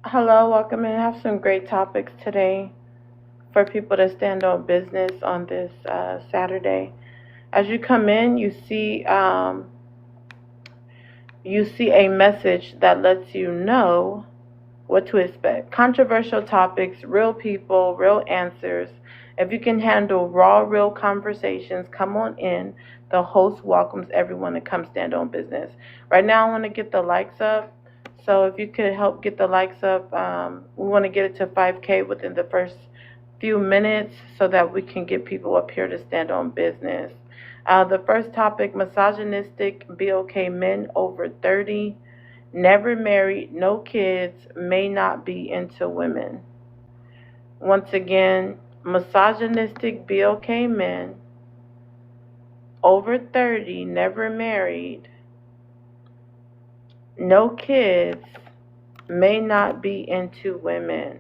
Hello, welcome in. I have some great topics today for people to stand on business on this Saturday. As you come in, you see a message that lets you know what to expect. Controversial topics, real people, real answers. If you can handle raw, real conversations, come on in. The host welcomes everyone to come stand on business. Right now, I want to get the likes up. So if you could help get the likes up, we want to get it to 5K within the first few minutes so that we can get people up here to stand on business. The first topic, misogynistic BOK men over 30 never married, no kids, may not be into women. Once again, misogynistic BOK men over 30, never married, no kids, may not be into women.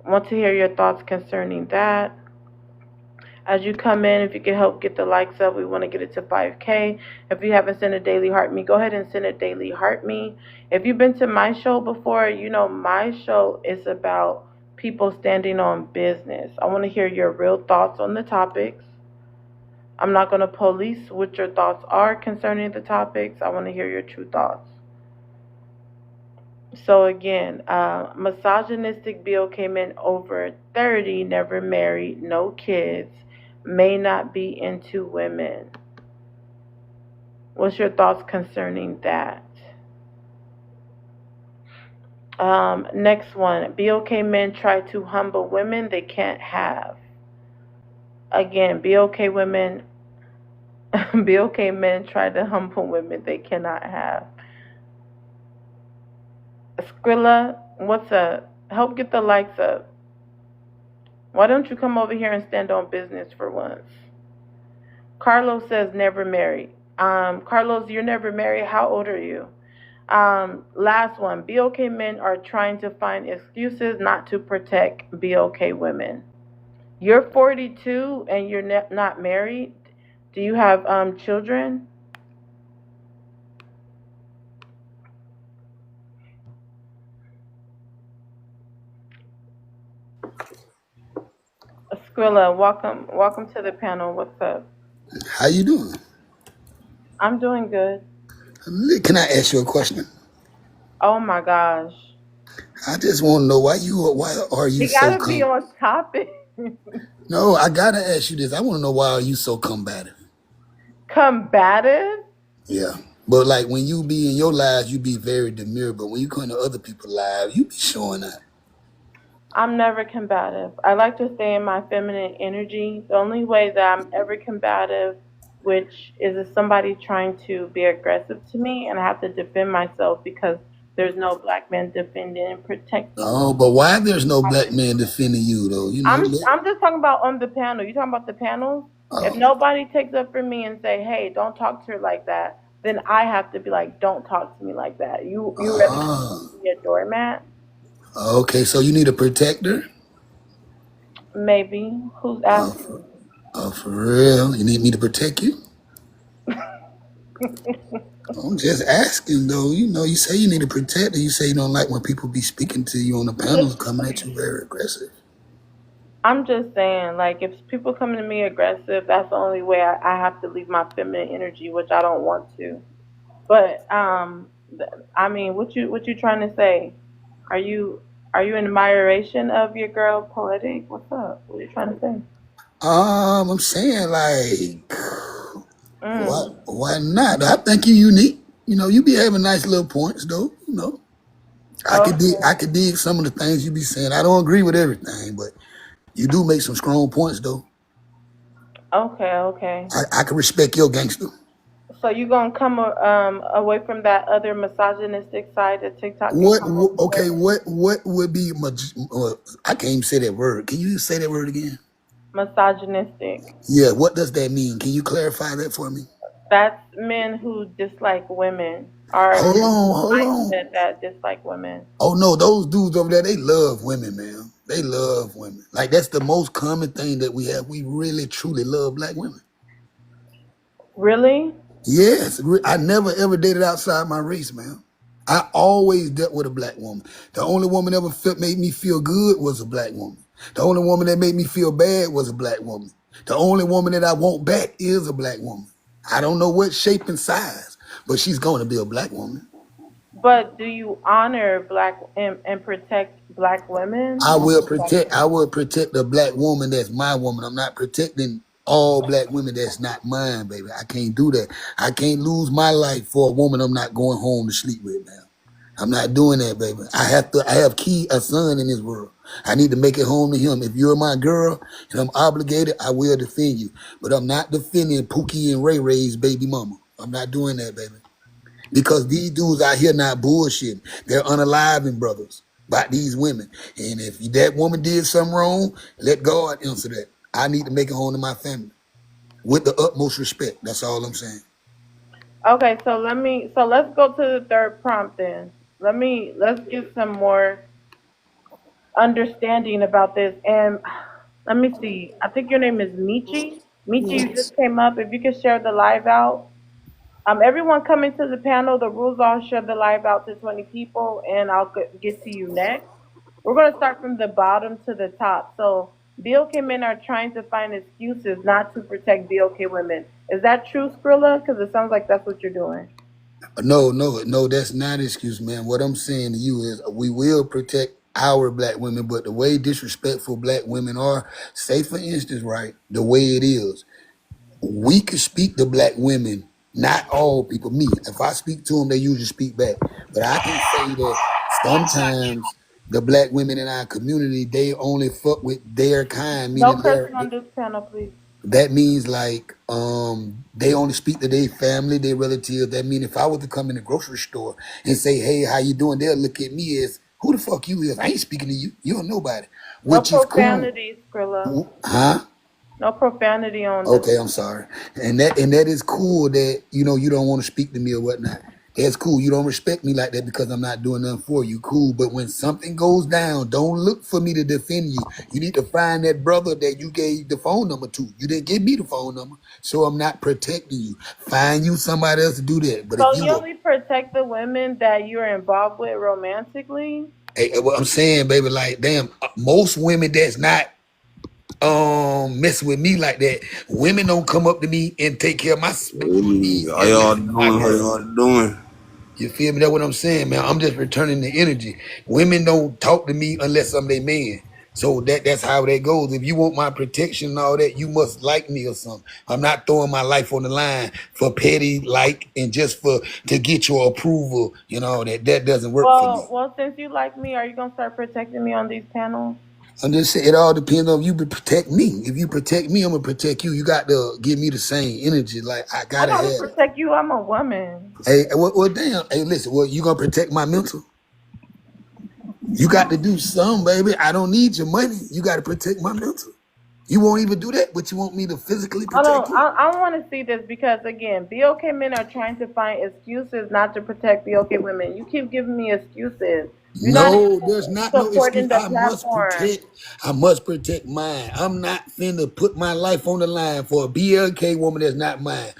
Want to hear your thoughts concerning that. As you come in, if you can help get the likes up, we want to get it to 5K. If you haven't sent a daily heart me, go ahead and send a daily heart me. If you've been to my show before, you know my show is about people standing on business. I want to hear your real thoughts on the topics. I'm not going to police what your thoughts are concerning the topics. I want to hear your true thoughts. So again, misogynistic BOK men over 30, never married, no kids, may not be into women. What's your thoughts concerning that? Next one, BOK men try to humble women they can't have. Again, BOK women, BOK men try to humble women they cannot have. Skrilla, what's up? Help get the likes up. Why don't you come over here and stand on business for once? Carlos says never married. Carlos, you're never married. How old are you? Last one. BOK men are trying to find excuses not to protect BOK women. You're 42 and you're not married. Do you have children? Skrilla, welcome to the panel. What's up? How you doing? I'm doing good. Can I ask you a question? Oh my gosh. I just want to know why are you You so gotta be on topic. No, I gotta ask you this. I want to know why are you so combative? Combative? Yeah, but like when you be in your lives, you be very demure. But when you come to other people's lives, you be showing that. I'm never combative. I like to stay in my feminine energy. The only way that I'm ever combative, which is if somebody trying to be aggressive to me and I have to defend myself because there's no black man defending and protecting me. Oh, but why there's no black man defending you though? I'm just talking about on the panel. You talking about the panel? If Oh, nobody takes up for me and say, "Hey, don't talk to her like that," then I have to be like, "Don't talk to me like that." You rather ah, be a doormat? okay. So you need a protector? Maybe. Who's Oh, asking? for real? You need me to protect you? I'm just asking though. You say you need a protector. You say you don't like when people be speaking to you on the panels, coming at you very aggressive. I'm just saying, like, if people come to me aggressive, that's the only way I have to leave my feminine energy, which I don't want to. But I mean, what you trying to say? Are you are you in admiration of your girl Poetic? What's up? What are you trying to say? I'm saying like, Mm. why not? I think you unique. You be having nice little points though. I Okay. could dig some of the things you be saying. I don't agree with everything, but you do make some strong points though. Okay. Okay. I can respect your gangster. So you gonna come away from that other misogynistic side of TikTok and come over Okay, here what would be I can't even say that word. Can you say that word again? misogynistic? Yeah, what does that mean? Can you clarify that for me? That's men who dislike women, or Hold on. mindset that dislike women. Oh no, those dudes over there, they love women, man. They love women. Like that's the most common thing that we have. We really truly love black women. Really? Yes, I never ever dated outside my race, man. I always dealt with a black woman. The only woman ever made me feel good was a black woman. The only woman that made me feel bad was a black woman. The only woman that I want back is a black woman. I don't know what shape and size, but she's going to be a black woman. But do you honor black and protect black women? I will protect the black woman that's my woman. I'm not protecting all black women that's not mine, baby. I can't do that. I can't lose my life for a woman I'm not going home to sleep with now. I'm not doing that, baby. I have a son in this world. I need to make it home to him. If you're my girl and I'm obligated, I will defend you. But I'm not defending Pookie and Ray Ray's baby mama. I'm not doing that, baby. Because these dudes out here not bullshitting. They're unaliving brothers about these women. And if that woman did something wrong, let God answer that. I need to make it home to my family with the utmost respect. That's all I'm saying. Okay, so let's go to the third prompt then. Let's get some more understanding about this. And let me see. I think your name is Michi. Michi, you Yes. just came up. If you could share the live out. Everyone coming to the panel, the rules are share the live out to 20 people, and I'll get to you next. We're going to start from the bottom to the top. So, BOK men are trying to find excuses not to protect BOK women. Is that true, Skrilla? Because it sounds like that's what you're doing. No, that's not an excuse, man. What I'm saying to you is we will protect our black women, but the way disrespectful black women are, say for instance, right, the way it is, we can speak to black women, not all people. Me, if I speak to them, they usually speak back. But I can say that sometimes the black women in our community, they only fuck with their kind, No meaning cursing on this panel, please. that means like they only speak to their family, their relatives. That mean if I was to come in the grocery store and say, "Hey, how you doing?" They'll look at me as, "Who the fuck you is? I ain't speaking to you. You don't nobody," No which is cool, profanity, Skrilla. huh? No profanity on this. Okay, I'm sorry. And that is cool that you don't want to speak to me or whatnot. That's cool. You don't respect me like that because I'm not doing nothing for you. Cool. But when something goes down, don't look for me to defend you. You need to find that brother that you gave the phone number to. You didn't give me the phone number, so I'm not protecting you. Find you somebody else to do that. But if So you you only protect the women that you're involved with romantically? hey, what I'm saying, baby, like damn, most women that's not messing with me like that. Women don't come up to me and take care of my spiritual Hey, needs how as y'all much as my doing? How girl. y'all doing? You feel me? That's what I'm saying, man. I'm just returning the energy. Women don't talk to me unless I'm their man. So that's how that goes. If you want my protection and all that, you must like me or something. I'm not throwing my life on the line for petty like and just for to get your approval. That doesn't work for me. Well, since you like me, are you gonna start protecting me on these panels? I'm just saying it all depends on if you protect me. If you protect me, I'm gonna protect you. You got to give me the same energy. Like I I gotta gotta have. protect you. I'm a woman. Hey, well, damn. Hey, listen. Well, you gonna protect my mental? You got to do some, baby. I don't need your money. You got to protect my mental. You won't even do that, but you want me to physically I protect don't. you? I want to see this because again, BOK men are trying to find excuses not to protect BOK women. You keep giving me excuses. You're not No, even there's not no excuse. supporting the platform. I must protect mine. I'm not finna put my life on the line for a BLK woman that's not mine.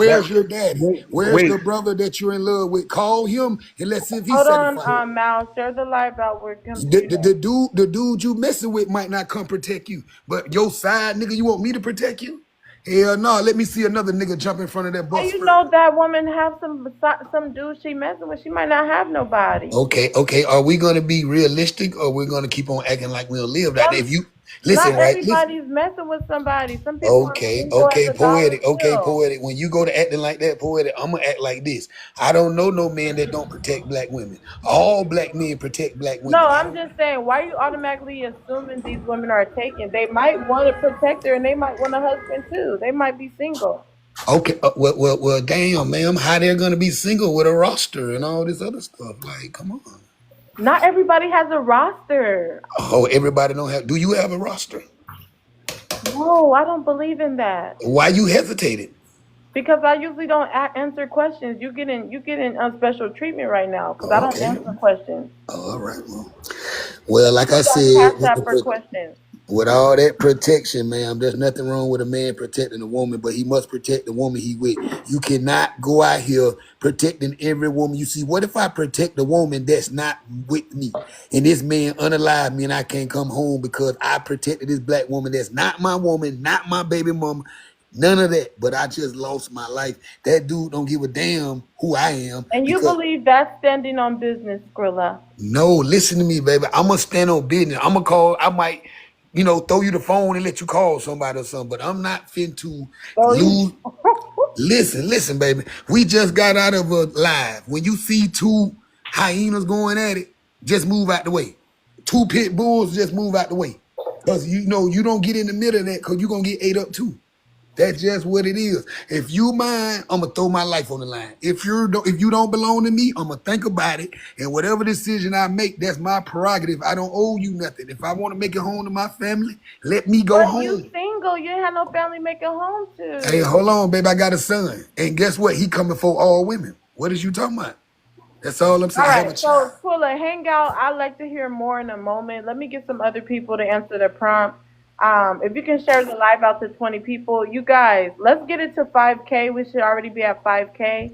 That Where's your daddy? wait, Where's wait. the brother that you're in love with? Call him and let's see if he's Hold on, satisfied. Mal. Share the live out. We're The, the, computer. the dude you messing with might not come protect you, but your side nigga, you want me to protect you? Hell no, let me see another nigga jump in front of that How bus you first. know that woman have some dude she messing with? She might not have nobody. Okay. Are we gonna be realistic or we're gonna keep on acting like we don't live like that? Some If you Not listen, right? Listen. everybody's messing with somebody. Some people are Okay, single as okay, a dollar poetic. Okay, bill. poetic. When you go to acting like that, poetic, I'm gonna act like this. I don't know no man that don't protect black women. All black men protect black No, women. I I'm don't. just saying, why are you automatically assuming these women are taken? They might want to protect her and they might want a husband too. They might be single. Okay, well, damn, ma'am, how they're gonna be single with a roster and all this other stuff? Like, come on. Not everybody has a roster. Oh, everybody don't have. Do you have a roster? No, I don't believe in that. Why you hesitated? Because I usually don't answer questions. You getting special treatment right now because I Oh, don't okay. answer questions. All right. Well, like I Use our said, cash app for questions. With all that protection, ma'am, there's nothing wrong with a man protecting a woman, but he must protect the woman he with. You cannot go out here protecting every woman you see. What if I protect a woman that's not with me, and this man unalive me, and I can't come home because I protected this black woman that's not my woman, not my baby mama, none of that. But I just lost my life. That dude don't give a damn who I am And you because believe that's standing on business, Skrilla? no, listen to me, baby. I'm gonna stand on business. I'm gonna call. I might, throw you the phone and let you call somebody or something. But I'm not fin to So you, lose. Listen, baby. We just got out of a live. When you see two hyenas going at it, just move out the way. Two pit bulls, just move out the way. Cause you don't get in the middle of that, cause you're gonna get ate up too. That's just what it is. If you mind, I'm gonna throw my life on the line. If you don't belong to me, I'm gonna think about it. And whatever decision I make, that's my prerogative. I don't owe you nothing. If I want to make it home to my family, let me go but you home. single. You ain't had no family make it home Hey, to. hold on, baby. I got a son. And guess what? He coming for all women. What is you talking about? That's all I'm saying. All I have a right, so child. Skrilla, hang out. I'd like to hear more in a moment. Let me get some other people to answer the prompt. If you can share the live out to 20 people, you guys, let's get it to 5K. We should already be at 5K.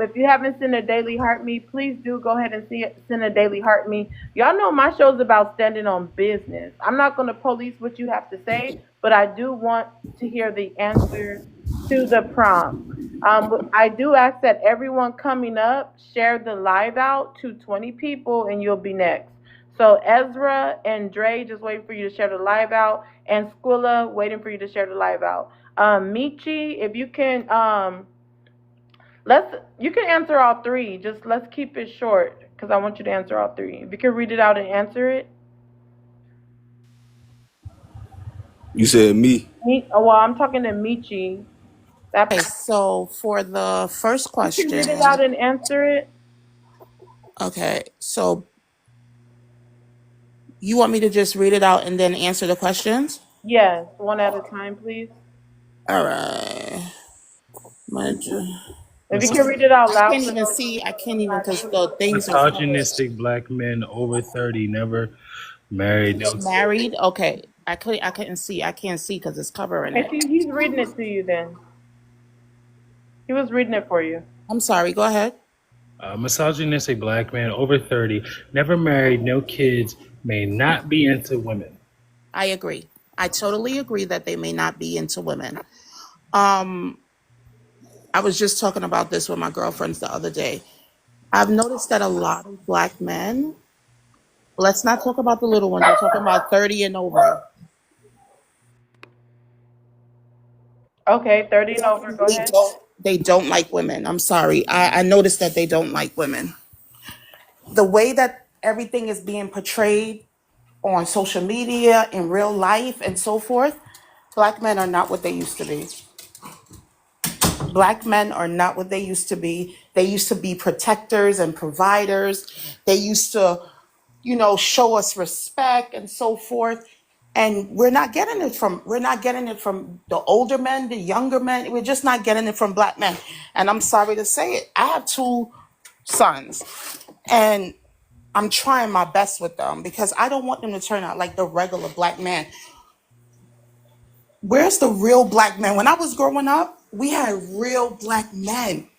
If you haven't sent a daily heart me, please do go ahead and send a daily heart me. Y'all know my show's about standing on business. I'm not going to police what you have to say, but I do want to hear the answer to the prompt. I do ask that everyone coming up share the live out to 20 people, and you'll be next. So Ezra and Dre just waiting for you to share the live out, and Squilla waiting for you to share the live out. Michi, if you can, you can answer all three. Just let's keep it short because I want you to answer all three. If you can read it out and answer it. You said me. Well, I'm talking to Michi. Okay, so for the first You can read it question, out and answer it. okay, so you want me to just read it out and then answer the questions? Yes, one at a time, please. All right. If you can read it out loud for those I can't even not because able the to. things are covered. Misogynistic black men over 30 never married. No, Married? Okay. I couldn't see. I can't see because it's covering Okay, it. he's reading it to you then. He was reading it for you. I'm sorry, go ahead. misogynistic black men over 30 never married, no kids, may not be into women. I agree. I totally agree that they may not be into women. Um, I was just talking about this with my girlfriends the other day. I've noticed that a lot of black men, let's not talk about the little ones, we're talking about 30 and over. Okay, 30 and over. Go ahead. They don't like women. I'm sorry. I noticed that they don't like women. The way that everything is being portrayed on social media, in real life, and so forth, black men are not what they used to be. Black men are not what they used to be. They used to be protectors and providers. They used to, show us respect and so forth. And we're not getting it from the older men, the younger men. We're just not getting it from black men. And I'm sorry to say it. I have two sons, and I'm trying my best with them because I don't want them to turn out like the regular black man. Where's the real black man? When I was growing up, we had real black men.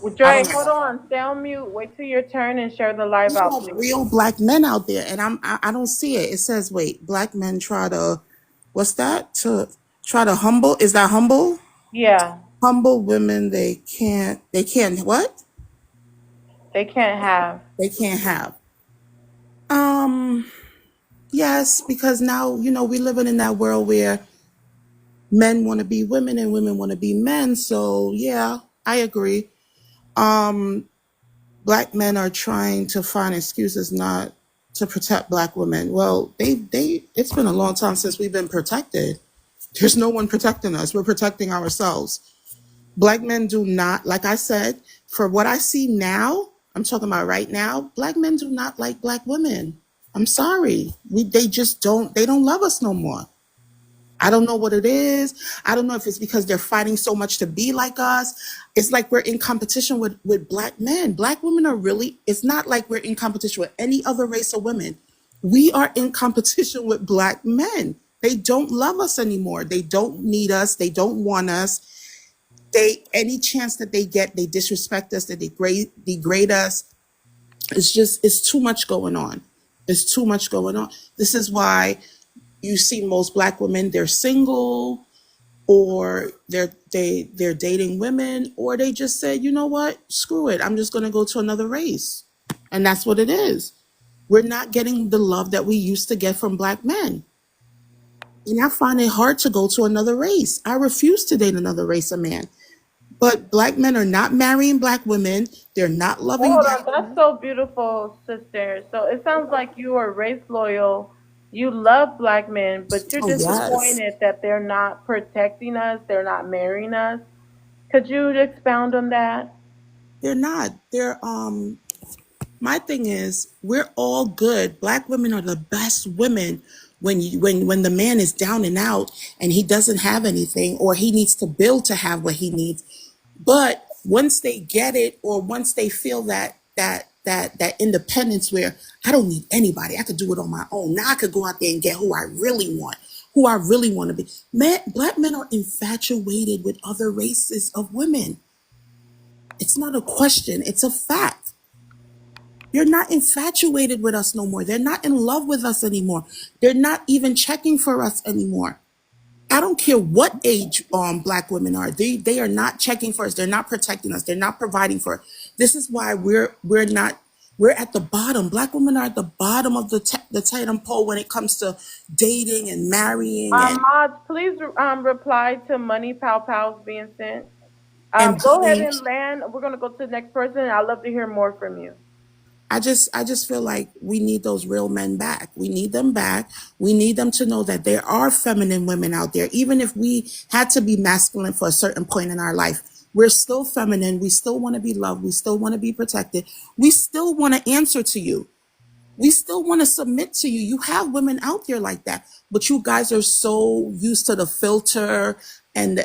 Well, I Dre, don't hold know. on. Stay on mute. Wait till your turn and share the live We out, have please. real black men out there, and I don't see it. It says, wait, black men try to, what's that? To try to humble? Is that humble? Yeah, Humble women, they can't what? they can't have. They can't have. Um, yes, because now, we're living in that world where men want to be women and women want to be men. So yeah, I agree. Um, Black men are trying to find excuses not to protect black women. Well, it's been a long time since we've been protected. There's no one protecting us. We're protecting ourselves. Black men do not, like I said, for what I see now, I'm talking about right now, black men do not like black women. I'm sorry. They don't love us no more. I don't know what it is. I don't know if it's because they're fighting so much to be like us. It's like we're in competition with black men. Black women are really, it's not like we're in competition with any other race of women. We are in competition with black men. They don't love us anymore. They don't need us. They don't want us. They any chance that they get, they disrespect us, they degrade us. It's too much going on. It's too much going on. This is why you see most black women, they're single, or they're dating women, or they just say, you know what, screw it, I'm just going to go to another race. And that's what it is. We're not getting the love that we used to get from black men. And I find it hard to go to another race. I refuse to date another race of man. But black men are not marrying black women. They're not loving Hold on, black that's women. so beautiful, sister. So it sounds like you are race loyal. You love black men, but you're Oh yes. disappointed that they're not protecting us, they're not marrying us. Could you expound on that? They're not. They're my thing is we're all good. Black women are the best women when the man is down and out and he doesn't have anything or he needs to build to have what he needs. But once they get it, or once they feel that independence where I don't need anybody, I could do it on my own. Now I could go out there and get who I really want to be. Black men are infatuated with other races of women. It's not a question, it's a fact. You're not infatuated with us no more. They're not in love with us anymore. They're not even checking for us anymore. I don't care what age black women are. They are not checking for us. They're not protecting us. They're not providing for us. This is why we're at the bottom. Black women are at the bottom of the totem pole when it comes to dating and marrying Mods, please reply to Money Pow Pows being sent. and Go ahead being and land. We're gonna go to the next person. I'd love to hear more from you. I just feel like we need those real men back. We need them back. We need them to know that there are feminine women out there. Even if we had to be masculine for a certain point in our life, we're still feminine. We still want to be loved. We still want to be protected. We still want to answer to you. We still want to submit to you. You have women out there like that, but you guys are so used to the filter and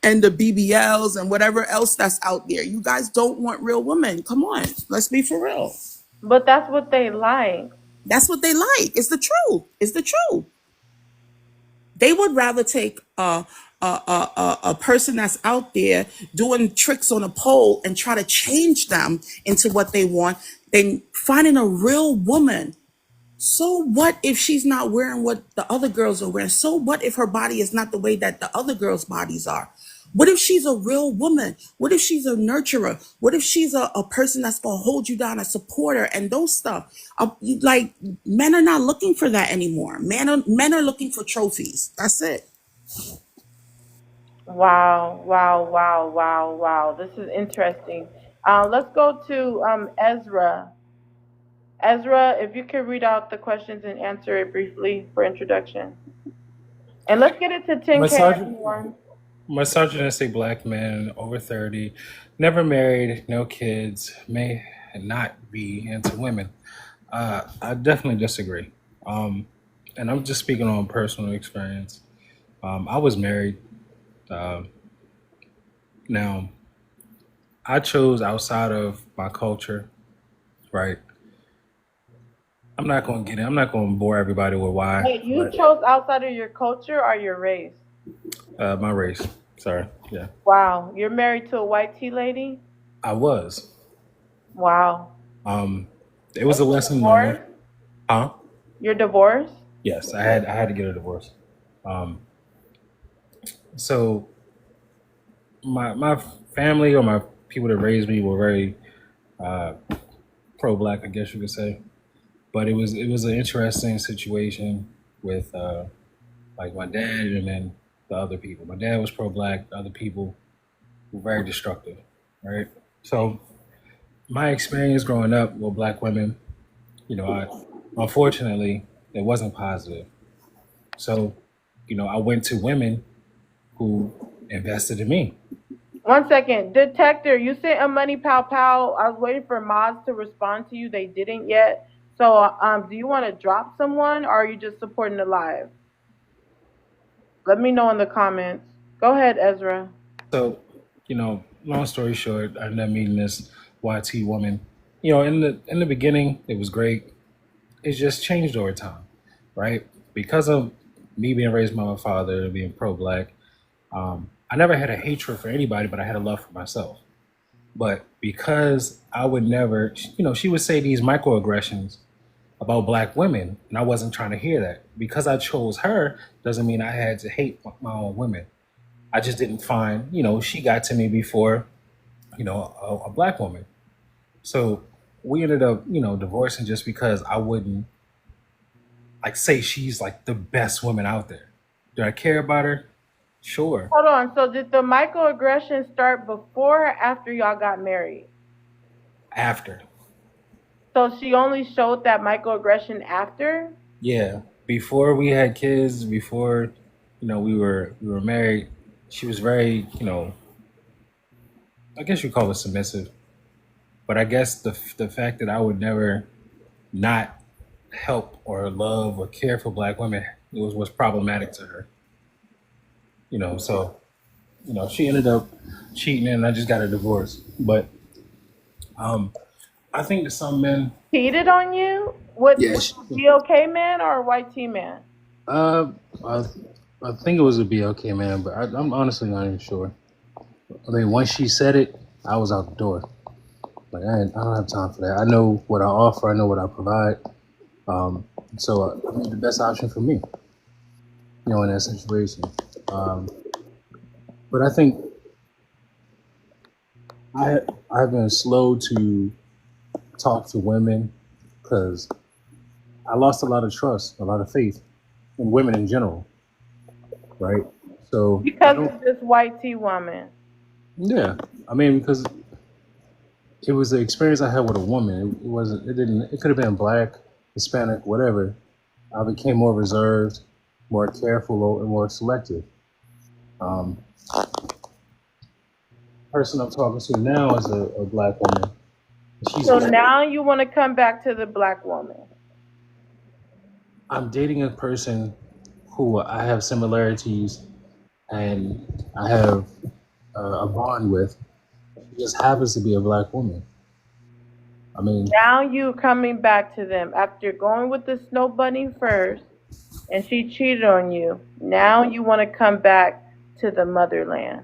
and the BBLs and whatever else that's out there. You guys don't want real women. Come on, let's be for real. But that's what they like. That's what they like. It's the truth. It's the truth. They would rather take a person that's out there doing tricks on a pole and try to change them into what they want than finding a real woman. So what if she's not wearing what the other girls are wearing? So what if her body is not the way that the other girls' bodies are? What if she's a real woman? What if she's a nurturer? What if she's a person that's gonna hold you down, a supporter, and those stuff? Like men are not looking for that anymore. Men are looking for trophies. That's it. Wow, wow, wow, wow, wow. This is interesting. Let's go to Ezra. Ezra, if you could read out the questions and answer it briefly for introduction. And let's get it to 10K, Misog- everyone. Misogynistic black men over 30, never married, no kids, may not be into women. I definitely disagree. Um, and I'm just speaking on personal experience. I was married. Uh, Now, I chose outside of my culture, right? I'm not going to bore everybody with why, Wait, you but chose outside of your culture or your race? my race. Sorry. Yeah. Wow, you're married to a white tea lady? I was. Wow. Um, it Are was a you lesson learned. divorced? Huh? You're divorced? Yes, I had to get a divorce. Um, so my family or my people that raised me were very uh, pro black, I guess you could say. But it was an interesting situation with like my dad and then the other people. My dad was pro black, the other people were very destructive, right? So my experience growing up with black women, I unfortunately it wasn't positive. So, I went to women who invested in me. 1 second. Detector, you sent a money pow pow. I was waiting for mods to respond to you. They didn't yet. So, do you want to drop someone or are you just supporting the live? Let me know in the comments. Go ahead, Ezra. So, long story short, I ended up meeting this YT woman. In the beginning, it was great. it's just changed over time, right? Because of me being raised by my father and being pro-black, I never had a hatred for anybody, but I had a love for myself. But because I would never, she would say these microaggressions about black women, and I wasn't trying to hear that. Because I chose her doesn't mean I had to hate my own women. I just didn't find, she got to me before, a black woman. So we ended up, divorcing just because I wouldn't like say she's like the best woman out there. Do I care about her? Sure. Hold on. So did the microaggression start before or after y'all got married? After. So she only showed that microaggression after? Yeah. Before we had kids, before, we were married, she was very, I guess you call it submissive. But I guess the fact that I would never not help or love or care for black women was problematic to her. So she ended up cheating and I just got a divorce. But I think that some men, Cheated on you? What, yeah, was it a BOK man or a white T man? I think it was a BLK man, but I'm honestly not even sure. I mean, once she said it, I was out the door. Like I don't have time for that. I know what I offer. I know what I provide. So I made the best option for me, in that situation. But I think I've been slow to talk to women because I lost a lot of trust, a lot of faith in women in general, right? So Because of this white T woman. yeah, I mean because it was the experience I had with a woman. It could have been black, Hispanic, whatever. I became more reserved, more careful, and more selective. Um, Person I'm talking to now is a black woman. So now you want to come back to the black woman. I'm dating a person who I have similarities and I have a bond with. She just happens to be a black woman. I mean, Now you coming back to them after going with the snow bunny first and she cheated on you. Now you want to come back to the motherland.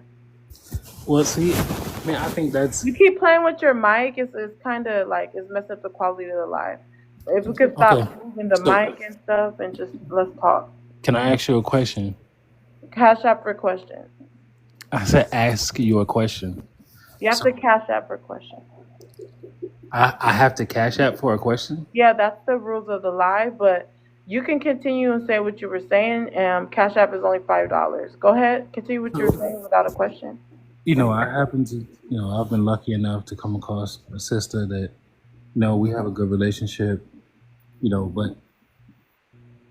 well, see, I mean, I think that's You keep playing with your mic. It's kind of like it's messed up the quality of the live. If we could stop okay. moving the So, mic and stuff and just let's talk. can I ask you a question? Cash app for questions. I said ask you a question. You have So to cash app for questions. I have to cash app for a question? Yeah, that's the rules of the live, but you can continue and say what you were saying. Cash app is only $5. Go ahead, continue what you were saying without a question. I happen to, I've been lucky enough to come across a sister that, we have a good relationship, but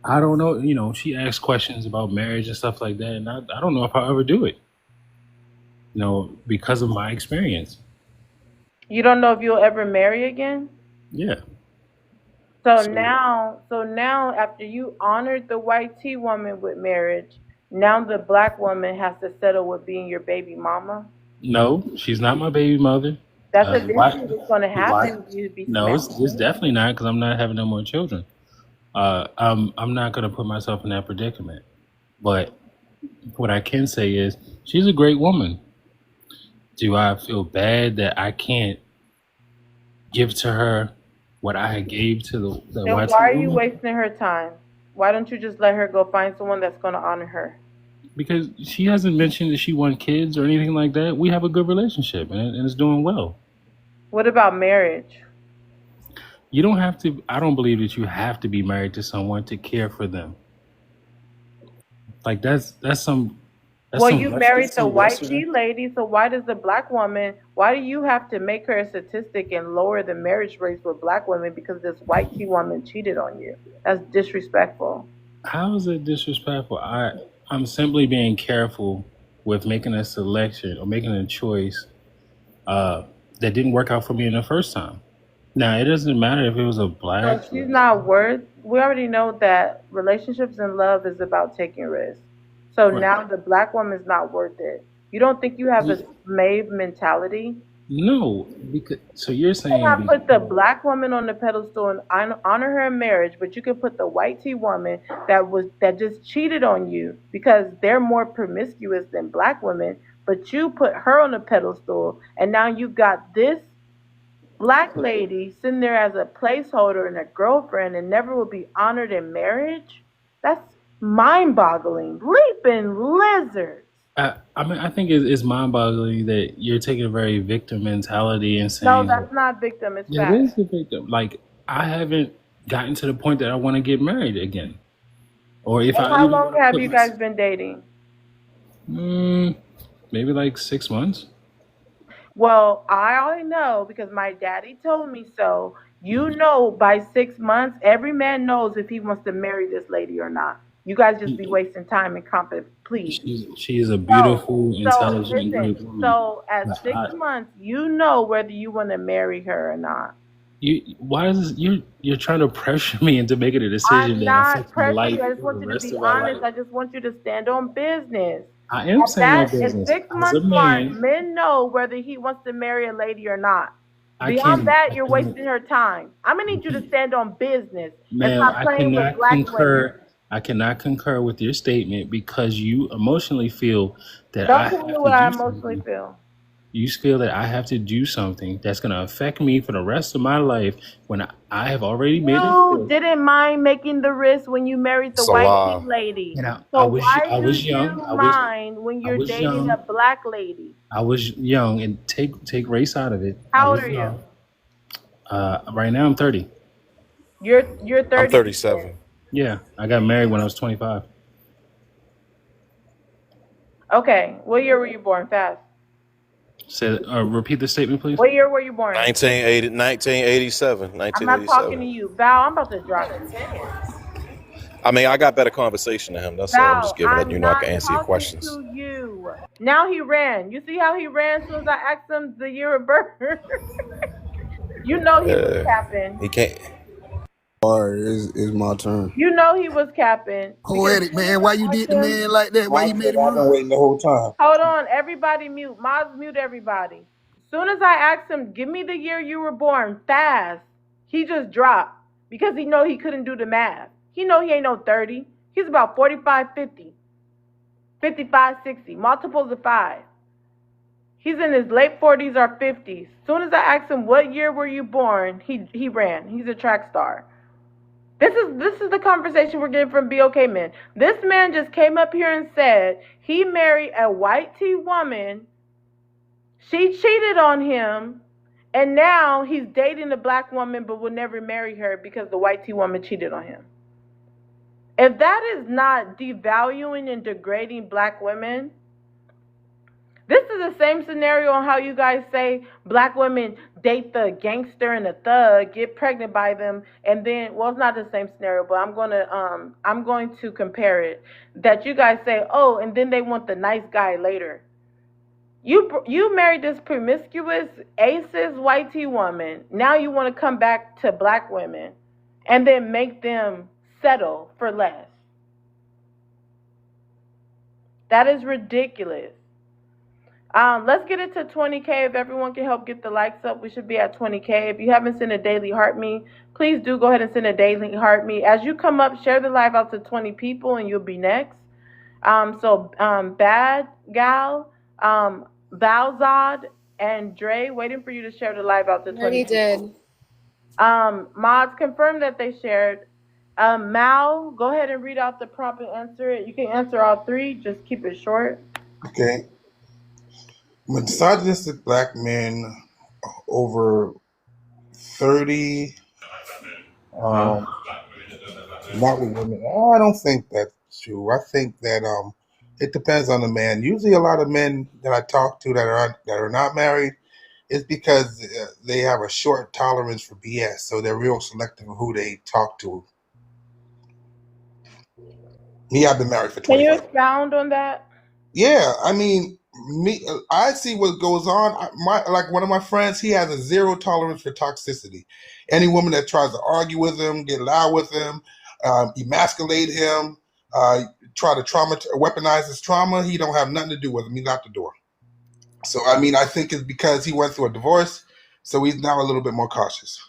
I don't know, she asks questions about marriage and stuff like that. And I don't know if I'll ever do it, because of my experience. You don't know if you'll ever marry again? Yeah. So So, now after you honored the white T woman with marriage, now the black woman has to settle with being your baby mama. no, she's not my baby mother. That's Why? eventually what's going to Why? happen. You be No, it's smashing. definitely not because I'm not having no more children. I'm not going to put myself in that predicament. But what I can say is she's a great woman. Do I feel bad that I can't give to her what I gave to the Then white why are you woman? wasting her time? Why don't you just let her go find someone that's going to honor her? Because she hasn't mentioned that she wants kids or anything like that. We have a good relationship and it's doing well. What about marriage? You don't have to. I don't believe that you have to be married to someone to care for them. Like that's some Well, you married the white Western. T lady, so why does the black woman, why do you have to make her a statistic and lower the marriage rates with black women because this white T woman cheated on you? That's disrespectful. How is it disrespectful? I'm simply being careful with making a selection or making a choice that didn't work out for me in the first time. Now it doesn't matter if it was a So black. she's not worth, we already know that relationships and love is about taking risks. So Right. now the black woman's not worth it. You don't think you have a slave mentality? No, because so you're saying Cannot put the black woman on the pedestal and honor her in marriage, but you can put the white tea woman that just cheated on you because they're more promiscuous than black women, but you put her on the pedestal, and now you got this black lady sitting there as a placeholder and a girlfriend and never will be honored in marriage. That's mind-boggling. Leaping lizards. I mean, I think it's mind-boggling that you're taking a very victim mentality and No, saying, that's not victim. It's yeah, it fact. is the victim. Like, I haven't gotten to the point that I want to get married again. Or if And I how even long want to have put you guys been dating? maybe like 6 months. Well, I already know because my daddy told me so. You know, by 6 months, every man knows if he wants to marry this lady or not. You guys just be wasting time and please. She's a So, beautiful, so intelligent, great listen. woman. So at But 6 months, you know whether you want to marry her or not. why is this, you're trying to pressure me into making a decision I'm that not affects my pressuring life you. I just for want the you to rest be of my honest. life? I just want you to stand on business. I am At saying no that, at business. six As a months mark, man, men know whether he wants to marry a lady or not. I Beyond can, that, I you're can, wasting her time. I'm gonna need you to stand on business and ma'am, stop I playing with cannot black women. concur. I cannot concur with your statement because you emotionally feel that I Don't tell me have to what I do emotionally something. feel. You feel that I have to do something that's going to affect me for the rest of my life when I have already made a You choice. didn't mind making the risk when you married the It's a white tea lie. lady. And So why I do was young. you mind when I you're was dating a young. black lady? I was young, and take race out of it. I How old was are you? young. Right now I'm 30. You're I'm 30. 37. Yeah, I got married when I was 25. Okay. What year were you born? Fast. Said, repeat the statement, please. What year were you born? 1987. I'm not talking to 1987. you, Val. I'm about to drop you. I mean, I got better conversation than him. That's all. I'm just Val, letting you I'm know I not can answer your talking questions. to you. Now he ran. You see how he ran as soon as I asked him the year of birth? You know he was capping. He can't. It's my turn. You know he was capping. Because Poetic, man. Why you did the man like that? Why you made him I've been run? waiting the whole time. hold on, everybody mute. Moz, mute everybody. Soon as I asked him, give me the year you were born, fast, he just dropped because he know he couldn't do the math. He know he ain't no 30. He's about 45, 50, 55, 60, multiples of 5. He's in his late 40s or 50s. Soon as I asked him, what year were you born, he ran. He's a track star. This is the conversation we're getting from BOK Men. This man just came up here and said he married a white tea woman. She cheated on him, and now he's dating a black woman but will never marry her because the white tea woman cheated on him. If that is not devaluing and degrading black women, this is the same scenario on how you guys say black women date the gangster and the thug, get pregnant by them, and then, well, it's not the same scenario, but I'm going to compare it. That you guys say, oh, and then they want the nice guy later. You married this promiscuous, aces, white tea woman. Now you want to come back to black women and then make them settle for less. That is ridiculous. Let's get it to 20K. If everyone can help get the likes up, we should be at 20K. If you haven't sent a daily heart me, please do go ahead and send a daily heart me. As you come up, share the live out to 20 people and you'll be next. Bad Gal, Valzad, and Dre, waiting for you to share the live out to 20 Already people. did. Mods, confirm that they shared. Mal, go ahead and read out the prompt and answer it. You can answer all three. Just keep it short. Okay. Misogynistic black men over 30, not with women. I don't think that's true. I think that it depends on the man. Usually, a lot of men that I talk to that are not married, it's because they have a short tolerance for BS, so they're real selective of who they talk to. Me, I've been married for Can you 25. expound on that? Yeah, I mean, I see what goes on. Like one of my friends, he has a zero tolerance for toxicity. Any woman that tries to argue with him, get loud with him, emasculate him, try to weaponize his trauma, he don't have nothing to do with him. He's out the door. So I mean, I think it's because he went through a divorce, so he's now a little bit more cautious.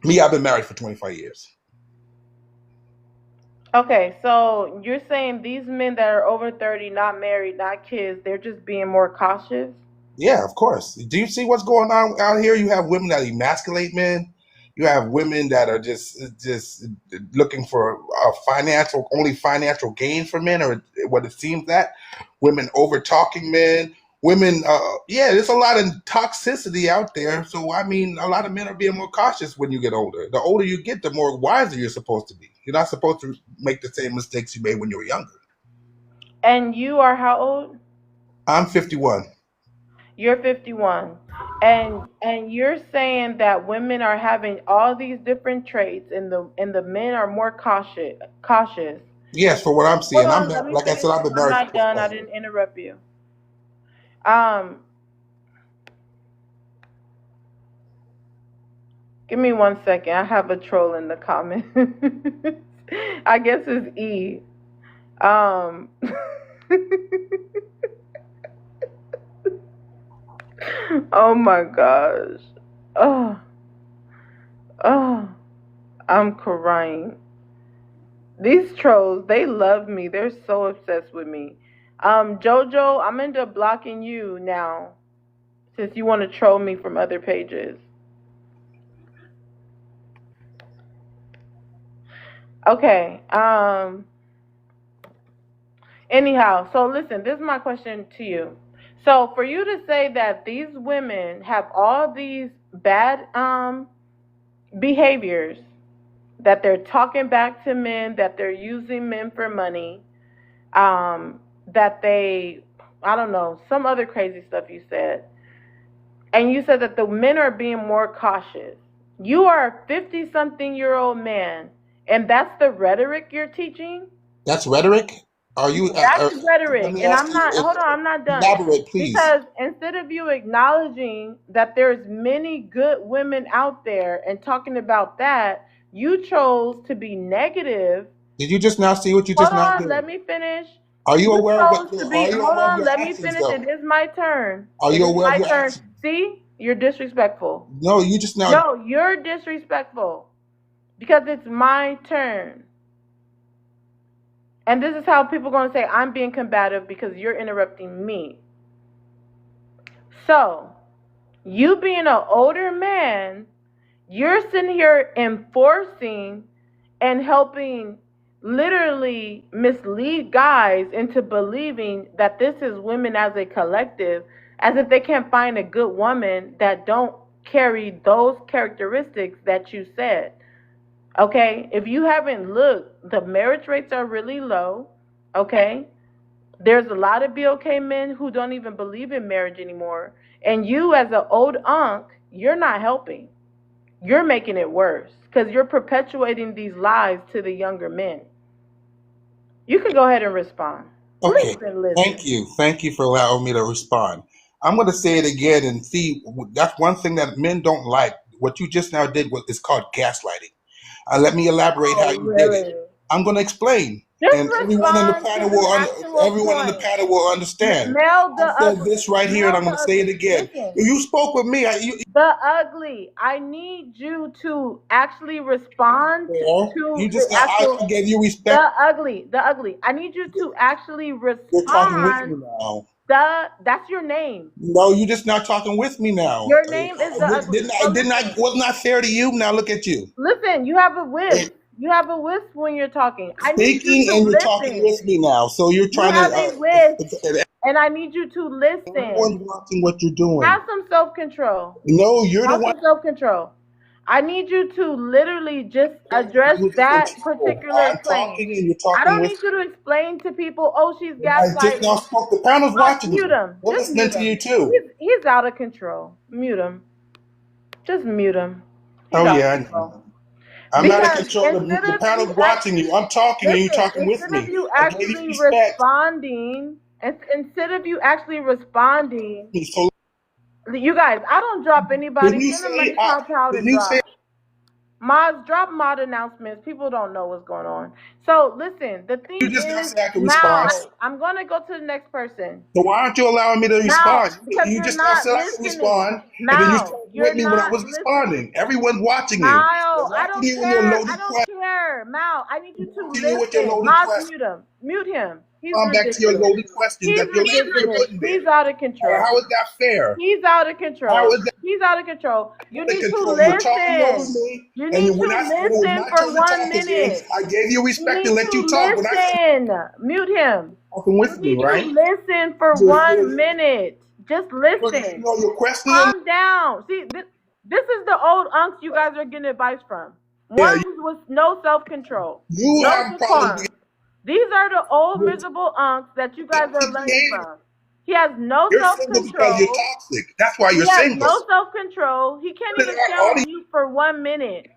Me, I've been married for 25 years. Okay, so you're saying these men that are over 30, not married, not kids, they're just being more cautious? Yeah, of course. Do you see what's going on out here? You have women that emasculate men. You have women that are just looking for only financial gain for men, or what it seems that women over talking men. Women, yeah, there's a lot of toxicity out there. So I mean, a lot of men are being more cautious when you get older. The older you get, the more wiser you're supposed to be. You're not supposed to make the same mistakes you made when you were younger. And you are how old? I'm 51. You're 51. And you're saying that women are having all these different traits and the men are more cautious. Yes, for what I'm seeing. Hold on, let me Like I finish. said, I've been I'm married not for done. I 25 years. didn't interrupt you. Um, Give me 1 second. I have a troll in the comments. I guess it's E. Oh my gosh. Oh, I'm crying. These trolls, they love me. They're so obsessed with me. Jojo, I'm end up blocking you now since you want to troll me from other pages. Okay. Anyhow, so listen, this is my question to you. So for you to say that these women have all these bad behaviors, that they're talking back to men, that they're using men for money, that they, I don't know, some other crazy stuff you said. And you said that the men are being more cautious. You are a 50-something-year-old man, and that's the rhetoric you're teaching? That's rhetoric? Are you? That's Let rhetoric. me And ask I'm you. not, hold on, I'm not done. Elaborate, please. Because instead of you acknowledging that there's many good women out there and talking about that, you chose to be negative. Did you just now see what you Hold just now on, did? let me finish. Are you You aware of chose what? to Are be, you hold aware of on, your let me actions, finish. though? It is my turn. Are It you is aware my of your turn. actions? See? You're disrespectful. No, you just now. No, you're disrespectful. Because it's my turn. And this is how people are going to say I'm being combative because you're interrupting me. So, you being an older man, you're sitting here enforcing and helping literally mislead guys into believing that this is women as a collective, as if they can't find a good woman that don't carry those characteristics that you said. Okay? If you haven't looked, the marriage rates are really low. Okay? There's a lot of BOK men who don't even believe in marriage anymore. And you, as an old unk, you're not helping. You're making it worse because you're perpetuating these lies to the younger men. You can go ahead and respond. Okay. Listen, listen. Thank you. Thank you for allowing me to respond. I'm going to say it again and see. That's one thing that men don't like. What you just now did is called gaslighting. Let me elaborate how Oh, you did it. really? I'm going to explain, Just and everyone in the respond to panel the actual everyone in the point. panel will understand. Mel the I said ugly. this right here, and I'm going to say it again. Listen. You spoke with me. The ugly. I need you to actually respond to You the just got. actual. I gave you respect. The ugly. The ugly. I need you to actually You're talking with me respond. now. That's your name. No, you're just not talking with me now. Your name is the ugly. Wasn't I fair to you? Now look at you. Listen, you have a wisp. You have a wisp when you're talking. I need Speaking you to and you're listen. talking with me now. So you're You trying have to. a wisp, and I need you to listen. Everyone's watching what you're doing. Have some self-control. No, you're the Have one. some self-control. I need you to literally just address You're that control. particular I'm claim. talking and you're I talking don't with. need you to explain to people, oh, she's I just now gaslighting. spoke. The panel's watching Mute you. him. We're Just listening mute to him. you too. He's out of control. Mute him. Just mute him. He's Oh out yeah, of I control. know. I'm out of Because control. instead The of panel's you watching you. I'm talking and you're talking with instead of me. you I gave you actually respect. responding, instead of you actually responding, So you guys, I don't drop anybody. didn't you Send the say? money, Paul Powell to Didn't you say? drop. Mods, drop mod announcements. People don't know what's going on. So listen, the thing You just got is, to act a now response. I'm gonna go to the next person. So why aren't you allowing me to Now, respond? because You you're just got not said I could listening. respond, and then you Now, started you're with me when I not was listening. responding. Everyone's watching you. Mal, They're I watching don't you and your care. loaded I don't question. care. Mal, I need you to Watching you with your listen. loaded Mods, question. mute him. Mute him. He's Come back to your ridiculous. loaded questions He's that you're ridiculous. putting there. He's out of control. How is that fair? He's out of How control. is that He's out of control. You under need to control? You're talking over listen. me, You and need when to it was listen my for turn to 1 talk again, minute. I gave you You respect need and let you to talk. When I listen. Mute him. talking You with me, need to right? listen for You 1 minute. Just you listen. know your question. Calm down. See, this is the old unks you guys are getting advice from. Yeah, Ones with no self-control, you no have problems. decorum. These are the old miserable unks that you guys are learning from. He has no You're single because you're self-control. toxic. That's why you're He has single. no self-control. He can't Put it even out, stay on audience. mute for 1 minute.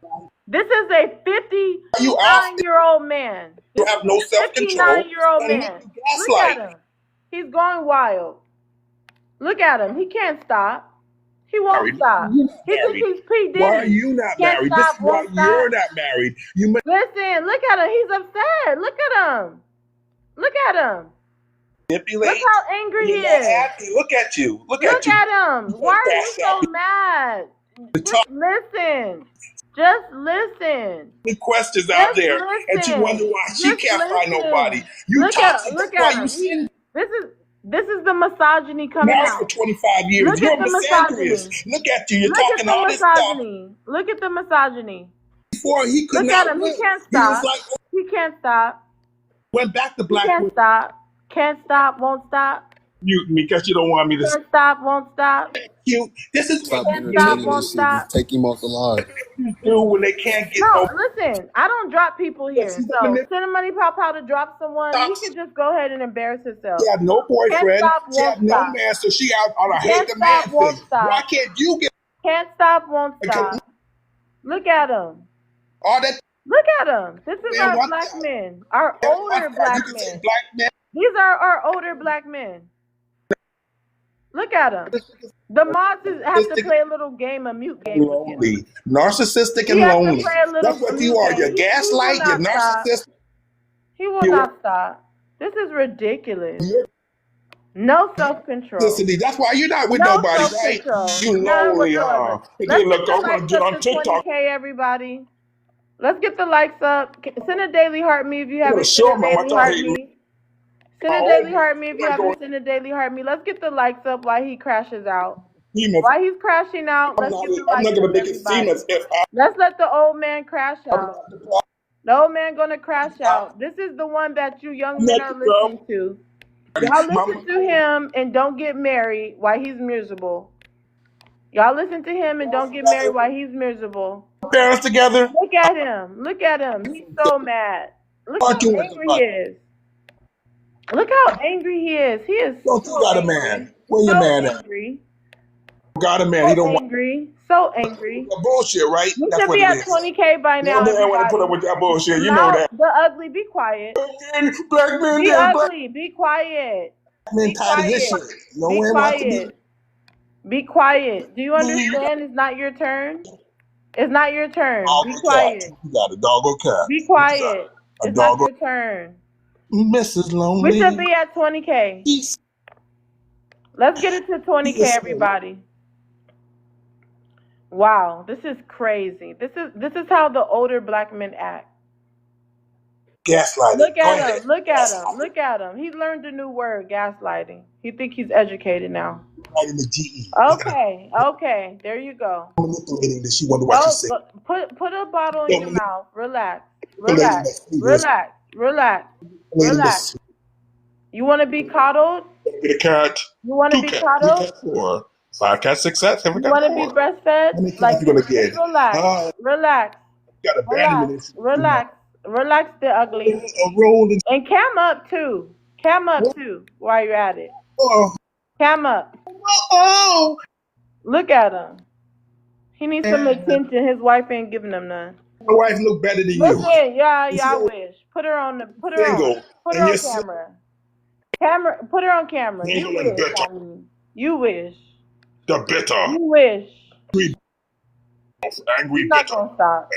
This is a Are you off? 59-year-old man. You This have is no a self-control. 59-year-old And man. you Look at gaslight. him. He's going wild. Look at him. He can't stop. He won't Married. stop. You're not He thinks married. he's P. Diddy. Why are you not Can't married? This stop, is why won't stop. you're not married. You may Listen, look at him. He's upset. Look at him. Look at him. manipulate. Look how angry he You're not is. happy. Look at you. Look Look at you. at him. Why are you Crash so out. mad? The Just listen. Just listen. many questions out Just there, and she listen. wonder why she Just can't find listen. nobody. You Look toxic. at That's why him. you sin. This is the misogyny coming Married for out. 25 years. Look You're at the misandrous. misogyny. Look at you. You're Look at talking the all this stuff. misogyny. Look at the misogyny. Before he could Look at not him. win. He can't He was stop. like, He can't stop. went back to He black can't women. stop. Can't stop. Won't stop. Mute me because you don't want me to Can't stop. Won't stop. cute. This is what Stop Can't you stop. entertaining Won't this shit. Just stop. take him off the line. do when they can't get No, no. listen. I don't drop people here. She's So send money pop out to drop someone. He Toxic. can just go ahead and embarrass himself. She had no boyfriend. Can't stop, She had won't no stop. man, so she out on a hate Can't the man stop, won't thing. stop. Why can't you get Can't stop. Won't stop. Look at him. all that? Look at him. This is Man, our what black the- men. Our older You black can say men. black men. These are our older black men. Look at them. The mods have to play a little game, a mute game with him. Lonely, narcissistic, He and has to lonely. play a little That's what you mute are. game. You're He will gaslight. You're not stop. narcissist. He will You- not stop. This is ridiculous. You're No self-control. toxicity. That's why you're not with No nobody, right? self-control. You None lonely, whatsoever. huh? And Let's then look, get the I'm gonna likes get up on to TikTok. 20K, everybody. Let's get the likes up. Send a daily heart me if you haven't show sent a him how daily much I heart hate me. Send a Oh, daily heart me if you I'm haven't going- sent a daily heart me. Let's get the likes up while he crashes out. Famous. While he's crashing out, I'm let's not, get the I'm likes not gonna up, make it everybody. famous if Let's let the old man crash I'm out. not the problem. The old man gonna crash out. This is the one that you young men are Next girl. listening to. Y'all listen to him and don't get married while he's miserable. Y'all listen to him and don't get married while he's miserable. Parents together. Look at him. Look at him. He's so mad. Look how Aren't you with angry the he is. Look how angry he is. He is Don't you so got a angry. man? Where your So man at? angry. Got a man. He So don't want angry. So angry. that bullshit, right? You That's should what be it at is. 20K by now. No man want to put up Everybody. with that bullshit. You Now, know that. the ugly, be quiet. Black men, Be yeah, black ugly. Be quiet. men Be tired of this quiet. shit. No Be man wants to be. quiet. Be quiet. Do you understand? It's not your turn. It's not your turn. Dog Be or cat. quiet. You got a dog or cat. Be quiet. A It's not dog or your turn. Mrs. Lonely. We should be at 20K. He's- Let's get it to 20K, Yes, everybody. Wow, this is crazy. This is how the older black men act. gaslighting. Look Go at ahead. him. Look at him. Look at him. He learned a new word, gaslighting. He think he's educated now. Right in the GE. Okay. Okay. There you go. Manipulating that she wonder why Oh, she's sick. put a bottle in Don't your manip- mouth. Relax. Manipulating Relax. that she was- Relax. Relax. manipulating Relax. this- You want to be coddled? Get a cat. You want to Two be cats. coddled? 3 cats, 4. 5 cats, 6 cats. 7 You cats, want to be 4. breastfed? How many cats Like, you gonna just get? relax. Relax. Got abandonment. Relax. Relax. Relax the ugly. A roll and And cam up too. Cam up too while you're at it. oh, Cam up. oh. Look at him. He needs some attention. His wife ain't giving him none. My wife look better than you. Listen, yeah, You I see- wish. Put her on. Put her Single. on. Put And her on you're si- camera. Put her on camera. You Single and wish. bitter. I mean, you wish. The bitter. You wish. Angry He's not bitter. gonna stop.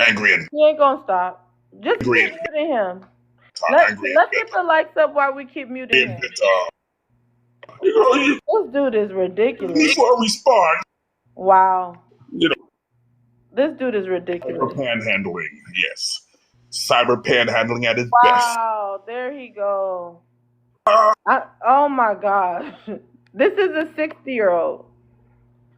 Angry and He ain't gonna stop. Just angry keep and muting him. angry and Let's get the likes up while we keep muting him. bitter. You This dude is ridiculous. before I respond, Wow. you know, This dude is cyber ridiculous. panhandling. Yes, cyber panhandling at its best. Wow, there he go. Oh my gosh. This is a 60-year-old.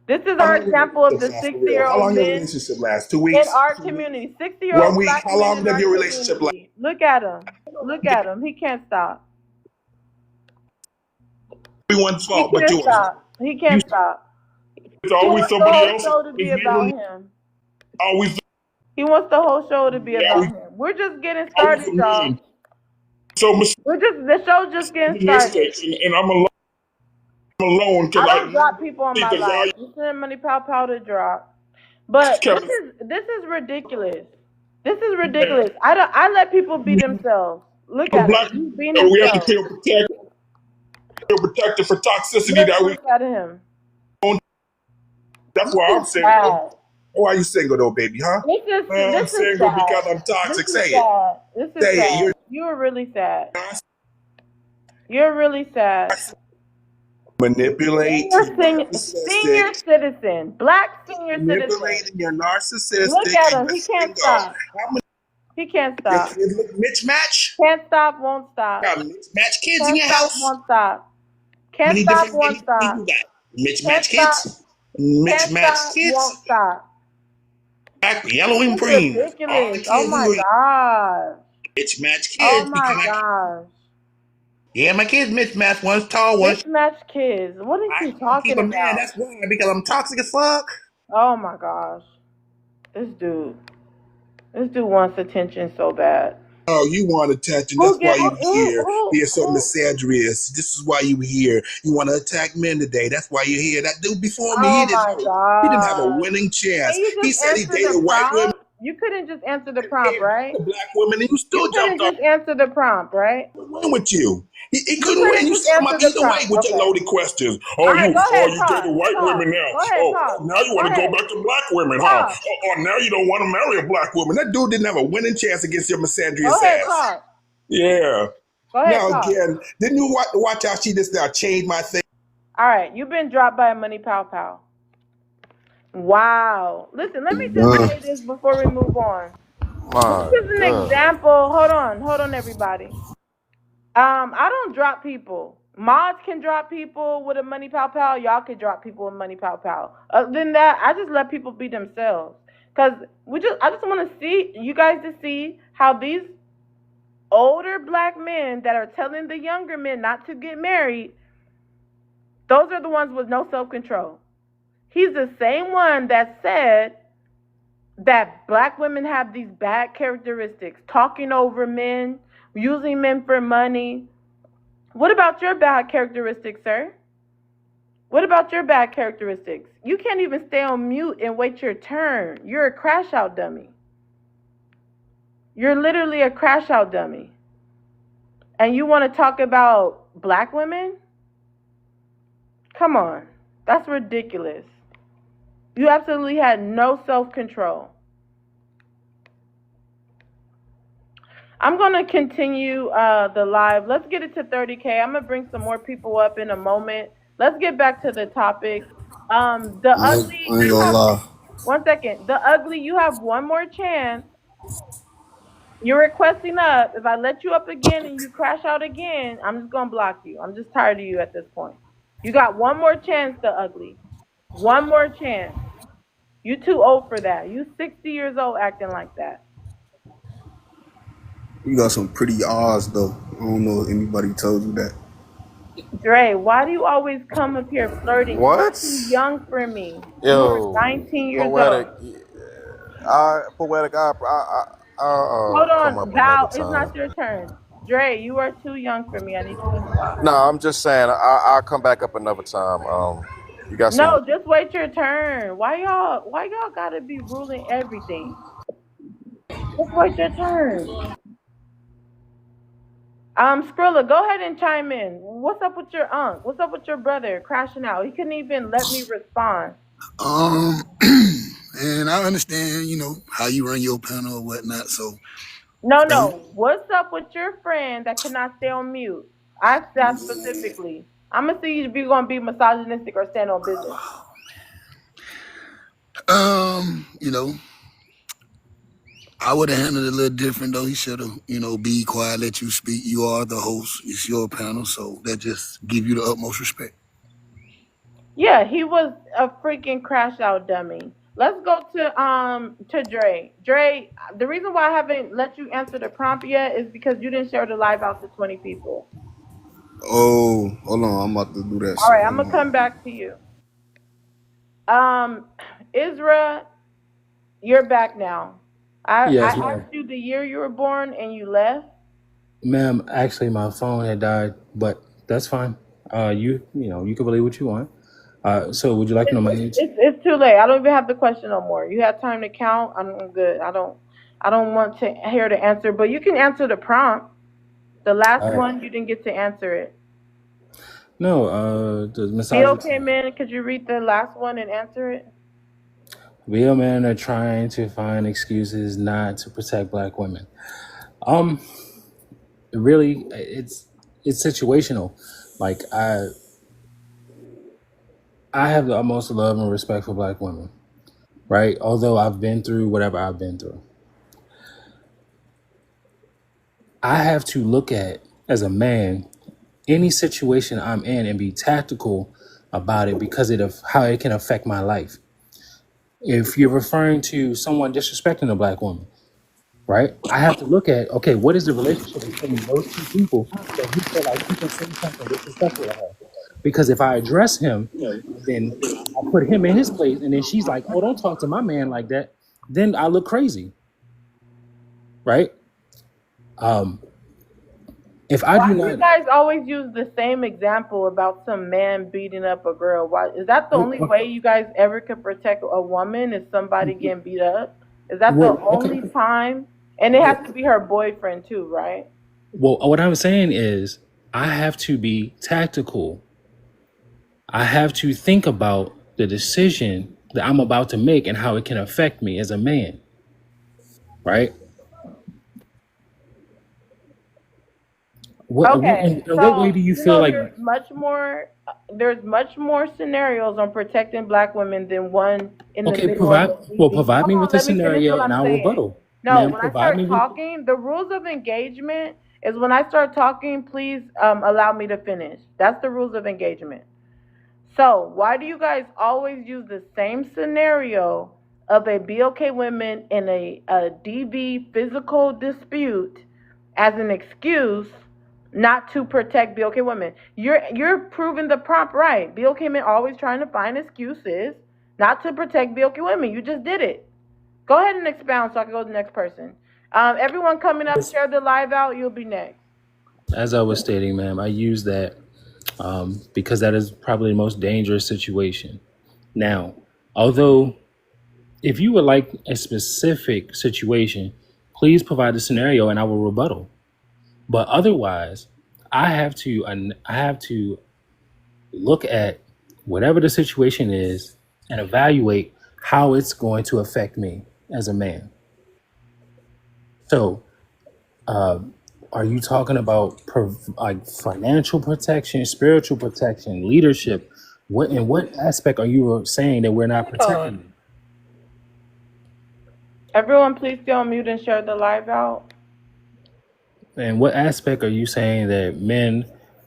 This is our example of the How 60-year-old long your men relationship last? 2 in weeks? our community. 60-year-old 1 week? black How men long in did our your relationship last? community. Look at him. Look at him. He can't stop. Everyone's He fault but can't yours. stop. He can't stop. It's He always wants the somebody whole else. show to be It's about never him. always He wants the whole show to be about him. We're just getting started, y'all. so The show's just getting started. misogynistic, and I'm alone I because don't drop people on see my the life. value. You send money pow to drop. But Kevin. this is ridiculous. This is ridiculous. I let people be themselves. Look at Black, him. He's being we have to himself. feel protected for toxicity that we. Look at him. That's why I'm single. Sad. Why are you single though, baby? Huh? This I'm is single sad. because I'm toxic. This Say is it. sad. This is Say sad. it. You're really sad. You're really sad. Manipulate. Senior citizen. Black senior citizen. Manipulating your narcissistic. Look at him. He can't stop. He can't stop. Your kids look mismatch. Can't stop, won't stop. Got mismatched kids Can't in your stop, house. won't stop. Can't stop, won't stop. Mismatched Can't kids. Mismatched stop, kids. won't stop. Black, yellow, and It's green. ridiculous. Oh my gosh. Mismatched kids. Oh my gosh. Yeah, my kids mismatched. One's tall, one's Mismatched kids. What is he talking man. about? That's why, because I'm toxic as fuck. Oh my gosh. This dude wants attention so bad. Oh, you want attention. That's why you're here. Being so misandrous. This is why you're here. You want to attack men today. That's why you're here. That dude before me, he didn't have a winning chance. He said he dated white women. You couldn't just answer the prompt, right? Black women, and you still jumped just answer the prompt, right? Win with you. He couldn't win. You said my either way with your loaded questions. Oh, you dated white women now. Now you want to go back to black women, huh? Oh, now you don't want to marry a black woman. That dude didn't have a winning chance against your misandrous ass. Yeah. Now again, didn't you watch how she just now changed my thing? All right, you've been dropped by a money pow. Wow. Listen, let me just say this before we move on. This is an example. Hold on, everybody. I don't drop people. Mods can drop people with a money pow. Y'all can drop people with money pow. Other than that, I just let people be themselves. Cause I just want to see you guys to see how these older black men that are telling the younger men not to get married, those are the ones with no self-control. He's the same one that said that black women have these bad characteristics, talking over men, using men for money. What about your bad characteristics, sir? What about your bad characteristics? You can't even stay on mute and wait your turn. You're a crash out dummy. You're literally a crash out dummy. And you want to talk about black women? Come on. That's ridiculous. You absolutely had no self-control. I'm going to continue the live. Let's get it to 30K. I'm going to bring some more people up in a moment. Let's get back to the topic. The ugly. I ain't gonna lie. 1 second. The ugly, you have one more chance. You're requesting up. If I let you up again and you crash out again, I'm just going to block you. I'm just tired of you at this point. You got one more chance, the ugly. One more chance. You too old for that. You 60 years old acting like that. You got some pretty eyes, though. I don't know if anybody told you that. Dre, why do you always come up here flirting? What? You're too young for me. Yo, You're 19 years poetic. old. Poetic. Hold on, Val, it's not your turn. Dre, you are too young for me. I need you to stop. No, I'm just saying. I'll come back up another time. You got some. No, just wait your turn. Why y'all gotta be ruling everything? Just wait your turn. Skrilla, go ahead and chime in. What's up with your aunt? What's up with your brother crashing out? He couldn't even let me respond. Man, and I understand, how you run your panel or whatnot. So No, don't. what's up with your friend that cannot stay on mute? I asked that specifically. I'm gonna see if you're gonna be misogynistic or stand on business. You know, I would have handled it a little different though. He should have, be quiet, let you speak. You are the host. It's your panel, so that just give you the utmost respect. Yeah, he was a freaking crash out dummy. Let's go to Dre. Dre, the reason why I haven't let you answer the prompt yet is because you didn't share the live out to 20 people. Oh, hold on, I'm about to do that All shit. right, I'm gonna come back to you. Isra, you're back now. I Yes, ma'am. asked you the year you were born and you left. Ma'am, actually, my phone had died, but that's fine. You can believe what you want. So would you like to know my age? It's too late. I don't even have the question no more. You had time to count. I'm good. I don't want to hear the answer, but you can answer the prompt. The last All right. one you didn't get to answer it. No, the Be massage. okay, man. Could you read the last one and answer it? Real men are trying to find excuses not to protect black women. Really, it's situational. Like I have the utmost love and respect for black women, right? Although I've been through whatever I've been through, I have to look at, as a man, any situation I'm in and be tactical about it because of how it can affect my life. If you're referring to someone disrespecting a black woman, right? I have to look at, okay, what is the relationship between those two people that he feel like he can say something disrespectful to her? Because if I address him, then I put him in his place, and then she's like, oh, don't talk to my man like that. Then I look crazy, right? If I Why do do you not, guys always use the same example about some man beating up a girl? Why is that the only way you guys ever could protect a woman? Is somebody getting beat up? Is that the only time? And it has to be her boyfriend too, right? Well, what I'm saying is I have to be tactical. I have to think about the decision that I'm about to make and how it can affect me as a man, right? What way do you feel like? There's much more scenarios on protecting black women than one in the middle. Provide me with a scenario and I'll rebuttal. No, when I start talking, the rules of engagement is when I start talking, please allow me to finish. That's the rules of engagement. So why do you guys always use the same scenario of a BOK women in a DV physical dispute as an excuse not to protect BOK women? You're proving the prompt right. BOK men always trying to find excuses not to protect BOK women. You just did it. Go ahead and expound so I can go to the next person. Everyone coming up, share the live out. You'll be next. As I was stating, ma'am, I use that because that is probably the most dangerous situation. Now, although if you would like a specific situation, please provide the scenario and I will rebuttal. But otherwise, I have to look at whatever the situation is and evaluate how it's going to affect me as a man. So, are you talking about like financial protection, spiritual protection, leadership? In what aspect are you saying that we're not protecting? Everyone, please stay on mute and share the live out. And what aspect are you saying that men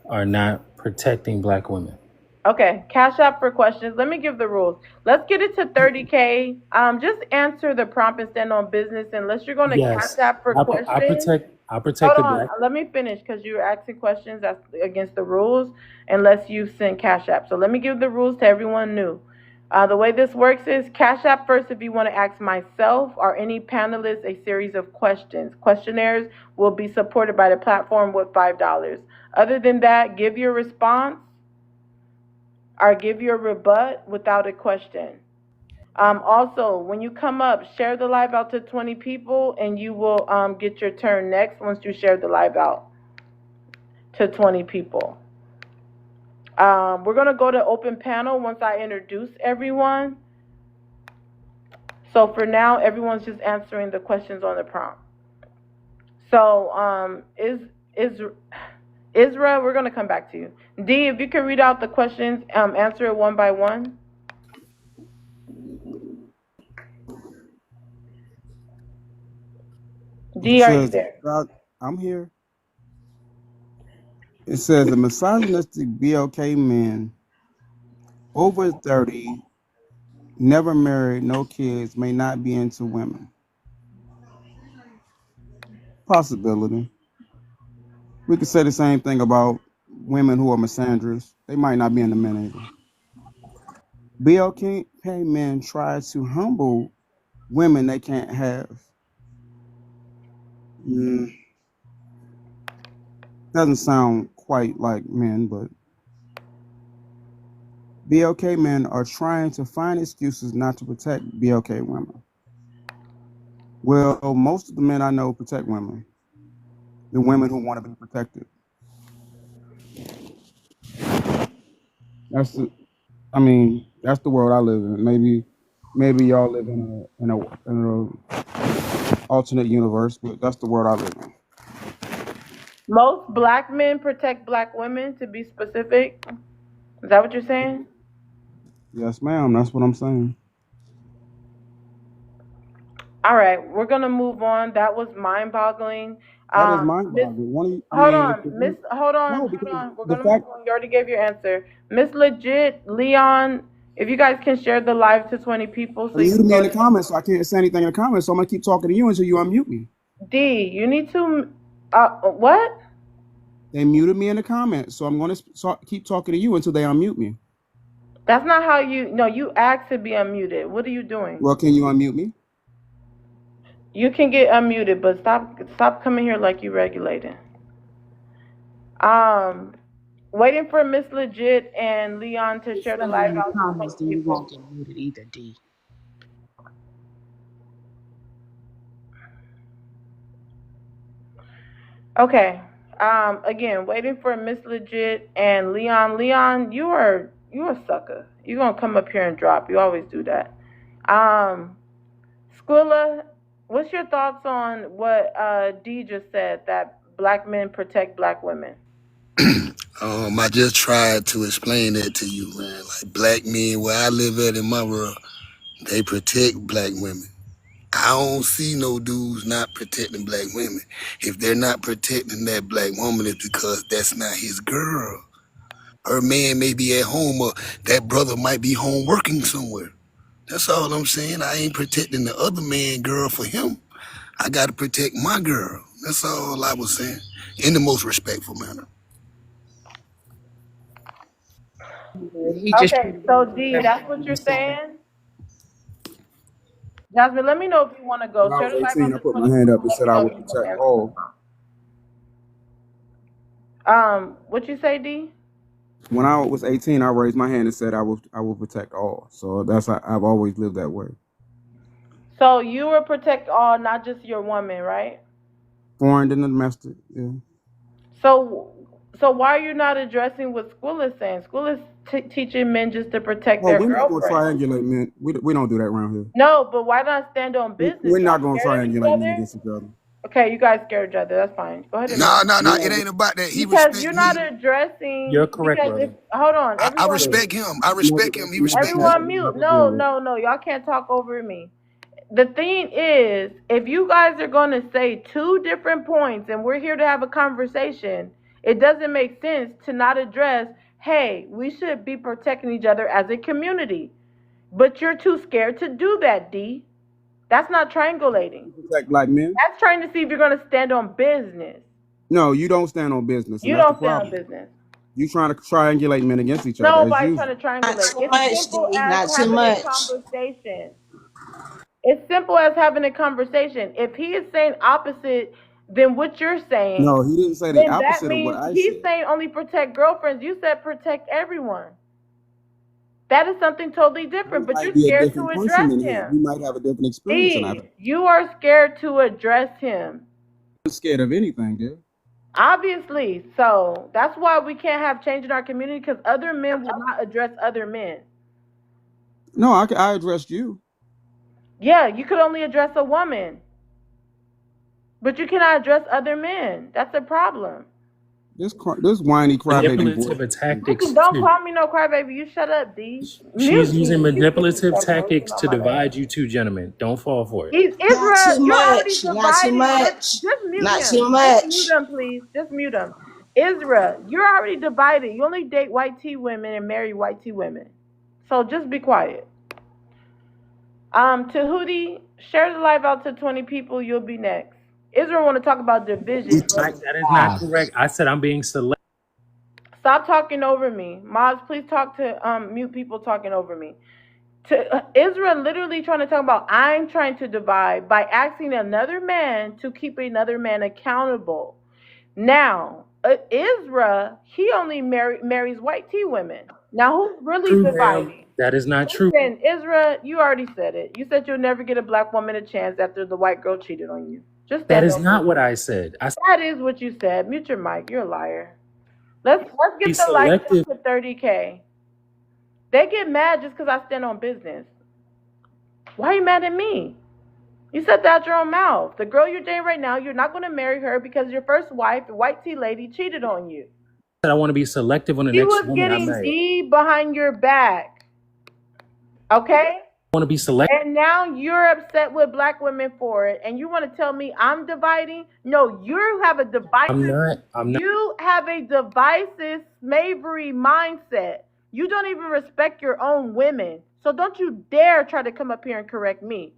are not protecting black women? Okay, Cash App for questions. Let me give the rules. Let's get it to 30K. Just answer the prompt and stand on business unless you're going to Cash App for questions. I protect the black. Let me finish because you're asking questions that's against the rules unless you send Cash App. So let me give the rules to everyone new. The way this works is Cash App first if you want to ask myself or any panelist a series of questions. Questionnaires will be supported by the platform with $5. Other than that, give your response or give your rebut without a question. Also, when you come up, share the live out to 20 people and you will get your turn next once you share the live out to 20 people. We're going to go to open panel once I introduce everyone. So for now, everyone's just answering the questions on the prompt. So Isra, we're gonna come back to you. D, if you can read out the questions, answer it one by one. D, are you there? I'm here. It says a misogynistic BLK man over 30, never married, no kids, may not be into women. Possibility. We could say the same thing about women who are misandrous. They might not be into men either. BLK men try to humble women they can't have. Doesn't sound quite like men, but BLK men are trying to find excuses not to protect BLK women. Well, most of the men I know protect women. The women who want to be protected. That's the world I live in. Maybe y'all live in a alternate universe, but that's the world I live in. Most black men protect black women, to be specific. Is that what you're saying? Yes, ma'am. That's what I'm saying. All right, we're gonna move on. That was mind-boggling. That is mind-boggling. Hold on. We're gonna move on. You already gave your answer. Miss Legit, Leon, if you guys can share the live to 20 people. So you muted me in the comments, so I can't say anything in the comments. So I'm gonna keep talking to you until you unmute me. D, you need to. What? They muted me in the comments, so I'm gonna keep talking to you until they unmute me. That's not how you. No, you asked to be unmuted. What are you doing? Well, can you unmute me? You can get unmuted, but stop coming here like you regulating. Waiting for Miss Legit and Leon to share the live out. Comments, then you won't get muted either, D. Okay. Again, waiting for Miss Legit and Leon. Leon, you a sucker. You're gonna come up here and drop. You always do that. Squilla, what's your thoughts on what D just said, that black men protect black women? I just tried to explain that to you, man. Like, black men, where I live at in my world, they protect black women. I don't see no dudes not protecting black women. If they're not protecting that black woman, it's because that's not his girl. Her man may be at home, or that brother might be home working somewhere. That's all I'm saying. I ain't protecting the other man girl for him. I got to protect my girl. That's all I was saying, in the most respectful manner. Okay, so D, that's what you're saying? Jasmine, let me know if you want to go. When I was 18, I put my hand up and said I would protect all. What you say, D? When I was 18, I raised my hand and said I will protect all. So I've always lived that way. So you will protect all, not just your woman, right? Foreign and domestic, yeah. So why are you not addressing what Squilla's saying? Squilla's teaching men just to protect their girlfriends. We're not going to triangulate men. We don't do that around here. No, but why not stand on business? We're not going to triangulate men against each other. Okay, you guys scared each other. That's fine. Go ahead. No, it ain't about that. Because you're not addressing. You're correct, brother. Hold on. I respect him. He respects me. Everyone mute. No. Y'all can't talk over me. The thing is, if you guys are going to say two different points and we're here to have a conversation, it doesn't make sense to not address, hey, we should be protecting each other as a community. But you're too scared to do that, D. That's not triangulating. Protect black men? That's trying to see if you're going to stand on business. No, you don't stand on business. You don't stand on business. You trying to triangulate men against each other. Nobody's trying to triangulate. Not too much. Conversation. It's simple as having a conversation. If he is saying opposite than what you're saying, no, he didn't say the opposite of what I said. He's saying only protect girlfriends. You said protect everyone. That is something totally different, but you're scared to address him. You might have a different experience than I do. You are scared to address him. I'm scared of anything, dude. Obviously. So that's why we can't have change in our community, because other men will not address other men. No, I addressed you. Yeah, you could only address a woman, but you cannot address other men. That's a problem. This whiny crybaby Manipulative tactics. Don't call me no crybaby. You shut up, D. She's using manipulative tactics to divide you two gentlemen. Don't fall for it. Israel, Not too much. Just mute Not him. too much. Just mute him, please. Just mute him. Israel, you're already divided. You only date white tea women and marry white tea women. So just be quiet. Tahuti, share the live out to 20 people. You'll be next. Israel want to talk about division. That is not correct. I said I'm being selective. Stop talking over me. Moz, please talk to mute people talking over me. Israel literally trying to talk about I'm trying to divide by asking another man to keep another man accountable. Now, Israel, he only marries white tea women. Now, who's really dividing? That is not true. Listen, Israel, you already said it. You said you'll never get a black woman a chance after the white girl cheated on you. That is not what I said. That is what you said. Mute your mic. You're a liar. Let's get the likes up to 30K. They get mad just because I stand on business. Why are you mad at me? You said that out your own mouth. The girl you're dating right now, you're not going to marry her because your first wife, the white tea lady, cheated on you. I want to be selective on the next woman I marry. She was getting D behind your back. Okay? Want to be selective. And now you're upset with black women for it, and you want to tell me I'm dividing? No, you have a divisive. I'm not. You have a divisive slavery mindset. You don't even respect your own women. So don't you dare try to come up here and correct me.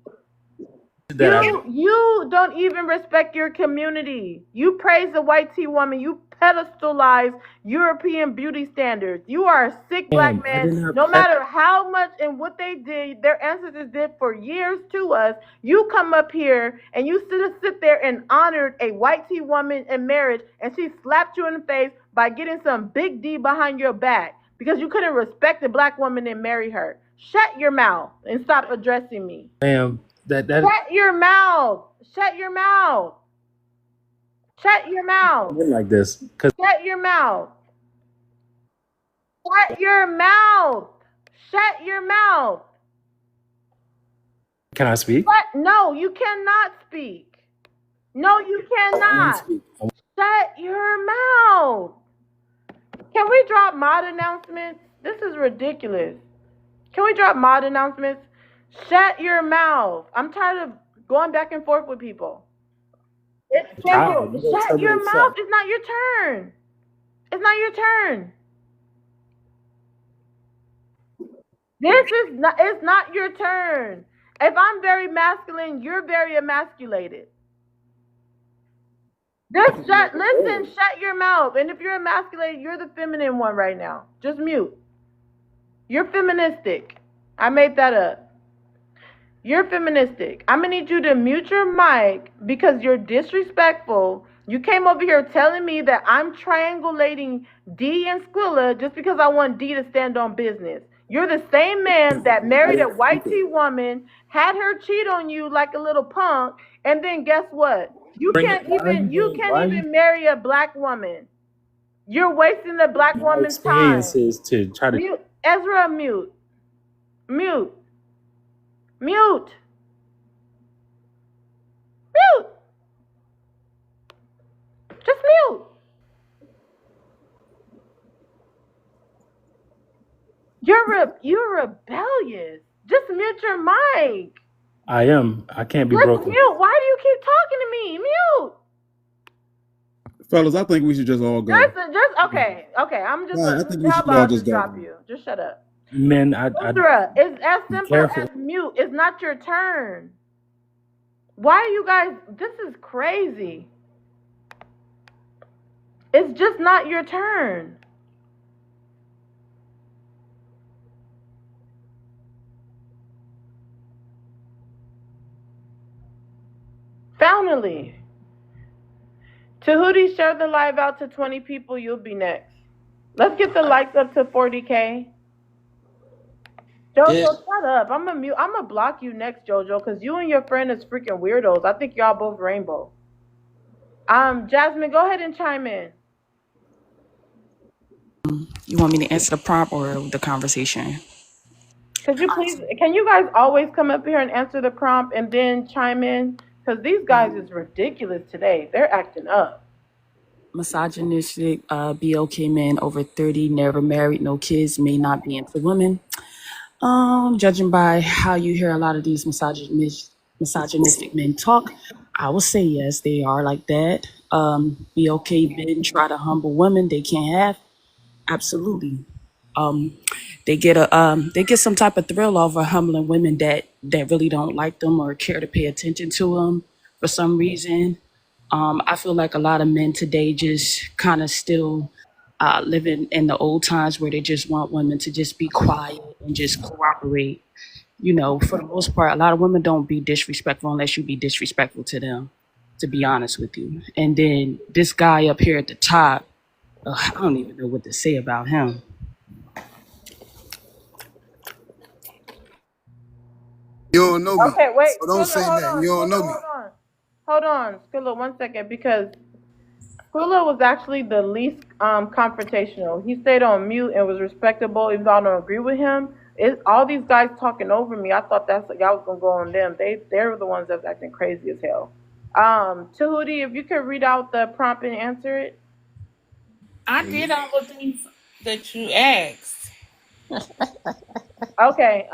You don't even respect your community. You praise the white tea woman. You pedestalize European beauty standards. You are a sick black man. No matter how much and what they did, their ancestors did for years to us, you come up here and you sit there and honored a white tea woman in marriage, and she slapped you in the face by getting some big D behind your back because you couldn't respect a black woman and marry her. Shut your mouth and stop addressing me. Ma'am. Shut your mouth. Shut your mouth. Shut your mouth. Like this. Shut your mouth. Shut your mouth. Shut your mouth. Can I speak? What? No, you cannot speak. No, you cannot. Shut your mouth. Can we drop mod announcements? This is ridiculous. Can we drop mod announcements? Shut your mouth. I'm tired of going back and forth with people. It's simple. Shut your mouth. It's not your turn. It's not your turn. It's not your turn. If I'm very masculine, you're very emasculated. Listen, shut your mouth. And if you're emasculated, you're the feminine one right now. Just mute. You're feministic. I made that up. You're feministic. I'm going to need you to mute your mic because you're disrespectful. You came over here telling me that I'm triangulating D and Squilla just because I want D to stand on business. You're the same man that married a white tea woman, had her cheat on you like a little punk, and then guess what? You can't even marry a black woman. You're wasting the black woman's time. To try to mute. Ezra, mute. Mute. Mute. Mute. Just mute. You're rebellious. Just mute your mic. I am. I can't be broken. Mute. Why do you keep talking to me? Mute. Fellas, I think we should just all go. Okay. I'm just. I think we should all just drop you. Just shut up. Men, it's as simple as mute. It's not your turn. Why are you guys? This is crazy. It's just not your turn. Finally. Tahuti, share the live out to 20 people. You'll be next. Let's get the likes up to 40K. Jojo, shut up. I'm gonna block you next, Jojo, because you and your friend is freaking weirdos. I think y'all both rainbow. Jasmine, go ahead and chime in. You want me to answer the prompt or the conversation? Could you please, can you guys always come up here and answer the prompt and then chime in? Because these guys is ridiculous today. They're acting up. Misogynistic, BOK men over 30, never married, no kids, may not be into women. Judging by how you hear a lot of these misogynistic men talk, I would say yes, they are like that. BOK men try to humble women they can't have. Absolutely. They get some type of thrill over humbling women that really don't like them or care to pay attention to them for some reason. I feel like a lot of men today just kind of still living in the old times where they just want women to just be quiet and just cooperate. You know, for the most part, a lot of women don't be disrespectful unless you be disrespectful to them, to be honest with you. And then this guy up here at the top, I don't even know what to say about him. You don't know me. Okay, wait. So don't Skilla, say that. You don't know me. Hold on, Skilla, 1 second, because Skilla was actually the least confrontational. He stayed on mute and was respectable, even though I don't agree with him. All these guys talking over me, I thought y'all was gonna go on them. They're the ones that's acting crazy as hell. Tahuti, if you could read out the prompt and answer it. I did all the things that you asked. Okay,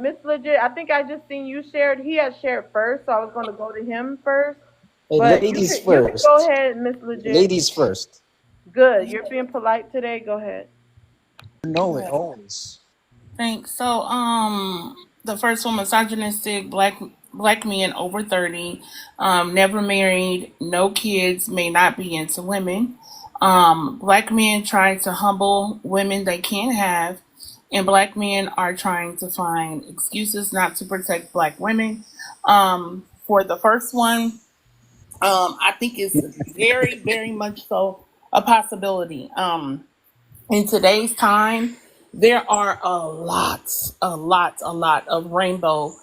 Miss Legit, I think I just seen you shared. He had shared first, so I was going to go to him first. Hey, But ladies you can first. go ahead, Miss Legit. Ladies first. Good, you're being polite today. Go ahead. No, it always. Thanks. So, the first one, misogynistic, black men over 30, never married, no kids, may not be into women. Black men try to humble women they can't have, and black men are trying to find excuses not to protect black women. For the first one, I think it's very, very much so a possibility. In today's time, there are a lot of rainbow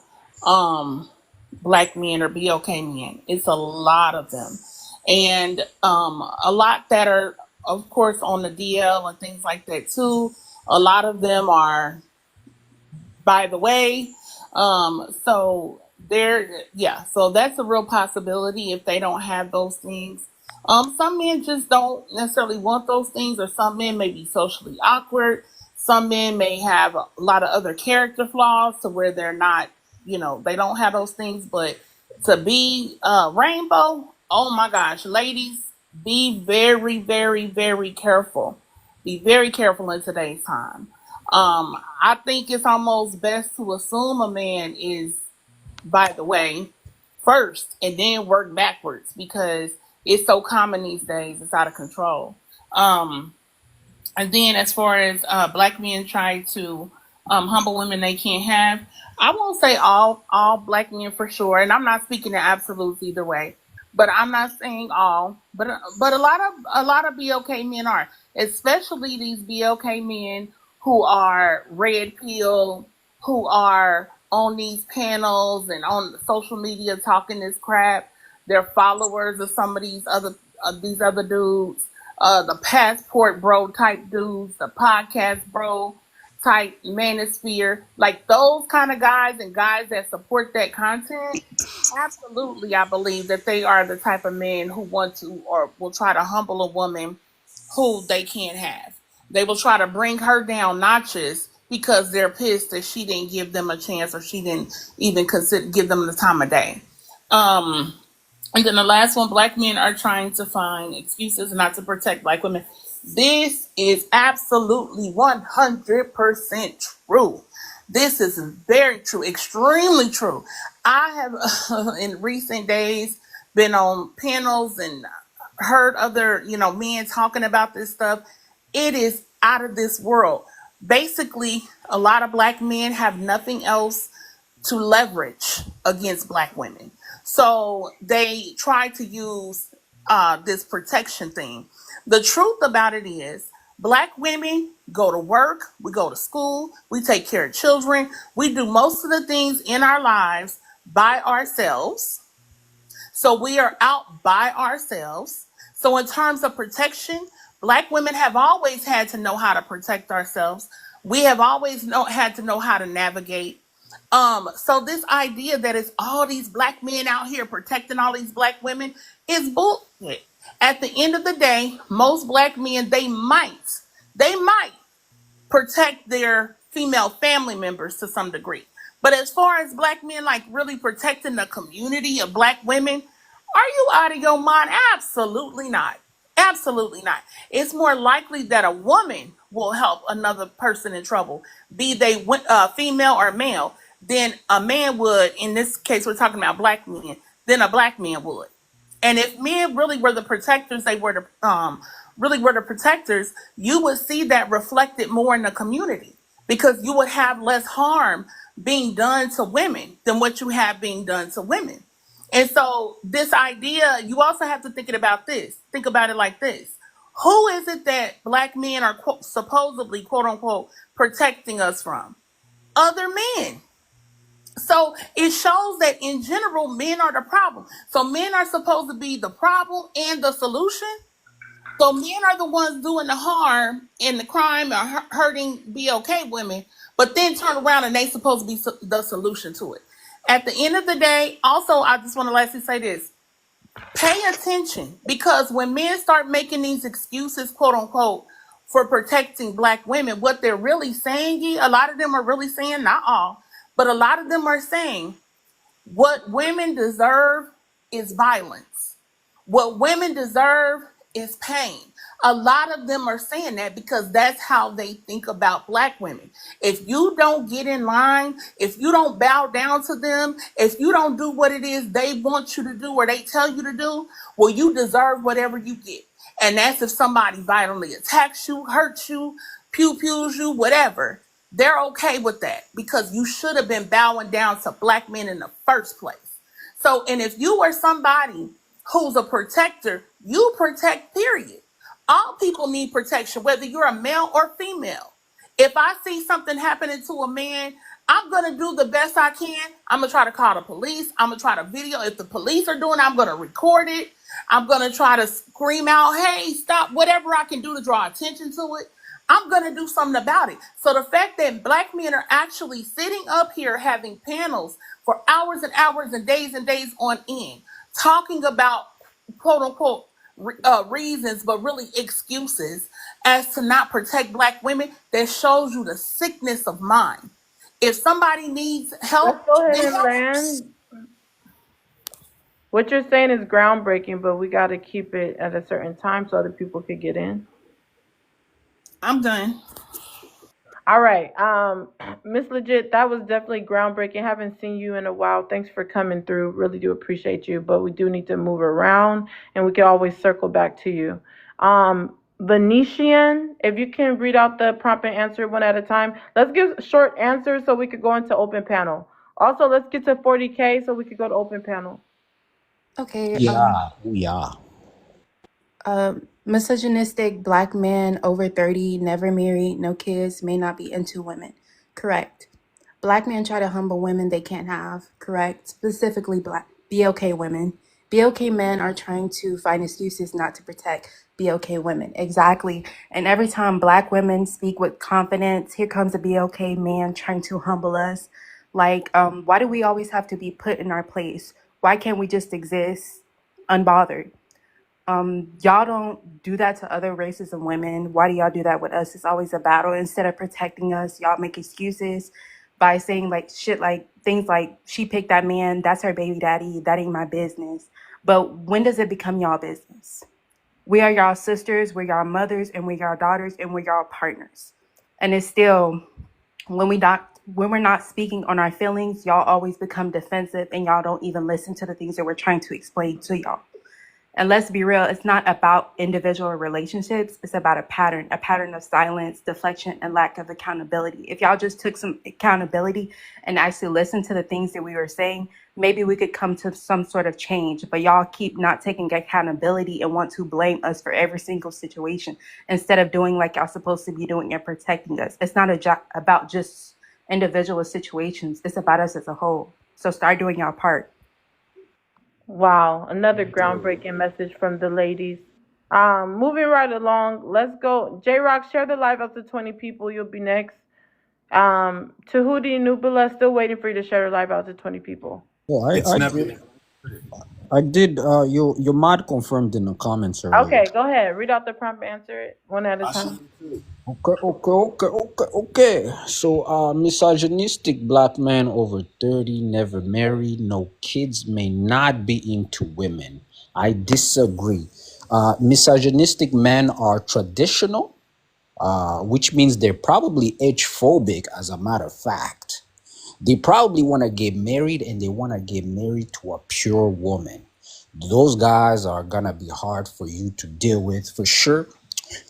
black men or BOK men. It's a lot of them. And a lot that are, of course, on the DL and things like that too. A lot of them are by the way. So so that's a real possibility if they don't have those things. Some men just don't necessarily want those things, or some men may be socially awkward. Some men may have a lot of other character flaws to where they're not, they don't have those things. But to be rainbow, oh my gosh, ladies, be very, very, very careful. Be very careful in today's time. I think it's almost best to assume a man is, by the way, first, and then work backwards, because it's so common these days. It's out of control. And then as far as black men try to humble women they can't have, I won't say all black men for sure, and I'm not speaking in absolutes either way. But I'm not saying all, but a lot of BOK men are, especially these BOK men who are red pill, who are on these panels and on social media talking this crap. They're followers of some of these other dudes, the passport bro type dudes, the podcast bro type manosphere, like those kind of guys and guys that support that content. Absolutely, I believe that they are the type of men who want to or will try to humble a woman who they can't have. They will try to bring her down notches because they're pissed that she didn't give them a chance, or she didn't even give them the time of day. And then the last one, black men are trying to find excuses not to protect black women. This is absolutely 100% true. This is very true, extremely true. I have in recent days been on panels and heard other, men talking about this stuff. It is out of this world. Basically, a lot of black men have nothing else to leverage against black women. So they try to use this protection thing. The truth about it is, black women go to work, we go to school, we take care of children, we do most of the things in our lives by ourselves. So we are out by ourselves. So in terms of protection, black women have always had to know how to protect ourselves. We have always had to know how to navigate. So this idea that it's all these black men out here protecting all these black women is bullshit. At the end of the day, most black men, they might protect their female family members to some degree. But as far as black men like really protecting the community of black women, are you out of your mind? Absolutely not. Absolutely not. It's more likely that a woman will help another person in trouble, be they female or male, than a man would. In this case, we're talking about black men, than a black man would. And if men really were the protectors, really were the protectors, you would see that reflected more in the community because you would have less harm being done to women than what you have being done to women. And so this idea, you also have to think about this. Think about it like this. Who is it that black men are supposedly, quote unquote, protecting us from? Other men. So it shows that in general, men are the problem. So men are supposed to be the problem and the solution. So men are the ones doing the harm and the crime or hurting BLK women, but then turn around and they supposed to be the solution to it. At the end of the day, also, I just want to lastly say this. Pay attention, because when men start making these excuses, quote unquote, for protecting black women, what they're really saying, a lot of them are really saying, not all, but a lot of them are saying what women deserve is violence. What women deserve is pain. A lot of them are saying that because that's how they think about black women. If you don't get in line, if you don't bow down to them, if you don't do what it is they want you to do or they tell you to do, well, you deserve whatever you get. And that's if somebody violently attacks you, hurts you, pews you, whatever. They're okay with that because you should have been bowing down to black men in the first place. So, and if you are somebody who's a protector, you protect, period. All people need protection, whether you're a male or female. If I see something happening to a man, I'm going to do the best I can. I'm going to try to call the police. I'm going to try to video. If the police are doing it, I'm going to record it. I'm going to try to scream out, hey, stop, whatever I can do to draw attention to it. I'm going to do something about it. So the fact that black men are actually sitting up here having panels for hours and hours and days on end, talking about, quote unquote, reasons, but really excuses as to not protect black women, that shows you the sickness of mind. If somebody needs help, Let's go ahead and land. What you're saying is groundbreaking, but we got to keep it at a certain time so other people could get in. I'm done. All right. Miss Legit, that was definitely groundbreaking. Haven't seen you in a while. Thanks for coming through. Really do appreciate you, but we do need to move around and we can always circle back to you. Venetian, if you can read out the prompt and answer one at a time. Let's give short answers so we could go into open panel. Also, let's get to 40K so we could go to open panel. Okay. Yeah. Misogynistic black man over 30, never married, no kids, may not be into women. Correct. Black men try to humble women they can't have. Correct. Specifically black BLK women. BLK men are trying to find excuses not to protect BLK women. Exactly. And every time black women speak with confidence, here comes a BLK man trying to humble us. Like, why do we always have to be put in our place? Why can't we just exist unbothered? Y'all don't do that to other races of women. Why do y'all do that with us? It's always a battle. Instead of protecting us, y'all make excuses by saying like shit, like things like she picked that man, that's her baby daddy, that ain't my business. But when does it become y'all business? We are y'all sisters, we're y'all mothers, and we're y'all daughters, and we're y'all partners. And it's still, when we're not speaking on our feelings, y'all always become defensive and y'all don't even listen to the things that we're trying to explain to y'all. And let's be real, it's not about individual relationships. It's about a pattern of silence, deflection, and lack of accountability. If y'all just took some accountability and actually listened to the things that we were saying, maybe we could come to some sort of change. But y'all keep not taking accountability and want to blame us for every single situation instead of doing like y'all supposed to be doing and protecting us. It's not about just individual situations. It's about us as a whole. So start doing y'all part. Wow, another groundbreaking message from the ladies. Moving right along, let's go. J-Rock, share the live up to 20 people. You'll be next. Tahuti Nubila, still waiting for you to share your live out to 20 people. Well, It's I never. did. I did. Your mod confirmed in the comments earlier. Okay, go ahead. Read out the prompt and answer it one at a time. Okay. So, misogynistic black man over 30, never married, no kids, may not be into women. I disagree. Misogynistic men are traditional, which means they're probably age phobic, as a matter of fact. They probably want to get married, and they want to get married to a pure woman. Those guys are going to be hard for you to deal with for sure.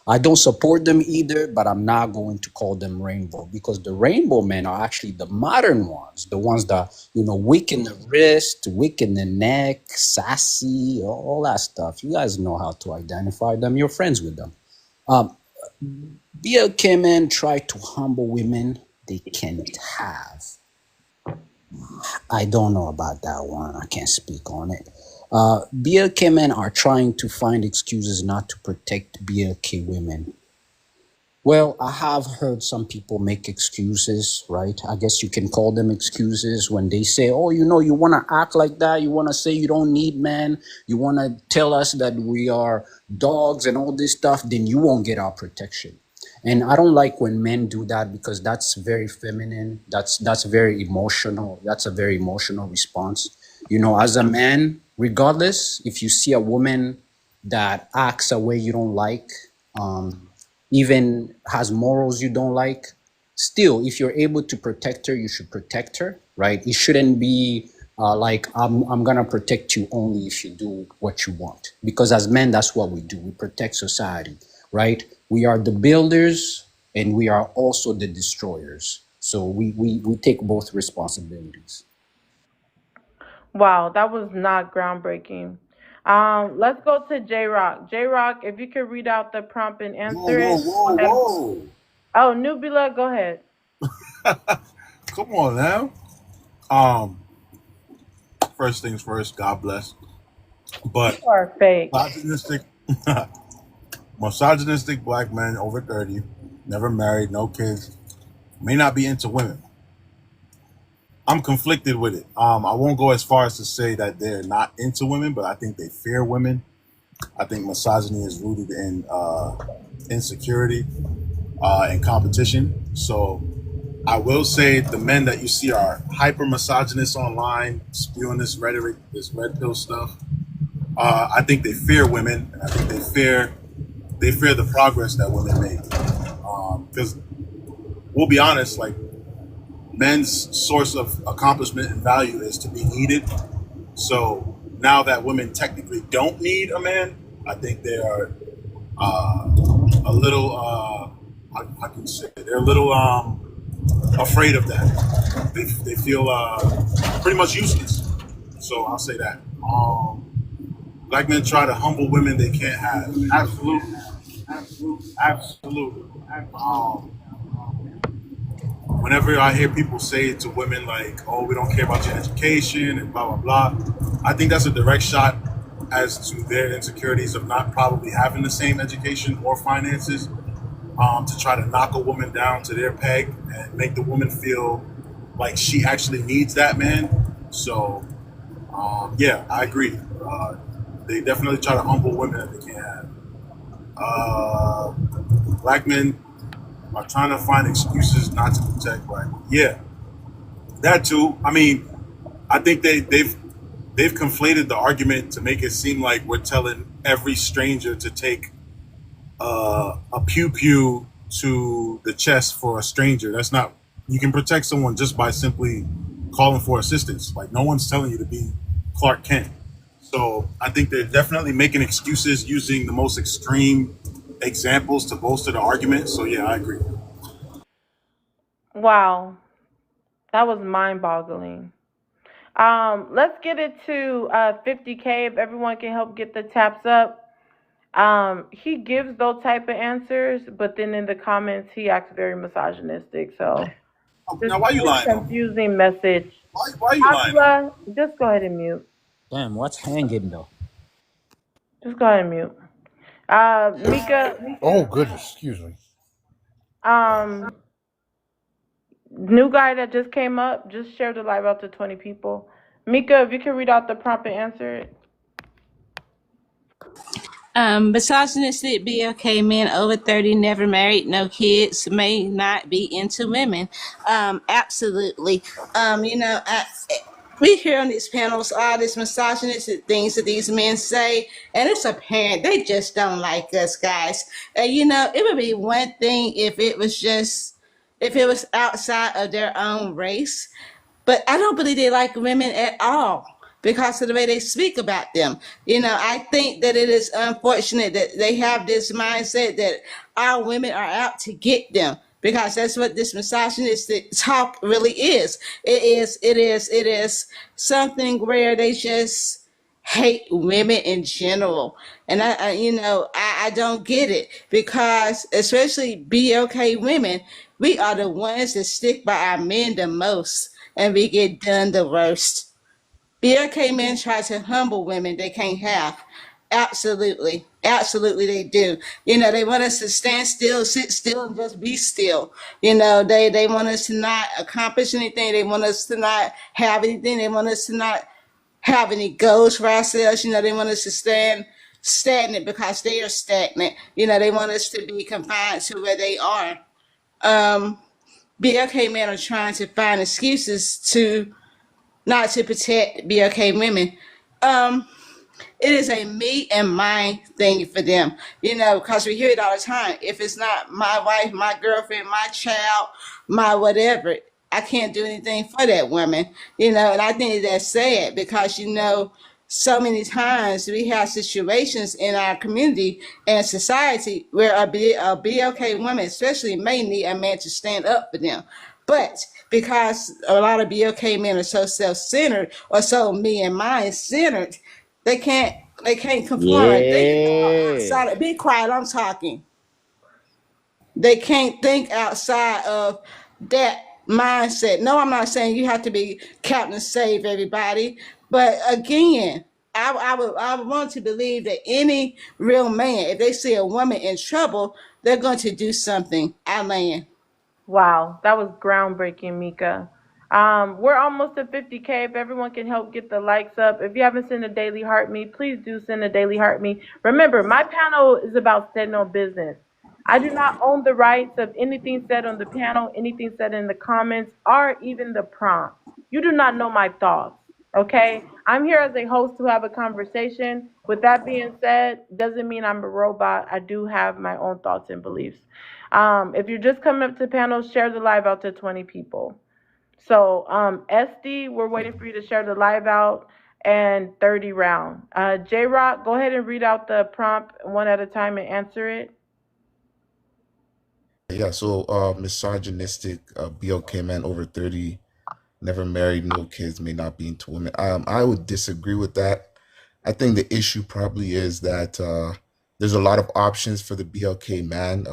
I don't support them either, but I'm not going to call them rainbow, because the rainbow men are actually the modern ones, the ones that, weak in the wrist, weak in the neck, sassy, all that stuff. You guys know how to identify them. You're friends with them. BLK men try to humble women they can't have. I don't know about that one. I can't speak on it. BLK men are trying to find excuses not to protect BLK women. Well, I have heard some people make excuses, right? I guess you can call them excuses when they say, oh, you want to act like that. You want to say you don't need men. You want to tell us that we are dogs and all this stuff. Then you won't get our protection. And I don't like when men do that, because that's very feminine. That's very emotional. That's a very emotional response. As a man, regardless, if you see a woman that acts a way you don't like, even has morals you don't like, still, if you're able to protect her, you should protect her, right? It shouldn't be like, I'm gonna protect you only if you do what you want. Because as men, that's what we do. We protect society, right? We are the builders and we are also the destroyers. So we take both responsibilities. Wow, that was not groundbreaking. Let's go to J Rock. J Rock, if you could read out the prompt and answer it. Whoa. Oh, Nubila, go ahead. Come on now. First things first, God bless. But You are fake. misogynistic black men over 30, never married, no kids, may not be into women. I'm conflicted with it. I won't go as far as to say that they're not into women, but I think they fear women. I think misogyny is rooted in insecurity and competition. So I will say the men that you see are hyper misogynist online, spewing this rhetoric, this red pill stuff. I think they fear women, and I think they fear the progress that women make. Because we'll be honest, like, men's source of accomplishment and value is to be needed. So now that women technically don't need a man, I think they are a little, I can say, they're a little afraid of that. They feel pretty much useless. So I'll say that. Black men try to humble women they can't have. Absolutely. Whenever I hear people say to women like, oh, we don't care about your education and blah, blah, blah, I think that's a direct shot as to their insecurities of not probably having the same education or finances, to try to knock a woman down to their peg and make the woman feel like she actually needs that man. So, yeah, I agree. They definitely try to humble women that they can't have. Black men are trying to find excuses not to protect black women. Yeah, that too. I mean, I think they've conflated the argument to make it seem like we're telling every stranger to take a pew pew to the chest for a stranger. That's not. You can protect someone just by simply calling for assistance. Like, no one's telling you to be Clark Kent. So I think they're definitely making excuses using the most extreme examples to bolster the argument. So yeah, I agree. Wow, that was mind-boggling. Let's get it to 50K if everyone can help get the taps up. He gives those type of answers, but then in the comments he acts very misogynistic. So now why you lying? Confusing message. Why you lying? Just go ahead and mute. Damn, what's hanging though? Just go ahead and mute. Mika. Oh goodness, excuse me. New guy that just came up, just share the live out to 20 people. Mika, if you can read out the prompt and answer it. Misogynistic BLK men over 30, never married, no kids, may not be into women. Absolutely. We hear on these panels all these misogynistic things that these men say, and it's apparent they just don't like us guys. And it would be one thing if it was outside of their own race, but I don't believe they like women at all because of the way they speak about them. I think that it is unfortunate that they have this mindset that our women are out to get them, because that's what this misogynistic talk really is. It is something where they just hate women in general. And I don't get it, because especially BLK women, we are the ones that stick by our men the most, and we get done the worst. BLK men try to humble women they can't have. Absolutely. Absolutely they do. They want us to stand still, sit still, and just be still. They want us to not accomplish anything. They want us to not have anything. They want us to not have any goals for ourselves. They want us to stand stagnant because they are stagnant. They want us to be confined to where they are. BLK men are trying to find excuses not to protect BLK women. It is a me and mine thing for them, because we hear it all the time. If it's not my wife, my girlfriend, my child, my whatever, I can't do anything for that woman, and I think that's sad, because, so many times we have situations in our community and society where a BLK woman especially may need a man to stand up for them. But because a lot of BLK men are so self-centered or so me and mine centered, they can't conform. Yeah. Be quiet, I'm talking. They can't think outside of that mindset. No, I'm not saying you have to be Captain Save everybody, but again, I would want to believe that any real man, if they see a woman in trouble, they're going to do something. I land. Wow, that was groundbreaking, Mika. We're almost at 50K. If everyone can help get the likes up. If you haven't sent a daily heart me, please do send a daily heart me. Remember, my panel is about standing on business. I do not own the rights of anything said on the panel, anything said in the comments, or even the prompt. You do not know my thoughts, okay? I'm here as a host to have a conversation. With that being said, doesn't mean I'm a robot. I do have my own thoughts and beliefs. If you're just coming up to the panel, share the live out to 20 people. So, SD, we're waiting for you to share the live out, and 30 round. J-Rock, go ahead and read out the prompt one at a time and answer it. Yeah, so misogynistic BLK man over 30, never married, no kids, may not be into women. I would disagree with that. I think the issue probably is that there's a lot of options for the BLK man.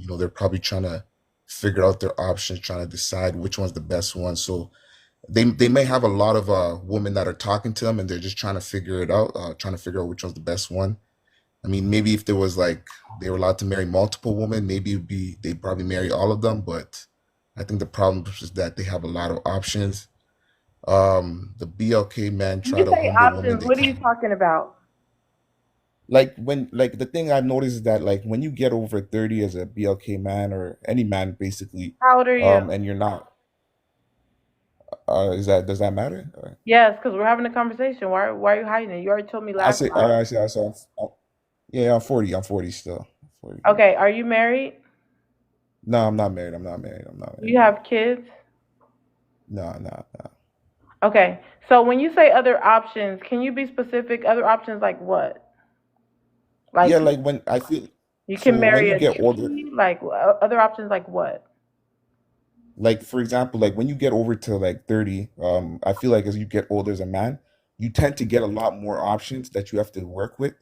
They're probably trying to figure out their options, trying to decide which one's the best one. So they may have a lot of women that are talking to them, and they're just trying to figure it out, trying to figure out which one's the best one. I mean, maybe if there was they were allowed to marry multiple women, maybe they'd probably marry all of them. But I think the problem is that they have a lot of options. The BLK men try to humble women. What are you talking about? The thing I've noticed is that when you get over 30 as a BLK man, or any man basically, how old are you? And you're not, does that matter? Yes, because we're having a conversation. Why are you hiding it? You already told me last time. I say. Yeah, I'm 40. I'm 40 still. 40. Okay, are you married? No, I'm not married. You have kids? No. Okay, so when you say other options, can you be specific? Other options like what? When I feel you can marry when you get older. Other options like what? For example, when you get over to 30, I feel like as you get older as a man, you tend to get a lot more options that you have to work with.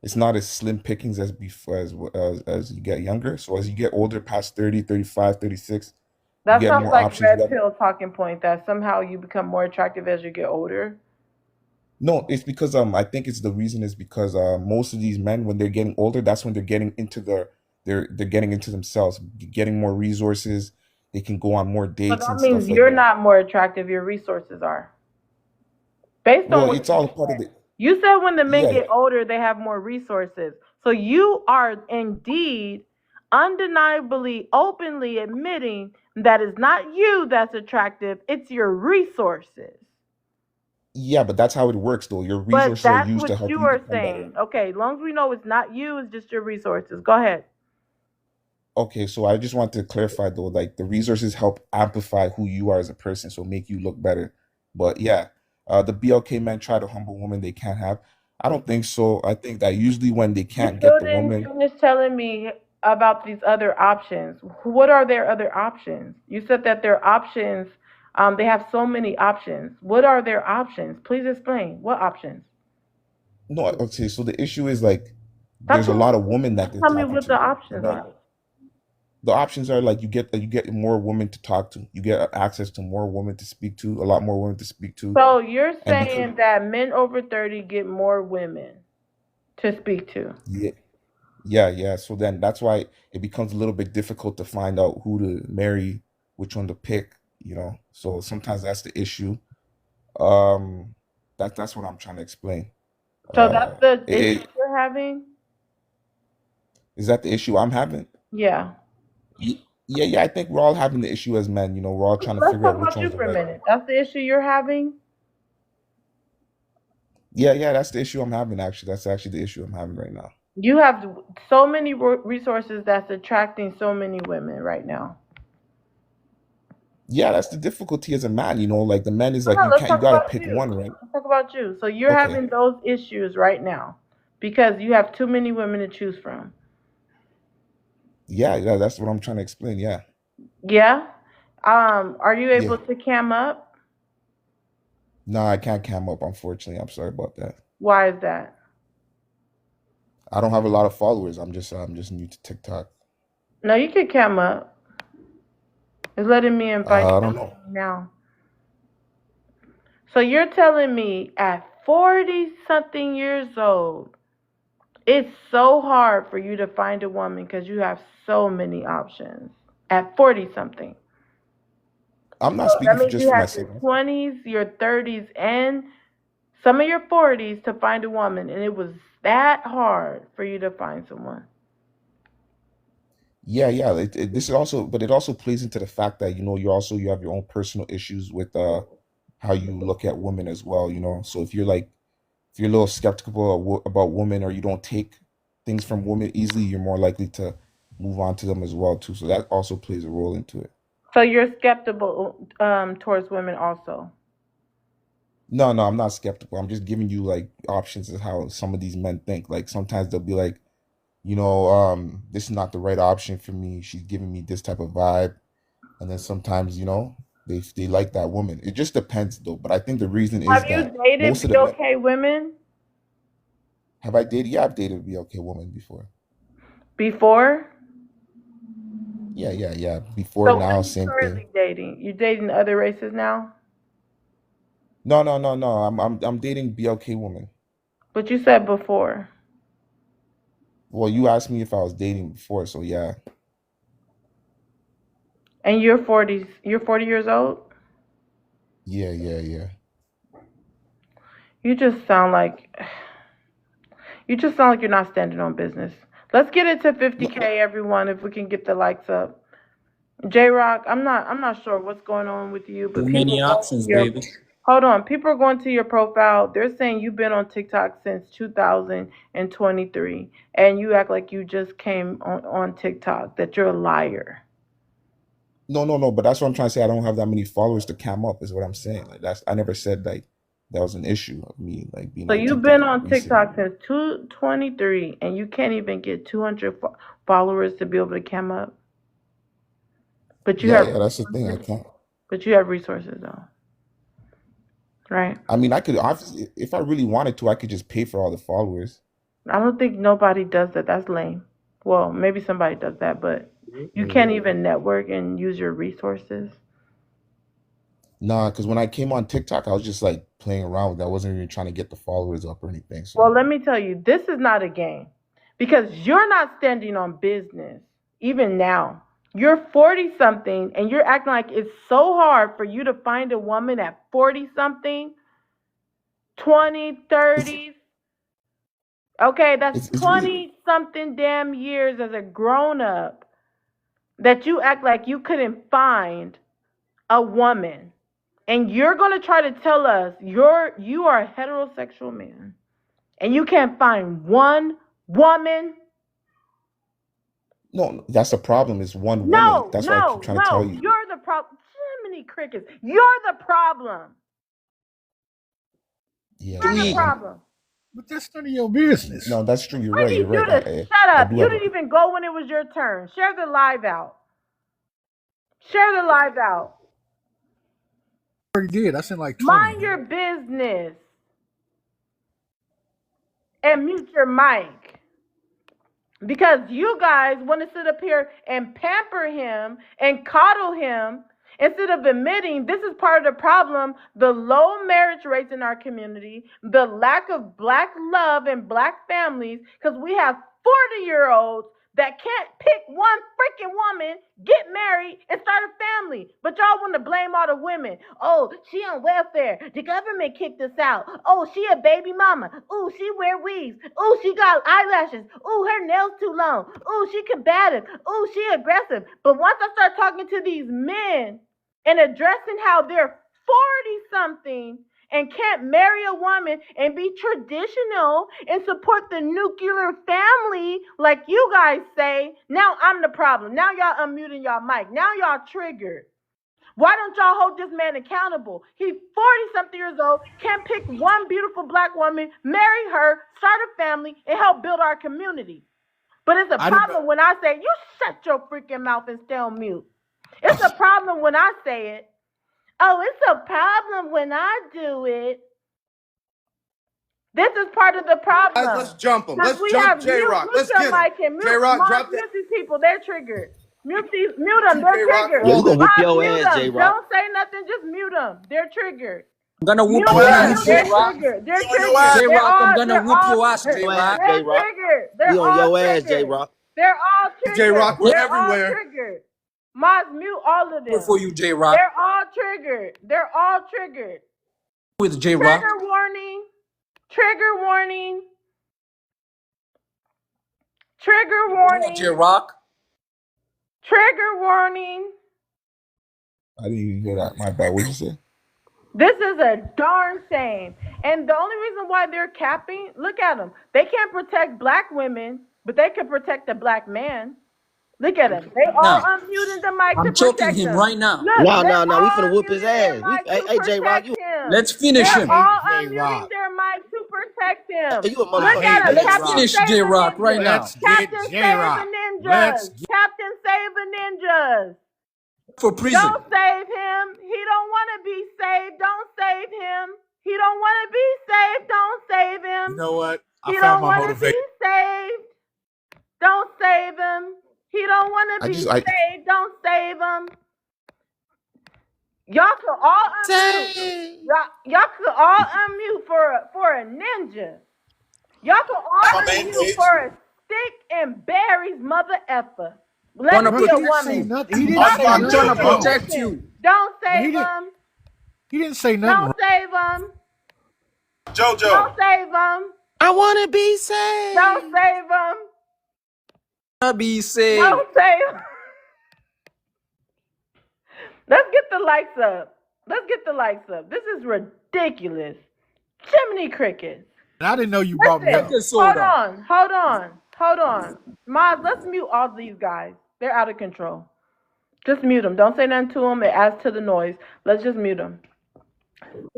It's not as slim pickings as before as you get younger. So as you get older, past 30, 35, 36, that you get sounds more like options. red pill talking point that somehow you become more attractive as you get older. No, it's because I think the reason is because most of these men, when they're getting older, that's when they're getting into they're getting into themselves, getting more resources, they can go on more So dates that and means stuff like you're that. not more attractive, your resources are. Based on Well, what it's you all part of said. the You said when the men yeah. get older, they have more resources. So you are indeed undeniably, openly admitting that it's not you that's attractive, it's your resources. Yeah, but that's how it works though. Your But resources are that's used to what help you you are become better. saying. Okay, as long as we know it's not you, it's just your resources. Go ahead. Okay, so I just want to clarify though, like the resources help amplify who you are as a person, so make you look better. But yeah, the BLK men try to humble women they can't have. I don't think so. I think that usually when they You can't still get the didn't woman, finish telling me about these other options. What are their other options? You said that their options, they have so many options. What are their options? Please explain. What options? no, okay, so the issue is like That's there's a what, lot of women that they're tell me talking what the to. options Like are. the options are like you get more women to talk to. You get access to more women to speak to, a lot more women to speak to. So you're And because saying that men over 30 get more women to speak to. yeah, yeah. So then that's why it becomes a little bit difficult to find out who to marry, which one to pick, you know. So sometimes that's the issue. Um, that's what I'm trying to explain. So that's the issue It, you're having? is that the issue I'm having? Yeah. Yeah. I think we're all having the issue as men. You know, we're all trying to Let's figure talk out which about you one's the for a right. minute. That's the issue you're having? Yeah. That's the issue I'm having. Actually, that's actually the issue I'm having right now. You have so many resources that's attracting so many women right now. Yeah, that's the difficulty as a man. You know, like the man is No, like no, let's you talk gotta about pick you. one, right? Let's talk about you. So you're Okay. having those issues right now because you have too many women to choose from. Yeah, that's what I'm trying to explain. Yeah. Yeah? Are you Yeah. able to cam up? No, I can't cam up, unfortunately. I'm sorry about that. Why is that? I don't have a lot of followers. I'm just new to TikTok. No, you can cam up. It's letting me invite I you don't know. now. So you're telling me at 40 something years old, it's so hard for you to find a woman because you have so many options at 40 something. I'm not So that speaking for means just you for had your myself. 20s, your 30s, and some of your 40s to find a woman, and it was that hard for you to find someone. Yeah. This is also, but it also plays into the fact that you know you have your own personal issues with how you look at women as well. You know, so if you're a little skeptical about women or you don't take things from women easily, you're more likely to move on to them as well too. So that also plays a role into it. So you're skeptical towards women also. No, I'm not skeptical. I'm just giving you like options of how some of these men think. Like sometimes they'll be like, you know, this is not the right option for me. She's giving me this type of vibe. And then sometimes, you know, they like that woman. It just depends though. But I think the reason is Have you that dated most of the men BLK women have I dated? Yeah, I've dated a BLK woman before. before? Yeah. Before, So what now, are you same currently thing. dating? You dating other races now? No. I'm dating BLK woman. But you said before. Well, you asked me if I was dating before, so yeah. And you're 40 years old? Yeah. You just sound like you're not standing on business. Let's get it to 50K, everyone, if we can get the likes up. J Rock, I'm not sure what's going on with you, but Too many people options, baby. hold on. People are going to your profile. They're saying you've been on TikTok since 2023, and you act like you just came on TikTok. That you're a liar. No, but that's what I'm trying to say. I don't have that many followers to cam up, is what I'm saying. Like I never said like that was an issue of me like being So on you've TikTok been like on recently. TikTok since 2023, and you can't even get 200 followers to be able to cam up. But you Yeah, have that's the thing. I can't. But you have resources though, right? I mean, I could obviously, if I really wanted to, I could just pay for all the followers. I don't think nobody does that. That's lame. Well, maybe somebody does that, but you can't even network and use your resources. Nah, because when I came on TikTok, I was just like playing around with that. I wasn't even trying to get the followers up or anything. So Well, let me tell you, this is not a game because you're not standing on business even now. You're 40 something and you're acting like it's so hard for you to find a woman at 40 something, 20, 30s. Okay, that's It's really 20 something damn years as a grown up that you act like you couldn't find a woman. And you're going to try to tell us you are a heterosexual man and you can't find one woman? no. That's the problem. Is one woman. No, That's why I keep no, trying to tell no. you. You're the problem. Jiminy crickets. You're the problem. Yeah, You're the Three. problem. But that's none of your business. no, that's true. You're I right. need You're you right. to shut I up. do You have didn't even go when it was your turn. Share the live out. Share the live out. I already did. I sent like 20. Mind your business. And mute your mic. Because you guys want to sit up here and pamper him and coddle him instead of admitting this is part of the problem, the low marriage rates in our community, the lack of black love and black families, because we have 40-year-olds that can't pick one freaking woman, get married, and start a family. But y'all want to blame all the women. Oh, she on welfare. The government kicked us out. Oh, she a baby mama. Ooh, she wear weaves. Ooh, she got eyelashes. Ooh, her nails too long. Ooh, she combative. Ooh, she aggressive. But once I start talking to these men and addressing how they're 40-something and can't marry a woman and be traditional and support the nuclear family like you guys say, now I'm the problem. Now y'all unmuting y'all mic. Now y'all triggered. Why don't y'all hold this man accountable? He's 40-something years old, can't pick one beautiful black woman, marry her, start a family, and help build our community. But it's a problem when I say, you shut your freaking mouth and stay on mute. It's a problem when I say it. Oh, it's a problem when I do it. This is part of the problem. Guys, let's jump them. Because Let's we jump have J-Rock. mute Let's your get him. mic and mute, J-Rock, drop that. mute these people. They're triggered. Mute them. They're J-Rock, triggered. Yeah, we gonna whoop your Mute ass, them. J-Rock. Don't say nothing. Just mute them. They're triggered. I'm gonna whoop Mute your them. ass, They're J-Rock. triggered. They're on your triggered. ass. J-Rock, I'm gonna whoop your ass, Your ass, J-Rock. They're J-Rock. triggered. We They're on all your ass, triggered. J-Rock. They're all triggered. J-Rock, we're They're all everywhere. triggered. Moz, mute all of them. For you, J-Rock. They're all triggered. They're all triggered. With J-Rock. Trigger warning. Trigger warning. Trigger warning. J-Rock. Trigger warning. I didn't even hear that. My bad. What'd you say? This is a darn shame. And the only reason why they're capping, look at them. They can't protect black women, but they can protect the black man. Look at them. They all unmuting the mic to I'm choking protect him him. right now. Look, No, they're no, we all finna whoop his unmuting their ass. mic to Hey, J-Rock, protect you him. Let's finish They're him. all J-Rock. unmuting their mic to protect him. you a Look at motherfucking him. Let's Captain finish Save the J-Rock right Ninjas. now. Let's Captain get Save the J-Rock. Let's Ninjas. get Captain Save the Ninjas. For prison. Don't save him. He don't want to be saved. Don't save him. He don't want to be saved. Don't save him. You know what? He I don't found my want to be motivation. saved. Don't save him. He don't want to I be just saved. Don't save him. Y'all could all unmute. Y'all could all unmute for a ninja. Y'all could all My man, unmute Paige. for a stick and berries mother effer. Let's Wanna be Bro, a he didn't say woman. nothing. He didn't Y'all say I'm can trying to be nothing wrong. protect innocent. you. Don't But save him. he didn't say nothing wrong. Don't save him. JoJo. Don't save him. I want to be saved. Don't save him. I'll be saved. Don't save him. Let's get the likes up. Let's get the likes up. This is ridiculous. Jiminy crickets. And I didn't know you brought me up. Hold on. Maz, let's mute all these guys. They're out of control. Just mute them. Don't say nothing to them. It adds to the noise. Let's just mute them.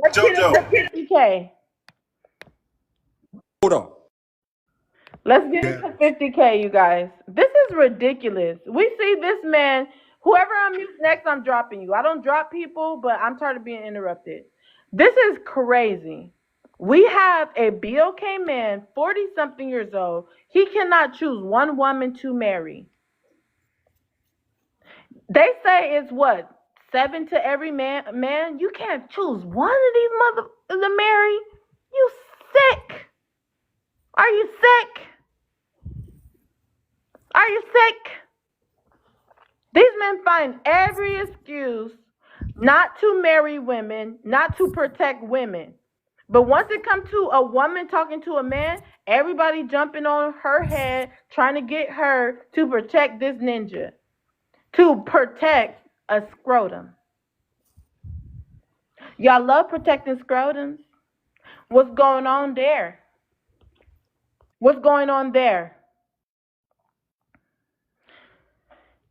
Let's get it to 50K. Hold on. Let's get it to 50K, you guys. This is ridiculous. We see this man. Whoever unmutes next, I'm dropping you. I don't drop people, but I'm tired of being interrupted. This is crazy. We have a BOK man, 40-something years old. He cannot choose one woman to marry. They say it's what? 7 to every man? You can't choose one of these mother to marry? You sick? Are you sick? Are you sick? These find every excuse not to marry women, not to protect women. But once it comes to a woman talking to a man, everybody jumping on her head, trying to get her to protect this ninja, to protect a scrotum. Y'all love protecting scrotums. What's going on there? What's going on there?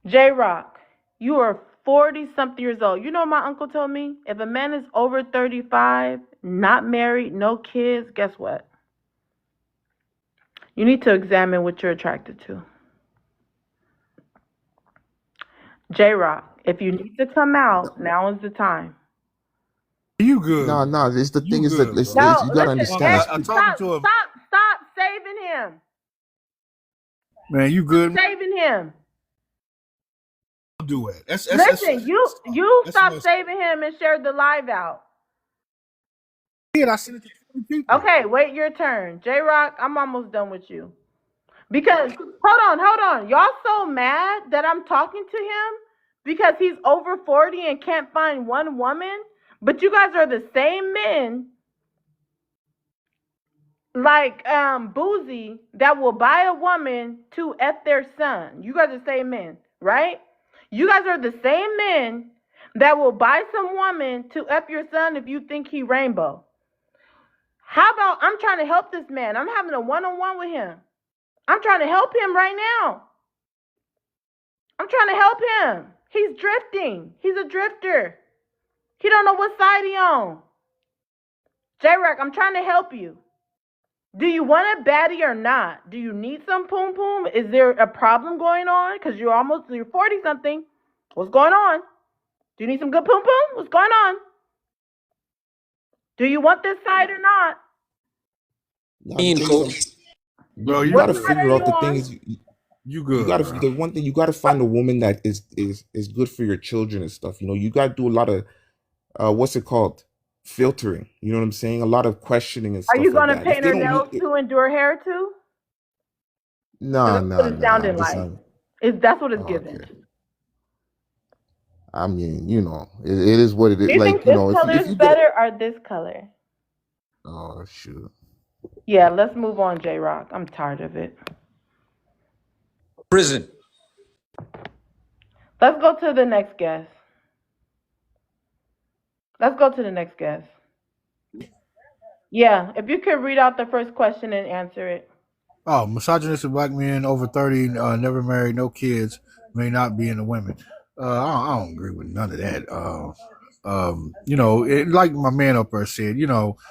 J-Rock, you are 40-something years old. You know what my uncle told me? If a man is over 35, not married, no kids, guess what? You need to examine what you're attracted to. J-Rock, if you need to come out, now is the time. You good? No. It's the thing is that good, it's, bro. it's, you gotta Listen, understand. stop saving him. Man, you good? Saving him. I'll do it. Listen, you stop saving him and share the live out. Yeah, I sent it to 20 people. Okay, wait your turn. J-Rock, I'm almost done with you. Because, hold on. Y'all so mad that I'm talking to him because he's over 40 and can't find one woman? But you guys are the same men like Boozy that will buy a woman to F their son. You guys are the same men, right? You guys are the same men that will buy some woman to F your son if you think he rainbow. How about I'm trying to help this man? I'm having a one-on-one with him. I'm trying to help him right now. I'm trying to help him. He's drifting. He's a drifter. He don't know what side he on. J-Rock, I'm trying to help you. Do you want a baddie or not? Do you need some poom poom? Is there a problem going on? Because you're 40-something. What's going on? Do you need some good poom poom? What's going on? Do you want this side or not? Bro, you you gotta good. figure out the thing is You good. you gotta bro. the one thing you gotta find a woman that is good for your children and stuff. You know, you gotta do a lot of what's it called? Filtering. You know what I'm saying? A lot of questioning and Are stuff you like going to that. If paint they her don't nails meet, to endure hair too? no, That's what it's sounding that's like. not. That's what it's Oh, giving. okay. I mean, you know, it is what it is. Do you Like, think you this know, color if is you get better or this color? oh shoot. Yeah, let's move on, J-Rock. I'm tired of it. Prison. Let's go to the next guest. Yeah, if you could read out the first question and answer it. Oh, misogynistic black men over 30, never married, no kids, may not be into women. I don't agree with none of that. Like my man up there said,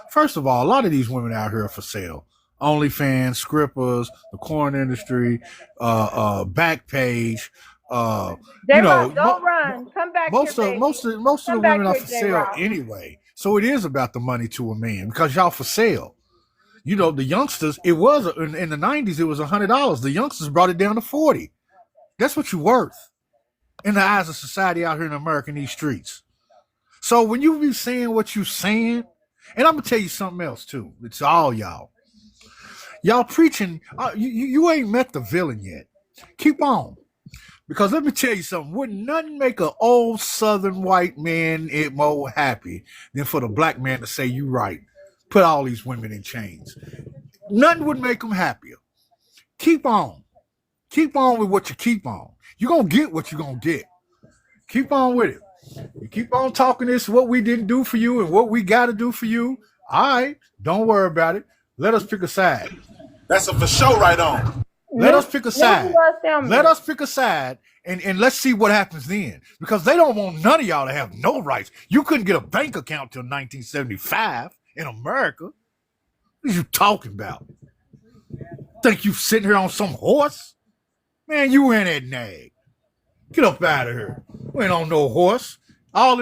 first of all, a lot of these women out here are for sale. OnlyFans, strippers, the corn industry, Backpage. J-Rock, don't run. Come back here, baby. Most of the Come back women are here, for sale J-Rock. anyway. So it is about the money to a man because y'all for sale. The youngsters, it was in the 90s, it was $100. The youngsters brought it down to 40. That's what you're worth in the eyes of society out here in America in these streets. So when you be saying what you saying, and I'm going to tell you something else too. It's all y'all. Y'all preaching, you ain't met the villain yet. Keep on. Because let me tell you something, wouldn't nothing make an old southern white man more happy than for the black man to say you right. Put all these women in chains. Nothing would make them happier. Keep on. Keep on with what you keep on. You're going to get what you're going to get. Keep on with it. You keep on talking this, what we didn't do for you and what we got to do for you. All right, don't worry about it. Let us pick a side. That's a for sure right on. Let us pick a side. Let us pick a side and let's see what happens then. Because they don't want none of y'all to have no rights. You couldn't get a bank account till 1975 in America. What are you talking about? Think you sitting here on some horse? Man, you in that nag. Get up out of here. We ain't on no horse. A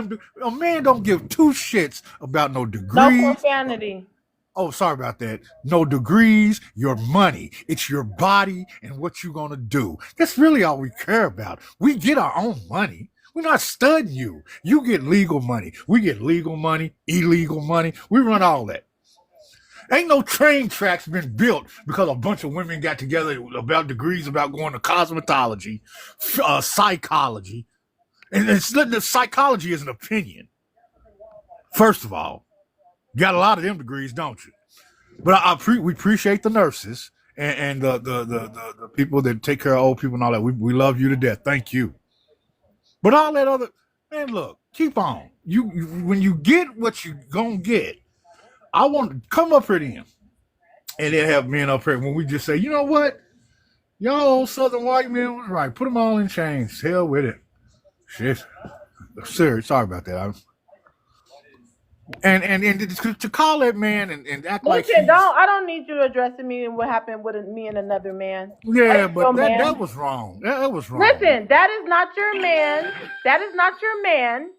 man don't give two shits about no degrees. No profanity. Oh, sorry about that. No degrees, your money. It's your body and what you're going to do. That's really all we care about. We get our own money. We're not studying you. You get legal money. We get legal money, illegal money. We run all that. Ain't no train tracks been built because a bunch of women got together about degrees about going to cosmetology, psychology, And the psychology is an opinion. First of all, you got a lot of them degrees, don't you? But we appreciate the nurses and the people that take care of old people and all that. We love you to death. Thank you. But all that other, man, look, keep on. You when you get what you gonna get, I want to come up here then, and then have men up here when we just say, you know what, y'all old Southern white men was right. Put them all in chains. Hell with it. Shit. Serious. Sorry about that. And to call that man and act like Listen, I don't need you addressing me and what happened with me and another man. Yeah, but that was wrong. That was wrong. Listen, that is not your man. That is not your man.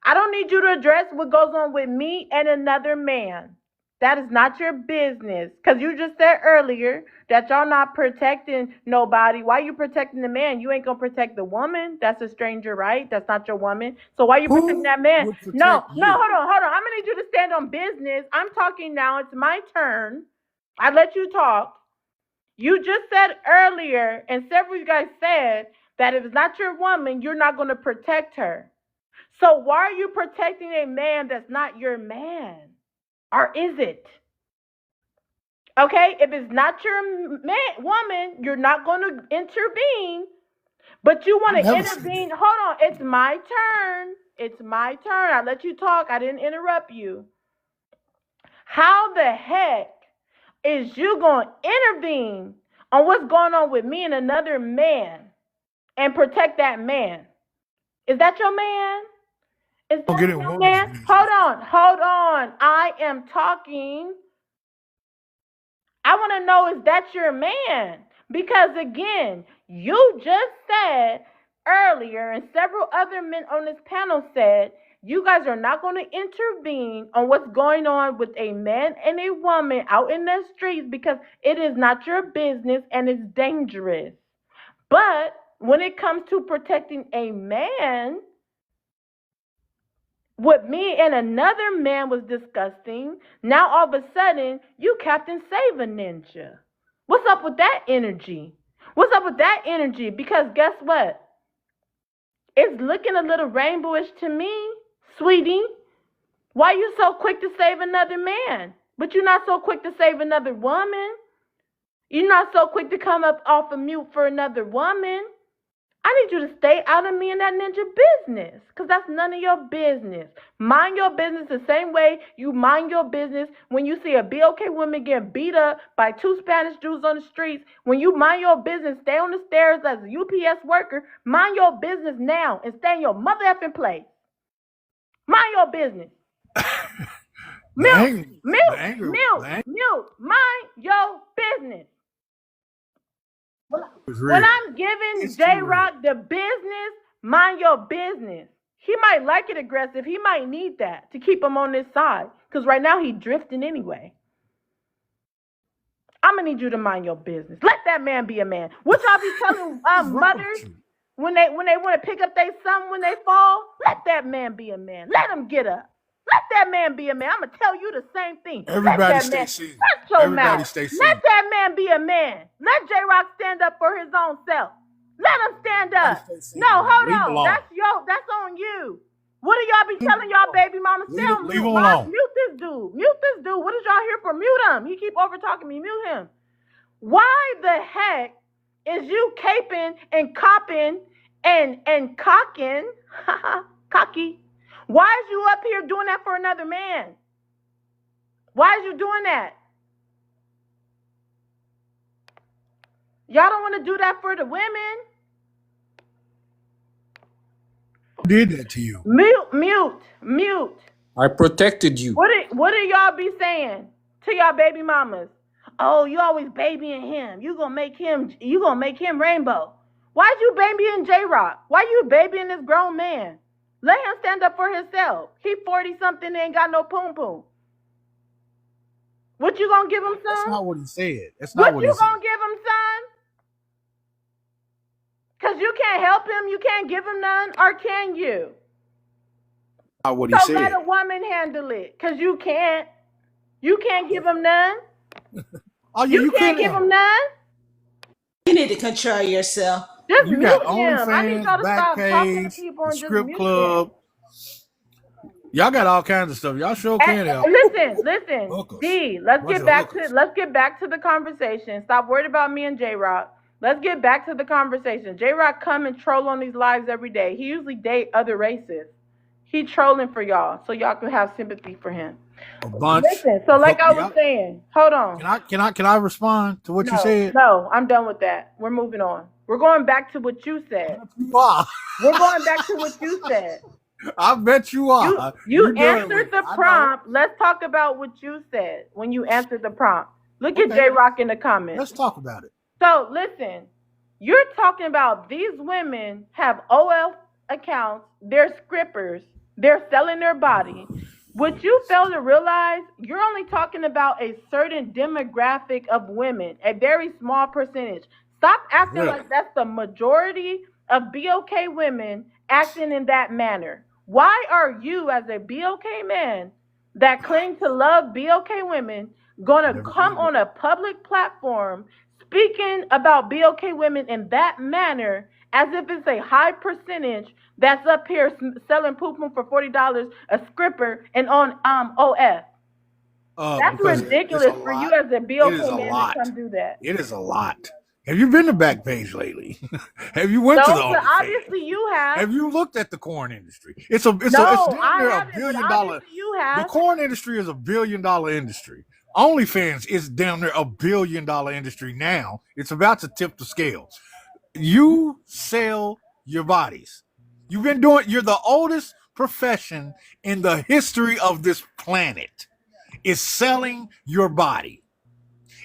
I don't need you to address what goes on with me and another man. That is not your business. Because you just said earlier that y'all not protecting nobody. Why you protecting the man? You ain't going to protect the woman. That's a stranger, right? That's not your woman. So why you protecting that man? No, hold on. I'm going to need you to stand on business. I'm talking now. It's my turn. I let you talk. You just said earlier, and several of you guys said, that if it's not your woman, you're not going to protect her. So why are you protecting a man that's not your man? Or is it? Okay, if it's not your woman, you're not going to intervene, but you want to intervene. Hold on, it's my turn. It's my turn. I let you talk. I didn't interrupt you. How the heck is you going to intervene on what's going on with me and another man and protect that man? Is that your man? Is that your man? Hold on. I am talking. I want to know, is that your man? Because again, you just said earlier, and several other men on this panel said, you guys are not going to intervene on what's going on with a man and a woman out in the streets because it is not your business and it's dangerous. But when it comes to protecting a man, what me and another man was discussing, now all of a sudden, you Captain Save a Ninja. What's up with that energy? What's up with that energy? Because guess what? It's looking a little rainbowish to me, sweetie. Why you so quick to save another man? But you're not so quick to save another woman. You're not so quick to come up off of mute for another woman. I need you to stay out of me and that ninja business, because that's none of your business. Mind your business the same way you mind your business when you see a BOK woman getting beat up by two Spanish Jews on the streets. When you mind your business, stay on the stairs as a UPS worker. Mind your business now and stay in your mother effing place. Mind your business. Mute. Mind your business. When I'm giving J-Rock the business, mind your business. He might like it aggressive. He might need that to keep him on this side. Because right now he's drifting anyway. I'm going to need you to mind your business. Let that man be a man. What y'all be telling mothers when they want to pick up their son when they fall? Let that man be a man. Let him get up. Let that man be a man. I'm going to tell you the same thing. Everybody stay seated. Shut your mouth. Let that man be a man. Let J-Rock stand up for his own self. Let him stand up. No, hold on. That's on you. What do y'all be telling y'all baby mamas? Leave him alone. Mute this dude. What is y'all here for? Mute him. He keep over talking me. Mute him. Why the heck is you caping and copping and cocking? Cocky. Why is you up here doing that for another man? Why is you doing that? Y'all don't want to do that for the women? Who did that to you? Mute. I protected you. What do y'all be saying to y'all baby mamas? Oh, you always babying him. You gonna make him rainbow. Why'd you babying J-Rock? Why you babying this grown man? Let him stand up for himself. He 40-something and ain't got no poom-poom. What you gonna give him, son? That's not what he said. That's not what he said. What you gonna give him, son? Because you can't help him. You can't give him none. Or can you? Not what he said. So let a woman handle it. Because you can't. You can't give him none. Oh, yeah, you can't give him none. You need to control yourself. Just You got mute him. I need y'all OnlyFans, to stop talking to Backpage, people the and just strip mute him. club. Y'all got all kinds of stuff. Y'all sure can help. Listen, Hookers. D, let's Bunch get of back hookers. to the conversation. Stop worried about me and J Rock. Let's get back to the conversation. J Rock come and troll on these lives every day. He usually date other races. He trolling for y'all, so y'all can have sympathy for him. A bunch. Listen, so like I was saying, hold on. Can I respond to what you said? No, I'm done with that. We're moving on. We're going back to what you said. You are. We're going back to what you said. I bet you are. You answered the prompt. Let's talk about what you said when you answered the prompt. Look at J Rock in the comments. Let's talk about it. So listen, you're talking about these women have OF accounts, they're scrippers, they're selling their body. What you fail to realize, you're only talking about a certain demographic of women, a very small percentage. Stop acting like that's the majority of BOK women acting in that manner. Why are you, as a BOK man that claim to love BOK women, gonna come on a public platform speaking about BOK women in that manner as if it's a high percentage that's up here selling poo-poo for $40 a scripper and on OF? That's ridiculous for you as a BOK man to come do that. It is a lot. Have you been to Backpage lately? Have you went to the OnlyFans? Obviously you have. Have you looked at the corn industry? It's damn near $1 billion. You have. The corn industry is $1 billion industry. OnlyFans is down there $1 billion industry now. It's about to tip the scale. You sell your bodies. You're the oldest profession in the history of this planet is selling your body.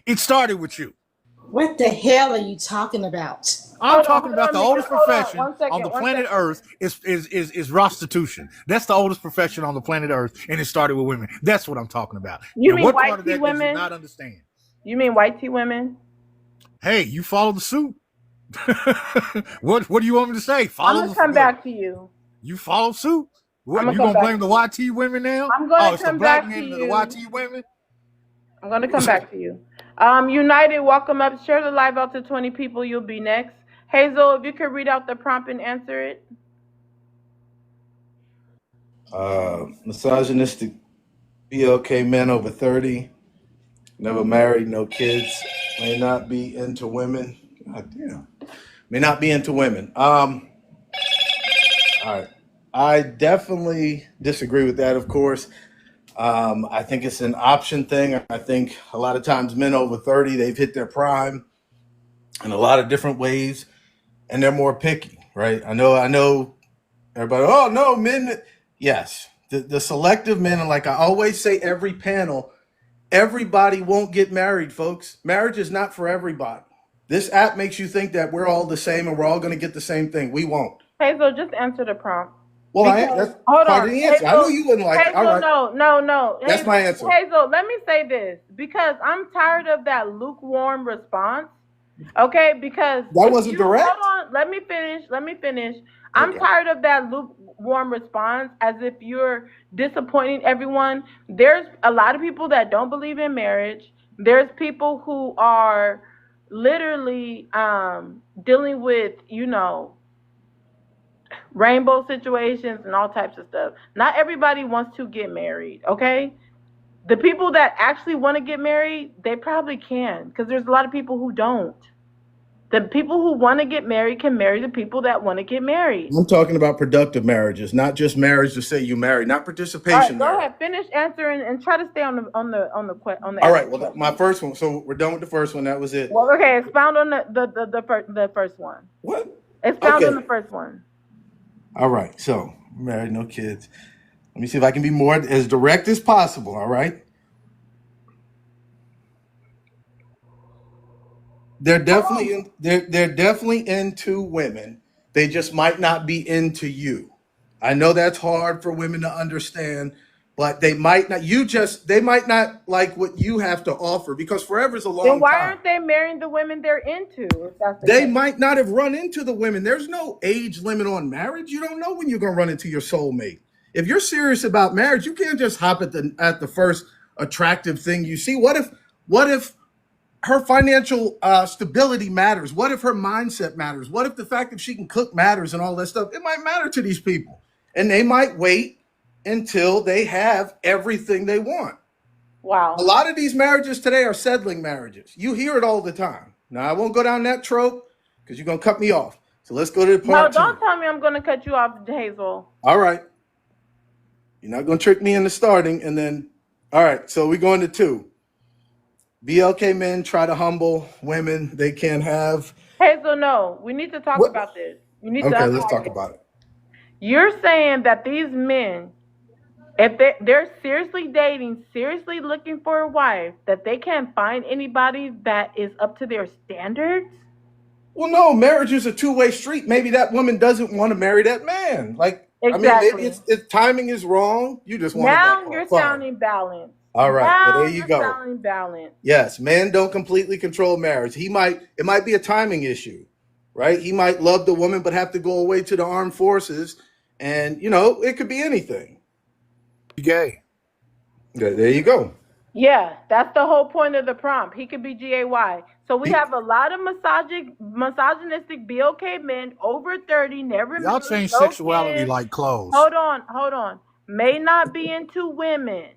It started with you. What the hell are you talking about? I'm talking about the oldest profession on the planet Earth is prostitution. That's the oldest profession on the planet Earth, and it started with women. That's what I'm talking about. You mean what white part of tea that women? did you not understand? You mean white tea women? Hey, you follow the suit. What do you want me to say? I'm gonna come back to you. You follow suit? What, you gonna blame the YT women now? I'm gonna it's come the black back men to and the you. YT women? I'm gonna come back to you. United, welcome up. Share the live out to 20 people. You'll be next. Hazel, if you could read out the prompt and answer it. Misogynistic BLK men over 30, never married, no kids, may not be into women. God damn. May not be into women. All right. I definitely disagree with that, of course. I think it's an option thing. I think a lot of times men over 30, they've hit their prime in a lot of different ways, and they're more picky, right? I know everybody, oh no, men. Yes, the selective men, and like I always say every panel, everybody won't get married, folks. Marriage is not for everybody. This app makes you think that we're all the same and we're all going to get the same thing. We won't. Hazel, just answer the prompt. Well, that's part of the answer. I know you wouldn't like it. All right. No. That's my answer. Hazel, let me say this, because I'm tired of that lukewarm response. Okay, because that wasn't direct. Hold on, let me finish. I'm tired of that lukewarm response as if you're disappointing everyone. There's a lot of people that don't believe in marriage. There's people who are literally dealing with, rainbow situations and all types of stuff. Not everybody wants to get married, okay? The people that actually want to get married, they probably can, because there's a lot of people who don't. The people who want to get married can marry the people that want to get married. I'm talking about productive marriages, not just marriage to say you married, not participation. All right, go ahead, finish answering and try to stay on the. All right, well, my first one. So we're done with the first one. That was it. Well, okay, expound on the first one. What? Expound on the first one. All right, so married, no kids. Let me see if I can be more as direct as possible. All right. They're definitely into women. They just might not be into you. I know that's hard for women to understand, but they might not. They might not like what you have to offer, because forever is a long time. Then why aren't they marrying the women they're into? If that's the they case? might not have run into the women. There's no age limit on marriage. You don't know when you're gonna run into your soulmate. If you're serious about marriage, you can't just hop at the first attractive thing you see. What if her financial stability matters? What if her mindset matters? What if the fact that she can cook matters and all that stuff? It might matter to these people, and they might wait until they have everything they want. Wow. A lot of these marriages today are settling marriages. You hear it all the time. Now, I won't go down that trope because you're going to cut me off. So let's go to the No, part don't two. tell me I'm going to cut you off, Hazel. All right. You're not going to trick me into starting. And then, all right. So we're going to two. BLK men try to humble women they can't have. Hazel, no. We need to talk What? about this. You need Okay, to let's unpack talk it. about it. You're saying that these men, if they're seriously dating, seriously looking for a wife, that they can't find anybody that is up to their standards? Well, no, marriage is a two-way street. Maybe that woman doesn't want to marry that man. Like, Exactly. I mean, maybe it's timing is wrong. You just want to Now back off. you're Fine. sounding balanced. All right, Now well, there you you're go. sounding balanced. Yes, men don't completely control marriage. It might be a timing issue, right? He might love the woman but have to go away to the armed forces, and it could be anything. Gay. There you go. Yeah, that's the whole point of the prompt. He could be GAY. So we have a lot of misogynistic BLK men over 30, never Y'all married, change no sexuality kids. like clothes. Hold on. May not be into women.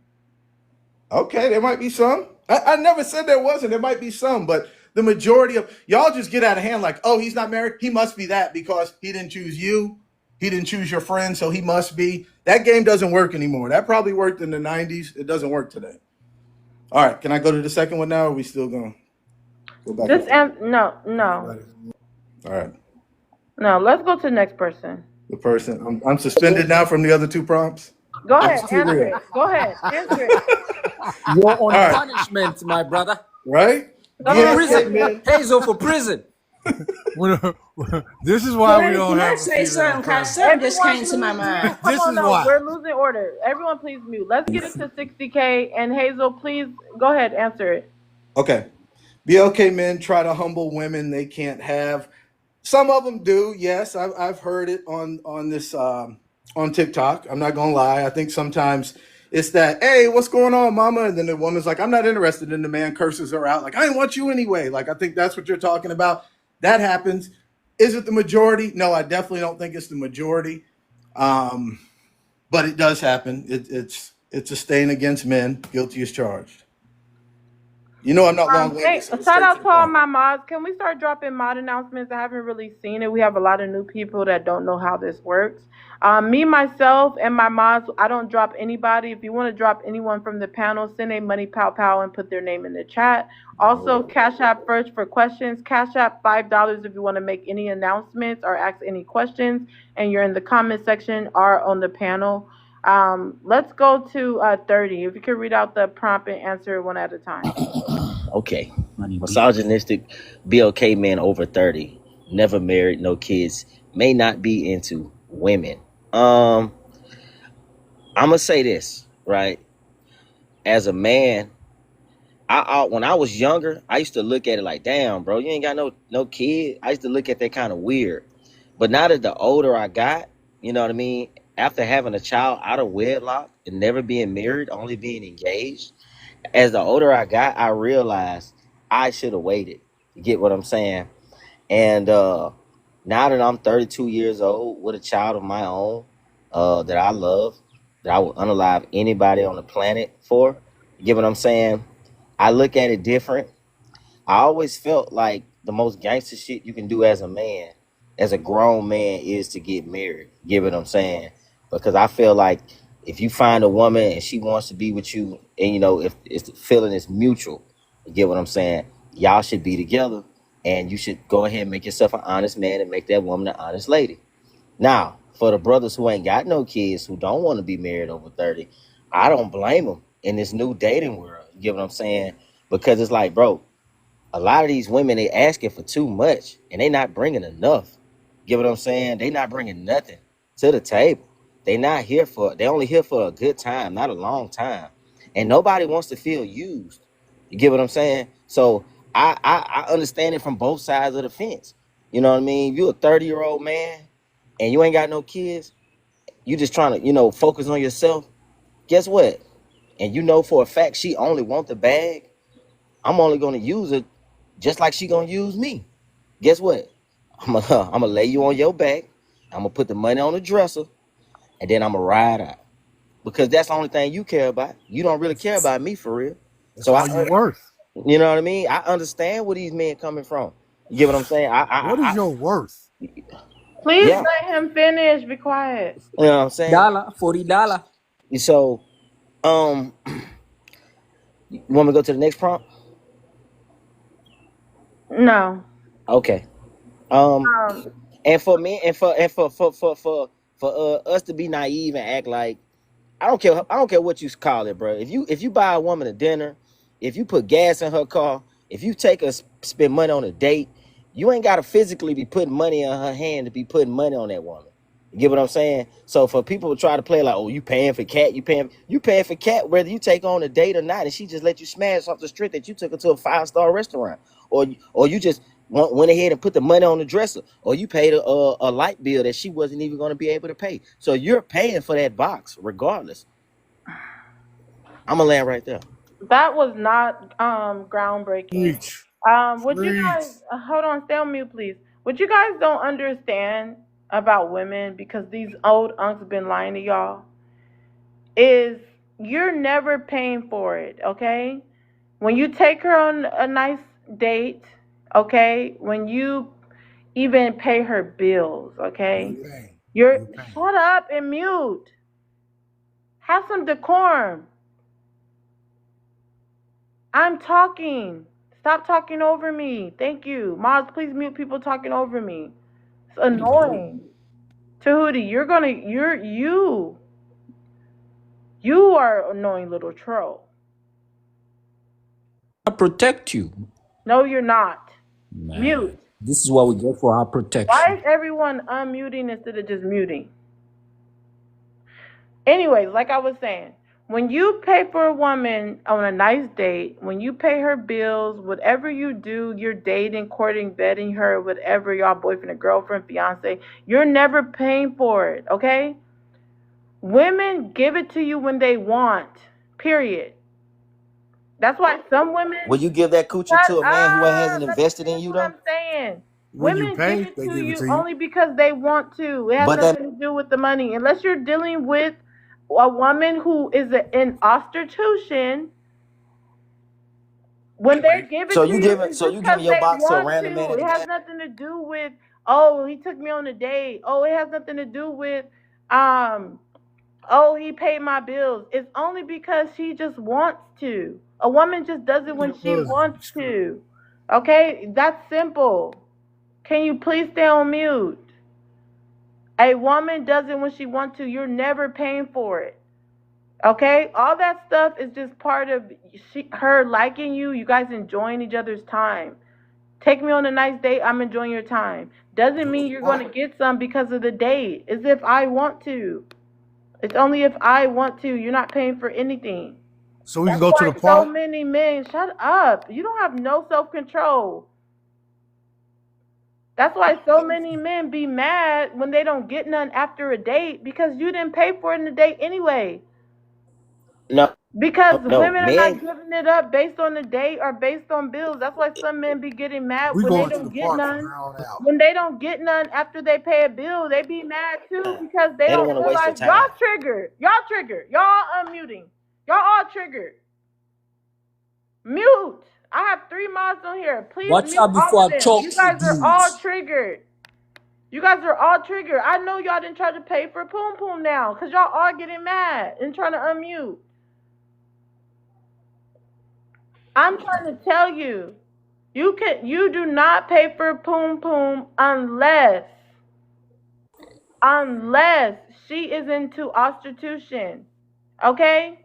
Okay, there might be some. I never said there wasn't. There might be some, but the majority of y'all just get out of hand like, oh, he's not married. He must be that because he didn't choose you. He didn't choose your friend, so he must be. That game doesn't work anymore. That probably worked in the 90s. It doesn't work today. All right, can I go to the second one now, or are we still going to go back? No. All right. No, let's go to the next person. The person. I'm suspended now from the other two prompts. Go ahead, It's too answer real. it. Go ahead, answer it. You're on All right. punishment, my brother. Right? Go For ahead. prison. Hazel for prison. This is why we don't Can I have. say something? Because something just came to my mind. This is why. We're losing order. Everyone, please mute. Let's get it to 60K. And Hazel, please go ahead, answer it. Okay. BLK men try to humble women they can't have. Some of them do. Yes, I've heard it on this on TikTok. I'm not gonna lie. I think sometimes it's that, hey, what's going on, mama? And then the woman's like, I'm not interested. And the man curses her out like, I didn't want you anyway. Like, I think that's what you're talking about. That happens. Is it the majority? No, I definitely don't think it's the majority. But it does happen. It's a stain against men. Guilty as charged. I'm not long-winded. Hey, So shout out to all my mods. Can we start dropping mod announcements? I haven't really seen it. We have a lot of new people that don't know how this works. Me, myself, and my mods, I don't drop anybody. If you want to drop anyone from the panel, send a money pow pow and put their name in the chat. Also, Cash App first for questions. Cash App $5 if you want to make any announcements or ask any questions. And you're in the comment section or on the panel. Let's go to 30. If you could read out the prompt and answer one at a time. Okay. Misogynistic BLK men over 30, never married, no kids, may not be into women. I'm gonna say this, right? As a man, I when I was younger, I used to look at it like, damn, bro, you ain't got no kid. I used to look at that kind of weird. But now that the older I got, you know what I mean? After having a child out of wedlock and never being married, only being engaged, as the older I got, I realized I should have waited. You get what I'm saying? And now that I'm 32 years old with a child of my own that I love, that I would unalive anybody on the planet for, you get what I'm saying? I look at it different. I always felt like the most gangster shit you can do as a man, as a grown man, is to get married. You get what I'm saying? Because I feel like if you find a woman and she wants to be with you, and if it's the feeling is mutual, you get what I'm saying? Y'all should be together, and you should go ahead and make yourself an honest man and make that woman an honest lady. Now, for the brothers who ain't got no kids, who don't want to be married over 30, I don't blame them in this new dating world. You get what I'm saying? Because it's like, bro, a lot of these women, they asking for too much, and they not bringing enough. You get what I'm saying? They not bringing nothing to the table. They only here for a good time, not a long time. And nobody wants to feel used. You get what I'm saying? So I understand it from both sides of the fence. You know what I mean? If you're a 30-year-old man and you ain't got no kids, you just trying to, focus on yourself. Guess what? And for a fact she only want the bag. I'm only going to use her just like she gonna use me. Guess what? I'm gonna lay you on your back. I'm gonna put the money on the dresser, and then I'm gonna ride out because that's the only thing you care about. You don't really care about me for real. That's So all you worth. you know what I mean? I understand where these men coming from. You get what I'm saying? What is your worth? Please Yeah. let him finish. Be quiet. You know what I'm saying? $40. So, you want me to go to the next prompt? No. Okay. And for me, and for us to be naive and act like I don't care what you call it, bro. If you buy a woman a dinner, if you put gas in her car, if you take her spend money on a date, you ain't gotta physically be putting money in her hand to be putting money on that woman. You get what I'm saying? So for people to try to play like, oh, you paying for cat, you paying for cat, whether you take on a date or not, and she just let you smash off the street that you took her to a 5-star restaurant, or you just went ahead and put the money on the dresser, or you paid a light bill that she wasn't even going to be able to pay. So you're paying for that box regardless. I'm gonna land right there. That was not groundbreaking. Preach. Would you guys hold on, stay on mute, please? What you guys don't understand about women, because these old unks been lying to y'all, is you're never paying for it, okay? When you take her on a nice date, okay, when you even pay her bills, okay, you're shut up and mute. Have some decorum. I'm talking. Stop talking over me. Thank you. Mods, please mute people talking over me. It's annoying. Tahuti, you are an annoying little troll. I protect you. No, you're not. Man, Mute. this is what we get for our protection. Why is everyone unmuting instead of just muting? Anyways, like I was saying, when you pay for a woman on a nice date, when you pay her bills, whatever you do, you're dating, courting, vetting her, whatever, y'all boyfriend or girlfriend, fiance, you're never paying for it, okay? Women give it to you when they want, period. That's why some women... Will you give that coochie to a man who hasn't invested in you, though? That's what I'm saying. When Women you pay, give it they to give it you to you. only because they want to. It has But that- nothing to do with the money. Unless you're dealing with a woman who is in prostitution, when they give it So to you you, giving it's so just you because giving your they box to a want random man to. at It the has gas? nothing to do with, oh, he took me on a date. Oh, it has nothing to do with, oh, he paid my bills. It's only because she just wants to. A woman just does it when she wants to. Okay? That's simple. Can you please stay on mute? A woman does it when she wants to. You're never paying for it. Okay? All that stuff is just part of her liking you, you guys enjoying each other's time. Take me on a nice date, I'm enjoying your time. Doesn't mean you're going to get some because of the date. It's if I want to. It's only if I want to. You're not paying for anything. So we can go to the So part. many men, shut up. You don't have no self-control. That's why so many men be mad when they don't get none after a date, because you didn't pay for it in the date anyway. No. Because No, women are not men. giving it up based on the date or based on bills. That's why some men be getting mad We when they going to don't the get part none. from now on out. When they don't get none after they pay a bill, they be mad too, because they They don't don't wanna waste realize their time. y'all triggered. Y'all triggered. Y'all unmuting. Y'all all triggered. Mute. I have 3 mods on here. Please Watch mute out all before of I them. choke You you, guys are all dudes. triggered. You guys are all triggered. I know y'all didn't try to pay for Poom Poom now, because y'all all getting mad and trying to unmute. I'm trying to tell you, you do not pay for Poom Poom unless she is into prostitution. Okay?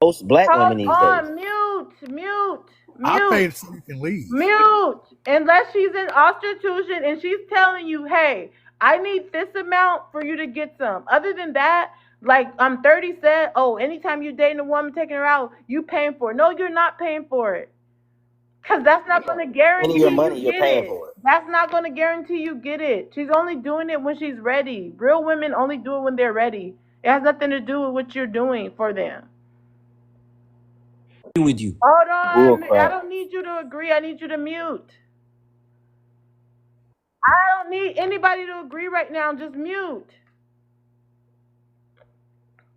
Most black women Hold these days. on, mute. I paid so you can leave. Mute. Unless she's in prostitution and she's telling you, hey, I need this amount for you to get some. Other than that, like 30 said, oh, anytime you're dating a woman, taking her out, you paying for it. No, you're not paying for it. Because that's not going to guarantee your money, you you're get paying it. for it. That's not going to guarantee you get it. She's only doing it when she's ready. Real women only do it when they're ready. It has nothing to do with what you're doing for them. with you. Hold Bull on. I crap. don't need you to agree. I need you to mute. I don't need anybody to agree right now. Just mute.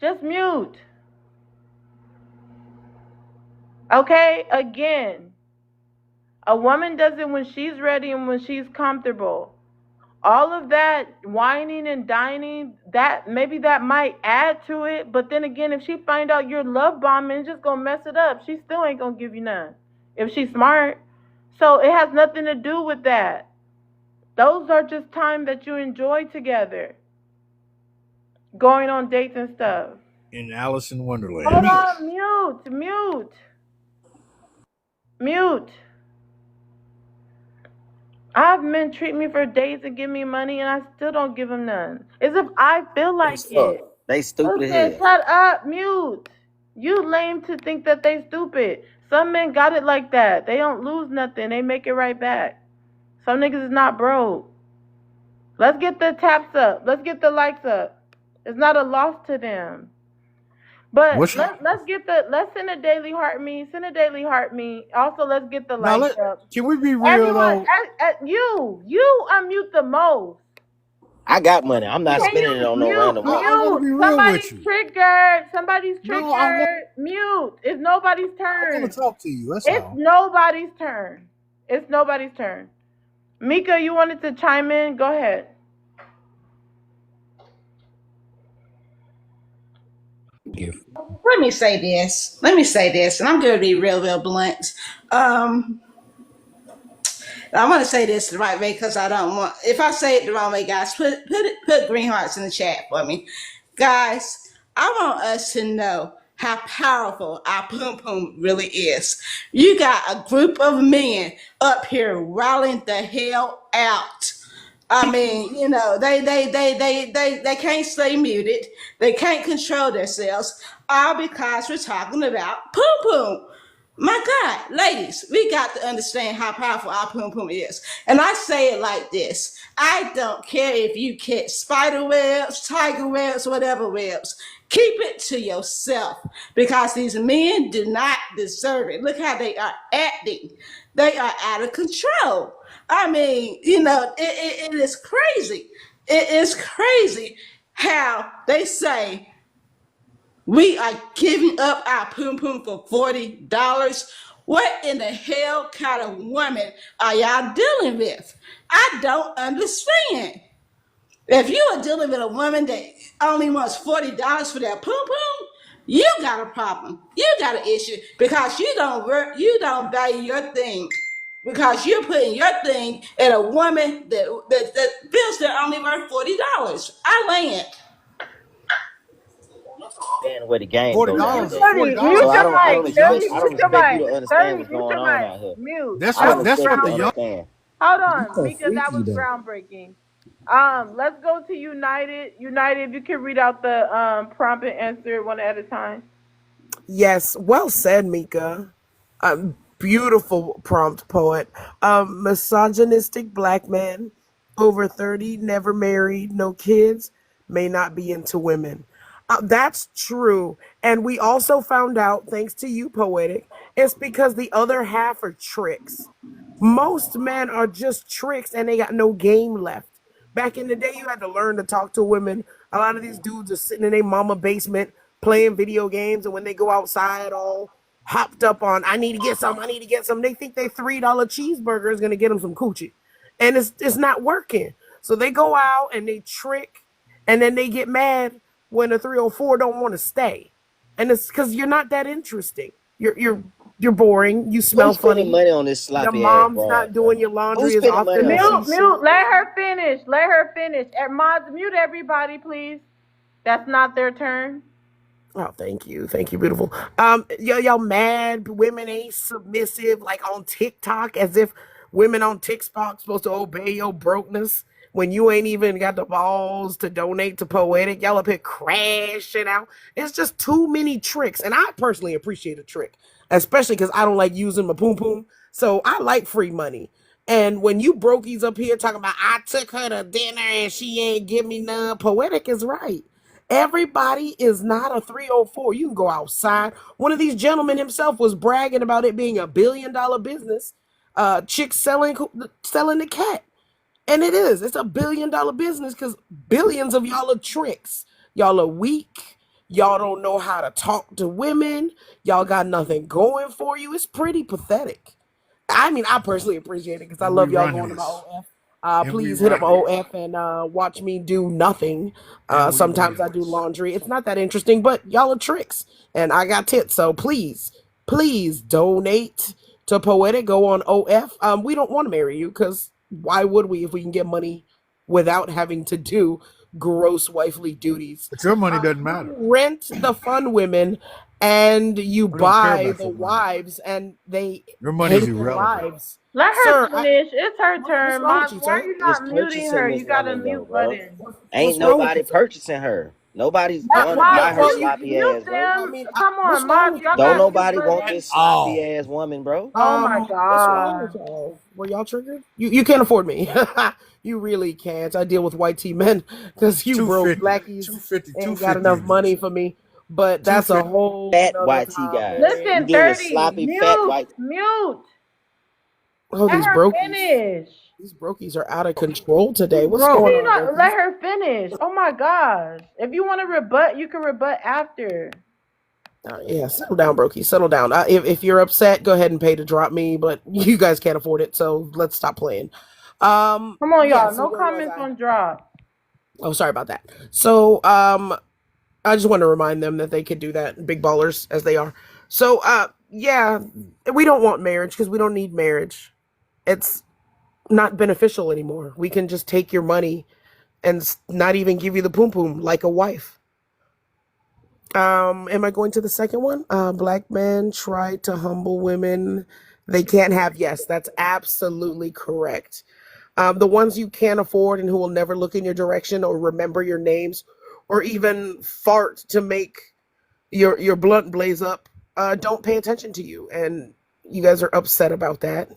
Just mute. Okay? Again, a woman does it when she's ready and when she's comfortable. All of that whining and dining, that maybe that might add to it, but then again, if she find out you're love bombing, it's just gonna mess it up. She still ain't gonna give you none if she's smart. So it has nothing to do with that. Those are just time that you enjoy together, going on dates and stuff. In Alice in Wonderland. Hold on, mute. I have men treat me for dates and give me money, and I still don't give them none. As if I feel like it. They stupid as Listen, hell. shut up, mute. You lame to think that they stupid. Some men got it like that. They don't lose nothing. They make it right back. Some niggas is not broke. Let's get the taps up. Let's get the likes up. It's not a loss to them. But let's send a daily heart me. Send a daily heart me. Also, let's get the likes up. Can we be real Everyone, though? you unmute the most. I got money. I'm not spending it on no random. Mute. Somebody's triggered. Mute. It's nobody's turn. I want to talk to you. That's It's all. nobody's turn. It's nobody's turn. Mika, you wanted to chime in? Go ahead. Let me say this, and I'm going to be real blunt. I want to say this the right way because I don't want. If I say it the wrong way, guys, put green hearts in the chat for me, guys. I want us to know how powerful our pum pum really is. You got a group of men up here rallying the hell out. I mean, you know, they can't stay muted. They can't control themselves, all because we're talking about pum pum. My God, ladies, we got to understand how powerful our pum pum is. And I say it like this. I don't care if you catch spider webs, tiger webs, whatever webs. Keep it to yourself because these men do not deserve it. Look how they are acting. They are out of control. I mean, you know, it is crazy. It is crazy how they say we are giving up our pum pum for $40. What in the hell kind of woman are y'all dealing with? I don't understand. If you are dealing with a woman that only wants $40 for that pum pum, you got a problem. You got an issue because you don't work, you don't value your thing. Because you're putting your thing in a woman that feels they're only worth $40. I land. Understand where the game goes. $40. So I don't expect you to understand what's going on out here. Mute. That's what the young. Hold on, Mika, that was groundbreaking. Let's go to United. United, if you can read out the prompt and answer it one at a time. Yes, well said, Mika. Beautiful prompt, poet. Misogynistic black man, over 30, never married, no kids, may not be into women. That's true. And we also found out, thanks to you, Poetic, it's because the other half are tricks. Most men are just tricks and they got no game left. Back in the day, you had to learn to talk to women. A lot of these dudes are sitting in their mama basement playing video games, and when they go outside all hopped up on, I need to get some, they think their $3 cheeseburger is going to get them some coochie. And it's not working. So they go out and they trick, and then they get mad when the 3 or 4 don't want to stay. And it's because you're not that interesting. You're boring. You smell Who's spending funny. money on this sloppy Your ass mom's broad, not doing your laundry Who's as spending often money as on she this? should. Let her finish. Mods, mute everybody, please. That's not their turn. Oh, thank you, beautiful. Y'all mad women ain't submissive like on TikTok, as if women on TikTok supposed to obey your brokenness when you ain't even got the balls to donate to Poetic. Y'all up here crashing out. It's just too many tricks, and I personally appreciate a trick, especially because I don't like using my poom poom. So I like free money. And when you brokies up here talking about I took her to dinner and she ain't give me none, Poetic is right. Everybody is not a 304. You can go outside. One of these gentlemen himself was bragging about it being $1 billion business. Chicks selling the cat. And it is. It's $1 billion business because billions of y'all are tricks. Y'all are weak. Y'all don't know how to talk to women. Y'all got nothing going for you. It's pretty pathetic. I mean, I personally appreciate it because I And we love y'all run going to my this. OF. And we Please hit up run my this. OF and watch me do nothing. And we Sometimes I run do this. laundry. It's not that interesting, but y'all are tricks. And I got tits. So please donate to Poetic. Go on OF. We don't want to marry you because why would we if we can get money without having to do gross wifely duties? But your money doesn't matter. You rent the fun women and you We don't care buy about the your money. wives and they Your money's hate their irrelevant. lives. Let her Sir, finish. It's her what's turn. wrong with Mom, you, why are sir? you Is not muting purchasing her? this You got a woman though, mute bro. button. Ain't What's wrong with nobody you, sir? purchasing her. Nobody's That, going to Mom, buy her Well, sloppy mute ass, bro. I them. mean, Come what's on, wrong Mom. with Y'all you Don't got guys? mute nobody want buttons. this At sloppy all. ass woman, bro. Oh my What's wrong with God. y'all? Were y'all triggered? You can't afford me. You really can't. I deal with white tea men because you broke 250. blackies 250. ain't got 250 enough against money you. for me. But that's a 250. whole Fat nother YT guys. topic. You Listen, deal with 30. sloppy fat Mute. white. Mute. Oh, Let these her brokies. finish. These brokies are out of control today. Who What's broke? going She on, not, brokies? let her finish. Oh my gosh. If you want to rebut, you can rebut after. Yeah, settle down, brokies. Settle down. If you're upset, go ahead and pay to drop me, but you guys can't afford it, so let's stop playing. Come on, Yeah, y'all. so No where was comments I? on drop. Oh, sorry about that. So, I just want to remind them that they could do that, big ballers as they are. So, yeah, we don't want marriage because we don't need marriage. It's not beneficial anymore. We can just take your money and not even give you the poom poom like a wife. Am I going to the second one? Black men try to humble women they can't have. Yes, that's absolutely correct. The ones you can't afford and who will never look in your direction or remember your names or even fart to make your blunt blaze up, don't pay attention to you, and you guys are upset about that.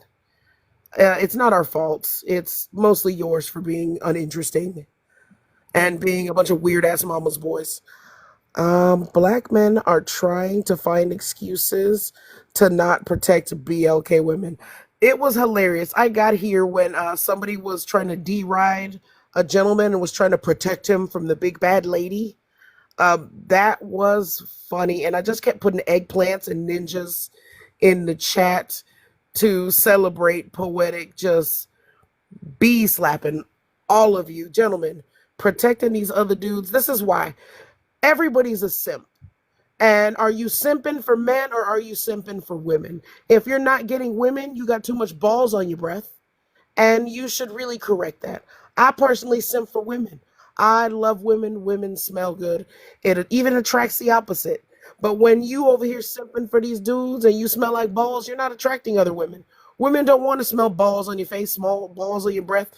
It's not our fault. It's mostly yours for being uninteresting and being a bunch of weird ass mama's boys. Black men are trying to find excuses to not protect BLK women. It was hilarious. I got here when somebody was trying to deride a gentleman and was trying to protect him from the big bad lady. That was funny, and I just kept putting eggplants and ninjas in the chat to celebrate Poetic just bee slapping all of you gentlemen, protecting these other dudes. This is why everybody's a simp. And are you simping for men or are you simping for women? If you're not getting women, you got too much balls on your breath. And you should really correct that. I personally simp for women. I love women. Women smell good. It even attracts the opposite. But when you over here simping for these dudes and you smell like balls, you're not attracting other women. Women don't want to smell balls on your face, small balls on your breath,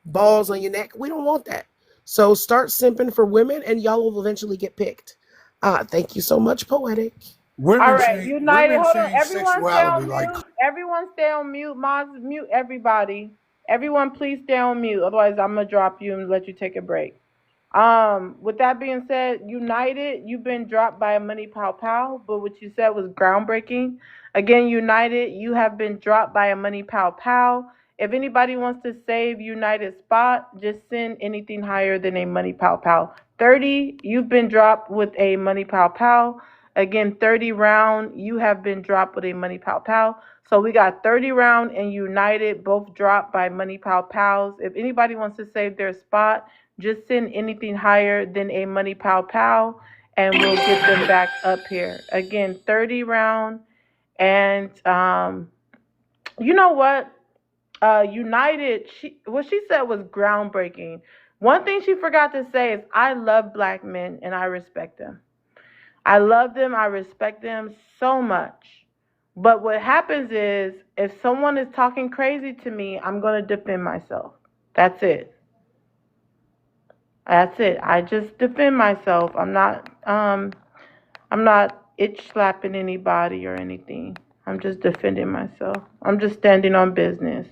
balls on your neck. We don't want that. So start simping for women and y'all will eventually get picked. Thank you so much, Poetic. All Women right, change. United. Women Hold on. change Everyone stay sexuality on like. mute. Everyone stay on mute. Moms, mute everybody. Everyone, please stay on mute. Otherwise, I'm gonna drop you and let you take a break. With that being said, United, you've been dropped by a Money Pow Pow, but what you said was groundbreaking. Again, United, you have been dropped by a Money Pow Pow. If anybody wants to save United's spot, just send anything higher than a Money Pow Pow. 30, you've been dropped with a Money Pow Pow. Again, 30 round, you have been dropped with a Money Pow Pow. So we got 30 round and United both dropped by Money Pow Pows. If anybody wants to save their spot, just send anything higher than a Money Pow Pow and we'll get them back up here. Again, 30 round. And you know what? United, what she said was groundbreaking. One thing she forgot to say is, I love black men and I respect them. I love them. I respect them so much. But what happens is, if someone is talking crazy to me, I'm going to defend myself. That's it. That's it. I just defend myself. I'm not itch slapping anybody or anything. I'm just defending myself. I'm just standing on business.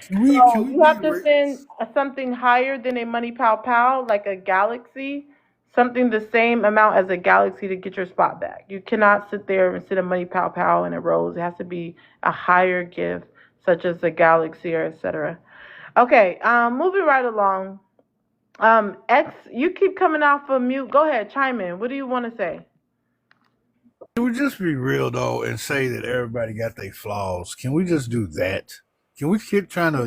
So we you be have to real? send something higher than a money pow pow, like a galaxy, something the same amount as a galaxy to get your spot back. You cannot sit there and send a money pow pow and a rose. It has to be a higher gift, such as a galaxy or etc. Okay, moving right along. X, you keep coming off of mute. Go ahead, chime in. What do you want to say? Can we just be real though and say that everybody got their flaws? Can we just do that? Can we keep trying to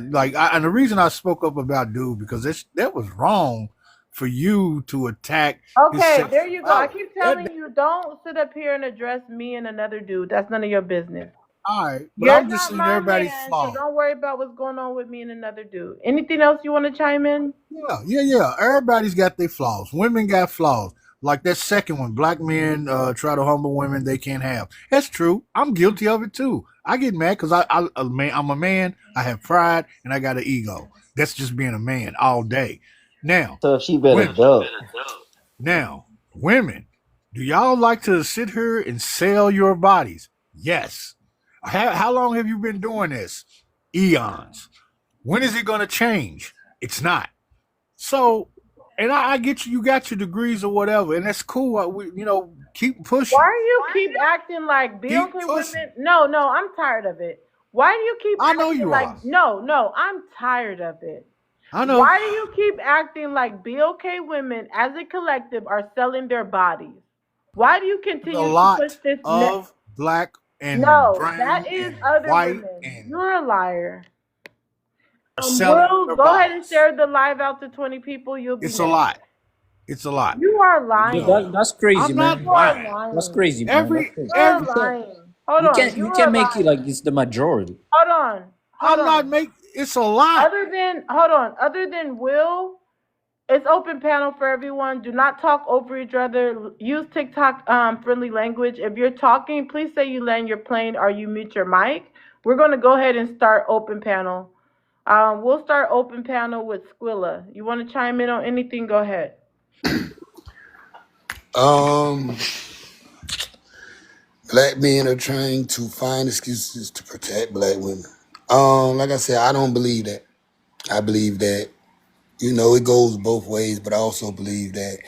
and the reason I spoke up about dude because that was wrong for you to attack his Okay, there you go. I sexuality. keep telling you, don't sit up here and address me and another dude. That's none of your business. All right, but You're I'm just not saying my everybody's man, so flawed. don't worry about what's going on with me and another dude. Anything else you want to chime in? Yeah. Everybody's got their flaws. Women got flaws. Like that second one, black men try to humble women they can't have. That's true. I'm guilty of it too. I get mad because I'm a man. I have pride and I got an ego. That's just being a man all day. Now, So she better women. duck. Now, women, do y'all like to sit here and sell your bodies? Yes. How long have you been doing this? Eons. When is it going to change? It's not. So, and I get you got your degrees or whatever, and that's cool. Keep pushing. Why do you keep acting like BLK women? No, I'm tired of it. Why do you keep I know acting you like are. No, I'm tired of it. I know. Why do you keep acting like BLK women as a collective are selling their bodies? Why do you There's continue a to lot push this? of black and No, brown that is and other white women. and You're a liar. selling Will, their go ahead and bodies. share the live out to 20 people. You'll be It's a next. lot. It's a lot. You are lying. That's crazy, I'm man. not You are lying. lying. That's crazy, man. That's Every crazy. You're every lying. Hold on. You You can are make it lying. like it's the majority. Hold on. I'm not making. It's a lot. Other than Will, it's open panel for everyone. Do not talk over each other. Use TikTok friendly language. If you're talking, please say you land your plane or you mute your mic. We're going to go ahead and start open panel. We'll start open panel with Squilla. You want to chime in on anything? Go ahead. Black men are trying to find excuses to protect black women. Like I said, I don't believe that. I believe that, it goes both ways, but I also believe that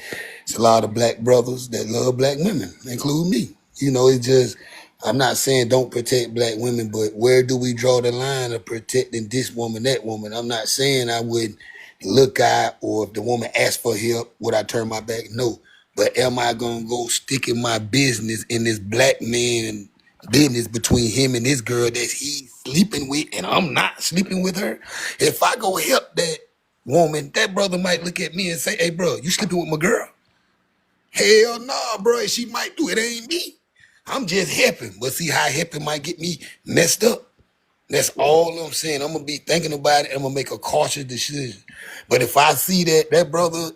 it's a lot of black brothers that love black women, including me. It's just, I'm not saying don't protect black women, but where do we draw the line of protecting this woman, that woman? I'm not saying I would look out, or if the woman asks for help, would I turn my back? No. But am I going to go sticking my business in this black man business between him and this girl that he's sleeping with and I'm not sleeping with her? If I go help that woman, that brother might look at me and say, hey, bro, you sleeping with my girl? Hell no, bro. She might do it. Ain't me. I'm just helping. But see how helping might get me messed up? That's all I'm saying. I'm going to be thinking about it. I'm going to make a cautious decision. But if I see that brother,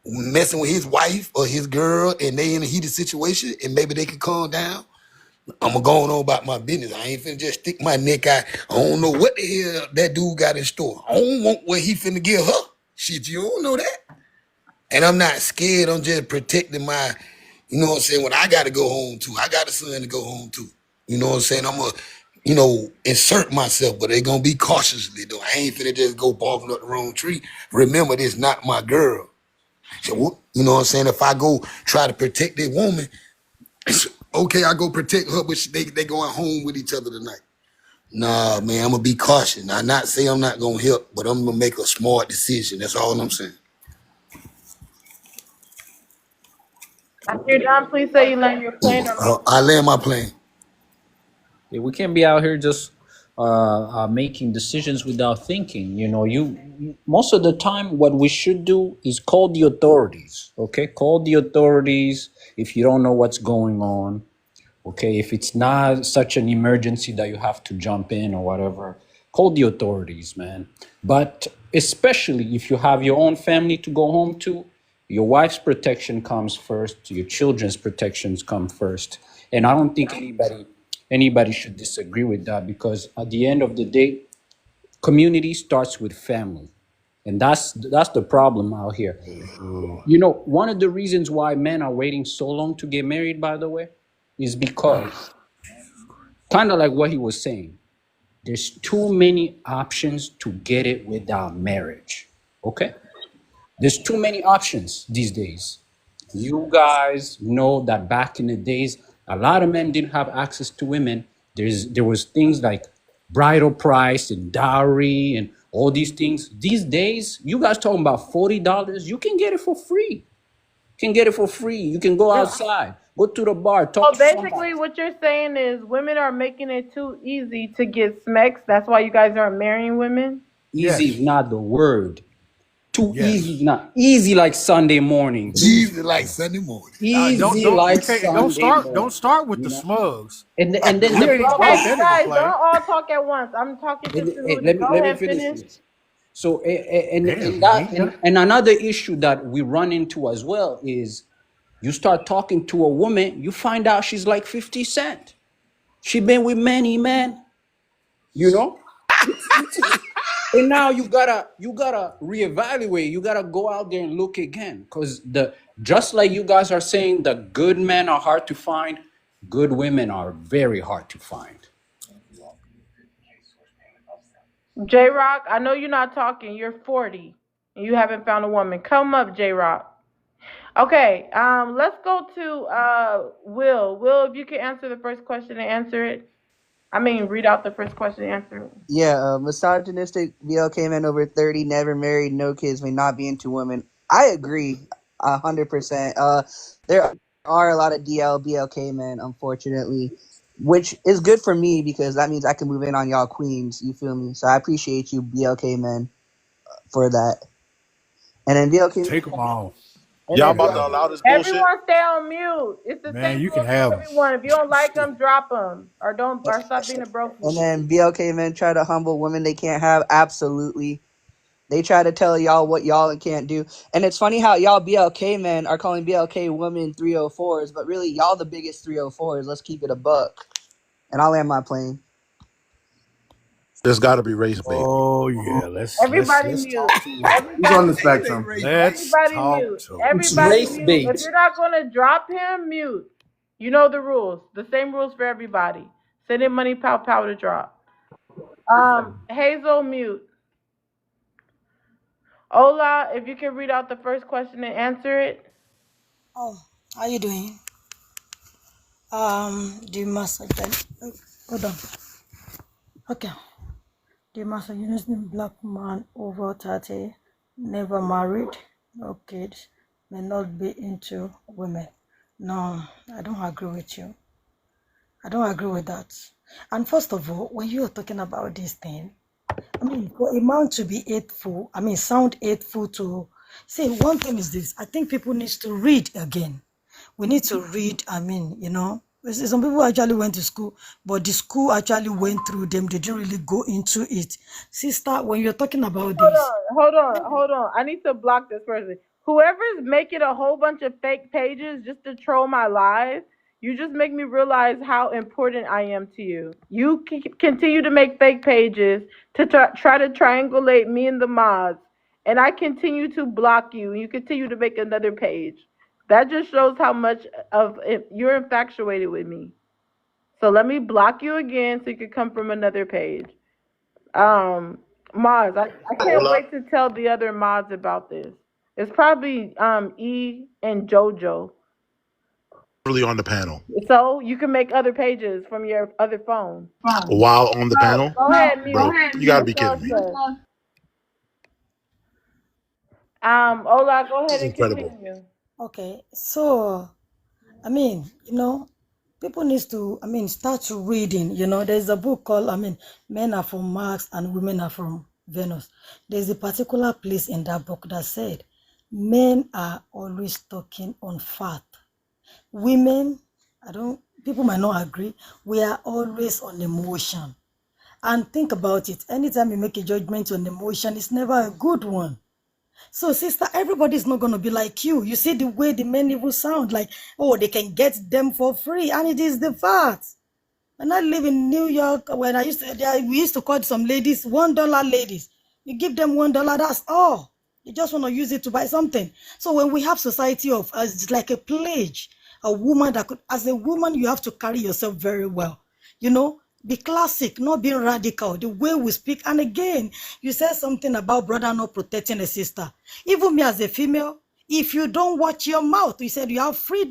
messing with his wife or his girl and they in a heated situation and maybe they can calm down, I'm going to go on about my business. I ain't finna just stick my neck out. I don't know what the hell that dude got in store. I don't want what he finna give her. Shit, you don't know that. And I'm not scared. I'm just protecting my, when I got to go home too. I got a son to go home to. You know what I'm saying? I'm going to, insert myself, but they going to be cautiously though. I ain't finna just go barking up the wrong tree. Remember, this not my girl. So, you know what I'm saying? If I go try to protect that woman, okay, I go protect her, but they going home with each other tonight. Nah, man, I'm going to be cautious. I not say I'm not going to help, but I'm going to make a smart decision. That's all I'm saying. After you're done, please say you land your plane. I land my plane. Yeah, we can't be out here just making decisions without thinking. Most of the time, what we should do is call the authorities. Okay, call the authorities if you don't know what's going on. Okay, if it's not such an emergency that you have to jump in or whatever, call the authorities, man. But especially if you have your own family to go home to, your wife's protection comes first, your children's protections come first. And I don't think anybody should disagree with that, because at the end of the day, community starts with family. And that's the problem out here. One of the reasons why men are waiting so long to get married, by the way, is because, kind of like what he was saying, There's too many options to get it without marriage. Okay? There's too many options these days. You guys know that back in the days, a lot of men didn't have access to women. There was things like bridal price and dowry and all these things. These days, you guys talking about $40, you can get it for free. You can get it for free. You can go outside, go to the bar, So talk to somebody. basically, what you're saying is women are making it too easy to get smecks. That's why you guys aren't marrying women. Easy is not the word. Too Yes. easy is not easy like Sunday morning. Easy like Sunday morning. Easy like Sunday morning. Don't start with the You know? smugs. And then We already the brought Okay, that you into guys, play. don't all talk at once. I'm talking to Tanuki. let Go me ahead, finish finish. this. So and Damn, and another issue that we run into as well is you start talking to a woman, you find out she's like 50 Cent. She been with many men, you know? And now you gotta reevaluate. You gotta go out there and look again. Because just like you guys are saying the good men are hard to find, good women are very hard to find. J Rock, I know you're not talking. You're 40 and you haven't found a woman. Come up, J Rock. Okay, let's go to Will. Will, if you can answer the first question and answer it. I mean, read out the first question and answer it. Yeah, misogynistic BLK men over 30, never married, no kids, may not be into women. I agree 100%. There are a lot of BLK men, unfortunately, which is good for me because that means I can move in on y'all queens. You feel me? So I appreciate you, BLK men, for that. And then BLK, Take them all. Y'all about to allow this bullshit? Everyone stay on mute. It's the Man, same you can rules have for 'em. everyone. If you don't like them, drop them or stop being a broke. and then BLK men try to humble women they can't have. Absolutely. They try to tell y'all what y'all can't do. And it's funny how y'all BLK men are calling BLK women 304s, but really y'all the biggest 304s. Let's keep it a buck. And I'll land my plane. There's got to be race bait. Oh yeah, let's Everybody let's mute. talk to him. Everybody on the spectrum. Let's Everybody talk mute. to him. Everybody race mute. bait. If you're not gonna drop him, mute. You know the rules. The same rules for everybody. Send in money, pow to drop. Hazel, mute. Ola, if you can read out the first question and answer it. Oh, how you doing? The massage. Hold on. Okay. The misogynistic black man over 30, never married, no kids, may not be into women. No, I don't agree with you. I don't agree with that. And first of all, when you are talking about this thing, I mean, for a man to be hateful, I mean, sound hateful to say one thing is this. I think people need to read again. We need to read. I mean, you know, some people actually went to school, but the school actually went through them. They didn't really go into it. Sister, when you're talking about this, Hold on. I need to block this person. Whoever's making a whole bunch of fake pages just to troll my live, you just make me realize how important I am to you. You continue to make fake pages to try to triangulate me and the mods, and I continue to block you, and you continue to make another page. That just shows how much of you're infatuated with me. So let me block you again so you can come from another page. Mods, I can't wait to tell the other mods about this. It's probably E and JoJo. Really on the panel. So you can make other pages from your other phone. While on the panel? Go ahead, mute. Bro, you got to be kidding me. Ola, go ahead and Incredible. continue. okay, so, I mean, you know, people need to, I mean, start to reading. You know, there's a book called, I mean, Men Are From Mars and Women Are From Venus. There's a particular place in that book that said, men are always talking on fact. Women, people might not agree, we are always on emotion. And think about it, anytime you make a judgment on emotion, it's never a good one. So, sister, everybody's not going to be like you. You see the way the men even sound like, oh, they can get them for free. And it is the fact. When I live in New York, when we used to call some ladies $1 ladies. You give them $1, that's all. You just want to use it to buy something. So when we have society of, it's like a pledge, a woman that could, as a woman, you have to carry yourself very well. You know, Be classic, not being radical, the way we speak. And again, you said something about brother not protecting a sister. Even me as a female, if you don't watch your mouth, you said you have free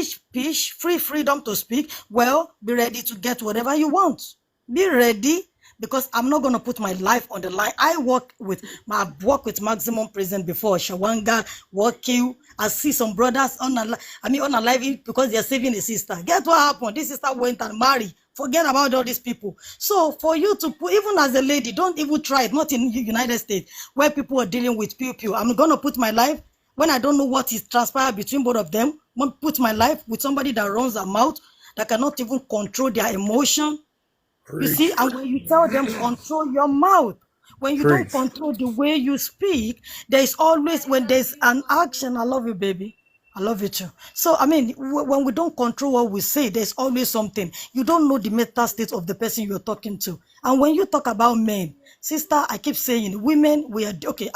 speech, free freedom to speak, well, be ready to get whatever you want. Be ready, because I'm not going to put my life on the line. I've worked with maximum prison before, Shawanga, Wakil. I see some brothers unalive because they're saving a sister. Guess what happened? This sister went and married. Forget about all these people. So for you to put, even as a lady, don't even try it. Not in the United States where people are dealing with pew. I'm going to put my life, when I don't know what is transpired between both of them, I'm going to put my life with somebody that runs their mouth, that cannot even control their emotion. You see, and when you tell them control your mouth, when you don't control the way you speak, there's always, when there's an action, I love you, baby. I love you too. So, I mean, when we don't control what we say, there's always something. You don't know the mental state of the person you're talking to. And when you talk about men, sister, I keep saying, women, we are, okay,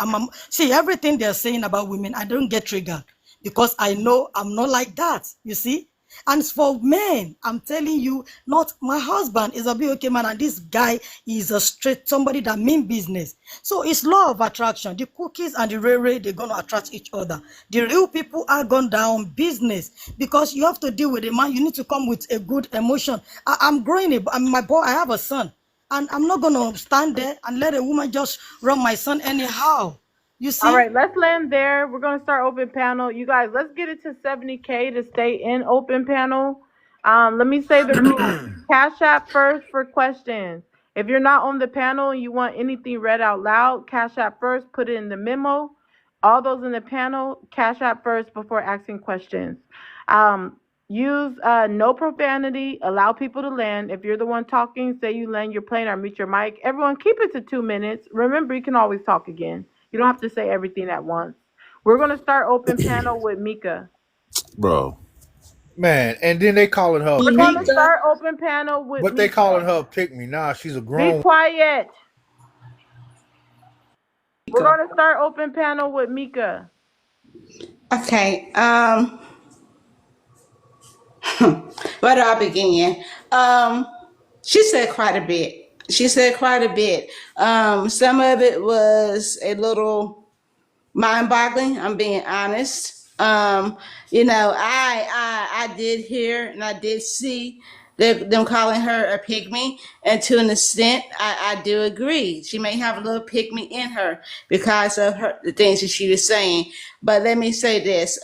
see, everything they're saying about women, I don't get triggered because I know I'm not like that, you see? And for men, I'm telling you, not my husband is a BOK man, and this guy is a straight somebody that mean business. So it's law of attraction. The cookies and the Ray, they're going to attract each other. The real people are gone down business, because you have to deal with a man. You need to come with a good emotion. I'm growing my boy. I have a son, and I'm not going to stand there and let a woman just run my son anyhow. You see? All right, let's land there. We're going to start open panel. You guys, let's get it to 70K to stay in open panel. Let me say the rule. Cash App first for questions. If you're not on the panel and you want anything read out loud, Cash App first, put it in the memo. All those in the panel, Cash App first before asking questions. Use no profanity. Allow people to land. If you're the one talking, say you land your plane or mute your mic. Everyone, keep it to 2 minutes. Remember, you can always talk again. You don't have to say everything at once. We're going to start open panel with Mika. Bro. Man, and then they calling her. We're going to start open panel with But Mika. they calling her pick me. Nah, she's a grown. Be quiet. We're going to start open panel with Mika. Okay. Where do I begin? She said quite a bit. Some of it was a little mind-boggling. I'm being honest. You know, I did hear and I did see them calling her a pygmy, and to an extent, I do agree. She may have a little pygmy in her because of the things that she was saying. But let me say this.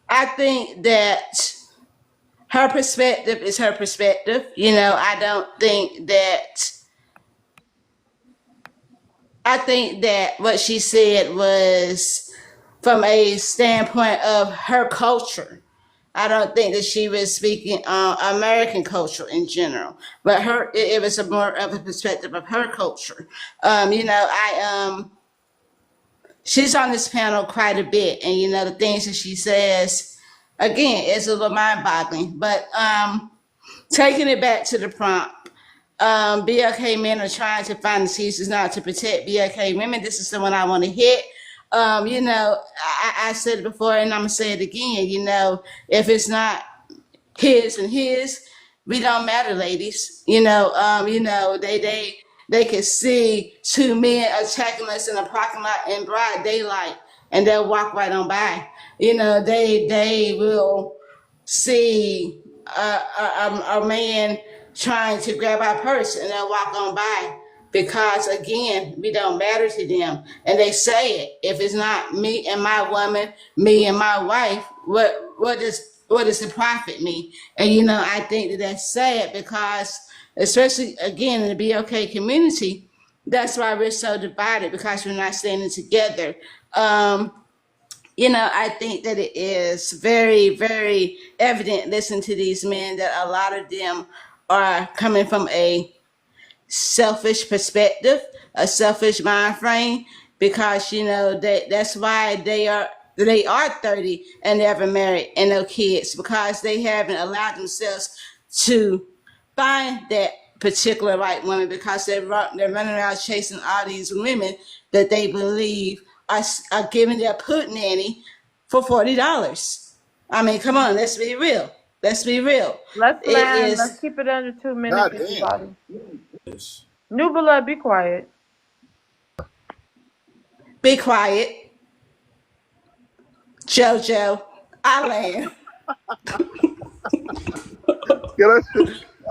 I think that her perspective is her perspective. You know, I think that what she said was from a standpoint of her culture. I don't think that she was speaking American culture in general, but it was a more of a perspective of her culture. You know, she's on this panel quite a bit, and you know the things that she says, again, it's a little mind-boggling. But taking it back to the prompt, BLK men are trying to find excuses not to protect BLK women. This is the one I want to hit. You know, I said it before, and I'm gonna say it again. You know, if it's not his and his, we don't matter, ladies. You know, they can see two men attacking us in a parking lot in broad daylight, and they'll walk right on by. You know, they will see a man trying to grab our purse, and they'll walk on by, because again, we don't matter to them. And they say it, if it's not me and my woman, me and my wife, what does the profit me? And you know, I think that that's sad, because especially again in the BLK community, that's why we're so divided, because we're not standing together. You know, I think that it is very, very evident listening to these men that a lot of them are coming from a selfish perspective, a selfish mind frame, because you know that's why they are 30 and never married and no kids, because they haven't allowed themselves to find that particular right woman, because they're running around chasing all these women that they believe are giving their put nanny for $40. I mean, come on, let's be real. Let's be real. Let's It land. Let's is. keep it under 2 minutes, God damn. everybody. Nubula, be quiet. Be quiet. JoJo, I land. Yeah,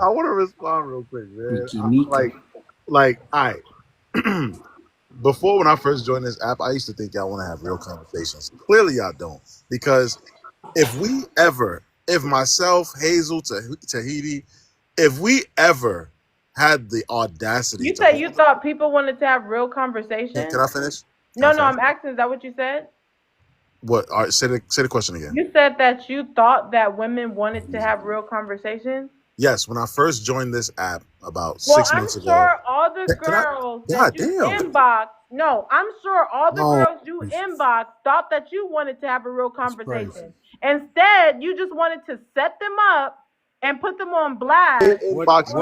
I want to respond real quick, man. All right. Before, when I first joined this app, I used to think y'all want to have real conversations. Clearly, y'all don't, because if myself, Hazel, Tahiti, if we ever had the audacity You to said you thought people wanted to have real conversations? can I finish? No, I'm asking, is that what you said? What? All right, say the question again. You said that you thought that women wanted to have real conversations? Yes, when I first joined this app about 6 months ago. I'm sure all the girls that you inboxed, I'm sure all the girls you inboxed thought that you wanted to have a real conversation. Instead, you just wanted to set them up and put them on blast on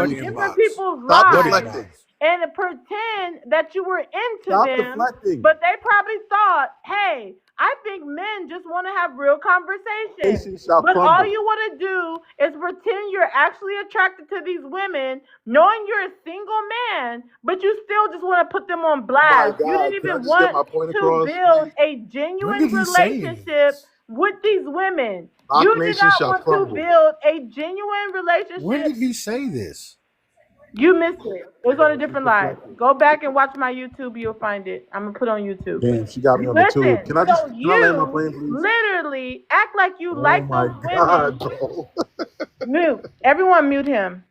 different people's lives and pretend that you were into them, but they probably thought, hey, I think men just want to have real conversations. But all you want to do is pretend you're actually attracted to these women, knowing you're a single man, but you still just want to put them on blast. You didn't even want to build a genuine relationship with these women. You did not want to build a genuine relationship. When did he say this? You missed it. It was on a different live. Go back and watch my YouTube. You'll find it. I'm gonna put it on YouTube. Damn, she got me on the tube. Can I land my plane, please? Literally act like you like those God, women. Mute. Everyone mute him.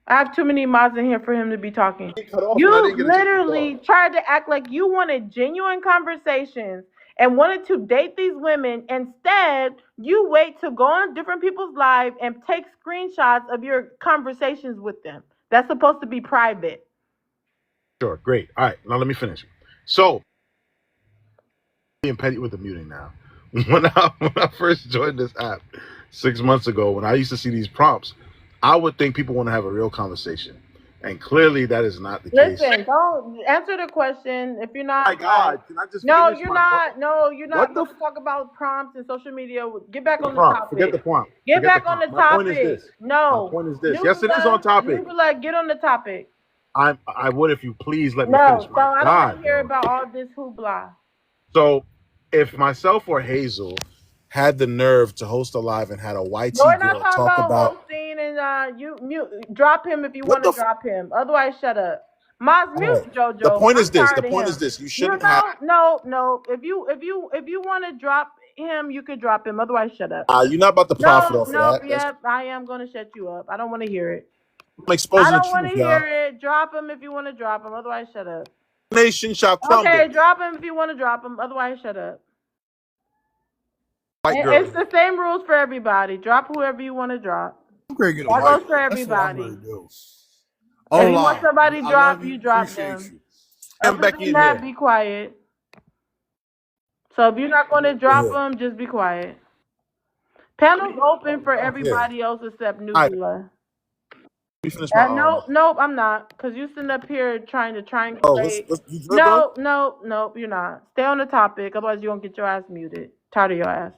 I have too many mods in here for him to be talking. You literally tried to act like you wanted genuine conversations and wanted to date these women. Instead, you wait to go on different people's lives and take screenshots of your conversations with them. That's supposed to be private. Sure, great. All right, now let me finish. So, being petty with the muting now. When I first joined this app 6 months ago, when I used to see these prompts, I would think people want to have a real conversation. And clearly that is not the case. Listen, don't answer the question. If you're not, my God, can I just no, finish you're my not. No, you're not What going to talk about prompts and social media. Get back on the prompt? topic. Forget the prompt. Get Forget back the on the prompt. My topic. point is this. No. My point is this. Yes, it is on topic. Nubula, get on the topic. I would if you please let me No, finish. so I don't want to God, hear about all this hoopla. So if myself or Hazel had the nerve to host a live and had a white No, we're girl not talking talk about about hosting and you mute. Drop him if you want to drop him. Otherwise, shut up. Maz, mute JoJo. The point I'm is this. tired The of point him. is this. You shouldn't have. No. If you want to drop him, you could drop him. Otherwise, shut up. You're not about to profit off of that. Yep, I am going to shut you up. I don't want to hear it. I'm exposing I the don't want to truth, y'all. hear it. Drop him if you want to drop him. Otherwise, shut up. Nation shall crumble. Okay, drop him if you want to drop him. Otherwise, shut up. White girl. It's the same rules for everybody. Drop whoever you want to drop. I'm going to get a That white. goes for That's what I'm everybody. going to do. If you want somebody I drop, love you drop appreciate them. you. Other than that, be quiet. So if you're not going to drop them, just be quiet. Panel's open for everybody else except Nubula. Nope, I'm not. Because you sitting up here trying to triangulate. Nope, you're not. Stay on the topic. Otherwise, you're going to get your ass muted. Tired of your ass.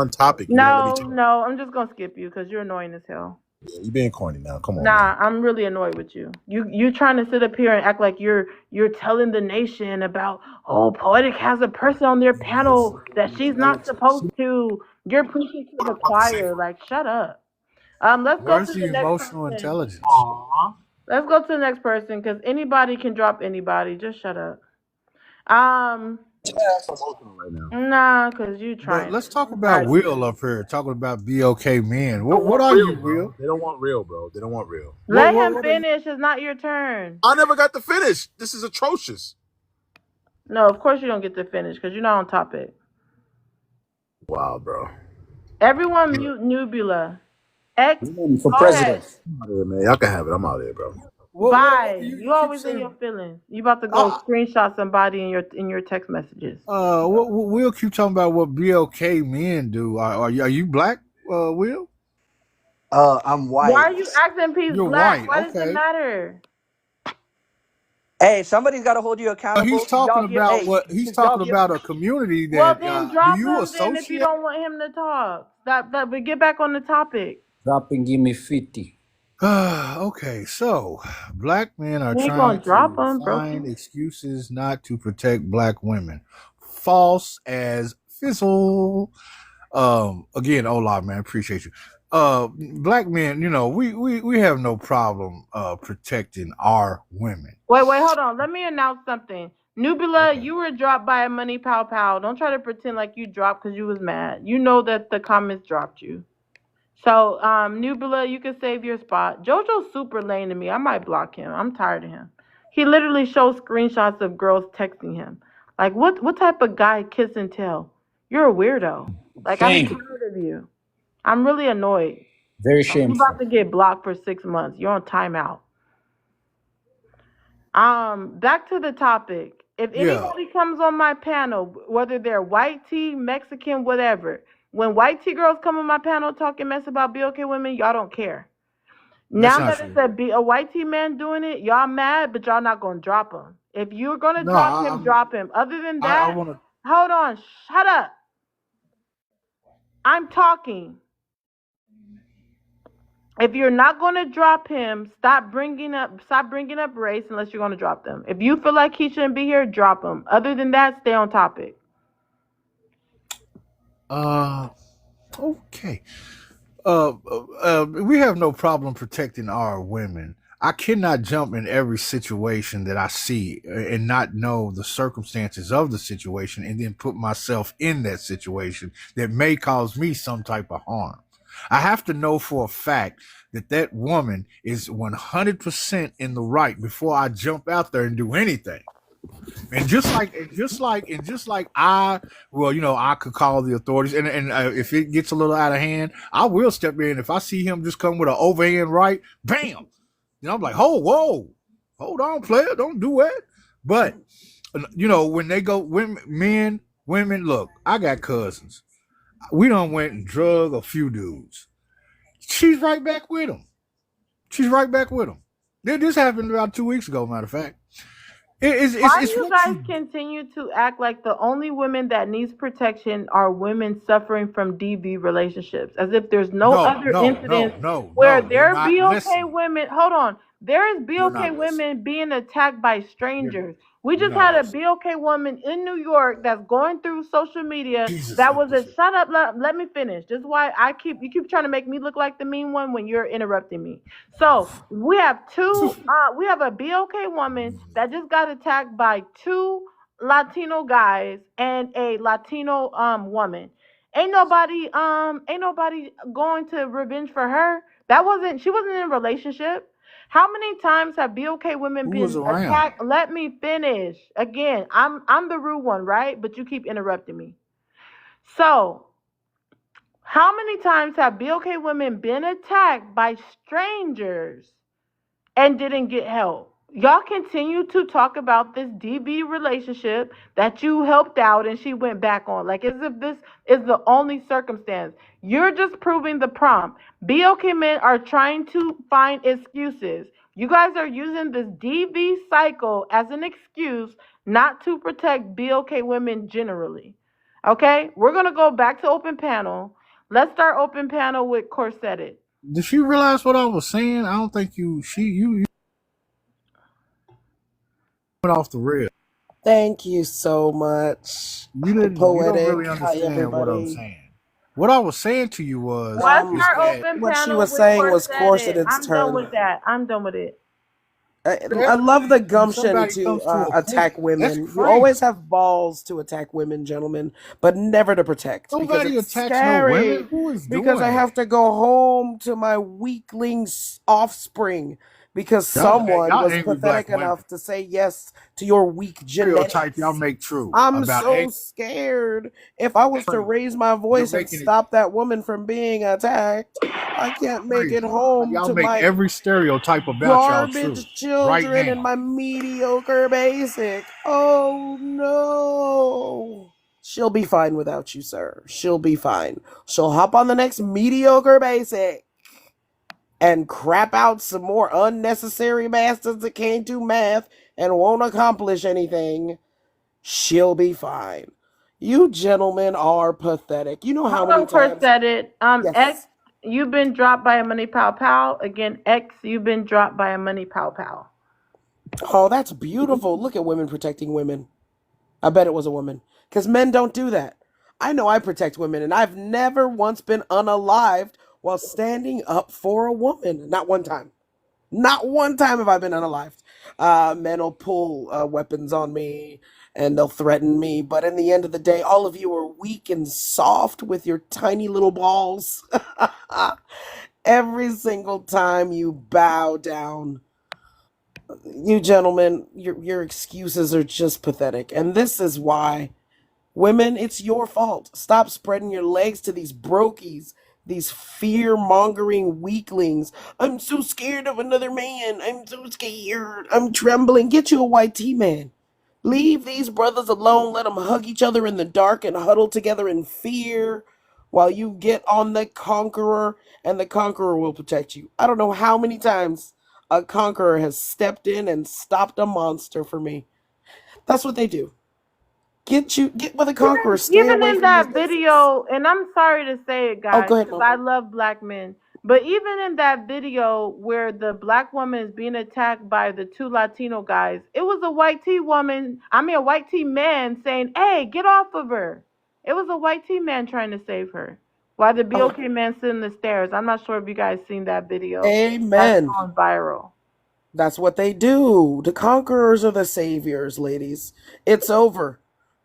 On topic. No, I'm just going to skip you because you're annoying as hell. Yeah, you're being corny now. Come on. Nah, I'm really annoyed with you. You trying to sit up here and act like you're telling the nation about, oh, Poetic has a person on their panel that she's not supposed to. You're preaching to the choir. Like, shut up. Let's go Where's to the the next emotional person. intelligence? Let's go to the next person because anybody can drop anybody. Just shut up. Right now. Nah, because you trying. But let's talk about Will up here, talking about BOK men. What are you, Will? They don't want real, bro. They don't want real. Let him finish. It's not your turn. I never got to finish. This is atrocious. No, of course you don't get to finish because you're not on topic. Wow, bro. Everyone mute Nubula. For president. I'm out of here, man. Y'all can have it. I'm out of here, bro. Bye. You always in your feelings. You about to go screenshot somebody in your text messages. We'll keep talking about what BOK men do. Are you black, Will? I'm white. Why are you acting peace You're black? white, Why does okay. it matter? Hey, somebody's got to hold you accountable. He's Cause y'all talking give. about Hey, what he's cause y'all talking give. about a community Well, that then do drop you him then if you associate? don't want him to talk. But get back on the topic. Drop and give me 50. Okay, so black men are You ain't gonna trying drop to him, bro. find excuses not to protect black women. False as fizzle. Again, Ola, man, appreciate you. Black men, we have no problem protecting our women. Wait, hold on. Let me announce something. Nubila, you were dropped by a money pow pow. Don't try to pretend like you dropped because you was mad. You know that the comments dropped you. So, Nubila, you can save your spot. JoJo's super lame to me. I might block him. I'm tired of him. He literally shows screenshots of girls texting him. Like, what type of guy kiss and tell? You're a weirdo. Like, I'm Shame. tired of you. I'm really annoyed. Very You shameful. about to get blocked for 6 months. You're on timeout. Back to the topic. If Yeah. anybody comes on my panel, whether they're white tea, Mexican, whatever, when white tea girls come on my panel talking mess about BOK women, y'all don't care. That's Now not that true. it's a white tea man doing it, y'all mad, but y'all not gonna drop him. If you're gonna No, drop him, drop him. Other than I that, want to. hold on, shut up. I'm talking. If you're not going to drop him, stop bringing up race unless you're going to drop them. If you feel like he shouldn't be here, drop him. Other than that, stay on topic. Okay. We have no problem protecting our women. I cannot jump in every situation that I see and not know the circumstances of the situation and then put myself in that situation that may cause me some type of harm. I have to know for a fact that woman is 100% in the right before I jump out there and do anything. And just like I could call the authorities, and if it gets a little out of hand, I will step in. If I see him just come with an overhand right, bam, I'm like, whoa, hold on, player, don't do it. But when they go, women, look, I got cousins. We done went and drug a few dudes. She's right back with them. This happened about 2 weeks ago, matter of fact. Why do you guys continue to act like the only women that needs protection are women suffering from DV relationships? As if there's no other incidents where there are BOK women. Hold on. There is BOK women being attacked by strangers. We just had a BOK woman in New York that's going through social media that was a shut up. Let me finish. This is why you keep trying to make me look like the mean one when you're interrupting me. So we have we have a BOK woman that just got attacked by 2 Latino guys and a Latino woman. Ain't nobody going to revenge for her. She wasn't in a relationship. How many times have BOK women been attacked? Let me finish. Again, I'm the rude one, right? But you keep interrupting me. So, how many times have BOK women been attacked by strangers and didn't get help? Y'all continue to talk about this DB relationship that you helped out and she went back on. Like as if this is the only circumstance. You're just proving the prompt. BOK men are trying to find excuses. You guys are using this DV cycle as an excuse not to protect BOK women generally. Okay? We're going to go back to open panel. Let's start open panel with Corsetted. Did she realize what I was saying? I don't think you went off the rail. Thank you so much. You don't really understand what I'm saying. What I was saying to you was what she was saying was Corseted's turn. I'm done with that. I'm done with it. I love the gumption to attack women. You always have balls to attack women, gentlemen, but never to protect. Nobody because it's attacks scary. no women. Who is doing Because I have to go home to my weakling's offspring because someone was pathetic enough to say yes to your weak genetics. Stereotype y'all make true. I'm so scared. If I was to raise my voice and stop that woman from being attacked, I can't make it home y'all to make my every stereotype about y'all true. garbage children Right now. and my mediocre basic. Oh no. She'll be fine without you, sir. She'll be fine. She'll hop on the next mediocre basic and crap out some more unnecessary bastards that can't do math and won't accomplish anything, she'll be fine. You gentlemen are pathetic. You know how many times? Pathetic. X, Yes. you've been dropped by a money pow pow. Again, X, you've been dropped by a money pow pow. Oh, that's beautiful. Look at women protecting women. I bet it was a woman. Because men don't do that. I know I protect women, and I've never once been unalived while standing up for a woman. Not one time. Not one time have I been unalived. Men will pull weapons on me, and they'll threaten me. But in the end of the day, all of you are weak and soft with your tiny little balls. Every single time you bow down. You gentlemen, your excuses are just pathetic. And this is why, women, it's your fault. Stop spreading your legs to these brokies, these fear-mongering weaklings. I'm so scared of another man. I'm so scared. I'm trembling. Get you a white tea man. Leave these brothers alone. Let them hug each other in the dark and huddle together in fear while you get on the conqueror, and the conqueror will protect you. I don't know how many times a conqueror has stepped in and stopped a monster for me. That's what they do. Get with a conqueror. Stay Even away in from that these video, and I'm sorry to say it, guys, go ahead, because Mom. I love black men. But even in that video where the black woman is being attacked by the two Latino guys, it was a white tea man saying, "Hey, get off of her." It was a white tea man trying to save her. While the BOK man sitting in the stairs. I'm not sure if you guys seen that video. Amen. That's gone viral. That's what they do. The conquerors are the saviors, ladies. It's over.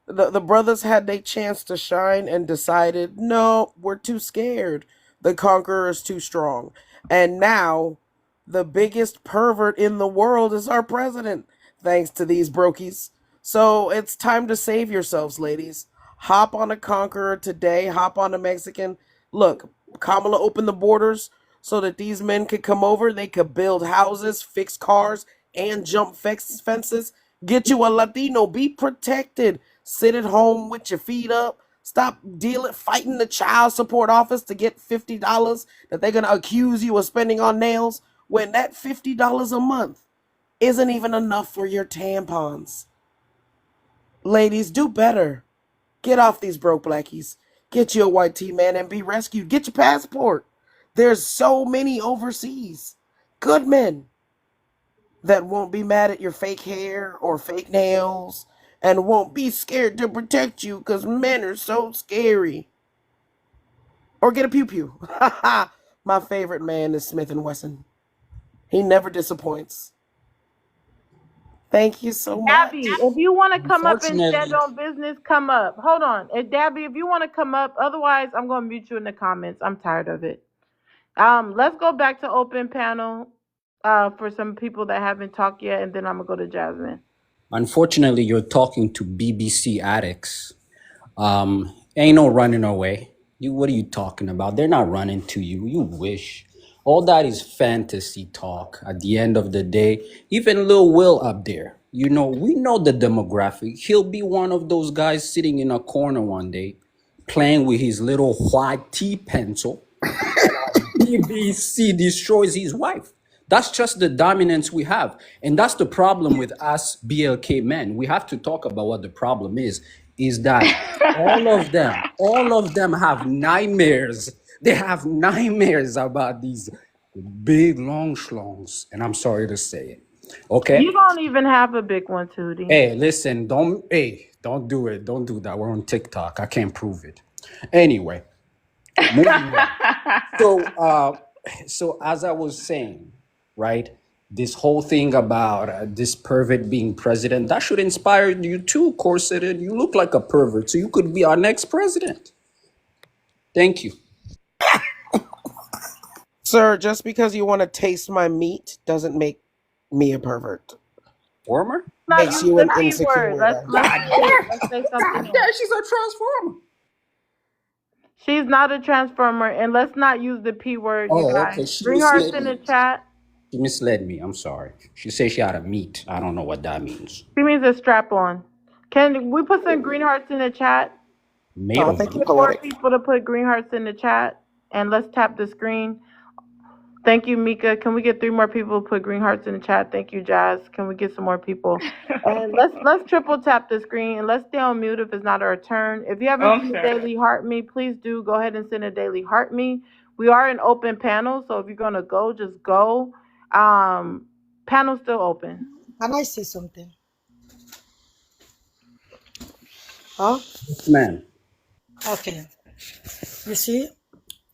The brothers had their chance to shine and decided, no, we're too scared. The conqueror is too strong. And now, the biggest pervert in the world is our president, thanks to these brokies. So it's time to save yourselves, ladies. Hop on a conqueror today. Hop on a Mexican. Look, Kamala opened the borders so that these men could come over. They could build houses, fix cars, and jump fences. Get you a Latino. Be protected. Sit at home with your feet up. Stop fighting the child support office to get $50 that they're going to accuse you of spending on nails when that $50 a month isn't even enough for your tampons. Ladies, do better. Get off these broke blackies. Get you a white tea man and be rescued. Get your passport. There's so many overseas. Good men that won't be mad at your fake hair or fake nails and won't be scared to protect you because men are so scary. Or get a pew-pew. My favorite man is Smith & Wesson. He never disappoints. Thank you so much. Dabby, if you want to come up and stand Unfortunately, on business, come up. Hold on. Dabby, if you want to come up, otherwise I'm going to mute you in the comments. I'm tired of it. Let's go back to open panel for some people that haven't talked yet, and then I'm going to go to Jasmine. unfortunately, you're talking to BBC addicts. Ain't no running away. What are you talking about? They're not running to you. You wish. All that is fantasy talk. At the end of the day, even Lil Will up there, we know the demographic. He'll be one of those guys sitting in a corner one day, playing with his little white tea pencil. BBC destroys his wife. That's just the dominance we have. And that's the problem with us BLK men. We have to talk about what the problem is that all of them have nightmares. They have nightmares about these big long schlongs. And I'm sorry to say it. Okay? You don't even have a big one, Tootie. Hey, listen, don't do it. Don't do that. We're on TikTok. I can't prove it. Anyway, moving on. So as I was saying, right, this whole thing about this pervert being president, that should inspire you too, Corseted. You look like a pervert, so you could be our next president. Thank you. Sir, just because you want to taste my meat doesn't make me a pervert. Warmer? Makes you an insecure. Let's say something else. She's a transformer. She's not a transformer, and let's not use the P word, you guys. Okay. She Bring hearts in the chat. She misled me. I'm sorry. She said she had a meat. I don't know what that means. She means a strap-on. Can we put some green hearts in the chat? Thank you, More people to put green hearts in the chat, and let's tap the screen. Thank you, Mika. Can we get 3 more people to put green hearts in the chat? Thank you, Jazz. Can we get some more people? And let's triple tap the screen and let's stay on mute if it's not our turn. If you haven't seen a daily heart me, please do go ahead and send a daily heart me. We are an open panel, so if you're gonna go, just go. Panel's still open. Can I say something? Huh? Man. Okay. You see,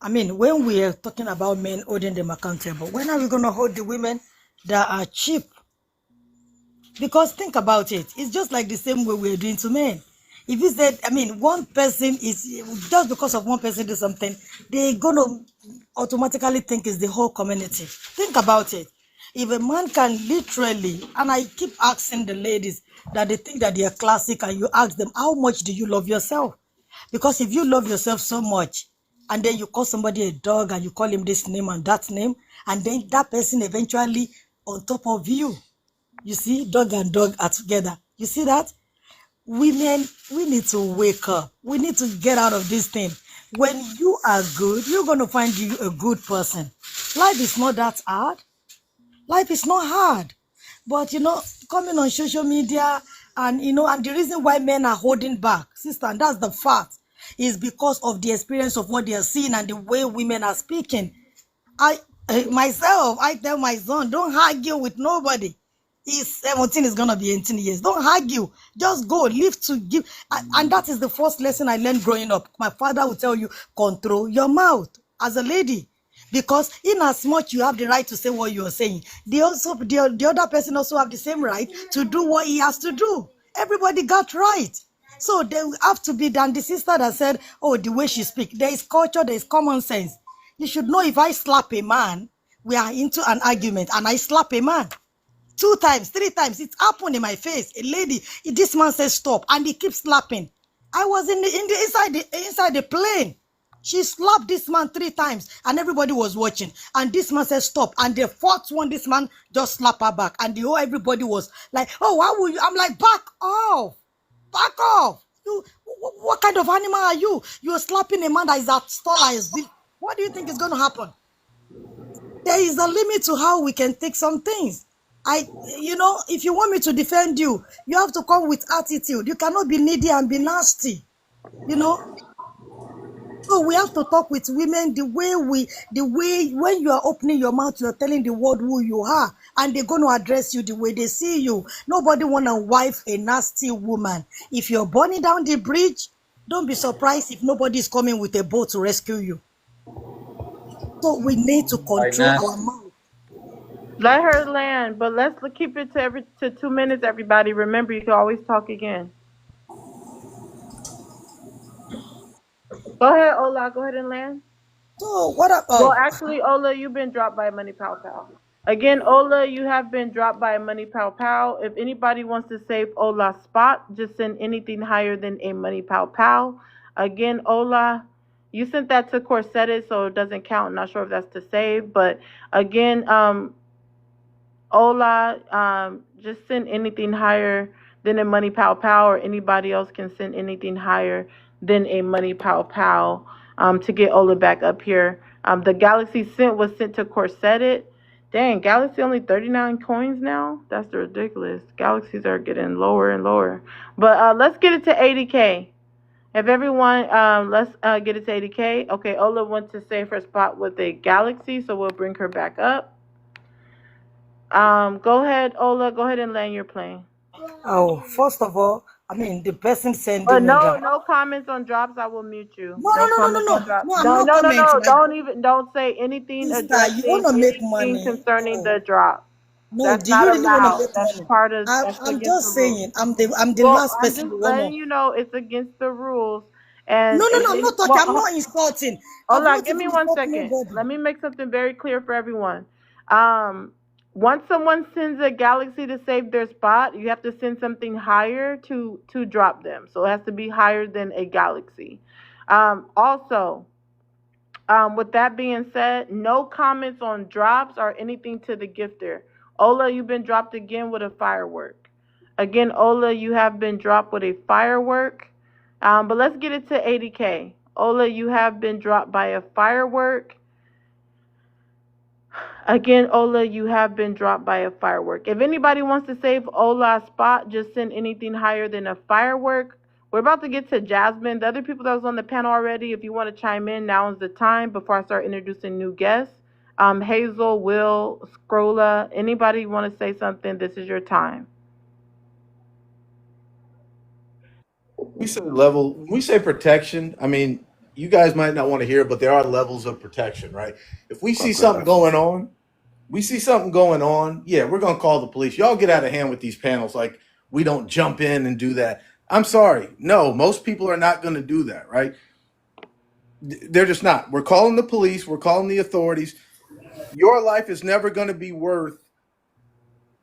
I mean, when we are talking about men holding them accountable, when are we going to hold the women that are cheap? Because think about it. It's just like the same way we're doing to men. If you said, I mean, one person is, just because of one person do something, they're going to automatically think it's the whole community. Think about it. If a man can literally, and I keep asking the ladies that they think that they are classic, and you ask them, how much do you love yourself? Because if you love yourself so much, and then you call somebody a dog and you call him this name and that name, and then that person eventually on top of you, you see, dog and dog are together. You see that? Women, we need to wake up. We need to get out of this thing. When you are good, you're going to find you a good person. Life is not that hard. Life is not hard. But, coming on social media and, and the reason why men are holding back, sister, and that's the fact, is because of the experience of what they are seeing and the way women are speaking. I tell my son, don't argue with nobody. He's 17, is going to be 18 years. Don't argue. Just go, live to give. And that is the first lesson I learned growing up. My father would tell you, control your mouth as a lady. Because in as much you have the right to say what you are saying, the other person also have the same right to do what he has to do. Everybody got right. So they have to be done. The sister that said, oh, the way she speaks, there is culture, there is common sense. You should know if I slap a man, we are into an argument, and I slap a man 2 times, 3 times, it's happened in my face. A lady, this man says stop, and he keeps slapping. I was inside the plane. She slapped this man 3 times, and everybody was watching. And this man said stop, and the 4th one, this man just slapped her back, and everybody was like, oh, why would you? I'm like, back off. Back off. What kind of animal are you? You're slapping a man that is as tall as this. What do you think is going to happen? There is a limit to how we can take some things. If you want me to defend you, you have to come with attitude. You cannot be needy and be nasty. So we have to talk with women the way when you are opening your mouth, you're telling the world who you are, and they're going to address you the way they see you. Nobody want to wife a nasty woman. If you're burning down the bridge, don't be surprised if nobody is coming with a boat to rescue you. So we need to control our mouth. Let her land, but let's keep it to 2 minutes, everybody. Remember, you can always talk again. Go ahead, Ola. Go ahead and land. So what up? Well, actually, Ola, you've been dropped by Money Pow Pow. Again, Ola, you have been dropped by Money Pow Pow. If anybody wants to save Ola's spot, just send anything higher than a Money Pow Pow. Again, Ola, you sent that to Corsetted, so it doesn't count. I'm not sure if that's to save, but again, Ola, just send anything higher than a Money Pow Pow, or anybody else can send anything higher than a Money Pow Pow to get Ola back up here. The Galaxy sent was sent to Corsetted. Dang, Galaxy only 39 coins now? That's ridiculous. Galaxies are getting lower and lower. But let's get it to 80K. If everyone, let's get it to 80K. Okay, Ola went to save her spot with a Galaxy, so we'll bring her back up. Go ahead, Ola. Go ahead and land your plane. Oh, first of all, the person sending no comments on drops. I will mute you. No. Don't say anything. Sister, you want to make money concerning the drop. No, that's do you really want to make that's money? part of. I'm just saying. I'm the last person. I'm just letting you know it's against the rules. And no, I'm not talking. I'm not insulting. Hold on, give me 1 second. Let me make something very clear for everyone. Once someone sends a Galaxy to save their spot, you have to send something higher to drop them. So it has to be higher than a Galaxy. Also, with that being said, no comments on drops or anything to the gifter. Ola, you've been dropped again with a firework. Again, Ola, you have been dropped with a firework. But let's get it to 80K. Ola, you have been dropped by a firework. Again, Ola, you have been dropped by a firework. If anybody wants to save Ola's spot, just send anything higher than a firework. We're about to get to Jasmine. The other people that was on the panel already, if you want to chime in, now is the time before I start introducing new guests. Hazel, Will, Scrolla, anybody want to say something, this is your time. We say level, when we say protection, I mean, you guys might not want to hear it, but there are levels of protection, right? If we see something going on, yeah, we're going to call the police. Y'all get out of hand with these panels. Like, we don't jump in and do that. I'm sorry. No, most people are not going to do that, right? They're just not. We're calling the police. We're calling the authorities. Your life is never going to be worth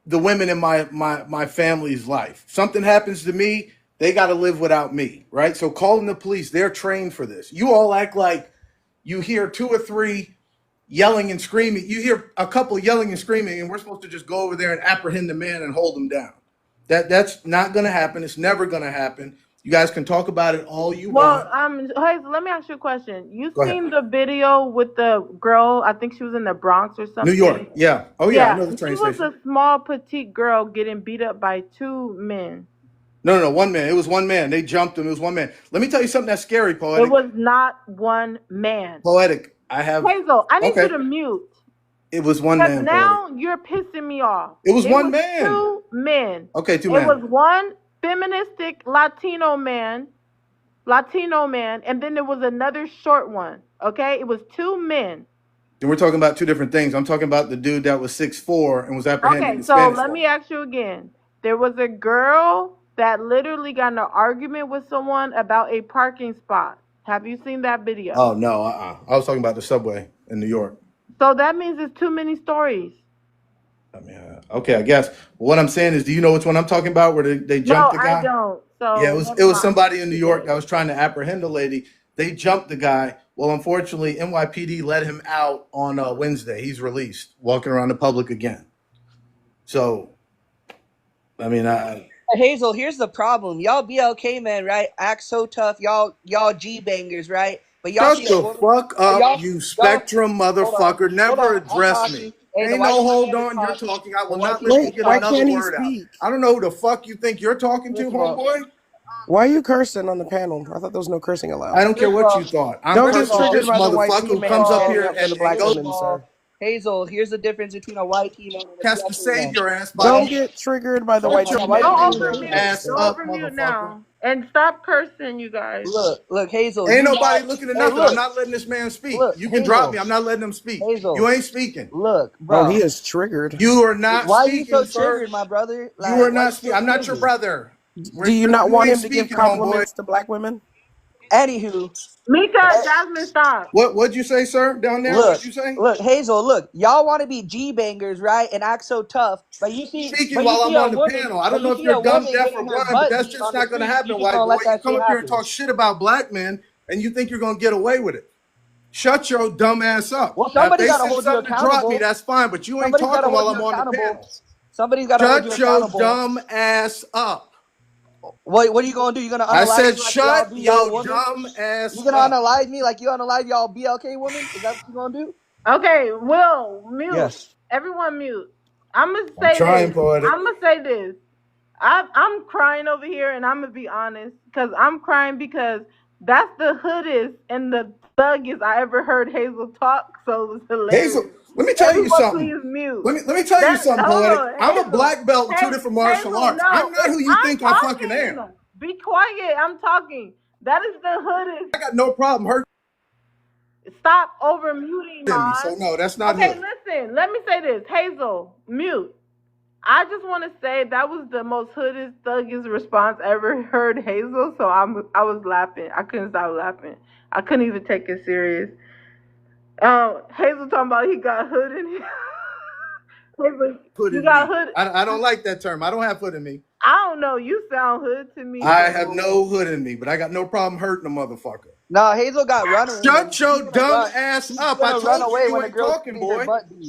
the women in my family's life. Something happens to me, they got to live without me, right? So calling the police, they're trained for this. You all act like you hear 2 or 3 yelling and screaming. You hear a couple yelling and screaming, and we're supposed to just go over there and apprehend the man and hold him down. That's not going to happen. It's never going to happen. You guys can talk about it all you want. Hazel, let me ask you a question. You Go ahead. seen the video with the girl, I think she was in the Bronx or something? New York, yeah. Oh, yeah, I know the train station. She was a small, petite girl getting beat up by 2 men. No, one man. It was one man. They jumped him. It was one man. Let me tell you something that's scary, Poetic. It was not one man. Poetic, I have... Hazel, I need you to mute. It was one man. Now Poetic. you're pissing me off. It was one man. 2 men. Okay, 2 men. It was one feministic Latino man, and then there was another short one. Okay, it was 2 men. And we're talking about 2 different things. I'm talking about the dude that was 6'4" and was apprehended. Okay, so let me ask you again. There was a girl that literally got in an argument with someone about a parking spot. Have you seen that video? Oh no, I was talking about the subway in New York. So that means it's too many stories. I mean, okay, I guess. What I'm saying is, do you know which one I'm talking about? Where they jumped the guy? No, I don't. So yeah, it was somebody in New York that was trying to apprehend a lady. They jumped the guy. Well, unfortunately, NYPD let him out on Wednesday. He's released, walking around the public again. So, I mean, Hazel, here's the problem. Y'all BLK men, right? Act so tough. Y'all G bangers, right? But y'all shut the fuck up, you spectrum motherfucker. Never address me. Ain't no hold on, you're talking. I will not let you get another word out. I don't know who the fuck you think you're talking to, homeboy. Why are you cursing on the panel? I thought there was no cursing allowed. I don't care what you thought. I'm don't cursing get this motherfucker who comes up here and goes. Hazel, here's the difference between a white team and a has to save your ass. Don't get triggered by the white team. Don't overmute now. And stop cursing, you guys. Look, Hazel. Ain't nobody looking at nothing. I'm not letting this man speak. You can drop me. I'm not letting him speak. Hazel, you ain't speaking. Look, bro. Oh, he is triggered. You are not Why speaking, are you so sir. triggered, my brother? You are not speaking. I'm not your brother. Do you not want him to give compliments to black women? Anywho, Mika, Jasmine, stop. What'd you say, sir? Down there? What'd you say? Look, Hazel, look. Y'all want to be G bangers, right? And act so tough, but you see, speaking while I'm on the panel. I don't know if you're dumb, deaf, or blind, but that's just not going to happen, white boy. You come up here and talk shit about black men, and you think you're going to get away with it. Shut your dumb ass up. Well, somebody got to hold you accountable. Drop me, that's fine, but you ain't talking while I'm on the panel. Somebody's got to hold you accountable. Shut your dumb ass up. What are you gonna do? You gonna I unalive said me like shut your woman? dumb ass You gonna unalive me like you unalive y'all BLK women? Is that what you gonna do? Okay, Will, mute. Yes. Everyone mute. I'm gonna say this. I'm crying over here, and I'm gonna be honest, because I'm crying because that's the hoodest and the thuggest I ever heard Hazel talk. So it was hilarious. Hazel, let me tell you something. Please mute. Let me tell you something, Poetic. I'm a black belt in 2 different martial arts. No, I'm not who you think I fucking am. Be quiet. I'm talking. That is the hoodest. I got no problem hurting. Stop over muting, man. So no, that's not okay, him. Listen, let me say this. Hazel, mute. I just want to say that was the most hoodest, thuggiest response I ever heard Hazel, so I was laughing. I couldn't stop laughing. I couldn't even take it serious. Hazel talking about he got hood in him. Hood got hood. I don't like that term. I don't have hood in me. I don't know. You sound hood to me. I have no hood in me, but I got no problem hurting a motherfucker. No, Hazel got running. Shut your dumb ass up. I told you ain't talking, boy.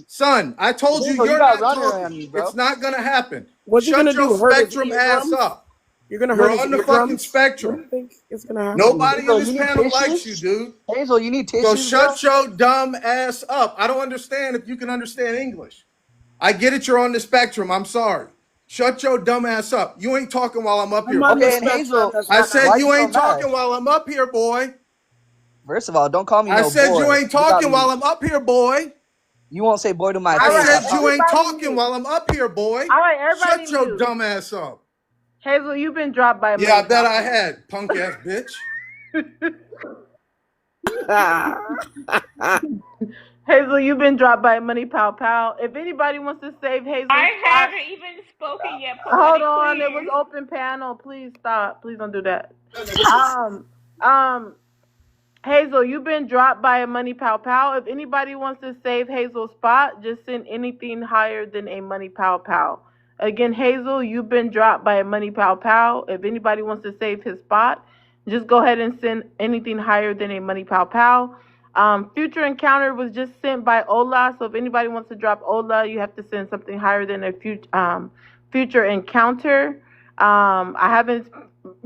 Son, I told you you're not talking. It's not going to happen. What you going to do? Shut your spectrum ass up. You're gonna hurt You're his on the fucking eardrums? What do spectrum. you think is gonna happen? Nobody in Hazel, this you need panel likes you, tissues? dude. Hazel, you need So tissues, bro? shut your dumb ass up. I don't understand if you can understand English. I get it, you're on the spectrum. I'm sorry. Shut your dumb ass up. You ain't talking while I'm up here, I'm on the boy. Okay, and spectrum Hazel, as I well. said why you you so ain't mad? talking while I'm up here, boy. First of all, don't call me I no said boy. you ain't You got talking me. while I'm up here, boy. You won't say boy to my I All face. right, said you ain't everybody talking mute. while I'm up here, boy. All right, everybody Shut your mute. dumb ass up. Hazel, you've been dropped by a Yeah, I money bet pow I pow. had, punk ass bitch. Hazel, you've been dropped by a money pow pow. If anybody wants to save Hazel's I spot, haven't even spoken yet, hold Poetic, on. It was please. open panel. Please stop. Please don't do that. Um, Hazel, you've been dropped by a money pow pow. If anybody wants to save Hazel's spot, just send anything higher than a money pow pow. Again, Hazel, you've been dropped by a money pow pow. If anybody wants to save his spot, just go ahead and send anything higher than a money pow pow. Future encounter was just sent by Ola, so if anybody wants to drop Ola, you have to send something higher than a future encounter. I haven't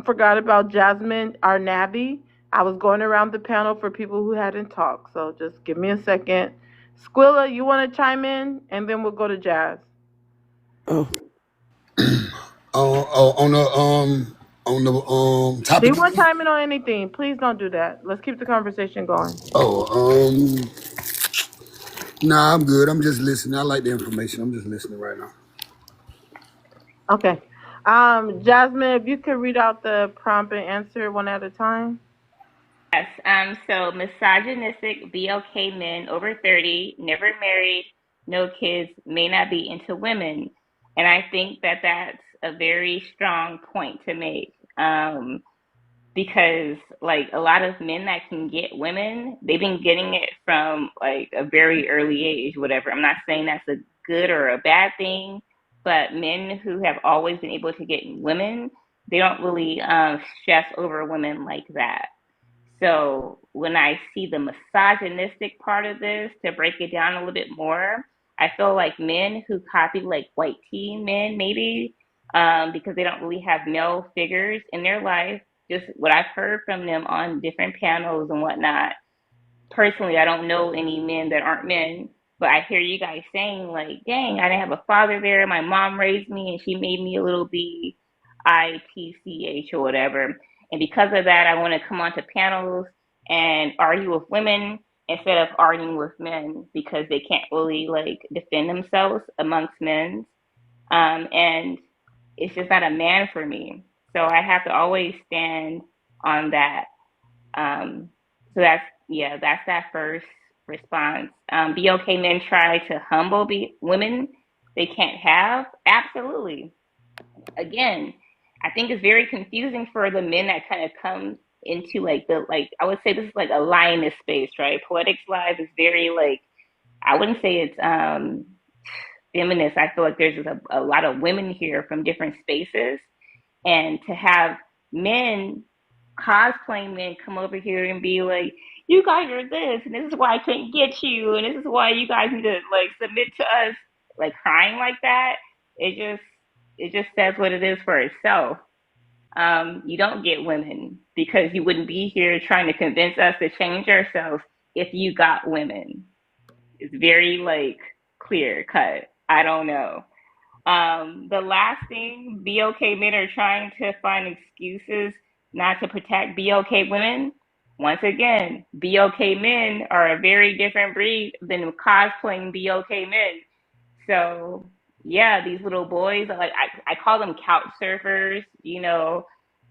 forgot about Jasmine Arnabi. I was going around the panel for people who hadn't talked, so just give me a second. Squilla, you want to chime in, and then we'll go to Jazz. On the Do you topic want to again? chime in on anything? Please don't do that. Let's keep the conversation going. Nah, I'm good. I'm just listening. I like the information. I'm just listening right now. Okay. Jasmine, if you could read out the prompt and answer one at a time. Yes. So misogynistic BLK men over 30, never married, no kids, may not be into women. And I think that that's a very strong point to make. Because like a lot of men that can get women, they've been getting it from like a very early age, whatever. I'm not saying that's a good or a bad thing, but men who have always been able to get women, they don't really stress over women like that. So when I see the misogynistic part of this, to break it down a little bit more, I feel like men who copy like white teen men, maybe, because they don't really have male figures in their life, just what I've heard from them on different panels and whatnot. Personally, I don't know any men that aren't men, but I hear you guys saying like, dang, I didn't have a father there. My mom raised me and she made me a little bitch or whatever. And because of that, I want to come onto panels and argue with women instead of arguing with men because they can't really like defend themselves amongst men. And it's just not a man for me. So I have to always stand on that. So that's that first response. BOK men try to humble women they can't have. Absolutely. Again, I think it's very confusing for the men that kind of come into like I would say this is like a lioness space, right? Poetics Live is very like, I wouldn't say it's feminist. I feel like there's a lot of women here from different spaces, and to have men, cosplaying men, come over here and be like, you guys are this, and this is why I couldn't get you, and this is why you guys need to like submit to us, like crying like that. It just says what it is for itself. You don't get women because you wouldn't be here trying to convince us to change ourselves if you got women. It's very like clear cut. I don't know. The last thing, BOK men are trying to find excuses not to protect BOK women. Once again, BOK men are a very different breed than cosplaying BOK men. So yeah, these little boys are like, I call them couch surfers,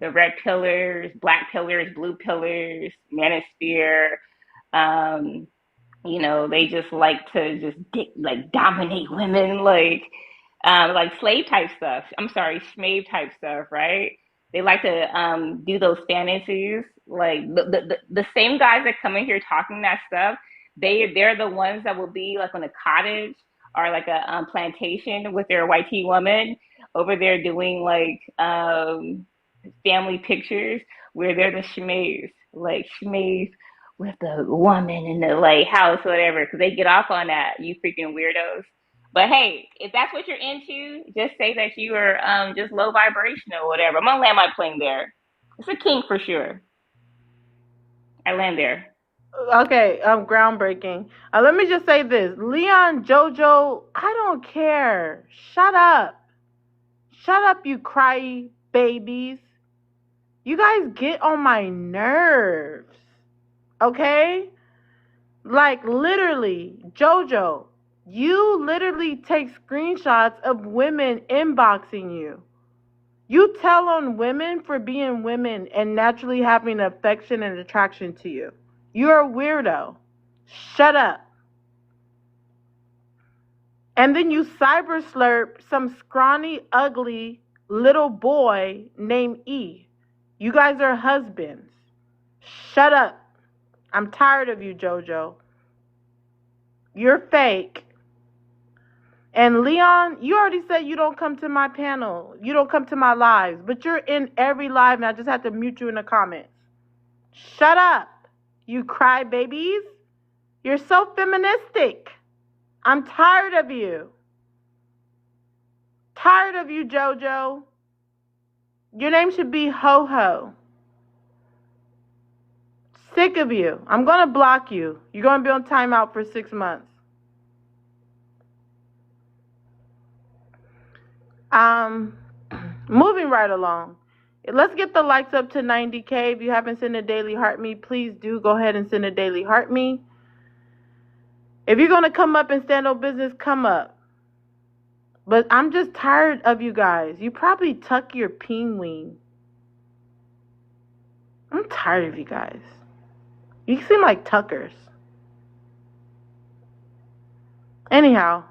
the red pillars, black pillars, blue pillars, manosphere. Um, they just like to just dominate women, like slave type stuff. I'm sorry, slave type stuff, right? They like to do those fantasies. Like the same guys that come in here talking that stuff, they're the ones that will be like on a cottage or like a plantation with their white tea woman over there doing like family pictures where they're the schmays, like schmays with the woman in the like house, whatever, because they get off on that. You freaking weirdos. But hey, if that's what you're into, just say that you are just low vibration or whatever. I'm gonna land my plane there. It's a kink for sure. I land there. Okay, groundbreaking. Let me just say this. Leon, JoJo, I don't care. Shut up. Shut up, you cry babies. You guys get on my nerves. Okay? Like, literally, JoJo, you literally take screenshots of women inboxing you. You tell on women for being women and naturally having affection and attraction to you. You're a weirdo. Shut up. And then you cyber slurp some scrawny, ugly little boy named E. You guys are husbands. Shut up. I'm tired of you, JoJo. You're fake. And Leon, you already said you don't come to my panel. You don't come to my lives. But you're in every live and I just have to mute you in the comments. Shut up, you crybabies. You're so feministic. I'm tired of you. Tired of you, JoJo. Your name should be Ho-Ho. Sick of you. I'm going to block you. You're going to be on timeout for 6 months. Moving right along. Let's get the likes up to 90K. If you haven't sent a daily heart me, please do go ahead and send a daily heart me. If you're going to come up and stand on business, come up. But I'm just tired of you guys. You probably tuck your penguin. I'm tired of you guys. You seem like tuckers. Anyhow,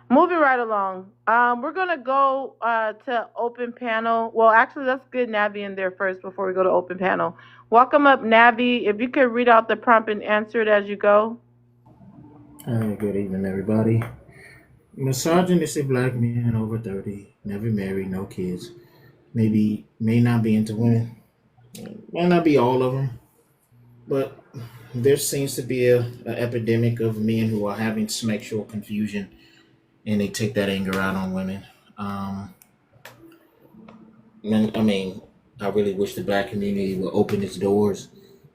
moving right along. We're going to go to open panel. Well, actually, let's get Navi in there first before we go to open panel. Welcome up, Navi. If you could read out the prompt and answer it as you go. Good evening, everybody. Misogynistic black men over 30, never married, no kids, may not be into women. May not be all of them, but there seems to be an epidemic of men who are having sexual confusion, and they take that anger out on women. I really wish the black community would open its doors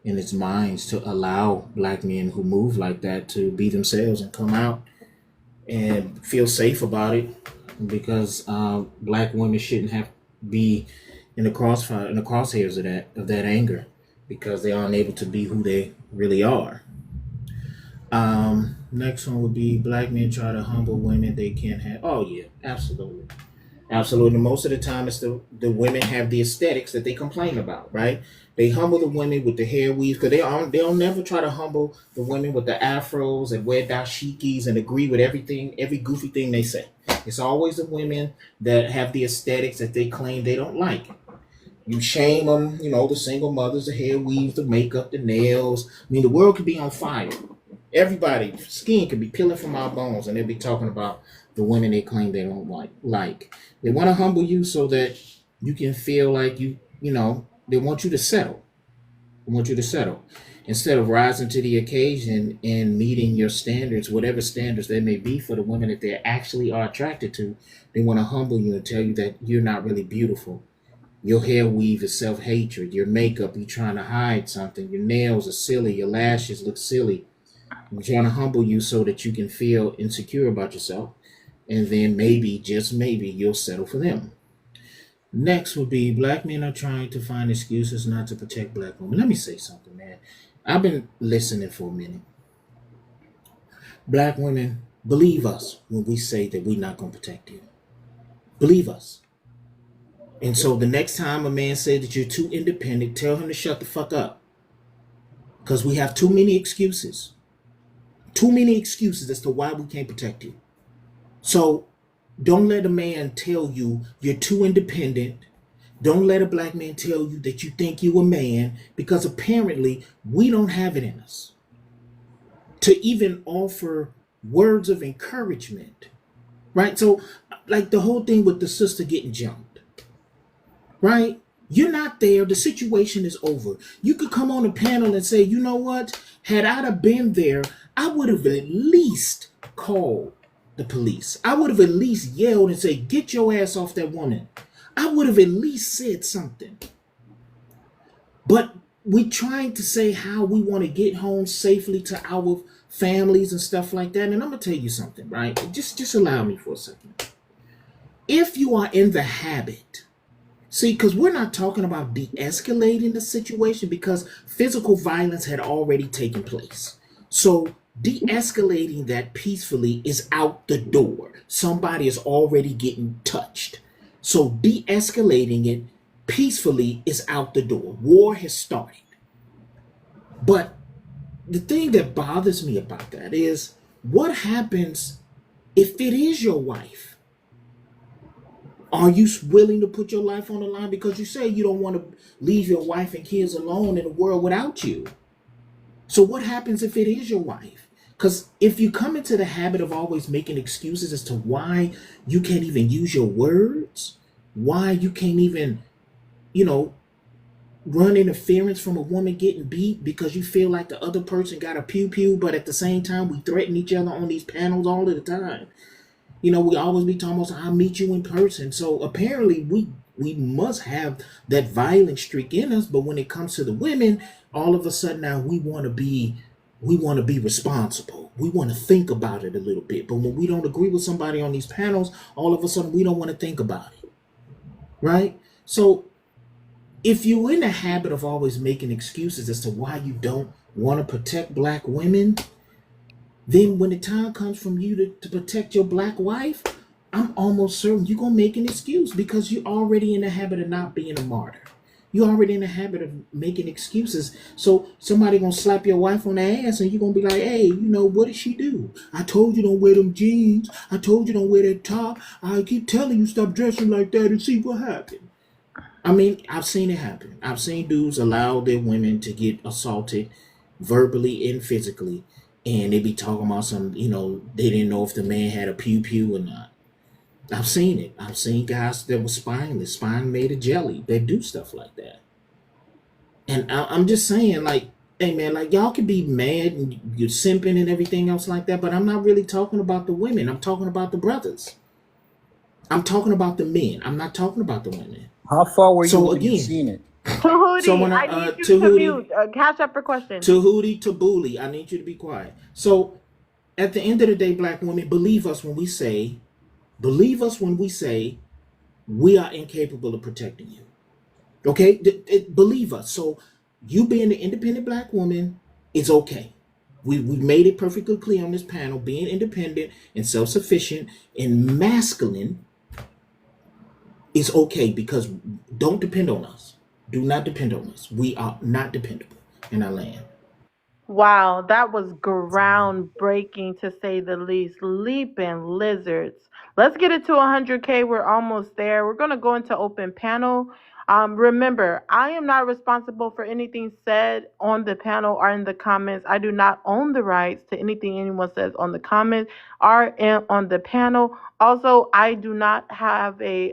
and its minds to allow black men who move like that to be themselves and come out and feel safe about it, because black women shouldn't have be in the crosshairs of that anger, because they aren't able to be who they really are. Next one would be black men try to humble women they can't have. Oh yeah, absolutely. Absolutely. Most of the time it's the women have the aesthetics that they complain about, right? They humble the women with the hair weaves, because they'll never try to humble the women with the afros and wear dashikis and agree with everything, every goofy thing they say. It's always the women that have the aesthetics that they claim they don't like. You shame them, the single mothers, the hair weaves, the makeup, the nails. The world could be on fire. Everybody's skin could be peeling from our bones, and they'll be talking about the women they claim they don't like. They want to humble you so that you can feel like they want you to settle. They want you to settle. Instead of rising to the occasion and meeting your standards, whatever standards there may be for the women that they actually are attracted to, they want to humble you and tell you that you're not really beautiful. Your hair weave is self-hatred. Your makeup, you're trying to hide something. Your nails are silly. Your lashes look silly. They're trying to humble you so that you can feel insecure about yourself. And then maybe, just maybe, you'll settle for them. Next would be black men are trying to find excuses not to protect black women. Let me say something, man. I've been listening for a minute. Black women, believe us when we say that we're not going to protect you. Believe us. And so the next time a man says that you're too independent, tell him to shut the fuck up. Because we have too many excuses. Too many excuses as to why we can't protect you. So don't let a man tell you you're too independent. Don't let a black man tell you that you think you're a man, because apparently we don't have it in us to even offer words of encouragement, right? So like the whole thing with the sister getting jumped, right? You're not there. The situation is over. You could come on a panel and say, you know what? Had I have been there, I would have at least called the police. I would have at least yelled and said, get your ass off that woman. I would have at least said something. But we trying to say how we want to get home safely to our families and stuff like that. And I'm going to tell you something, right? Just allow me for a second. If you are in the habit, see, because we're not talking about de-escalating the situation because physical violence had already taken place. So de-escalating that peacefully is out the door. Somebody is already getting touched. So de-escalating it peacefully is out the door. War has started. But the thing that bothers me about that is what happens if it is your wife? Are you willing to put your life on the line because you say you don't want to leave your wife and kids alone in the world without you? So what happens if it is your wife? Because if you come into the habit of always making excuses as to why you can't even use your words, why you can't even, run interference from a woman getting beat because you feel like the other person got a pew-pew, but at the same time we threaten each other on these panels all of the time. We always be talking about, I'll meet you in person. So apparently we must have that violent streak in us, but when it comes to the women, all of a sudden now we want to be responsible. We want to think about it a little bit. But when we don't agree with somebody on these panels, all of a sudden we don't want to think about it. Right? So if you're in the habit of always making excuses as to why you don't want to protect black women, then when the time comes from you to protect your black wife, I'm almost certain you're going to make an excuse because you're already in the habit of not being a martyr. You're already in the habit of making excuses. So somebody going to slap your wife on the ass and you're going to be like, hey, what did she do? I told you don't wear them jeans. I told you don't wear that top. I keep telling you stop dressing like that and see what happened. I mean, I've seen it happen. I've seen dudes allow their women to get assaulted verbally and physically. And they be talking about some, they didn't know if the man had a pew-pew or not. I've seen it. I've seen guys that were spineless, spine made of jelly. They do stuff like that. And I'm just saying, like, hey, man, like, y'all can be mad and you're simping and everything else like that, but I'm not really talking about the women. I'm talking about the brothers. I'm talking about the men. I'm not talking about the women. How far were you when you seen it? Tahuti, So when I need you to mute. Catch up for questions. Tahuti, Tabuli, I need you to be quiet. So at the end of the day, black women, believe us when we say we are incapable of protecting you. Okay? Believe us. So you being the independent black woman is okay. We've made it perfectly clear on this panel, being independent and self-sufficient and masculine is okay because don't depend on us. Do not depend on us. We are not dependable in our land. Wow, that was groundbreaking to say the least. Leaping lizards. Let's get it to 100K. We're almost there. We're going to go into open panel. Remember, I am not responsible for anything said on the panel or in the comments. I do not own the rights to anything anyone says on the comments or on the panel. Also, I do not have a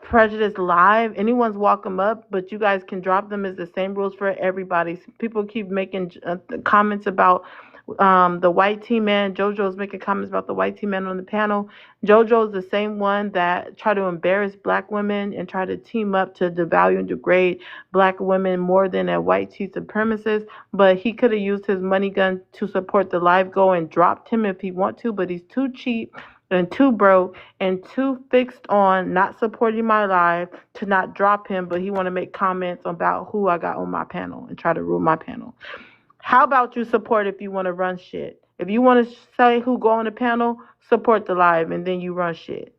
Prejudice Live. Anyone's welcome up, but you guys can drop them. As the same rules for everybody. People keep making comments about the white tea man. JoJo's making comments about the white tea man on the panel. JoJo's the same one that tried to embarrass black women and try to team up to devalue and degrade black women more than a white tea supremacist. But he could have used his money gun to support the live goal and dropped him if he want to, but he's too cheap and too broke and too fixed on not supporting my live to not drop him, but he want to make comments about who I got on my panel and try to ruin my panel. How about you support if you want to run shit? If you want to say who go on the panel, support the live and then you run shit.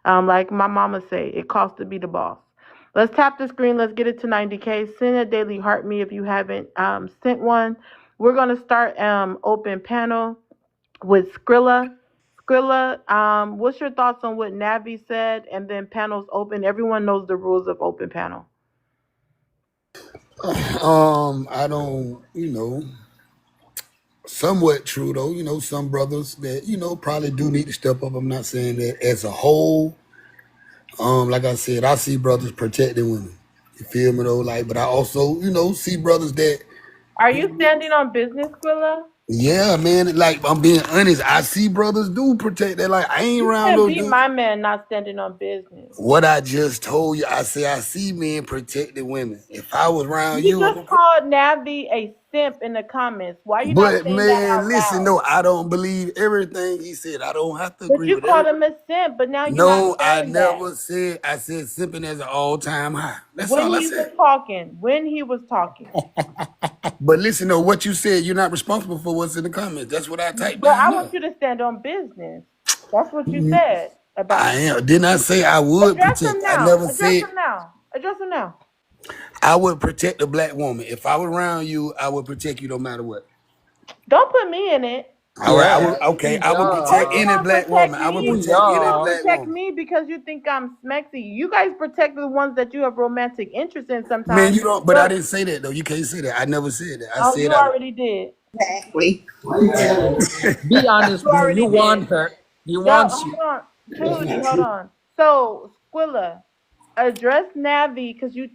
Like my mama say, it costs to be the boss. Let's tap the screen. Let's get it to 90K. Send a daily heart me if you haven't sent one. We're going to start open panel with Skrilla. Skrilla, what's your thoughts on what Navi said? And then panel's open. Everyone knows the rules of open panel. I don't, somewhat true though. Some brothers that, probably do need to step up. I'm not saying that as a whole. Like I said, I see brothers protecting women. You feel me though? But I also, see brothers that. Are you standing on business, Skrilla? Yeah, man. Like I'm being honest, I see brothers do protect that. Like I ain't You around can't those beat dudes. my man not standing on business. What I just told you, I say I see men protecting women. If I was around You you, just called Navi a simp in the comments. Why you not but saying that man, out listen, loud? no, I don't believe everything he said. I don't have to But agree you with called everything. him a simp, but now you're not No, I saying that. never said. I said simping as an all-time high. That's When all I he was said. talking. When he was talking. But listen, though, what you said, you're not responsible for what's in the comments. That's what I typed But down I want there. you to stand on business. That's what you said I about him. am. Didn't I say I would Address protect? him I now. never Address said him now. Address him now. I would protect a black woman. If I were around you, I would protect you no matter what. Don't put me in it. All right, I Yeah. would. Okay, I would How protect you Yeah. any gonna black protect woman. I would me? protect You any gonna Yeah. black protect woman. me because you think I'm smexy. You guys protect the ones that you have romantic interest in Man, sometimes. you don't. But I But didn't say that though. You can't say that. I never said that. I oh, said you I. already did. Exactly. Be honest, You bro. You already did. want her. He Yo, wants hold you. on. Tahuti, hold on. So, Squilla, address Navi because you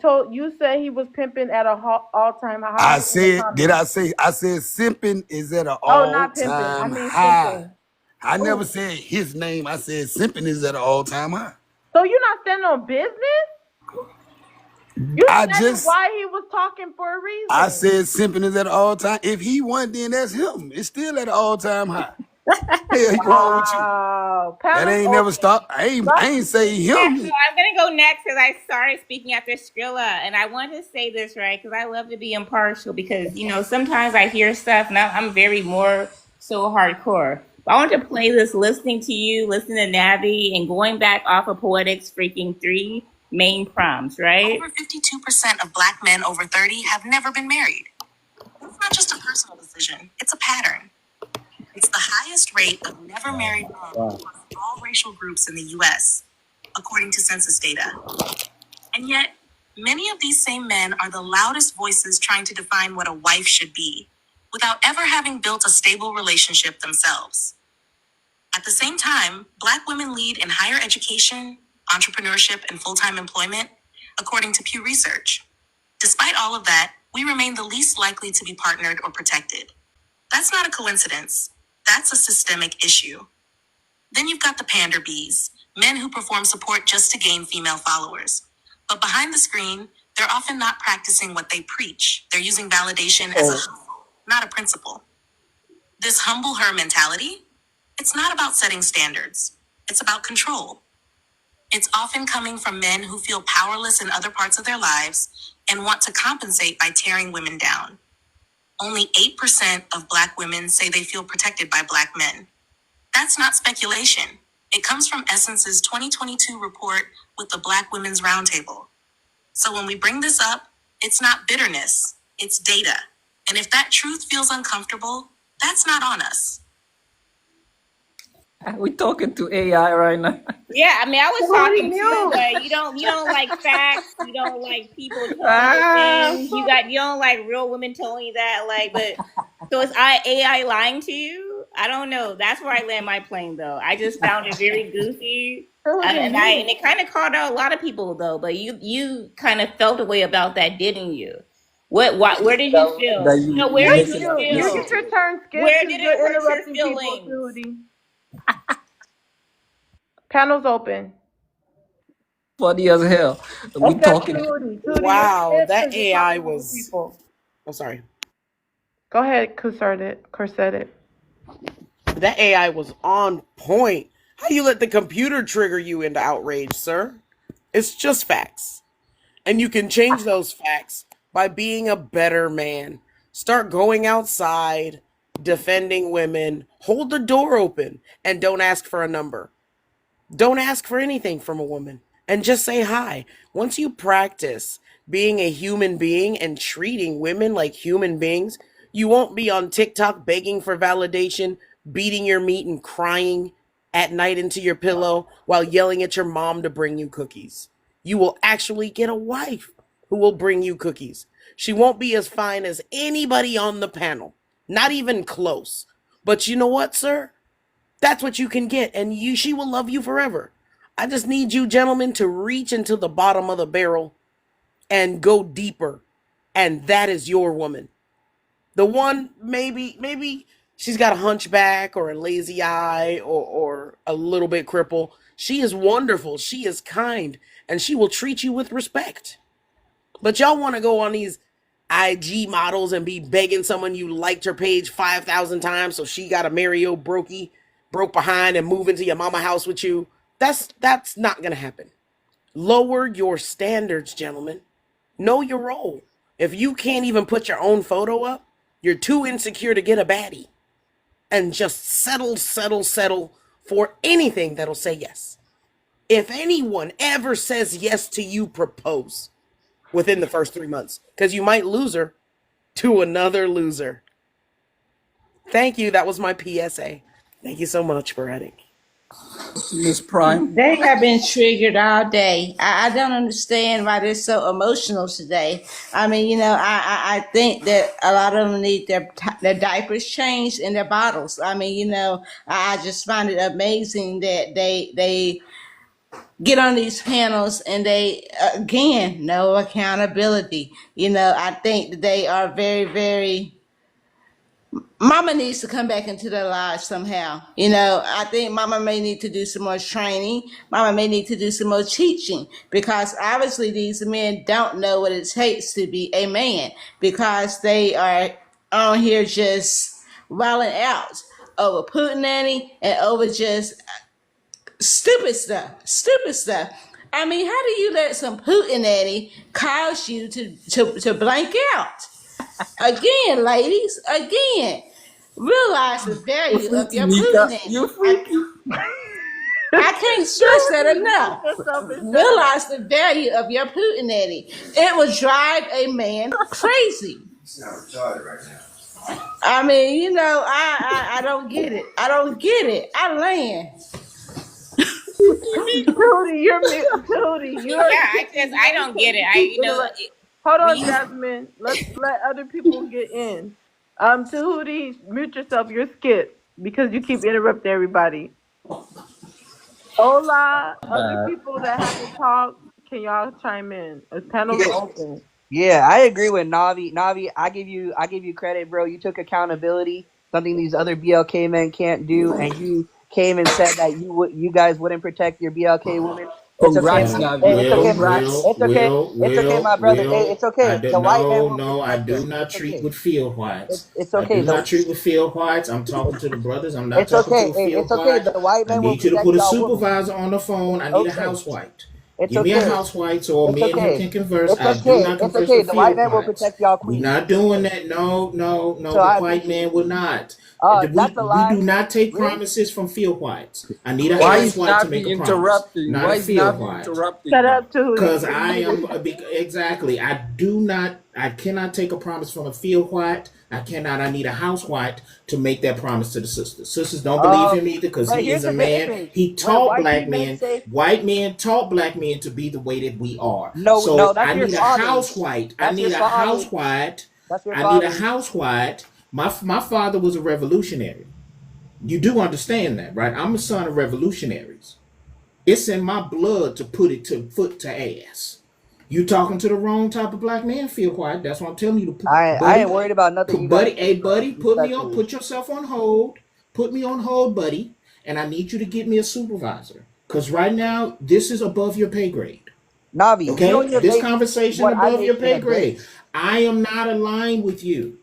said he was pimping at a all-time I high in the said. Did comments. I say? I said simping is at an Oh, not pimping. I all-time mean high. simping. I never Oh, said his name. I said simping is at an all-time high. so you're not standing on business? You I said it just. while he was talking for a I reason. said simping is at an all-time. If he won, then that's him. It's still at an all-time high. Hell, wrong with you? Wow. That Panel's ain't never open. stopped. I ain't say Yeah, him. so I'm gonna go next because I started speaking after Skrilla, and I want to say this right because I love to be impartial because sometimes I hear stuff and I'm very more so hardcore. But I want to play this listening to you, listening to Navi, and going back off of Poetics freaking 3 main prompts, right? Over 52% of Black men over 30 have never been married. It's not just a personal decision; it's a pattern. It's the highest rate of never married men Wow. across all racial groups in the U.S., according to census data. And yet, many of these same men are the loudest voices trying to define what a wife should be, without ever having built a stable relationship themselves. At the same time, Black women lead in higher education, entrepreneurship, and full-time employment, according to Pew Research. Despite all of that, we remain the least likely to be partnered or protected. That's not a coincidence. That's a systemic issue. Then you've got the pander bees, men who perform support just to gain female followers. But behind the screen, they're often not practicing what they preach. They're using validation as a hustle, not a principle. This humble her mentality, it's not about setting standards. It's about control. It's often coming from men who feel powerless in other parts of their lives and want to compensate by tearing women down. Only 8% of Black women say they feel protected by Black men. That's not speculation. It comes from Essence's 2022 report with the Black Women's Roundtable. So when we bring this up, it's not bitterness, it's data. And if that truth feels uncomfortable, that's not on us. We talking to AI right now. Yeah, I mean, I was Who are talking to you, you? but you don't like facts. You don't like people telling you Ah, things. You don't like real women telling you that. So is AI lying to you? I don't know. That's where I land my plane, though. I just found it very goofy, Who are and you? it kind of called out a lot of people, though. But you kind of felt a way about that, didn't you? Where did you feel? that No, you where did making you up You this. get feel? your turn skipped Where because did it you're hurt your interrupting people, feelings? Tahuti. Panel's open. Funny as hell. We Except talking. Tahuti. Tahuti, you're Wow, skipped that because you're AI talking over was. people. I'm sorry. Go ahead, Corset. That AI was on point. How you let the computer trigger you into outrage, sir? It's just facts. And you can change those facts by being a better man. Start going outside, defending women, hold the door open, and don't ask for a number. Don't ask for anything from a woman and just say hi. Once you practice being a human being and treating women like human beings, you won't be on TikTok begging for validation, beating your meat and crying at night into your pillow while yelling at your mom to bring you cookies. You will actually get a wife who will bring you cookies. She won't be as fine as anybody on the panel, not even close. But you know what, sir? That's what you can get, and she will love you forever. I just need you gentlemen to reach into the bottom of the barrel and go deeper. And that is your woman. The one maybe she's got a hunchback or a lazy eye or a little bit cripple. She is wonderful. She is kind, and she will treat you with respect. But y'all want to go on these IG models and be begging someone you liked her page 5,000 times so she got to marry your broke behind and move into your mama house with you. That's not going to happen. Lower your standards, gentlemen. Know your role. If you can't even put your own photo up, you're too insecure to get a baddie. And just settle for anything that'll say yes. If anyone ever says yes to you, propose within the first 3 months, because you might lose her to another loser. Thank you. That was my PSA. Thank you so much, Sporadic. Miss Prime. They have been triggered all day. I don't understand why they're so emotional today. I mean, you know, I think that a lot of them need their diapers changed and their bottles. I mean, you know, I just find it amazing that they get on these panels and they, again, no accountability. You know, I think that they are very, very... Mama needs to come back into their lives somehow. You know, I think Mama may need to do some more training. Mama may need to do some more teaching, because obviously these men don't know what it takes to be a man, because they are on here just wilding out over Putinanny and over just stupid stuff. I mean, how do you let some Putinanny cause you to blank out? Again, ladies, realize the value of your Putinanny. I can't stress that enough. Realize the value of your Putinanny. It will drive a man crazy. I mean, you know, I don't get it. I land. Tootie, you're Tootie. I don't get it. Hold on, Jasmine. Let's let other people get in. Tahuti, mute yourself. You're skipped because you keep interrupting everybody. Hola, other people that haven't talked, can y'all chime in? The panel's open. Yeah, I agree with Navi. Navi, I give you credit, bro. You took accountability, something these other BLK men can't do, and you came and said that you guys wouldn't protect your BLK women. It's okay. It's okay, my brother. It's okay. I do not treat with field whites. It's okay. I do not treat with field whites. I'm talking to the brothers. I'm not it's talking okay. to field It's okay. whites. The white man I need you to put a supervisor on the phone. I need a house white. Give me a house white so me and him can converse. I do not converse with the white man will whites. protect y'all queens. We're not doing that. No. The white man will not. We do not take promises from field whites. I need a house white to make a promise. Not a field white. Shut up, Tahuti. Because I am exactly. I cannot take a promise from a field white. I need a house white to make that promise to the sisters. Sisters don't believe him either, because he is a man. He taught black men. White men taught black men to be the way that we are. So I need a house white. I need a house white. I need a house white. My father was a revolutionary. You do understand that, right? I'm a son of revolutionaries. It's in my blood to put it to foot to ass. You talking to the wrong type of black man, Field White. That's what I'm telling you to put. I ain't worried about nothing. Buddy, put yourself on hold. Put me on hold, buddy. And I need you to get me a supervisor. Because right now, this is above your pay grade. Navi, okay? This conversation above your pay grade. I am not aligned with you.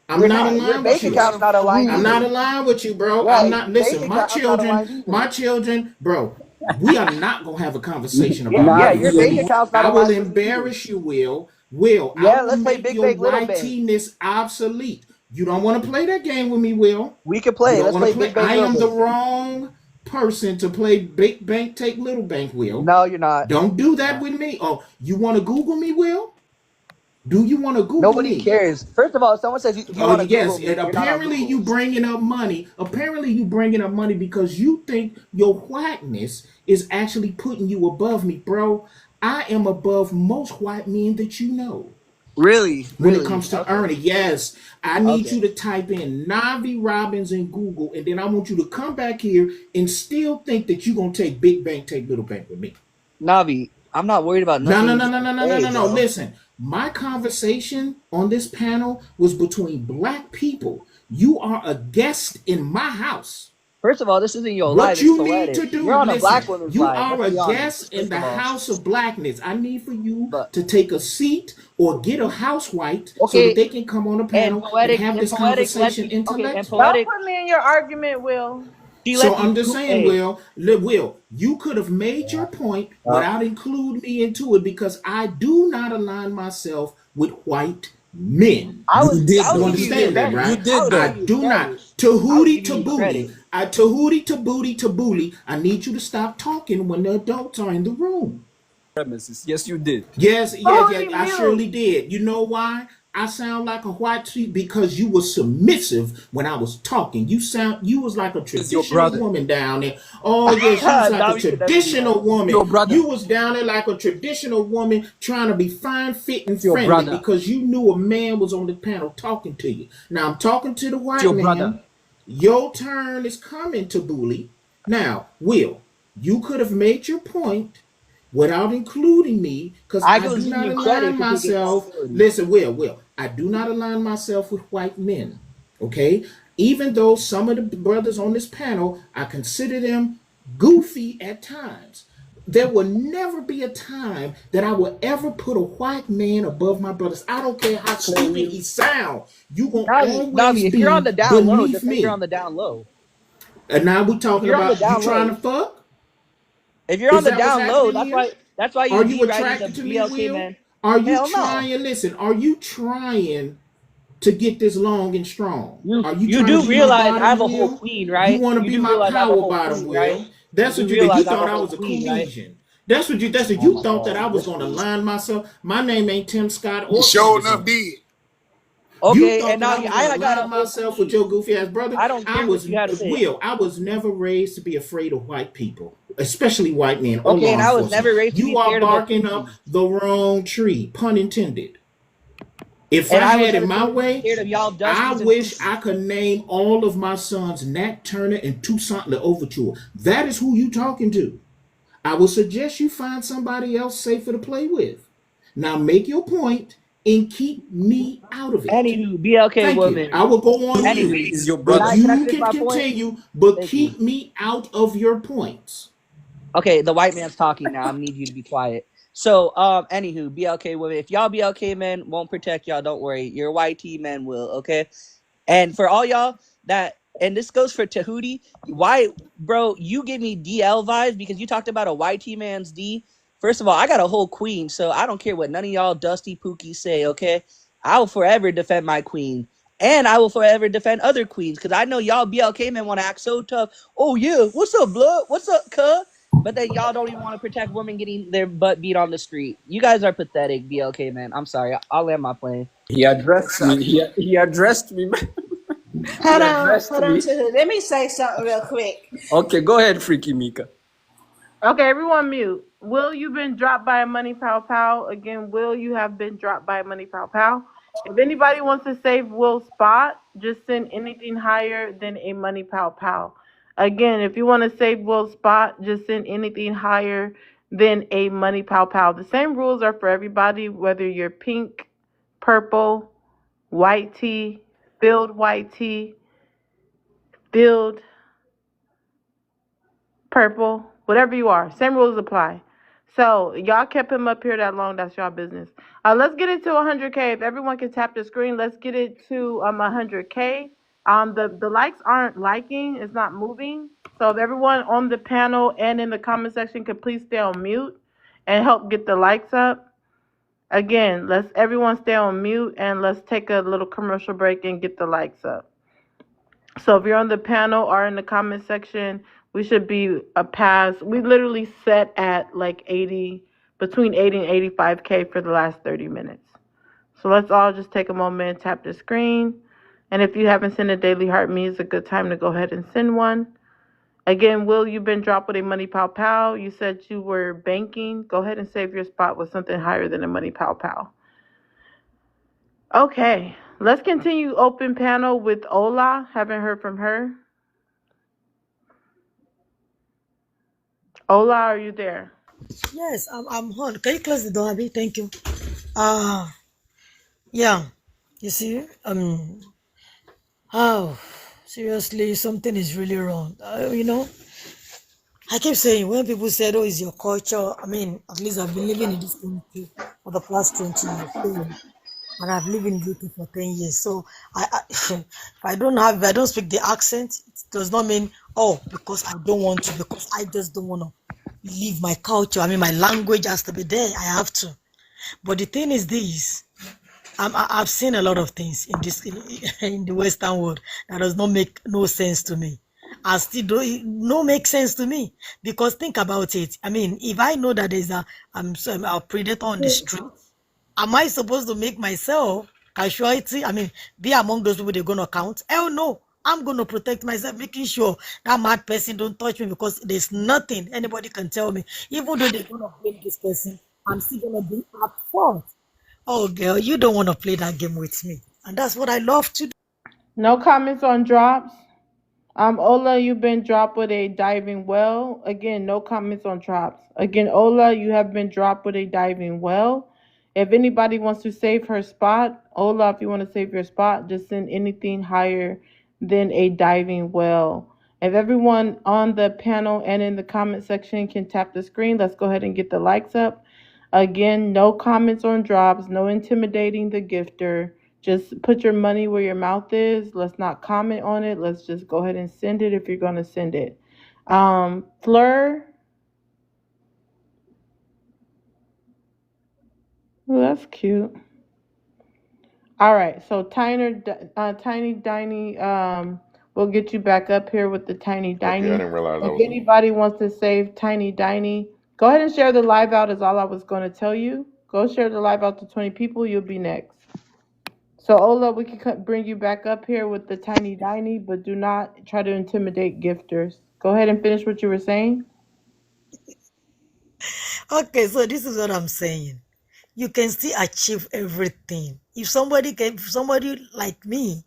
I'm not aligned with you. I'm not aligned with you, bro. I'm not. Listen, my children, bro. We are not gonna have a conversation about your bank account's not I will embarrass you, Will. I will make your whiteness obsolete. You don't want to play that game with me, Will. We can play. Let's play Big Bank. I am the wrong person to play Big Bank, take Little Bank, Will. No, you're not. Don't do that with me. Oh, you want to Google me, Will? Do you want to Google Nobody me? cares. First of all, someone says you want to yes, Google me. And apparently you bringing up money. Apparently you bringing up money because you think your whiteness is actually putting you above me, bro. I am above most white men that you know. Really? When it comes to earning, yes. I need you to type in Navi Robbins in Google, and then I want you to come back here and still think that you're going to take Big Bank, take Little Bank with me. Navi, I'm not worried about nothing. No. Listen, my conversation on this panel was between black people. You are a guest in my house. First of all, this isn't your live. What It's you need poetic. to do, You're on a listen, black woman's you live. are Let's a be guest honest. in First the of all, house of blackness. I need for you but to take a seat or get a housewife so that okay, they can come on the and panel and have this let conversation me okay, and intellectually. Don't poetic. put me in your argument, Will. She So let I'm these. just saying, Hey, Will, you could have made your point without including me into it because I do not align myself with white men. I was You giving you understand that, credit. right? I was I giving you do not. credit. I was Tahuti giving to you booty. credit. Tahuti to booty to bully. I need you to stop talking when the adults are in the room. Premises. Yes, you did. Yes, Holy I mute. surely did. You know why? I sound like a white sheep because you were submissive when I was talking. You was like a Is your traditional brother. woman down there. Oh yes, you was like Now a we can never do traditional that. woman. Your brother. You was down there like a traditional woman trying to be fine, fit, and Your friendly brother. because you knew a man was on the panel talking to you. Now I'm talking to the white Your man. brother. Your turn is coming to bully. Now, Will, you could have made your point without including me, because I I was do giving not you credit align for taking myself. accountability. Listen, Will, I do not align myself with white men. Okay? Even though some of the brothers on this panel, I consider them goofy at times. There will never be a time that I will ever put a white man above my brothers. I don't care how stupid he sound. You will always Navi, if you're on be the down low, beneath just say you're on me. the down low. And now we're If talking you're on the about you down trying to low, fuck? if you're on Is the that what's down low, happening here? that's why Are you you be writing the attracted to me, BLK Will? man. Are you Hell no. trying, listen, are you trying to get this long and strong? Are you You trying to do be my realize I have bottom, a whole Will? queen, You right? want to You be do my realize I have a power whole bottom, queen, right? Will? That's You what do you did. You realize I have thought a I whole was a queen, right? Caucasian. That's what Oh you my thought that god, I was this gonna dude. line myself. My name ain't Tim Scott You or sure Candace enough Owens. did. You Okay, thought and that now I was I gonna got a line whole myself with queen. your goofy ass brother. I don't I care what was you had to say. Will. I was never raised to be afraid of white people, especially white men or Okay, law and I was enforcement. never raised to be You are scared of a barking up queen. the wrong tree, pun intended. If And I I was had it never my way, scared of y'all I dusties and wish pussies. I could name all of my sons Nat Turner and Toussaint L'Ouverture. That is who you talking to. I would suggest you find somebody else safer to play with. Now make your point and keep me out of it. Anywho, BLK Thank you. woman. I will go on Anywho, mute, Is your but brother. can I you finish can my point? continue, but Thank you. keep me out of your points. Okay, the white man's talking now. I need you to be quiet. So, anywho, BLK women. If y'all BLK men won't protect y'all, don't worry. Your YT men will, okay? And for all y'all that, and this goes for Tahuti, why, bro, you give me DL vibes because you talked about a YT man's D. First of all, I got a whole queen, so I don't care what none of y'all dusty pookies say, okay? I will forever defend my queen. And I will forever defend other queens because I know y'all BLK men want to act so tough. Oh, yeah, what's up, blood? What's up, cuh? But then y'all don't even want to protect women getting their butt beat on the street. You guys are pathetic, BLK man. I'm sorry. I'll land my plane. He addressed me. He addressed me. He Hold on, addressed hold on. me. Let me say something real quick. Okay, go ahead, Freaky Mika. Okay, everyone mute. Will, you've been dropped by a Money Pow Pow. Again, Will, you have been dropped by a Money Pow Pow. If anybody wants to save Will's spot, just send anything higher than a Money Pow Pow. Again, if you want to save Will's spot, just send anything higher than a Money Pow Pow. The same rules are for everybody, whether you're pink, purple, white tea, filled white tea, filled purple, whatever you are. Same rules apply. So y'all kept him up here that long. That's y'all business. Let's get it to 100K. If everyone can tap the screen, let's get it to 100K. The likes aren't liking. It's not moving. So if everyone on the panel and in the comment section could please stay on mute and help get the likes up. Again, let's everyone stay on mute and let's take a little commercial break and get the likes up. So if you're on the panel or in the comment section, we should be a pass. We literally set at like between 80 and 85K for the last 30 minutes. So let's all just take a moment and tap the screen. And if you haven't sent a Daily Heart, me is a good time to go ahead and send one. Again, Will, you've been dropped with a Money Pow Pow. You said you were banking. Go ahead and save your spot with something higher than a Money Pow Pow. Okay, let's continue open panel with Ola. Haven't heard from her. Ola, are you there? Yes, I'm on. Can you close the door, Abby? Thank you. Yeah. You see, Oh, seriously, something is really wrong. I keep saying when people said, "Oh, it's your culture." I mean, at least I've been living in this country for the past 20 years, so, and I've lived in UK for 10 years. So if I don't speak the accent, it does not mean because I don't want to, because I just don't want to leave my culture. I mean, my language has to be there. I have to. But the thing is this. I've seen a lot of things in this in the Western world that does not make no sense to me. I still don't no make sense to me because think about it. I mean, if I know that there's a predator on the street, am I supposed to make myself casualty? I mean, be among those people they're gonna count? Hell no. I'm gonna protect myself, making sure that mad person don't touch me because there's nothing anybody can tell me. Even though they're gonna blame this person, I'm still gonna be at fault. Oh, girl, you don't want to play that game with me. And that's what I love to do. No comments on drops. Ola, you've been dropped with a diving well. Again, no comments on drops. Again, Ola, you have been dropped with a diving well. If anybody wants to save her spot, Ola, if you want to save your spot, just send anything higher than a diving well. If everyone on the panel and in the comment section can tap the screen, let's go ahead and get the likes up. Again, no comments on drops, no intimidating the gifter. Just put your money where your mouth is. Let's not comment on it. Let's just go ahead and send it if you're going to send it. Fleur. Oh, that's cute. All right. So Tiny Diny, we'll get you back up here with the Tiny Okay, I Diny. didn't realize I If was. anybody wants to save Tiny Diny, go ahead and share the live out is all I was going to tell you. Go share the live out to 20 people. You'll be next. So Ola, we can bring you back up here with the Tiny Diny, but do not try to intimidate gifters. Go ahead and finish what you were saying. Okay, so this is what I'm saying. You can still achieve everything. If somebody like me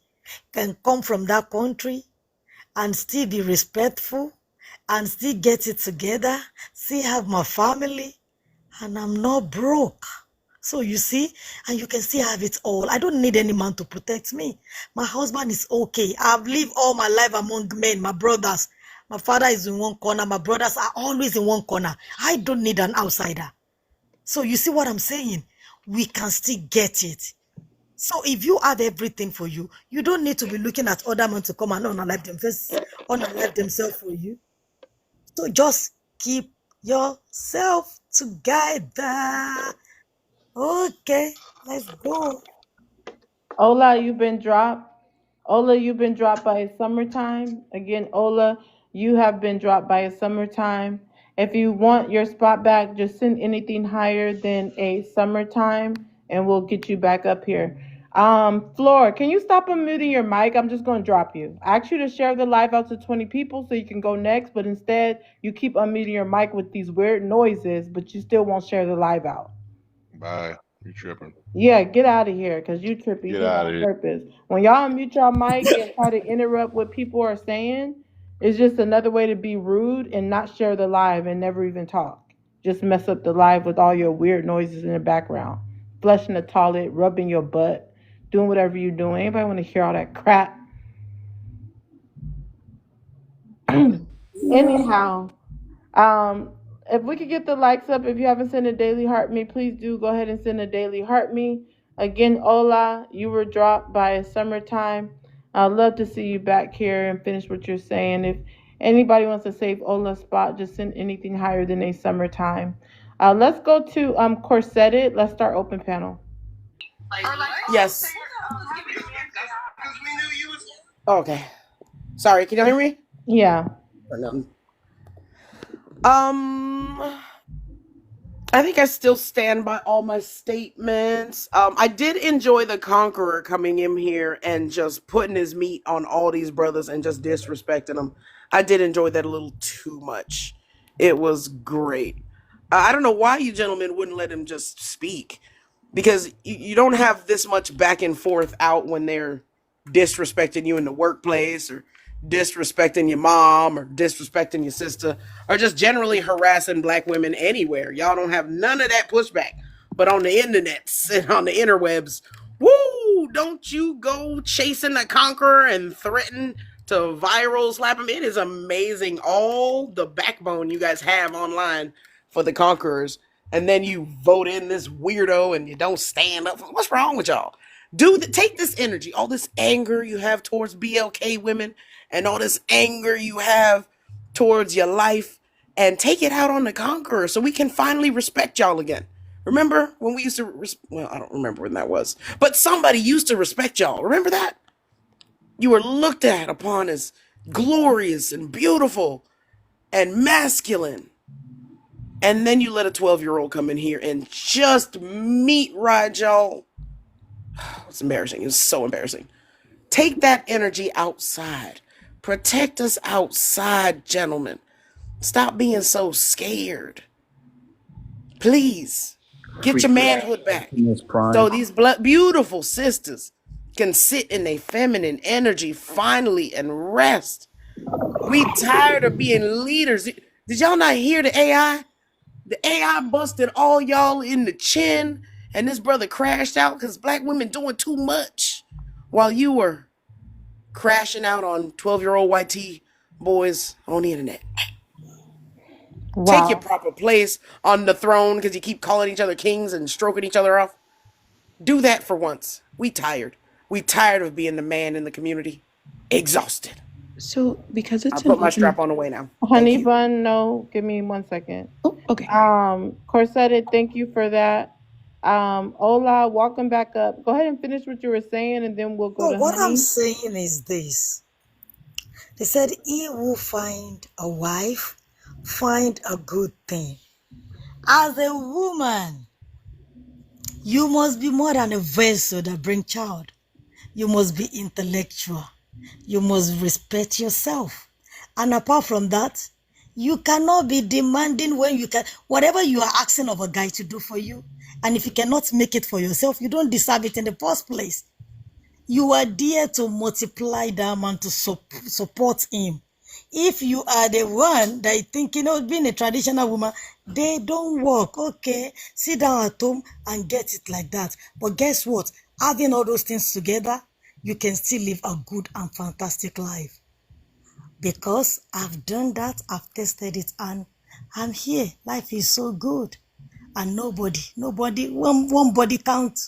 can come from that country and still be respectful and still get it together, still have my family, and I'm not broke. So you see, and you can still have it all. I don't need any man to protect me. My husband is okay. I've lived all my life among men, my brothers. My father is in one corner. My brothers are always in one corner. I don't need an outsider. So you see what I'm saying? We can still get it. So if you have everything for you, you don't need to be looking at other men to come and unalive themselves for you. So just keep yourself together. Okay, let's go. Ola, you've been dropped. Ola, you've been dropped by a summertime. Again, Ola, you have been dropped by a summertime. If you want your spot back, just send anything higher than a summertime, and we'll get you back up here. Floor, can you stop unmuting your mic? I'm just going to drop you. I asked you to share the live out to 20 people so you can go next, but instead you keep unmuting your mic with these weird noises, but you still won't share the live out. Bye. You tripping? Yeah, get out of here because you trippy. Get You out on of here. purpose. When y'all unmute your mic and try to interrupt what people are saying, it's just another way to be rude and not share the live and never even talk. Just mess up the live with all your weird noises in the background. Flushing the toilet, rubbing your butt, doing whatever you're doing. Anybody want to hear all that crap? Anyhow, if we could get the likes up, if you haven't sent a daily heart me, please do go ahead and send a daily heart me. Again, Ola, you were dropped by a summertime. I'd love to see you back here and finish what you're saying. If anybody wants to save Ola's spot, just send anything higher than a summertime. Let's go to Corsetted. Let's start open panel. Yes. Okay. Sorry, can you hear me? Yeah. I think I still stand by all my statements. I did enjoy the Conqueror coming in here and just putting his meat on all these brothers and just disrespecting them. I did enjoy that a little too much. It was great. I don't know why you gentlemen wouldn't let him just speak, because you don't have this much back and forth out when they're disrespecting you in the workplace or disrespecting your mom or disrespecting your sister or just generally harassing black women anywhere. Y'all don't have none of that pushback. But on the internets and on the interwebs, woo, don't you go chasing the conqueror and threaten to viral slap him. It is amazing all the backbone you guys have online for the conquerors, and then you vote in this weirdo and you don't stand up. What's wrong with y'all? Take this energy, all this anger you have towards BLK women, and all this anger you have towards your life, and take it out on the conqueror so we can finally respect y'all again. Remember when we used to, well, I don't remember when that was, but somebody used to respect y'all. Remember that? You were looked at upon as glorious and beautiful and masculine. And then you let a 12-year-old come in here and just meat ride y'all. It's embarrassing. It's so embarrassing. Take that energy outside. Protect us outside, gentlemen. Stop being so scared. Please, get your manhood back. So these beautiful sisters can sit in their feminine energy finally and rest. We tired of being leaders. Did y'all not hear the AI? The AI busted all y'all in the chin, and this brother crashed out because black women doing too much while you were crashing out on 12-year-old white tee boys on the internet. Wow. Take your proper place on the throne because you keep calling each other kings and stroking each other off. Do that for once. We tired. We tired of being the man in the community. Exhausted. So because it's I'll put my strap on away now. Honey bun, no, give me 1 second. Oh, okay. Corsetted, thank you for that. Ola, welcome back up. Go ahead and finish what you were saying, and then we'll go So to what Honey. I'm saying is this. They said, he will find a wife, find a good thing. As a woman, you must be more than a vessel that brings child. You must be intellectual. You must respect yourself. And apart from that, you cannot be demanding when you can, whatever you are asking of a guy to do for you. And if you cannot make it for yourself, you don't deserve it in the first place. You are there to multiply that man, to support him. If you are the one that think, being a traditional woman, they don't work. Okay, sit down at home and get it like that. But guess what? Having all those things together, you can still live a good and fantastic life. Because I've done that, I've tested it, and I'm here. Life is so good. And nobody, one body count,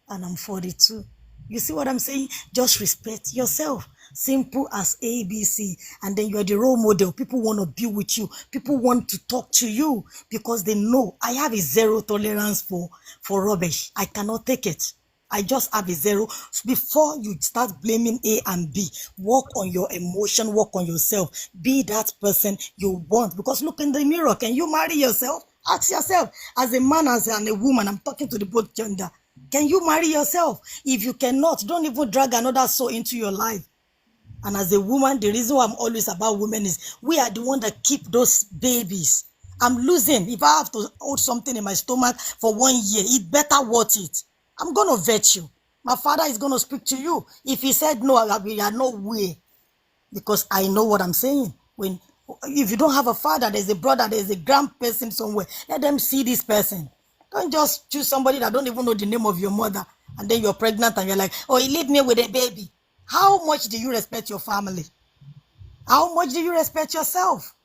and I'm 42. You see what I'm saying? Just respect yourself. Simple as ABC. And then you're the role model. People want to be with you. People want to talk to you because they know I have a zero tolerance for rubbish. I cannot take it. I just have a zero. Before you start blaming A and B, work on your emotion, work on yourself. Be that person you want. Because look in the mirror. Can you marry yourself? Ask yourself. As a man, and a woman, I'm talking to the both gender. Can you marry yourself? If you cannot, don't even drag another soul into your life. And as a woman, the reason why I'm always about women is we are the one that keep those babies. I'm losing. If I have to hold something in my stomach for 1 year, it better worth it. I'm going to vet you. My father is going to speak to you. If he said no, we are no way. Because I know what I'm saying. If you don't have a father, there's a brother, there's a grandperson somewhere. Let them see this person. Don't just choose somebody that don't even know the name of your mother. And then you're pregnant and you're like, oh, he leave me with a baby. How much do you respect your family? How much do you respect yourself?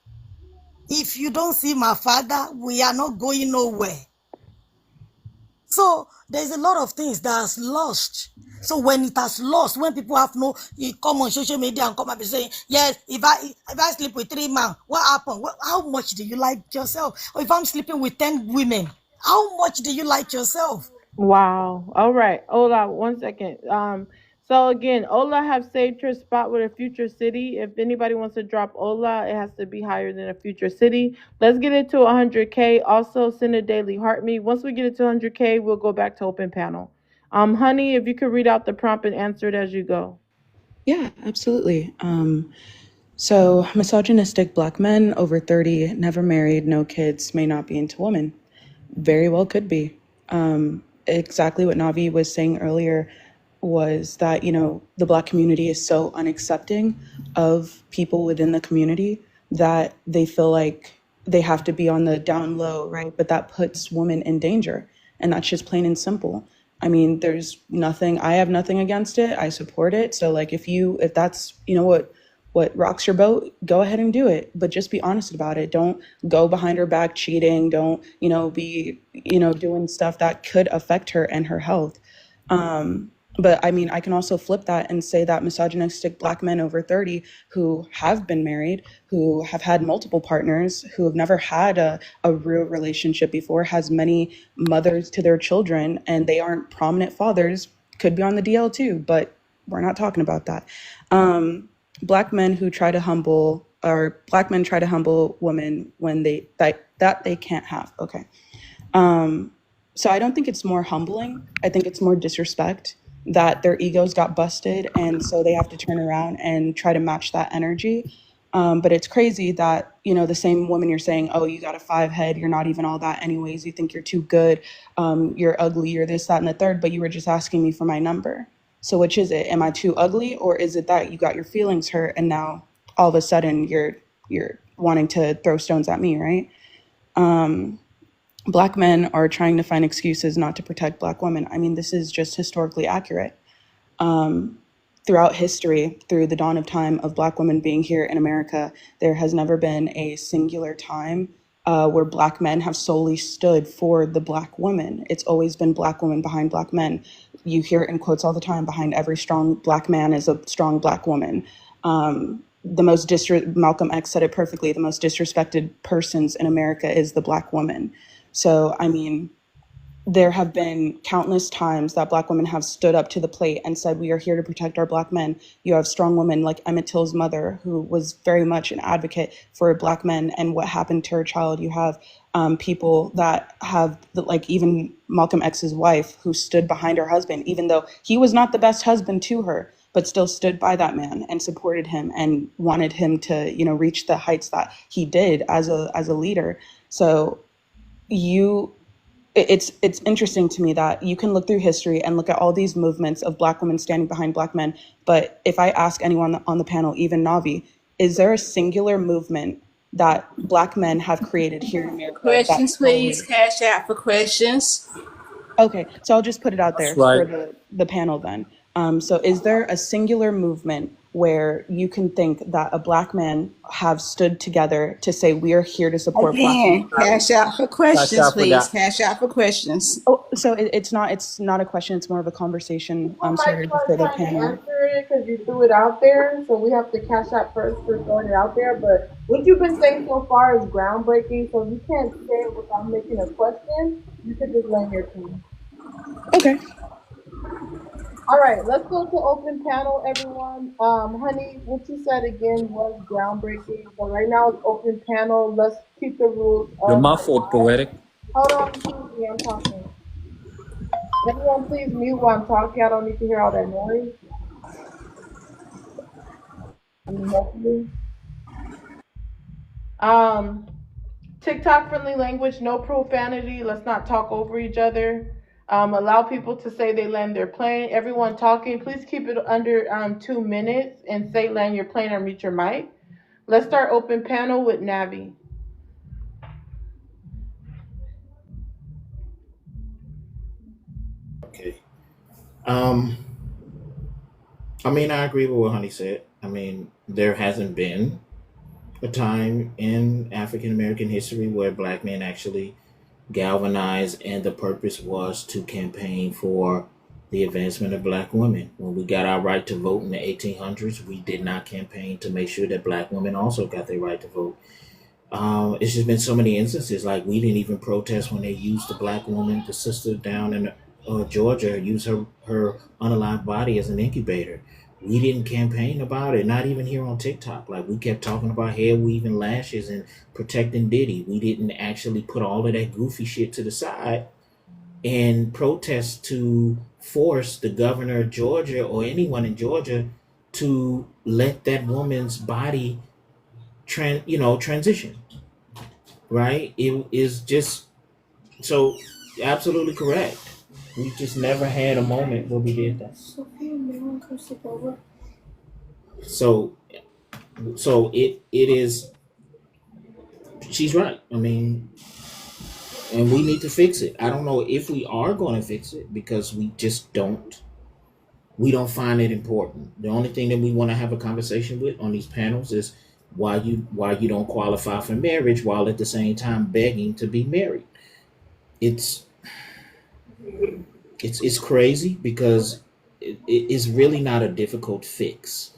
If you don't see my father, we are not going nowhere. So there's a lot of things that has lost. So when it has lost, when people have you come on social media and come and be saying, yes, if I sleep with 3 men, what happened? How much do you like yourself? Or if I'm sleeping with 10 women, how much do you like yourself? Wow. All right. Ola, 1 second. So again, Ola have saved her spot with a future city. If anybody wants to drop Ola, it has to be higher than a future city. Let's get it to 100K. Also, send a daily heart me. Once we get it to 100K, we'll go back to open panel. Honey, if you could read out the prompt and answer it as you go. Yeah, absolutely. So misogynistic black men over 30, never married, no kids, may not be into women. Very well could be. Exactly what Navi was saying earlier was that, the Black community is so unaccepting of people within the community that they feel like they have to be on the down low, right? But that puts women in danger. And that's just plain and simple. I mean, I have nothing against it. I support it. So like if that's, what rocks your boat, go ahead and do it. But just be honest about it. Don't go behind her back cheating. Don't, be, doing stuff that could affect her and her health. But I mean, I can also flip that and say that misogynistic Black men over 30 who have been married, who have had multiple partners, who have never had a real relationship before, has many mothers to their children, and they aren't prominent fathers, could be on the DL too, but we're not talking about that. Black men try to humble women when that they can't have. Okay. So I don't think it's more humbling. I think it's more disrespect that their egos got busted, and so they have to turn around and try to match that energy. But it's crazy that, the same woman you're saying, oh, you got a 5 head, you're not even all that anyways, you think you're too good, you're ugly, you're this, that, and the third, but you were just asking me for my number. So which is it? Am I too ugly, or is it that you got your feelings hurt and now all of a sudden you're wanting to throw stones at me, right? Black men are trying to find excuses not to protect Black women. I mean, this is just historically accurate. Throughout history, through the dawn of time of Black women being here in America, there has never been a singular time where Black men have solely stood for the Black woman. It's always been Black women behind Black men. You hear it in quotes all the time: behind every strong Black man is a strong Black woman. Malcolm X said it perfectly: the most disrespected persons in America is the Black woman. So, I mean, there have been countless times that Black women have stood up to the plate and said, we are here to protect our Black men. You have strong women like Emmett Till's mother, who was very much an advocate for Black men and what happened to her child. You have people that have, like even Malcolm X's wife, who stood behind her husband, even though he was not the best husband to her, but still stood by that man and supported him and wanted him to, reach the heights that he did as a leader. So it's interesting to me that you can look through history and look at all these movements of Black women standing behind Black men. But if I ask anyone on the panel, even Navi, is there a singular movement that Black men have created here in America? Questions, please. Cash out for questions. Okay, so I'll just put it out there That's right. for the panel then. So is there a singular movement where you can think that a Black man have stood together to say we are here to support Black Again, women? cash out for questions, Cash out for please. that. Cash out for questions. Oh, so it's not a question. It's more of a conversation. I'm sorry for the panel. Answer it because you threw it out there, so we have to cash out first for throwing it out there. But what you've been saying so far is groundbreaking, so you can't say it without making a question. You could just lend your team. Okay. All right, let's go to open panel, everyone. Honey, what you said again was groundbreaking. So right now it's open panel. Let's keep the rules. You're muffled, Poetic. Hold on, excuse me, I'm talking. Everyone, please mute while I'm talking. I don't need to hear all that noise. Hopefully. TikTok friendly language, no profanity. Let's not talk over each other. Allow people to say they land their plane. Everyone talking, please keep it under 2 minutes and say land your plane or mute your mic. Let's start open panel with Navi. Okay. I mean, I agree with what Honey said. I mean, there hasn't been a time in African American history where Black men actually galvanized, and the purpose was to campaign for the advancement of Black women. When we got our right to vote in the 1800s, we did not campaign to make sure that Black women also got their right to vote. It's just been so many instances, like we didn't even protest when they used the Black woman, the sister down in Georgia, use her unalive body as an incubator. We didn't campaign about it, not even here on TikTok. Like, we kept talking about hair weaving lashes and protecting Diddy. We didn't actually put all of that goofy shit to the side and protest to force the governor of Georgia or anyone in Georgia to let that woman's body transition. Right? It is just so absolutely correct. We just never had a moment where we did that. So it is. She's right. I mean, and we need to fix it. I don't know if we are going to fix it because we just don't. We don't find it important. The only thing that we want to have a conversation with on these panels is why you don't qualify for marriage while at the same time begging to be married. It's it's crazy because it's really not a difficult fix,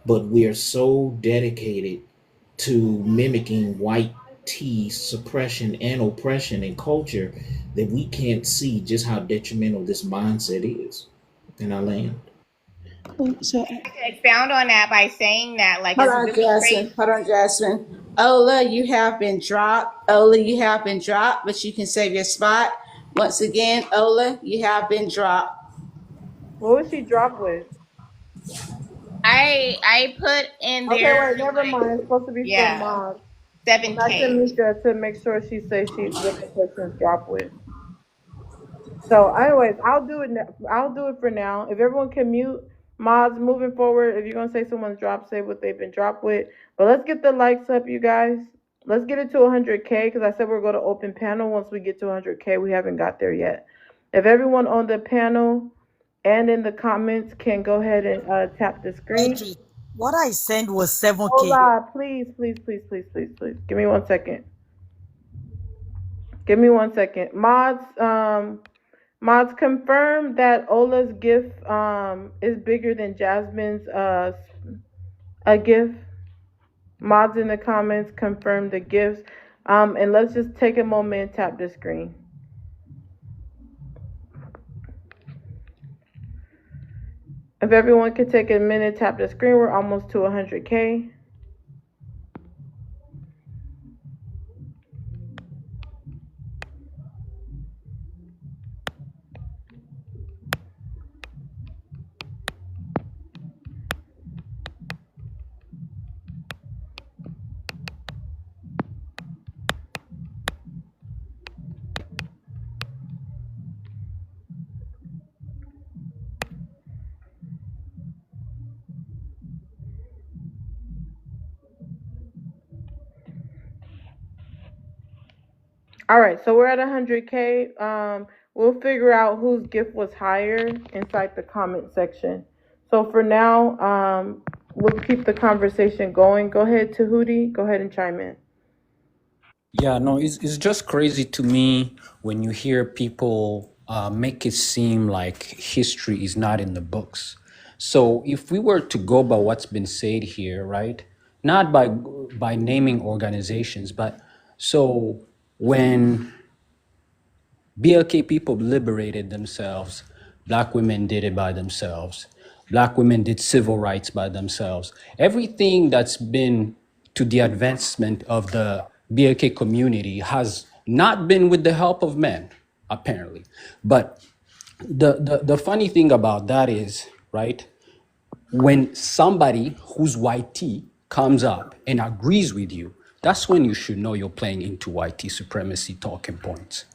but we are so dedicated to mimicking white tea suppression and oppression and culture that we can't see just how detrimental this mindset is in our land. So Expound on that by saying that, like, Hold it's on, really Jasmine. crazy. Hold on, Jasmine. Ola, you have been dropped. Ola, you have been dropped, but you can save your spot. Once again, Ola, you have been dropped. What was she dropped with? I put in Okay, there, wait, never mind. It's supposed to be for yeah, Mom. I'm asking 7K. Mika to make sure she says what the person's dropped with. So, anyways, I'll do it. I'll do it for now. If everyone can mute mods moving forward, if you're gonna say someone's dropped, say what they've been dropped with. But let's get the likes up, you guys. Let's get it to 100K because I said we're going to open panel once we get to 100K. We haven't got there yet. If everyone on the panel and in the comments can go ahead and tap the screen. What I sent was 7K. Hola, please. Give me 1 second. Give me 1 second. Mods, confirm that Ola's gift is bigger than Jasmine's a gift. Mods in the comments confirm the gifts. And let's just take a moment and tap the screen. If everyone could take a minute, tap the screen. We're almost to 100K. All right, so we're at 100K. We'll figure out whose gift was higher inside the comment section. So for now, we'll keep the conversation going. Go ahead, Tahuti. Go ahead and chime in. Yeah, no, it's just crazy to me when you hear people make it seem like history is not in the books. So if we were to go by what's been said here, right? Not by naming organizations, but so when BLK people liberated themselves, Black women did it by themselves. Black women did civil rights by themselves. Everything that's been to the advancement of the BLK community has not been with the help of men, apparently. But the funny thing about that is, right, when somebody who's white comes up and agrees with you, that's when you should know you're playing into white supremacy talking points.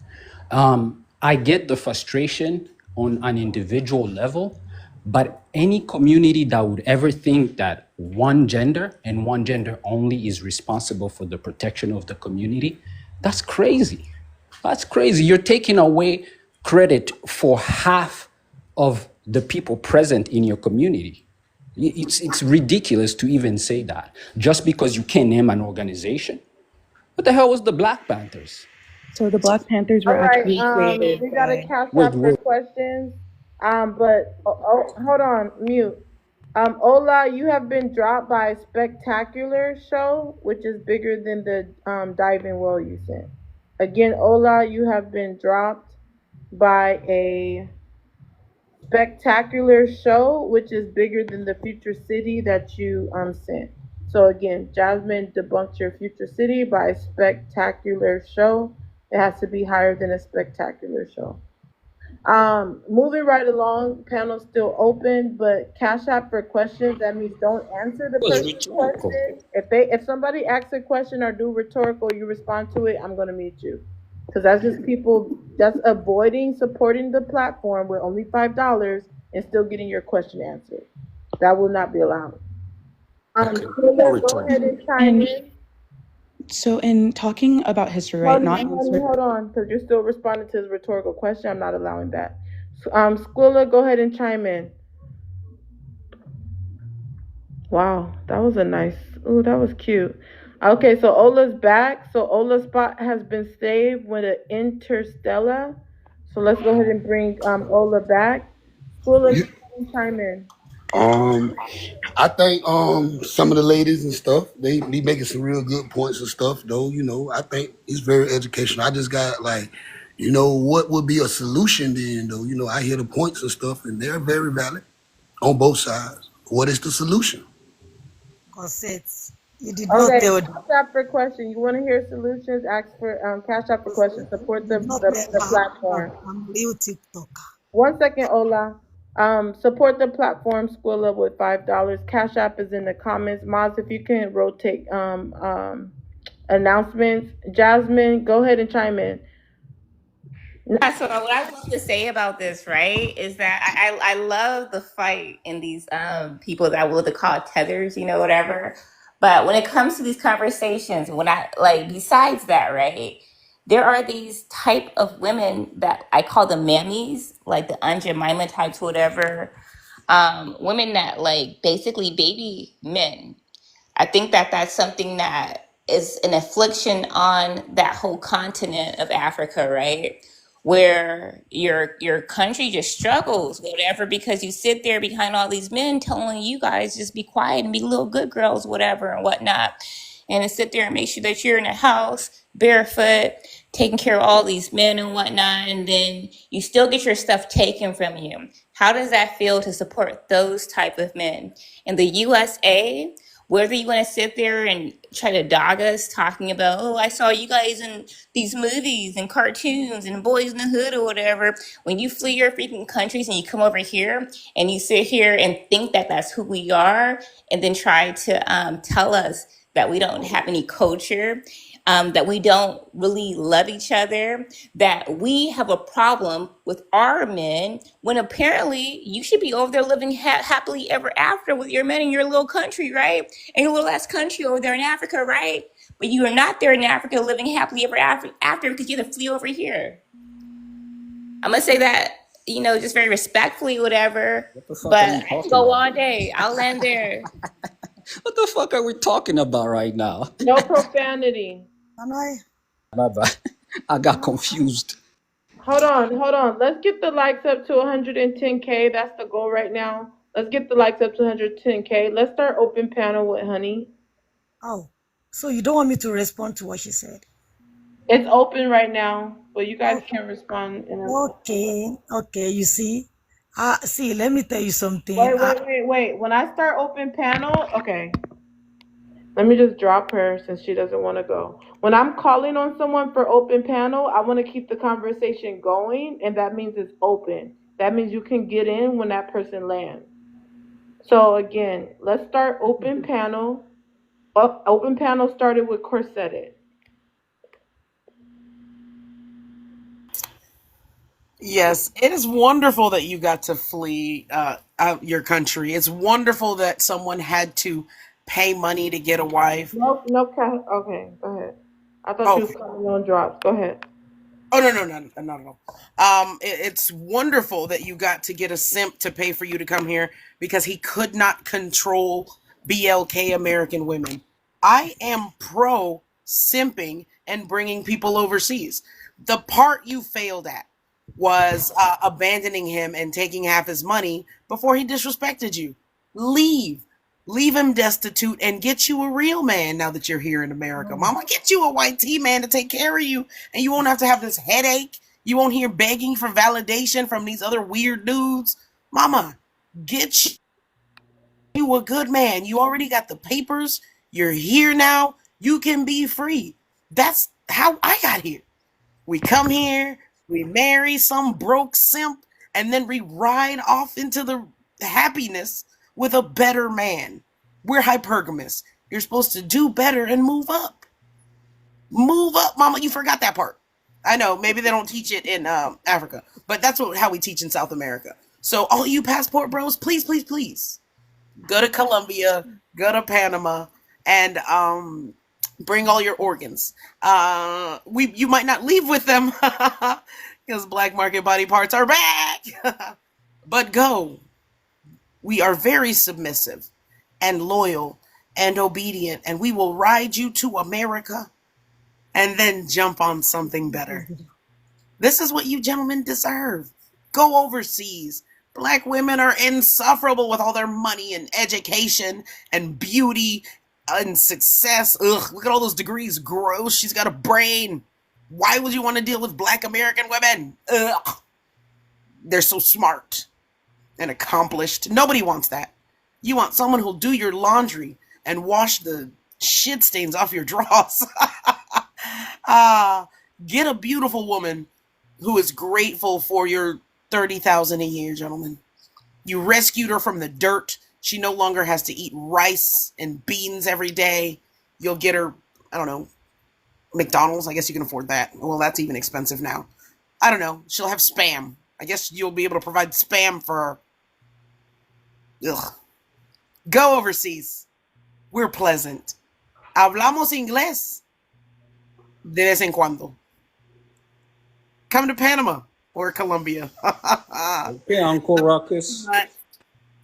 I get the frustration on an individual level, but any community that would ever think that one gender and one gender only is responsible for the protection of the community, that's crazy. That's crazy. You're taking away credit for half of the people present in your community. It's ridiculous to even say that just because you can't name an organization. What the hell was the Black Panthers? So the Black Panthers All were right, actually created we got a by... cash out for questions. But hold on, mute. Ola, you have been dropped by a spectacular show, which is bigger than the diving well you sent. Again, Ola, you have been dropped by a spectacular show, which is bigger than the future city that you sent. So again, Jasmine debunked your future city by a spectacular show. It has to be higher than a spectacular show. Moving right along, panel's still open, but cash out for questions. That means don't answer the person's question. If somebody asks a question or do rhetorical, you respond to it, I'm gonna mute you. Because that's just people that's avoiding supporting the platform with only $5 and still getting your question answered. That will not be allowed. Go ahead and chime in. So in talking about history, right? Not answering. Hold on, because you're still responding to his rhetorical question. I'm not allowing that. Squilla, go ahead and chime in. Wow, that was a nice. Ooh, that was cute. Okay, so Ola's back. So Ola's spot has been saved with an interstellar. So let's go ahead and bring Ola back. Squilla, chime in. I think some of the ladies and stuff, they be making some real good points and stuff though, I think it's very educational. I just got like, what would be a solution then though? I hear the points and stuff and they're very valid on both sides. What is the solution? Corsets. You did not Okay, tell cash out for question. You want to hear solutions? Ask for cash out for questions. Support the platform. I'm real TikToker. 1 second, Ola. Support the platform. Squilla with $5. Cash app is in the comments. Moz, if you can rotate announcements. Jasmine, go ahead and chime in. Yeah, so what I want to say about this, right, is that I love the fight in these people that will call tethers, whatever. But when it comes to these conversations, when I besides that, right, there are these type of women that I call them mammies, like the Aunt Jemima types, whatever. Women that basically baby men. I think that that's something that is an affliction on that whole continent of Africa, right? Where your country just struggles, whatever, because you sit there behind all these men telling you guys just be quiet and be little good girls, whatever and whatnot, and to sit there and make sure that you're in a house barefoot, taking care of all these men and whatnot, and then you still get your stuff taken from you. How does that feel to support those type of men in the USA? Whether you want to sit there and try to dog us talking about, oh, I saw you guys in these movies and cartoons and Boys in the Hood or whatever. When you flee your freaking countries and you come over here and you sit here and think that that's who we are, and then try to tell us that we don't have any culture, that we don't really love each other, that we have a problem with our men, when apparently you should be over there living happily ever after with your men in your little country, right? In your little ass country over there in Africa, right? But you are not there in Africa living happily ever after because you have to flee over here. I'm gonna say that, just very respectfully, whatever. But I can go all day. I'll land there. What the fuck are we talking about right now? No profanity. Am I? My bad. I got confused. Hold on. Let's get the likes up to 110K. That's the goal right now. Let's get the likes up to 110K. Let's start open panel with Honey. Oh, so you don't want me to respond to what she said? It's open right now, but you guys can respond. Okay. You see, see. Let me tell you something. Wait. When I start open panel, okay. Let me just drop her since she doesn't want to go. When I'm calling on someone for open panel, I want to keep the conversation going, and that means it's open. That means you can get in when that person lands. So again, let's start open panel. Open panel started with Corsetted. Yes, it is wonderful that you got to flee your country. It's wonderful that someone had to pay money to get a wife. No, okay, go ahead. I thought you were calling on drops. Go ahead. Oh, no, not at all. It's wonderful that you got to get a simp to pay for you to come here because he could not control BLK American women. I am pro simping and bringing people overseas. The part you failed at was abandoning him and taking half his money before he disrespected you. Leave him destitute and get you a real man now that you're here in America. Mama, get you a white tea man to take care of you, and you won't have to have this headache. You won't hear begging for validation from these other weird dudes. Mama, get you a good man. You already got the papers. You're here now. You can be free. That's how I got here. We come here, we marry some broke simp, and then we ride off into the happiness with a better man. We're hypergamous. You're supposed to do better and move up. Move up, mama. You forgot that part. I know, maybe they don't teach it in Africa, but that's how we teach in South America. So all you passport bros, please, go to Colombia, go to Panama, and Bring all your organs. You might not leave with them because black market body parts are back. But go. We are very submissive and loyal and obedient, and we will ride you to America and then jump on something better. This is what you gentlemen deserve. Go overseas. Black women are insufferable with all their money and education and beauty and success. Ugh, look at all those degrees. Gross. She's got a brain. Why would you want to deal with black American women? Ugh. They're so smart and accomplished. Nobody wants that. You want someone who'll do your laundry and wash the shit stains off your drawers. Get a beautiful woman who is grateful for your $30,000 a year, gentlemen. You rescued her from the dirt. She no longer has to eat rice and beans every day. You'll get her, I don't know, McDonald's. I guess you can afford that. Well, that's even expensive now. I don't know. She'll have Spam. I guess you'll be able to provide Spam for her. Ugh. Go overseas. We're pleasant. Hablamos inglés de vez en cuando. Come to Panama or Colombia. Okay, Uncle Ruckus.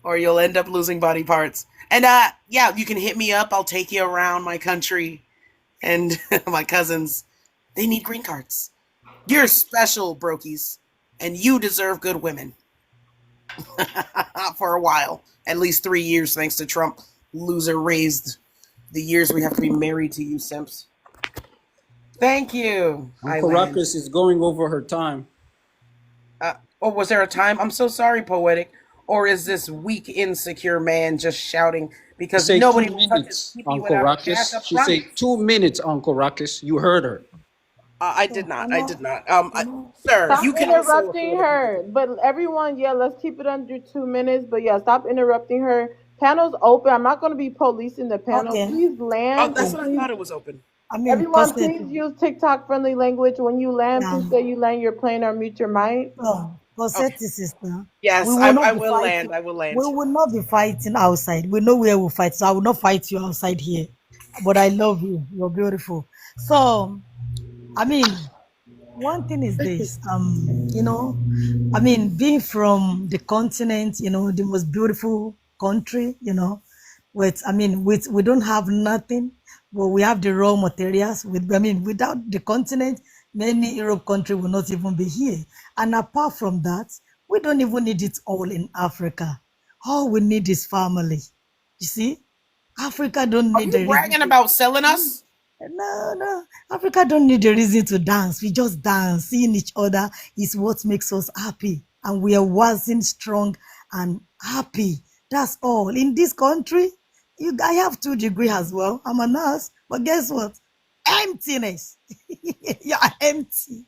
Or you'll end up losing body parts. And yeah, you can hit me up. I'll take you around my country. And my cousins, they need green cards. You're special, brokies. And you deserve good women. For a while. At least 3 years, thanks to Trump. Loser raised the years we have to be married to you, simps. Thank you. Uncle Ruckus is going over her time. Oh, was there a time? I'm so sorry, Poetic. Or is this weak, insecure man just shouting because Say nobody 2 will touch minutes, his pee-pee Uncle without a Ruckus. backup She promise? said 2 minutes, Uncle Ruckus. You heard her. I did not. I did not. Sir, Stop you can also interrupting her. But everyone, yeah, let's keep it under 2 minutes. But yeah, stop interrupting her. Panel's open. I'm not going to be policing the panel. Okay. Please land. That's what I Please- thought it was open. I mean, Everyone, because please use TikTok-friendly language. When you land, Yeah. please say you land your plane or mute your mic. Cossetti sister. Yes, we will I not be will fighting- land. I will land. We will not be fighting outside. We know where we'll fight, so I will not fight you outside here. But I love you. You're beautiful. So, I mean, one thing is this, being from the continent, the most beautiful country, we don't have nothing, but we have the raw materials. Without the continent, many Europe countries will not even be here. And apart from that, we don't even need it all in Africa. All we need is family. You see, Africa don't Are need you bragging about selling us? No. Africa don't need a reason to dance. We just dance. Seeing each other is what makes us happy. And we are wasn't strong and happy. That's all. In this country, I have 2 degrees as well. I'm a nurse. But guess what? Emptiness. You're empty.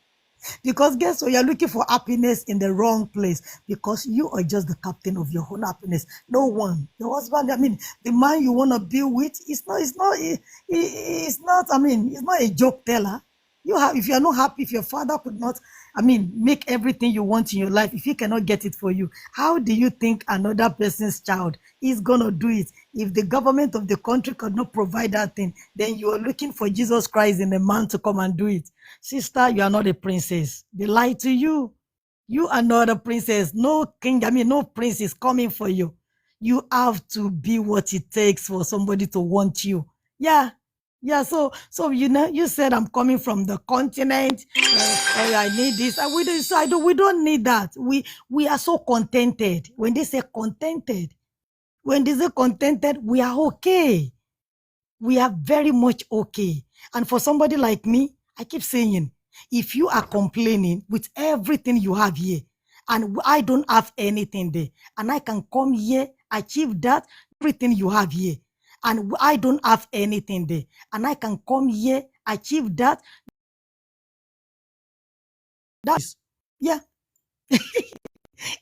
Because guess what? You're looking for happiness in the wrong place because you are just the captain of your own happiness. No one. Your husband, the man you want to be with, it's not a joke teller. If you're not happy, if your father could not, make everything you want in your life, if he cannot get it for you, how do you think another person's child is going to do it? If the government of the country could not provide that thing, then you are looking for Jesus Christ in a man to come and do it. Sister, you are not a princess. They lie to you. You are not a princess. No king, no prince is coming for you. You have to be what it takes for somebody to want you. Yeah. So you said I'm coming from the continent. I need this. We don't need that. We are so contented. When they say contented, we are okay. We are very much okay. And for somebody like me, I keep saying, if you are complaining with everything you have here, and I don't have anything there, and I can come here, achieve that, everything you have here, and I don't have anything there, and I can come here, achieve that. That's, yeah.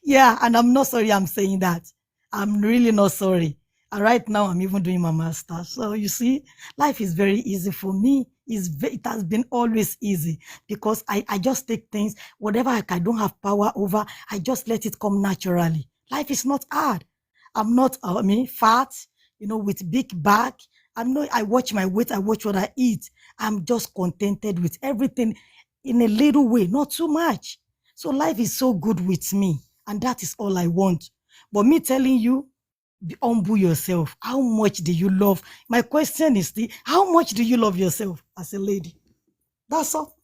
Yeah, and I'm not sorry I'm saying that. I'm really not sorry. And right now, I'm even doing my master's. So you see, life is very easy for me. It has been always easy because I just take things, whatever I don't have power over, I just let it come naturally. Life is not hard. I'm not, fat, with big back. I watch my weight, I watch what I eat. I'm just contented with everything in a little way, not too much. So life is so good with me, and that is all I want. But me telling you, be humble yourself. How much do you love? My question is how much do you love yourself as a lady? That's all.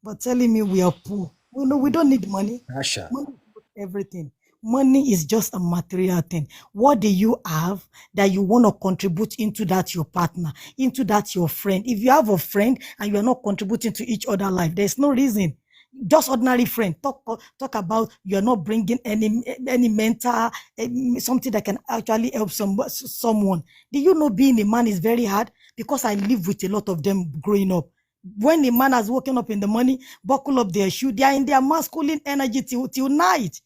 But telling me we are poor. We don't need money. Asha. Money is not everything. Money is just a material thing. What do you have that you want to contribute into that your partner, into that your friend? If you have a friend and you are not contributing to each other life, there's no reason. Just ordinary friend. Talk about you're not bringing any mental something that can actually help someone. Do you know being a man is very hard? Because I live with a lot of them growing up. When a man has woken up in the morning, buckle up their shoe, they are in their masculine energy till night.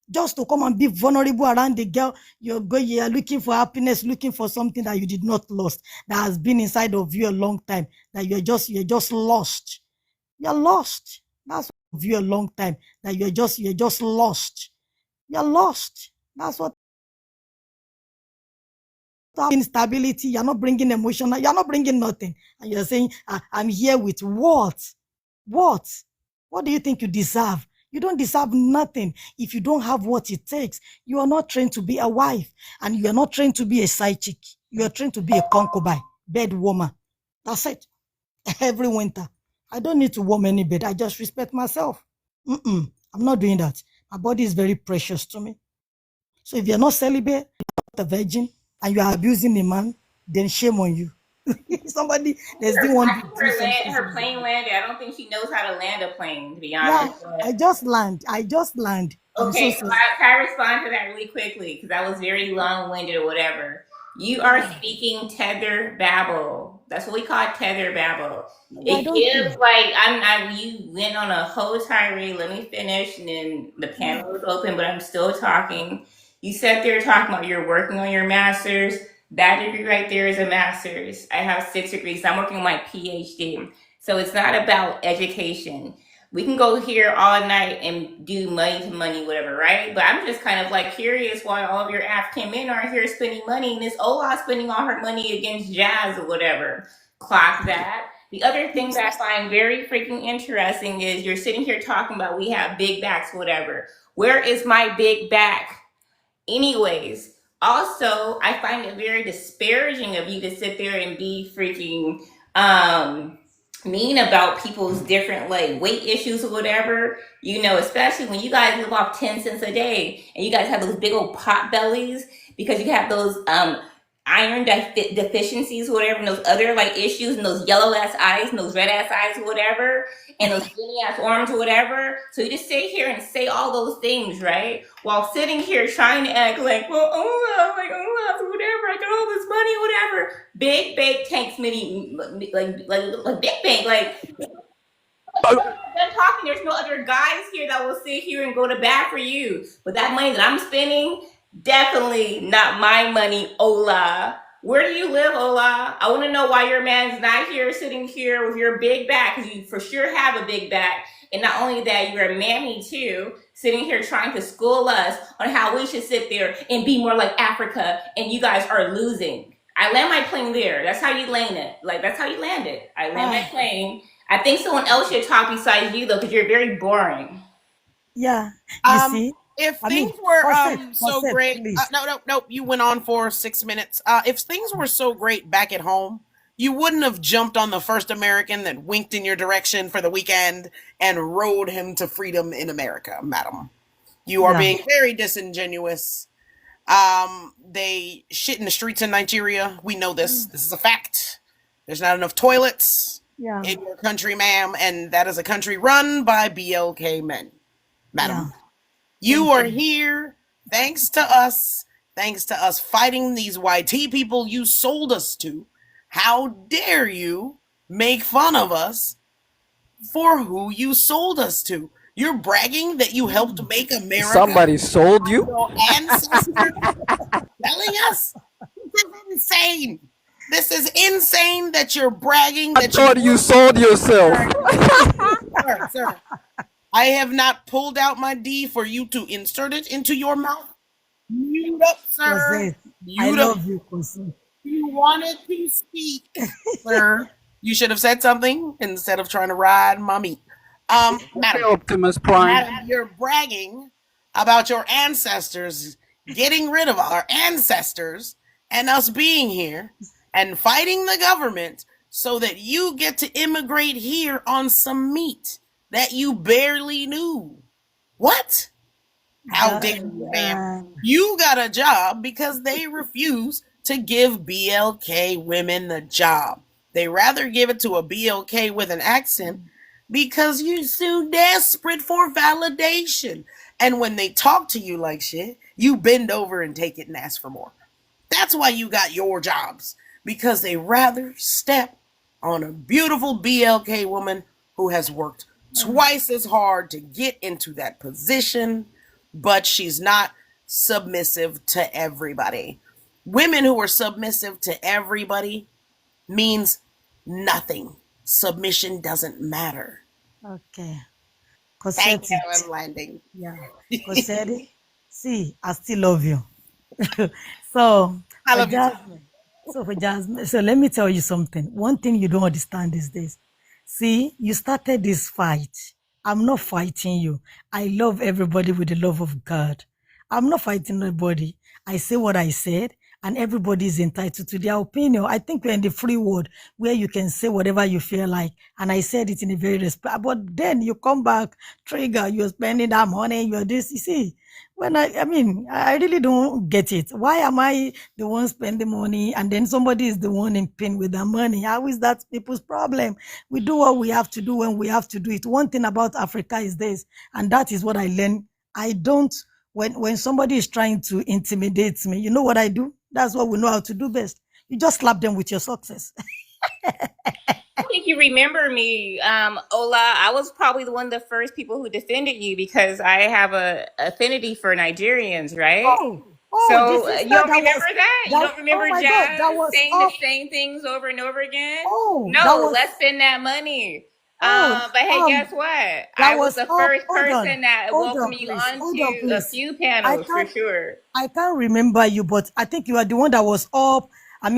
Just to come and be vulnerable around the girl, you're looking for happiness, looking for something that you did not lost, that has been inside of you a long time, that you're just lost. You're lost. That's what of you a long time, that you're just lost. You're lost. That's what instability. You're not bringing emotional. You're not bringing nothing, and you're saying, "I'm here with what? What? What do you think you deserve? You don't deserve nothing if you don't have what it takes. You are not trained to be a wife, and you are not trained to be a side chick. You are trained to be a concubine, bed woman. That's it. Every winter, I don't need to warm any bed. I just respect myself. I'm not doing that. My body is very precious to me. So if you're not celibate, you're not a virgin, and you are abusing a man, then shame on you. Somebody, there's the one. Her plane landed. I don't think she knows how to land a plane, to be honest. Yeah, I just land. Okay, So can I respond to that really quickly? Because that was very long-winded or whatever. You are speaking tether babble. That's what we call tether babble. It gives you went on a whole tirade. Let me finish, and then the panel is open, but I'm still talking. You sat there talking about you're working on your master's. That degree right there is a master's. I have 6 degrees. I'm working on my PhD. So it's not about education. We can go here all night and do money to money, whatever, right? But I'm just kind of like curious why all of your African men are here spending money, and Miss Ola spending all her money against Jazz or whatever. Clock that. The other thing that I find very freaking interesting is you're sitting here talking about we have big backs, whatever. Where is my big back? Anyways, also, I find it very disparaging of you to sit there and be freaking mean about people's different like weight issues or whatever, especially when you guys live off 10 cents a day and you guys have those big old pot bellies because you have those iron deficiencies or whatever, and those other like issues, and those yellow ass eyes and those red ass eyes or whatever, and those skinny ass arms or whatever. So you just sit here and say all those things, right? While sitting here trying to act like, well, whatever, I got all this money, whatever. Big bank tanks many like big bank, like done talking. There's no other guys here that will sit here and go to bat for you. But that money that I'm spending, definitely not my money, Ola. Where do you live, Ola? I want to know why your man's not here sitting here with your big back, because you for sure have a big back. And not only that, you're a mammy too, sitting here trying to school us on how we should sit there and be more like Africa, and you guys are losing. I land my plane there. That's how you land it. Like, that's how you land it. I land my plane. I think someone else should talk besides you, though, because you're very boring. Yeah, you see? If things were so great, no, you went on for 6 minutes. If things were so great back at home, you wouldn't have jumped on the first American that winked in your direction for the weekend and rode him to freedom in America, madam. You are being very disingenuous. They shit in the streets in Nigeria. We know this. This is a fact. There's not enough toilets in your country, ma'am, and that is a country run by BLK men, madam. You are here thanks to us fighting these YT people you sold us to. How dare you make fun of us for who you sold us to? You're bragging that you helped make America. Somebody sold you? Your ancestors telling us? This is insane. This is insane that you're bragging. I thought you sold yourself. Sir. I have not pulled out my D for you to insert it into your mouth. Mute up, sir. I love you, Kosi. You wanted to speak, sir. You should have said something instead of trying to ride my meat. Madam, Optimus Prime. Madam, you're bragging about your ancestors getting rid of our ancestors and us being here and fighting the government so that you get to immigrate here on some meat that you barely knew. What? How dare you, ma'am? You got a job because they refuse to give BLK women the job. They rather give it to a BLK with an accent because you're so desperate for validation. And when they talk to you like shit, you bend over and take it and ask for more. That's why you got your jobs, because they rather step on a beautiful BLK woman who has worked twice as hard to get into that position, but she's not submissive to everybody. Women who are submissive to everybody means nothing. Submission doesn't matter. Okay. Thank you, Cossetti. I'm landing. Yeah. Cossetti. See, I still love you. So I for love you too. Jasmine. So for Jasmine, so let me tell you something. One thing you don't understand these days. See, you started this fight. I'm not fighting you. I love everybody with the love of God. I'm not fighting nobody. I say what I said, and everybody is entitled to their opinion. I think we're in the free world where you can say whatever you feel like. And I said it in a very respect. But then you come back, trigger, you're spending that money, you're this. You see, when I really don't get it. Why am I the one spending money and then somebody is the one in pain with the money? How is that people's problem? We do what we have to do when we have to do it. One thing about Africa is this, and that is what I learned. I don't, when somebody is trying to intimidate me, you know what I do? That's what we know how to do best. You just slap them with your success. I think you remember me, Ola. I was probably one of the first people who defended you because I have a affinity for Nigerians, right? So this is you don't that remember was that? You don't remember oh my God, Jazz that was saying the same things over and over again? that No, was let's spend that money. oh But hey, guess what? that I was was the first hold on, person that hold on, welcomed you please, hold on, onto a please. few I panels for can't sure. I can't remember you, but I think you are the one that was up. I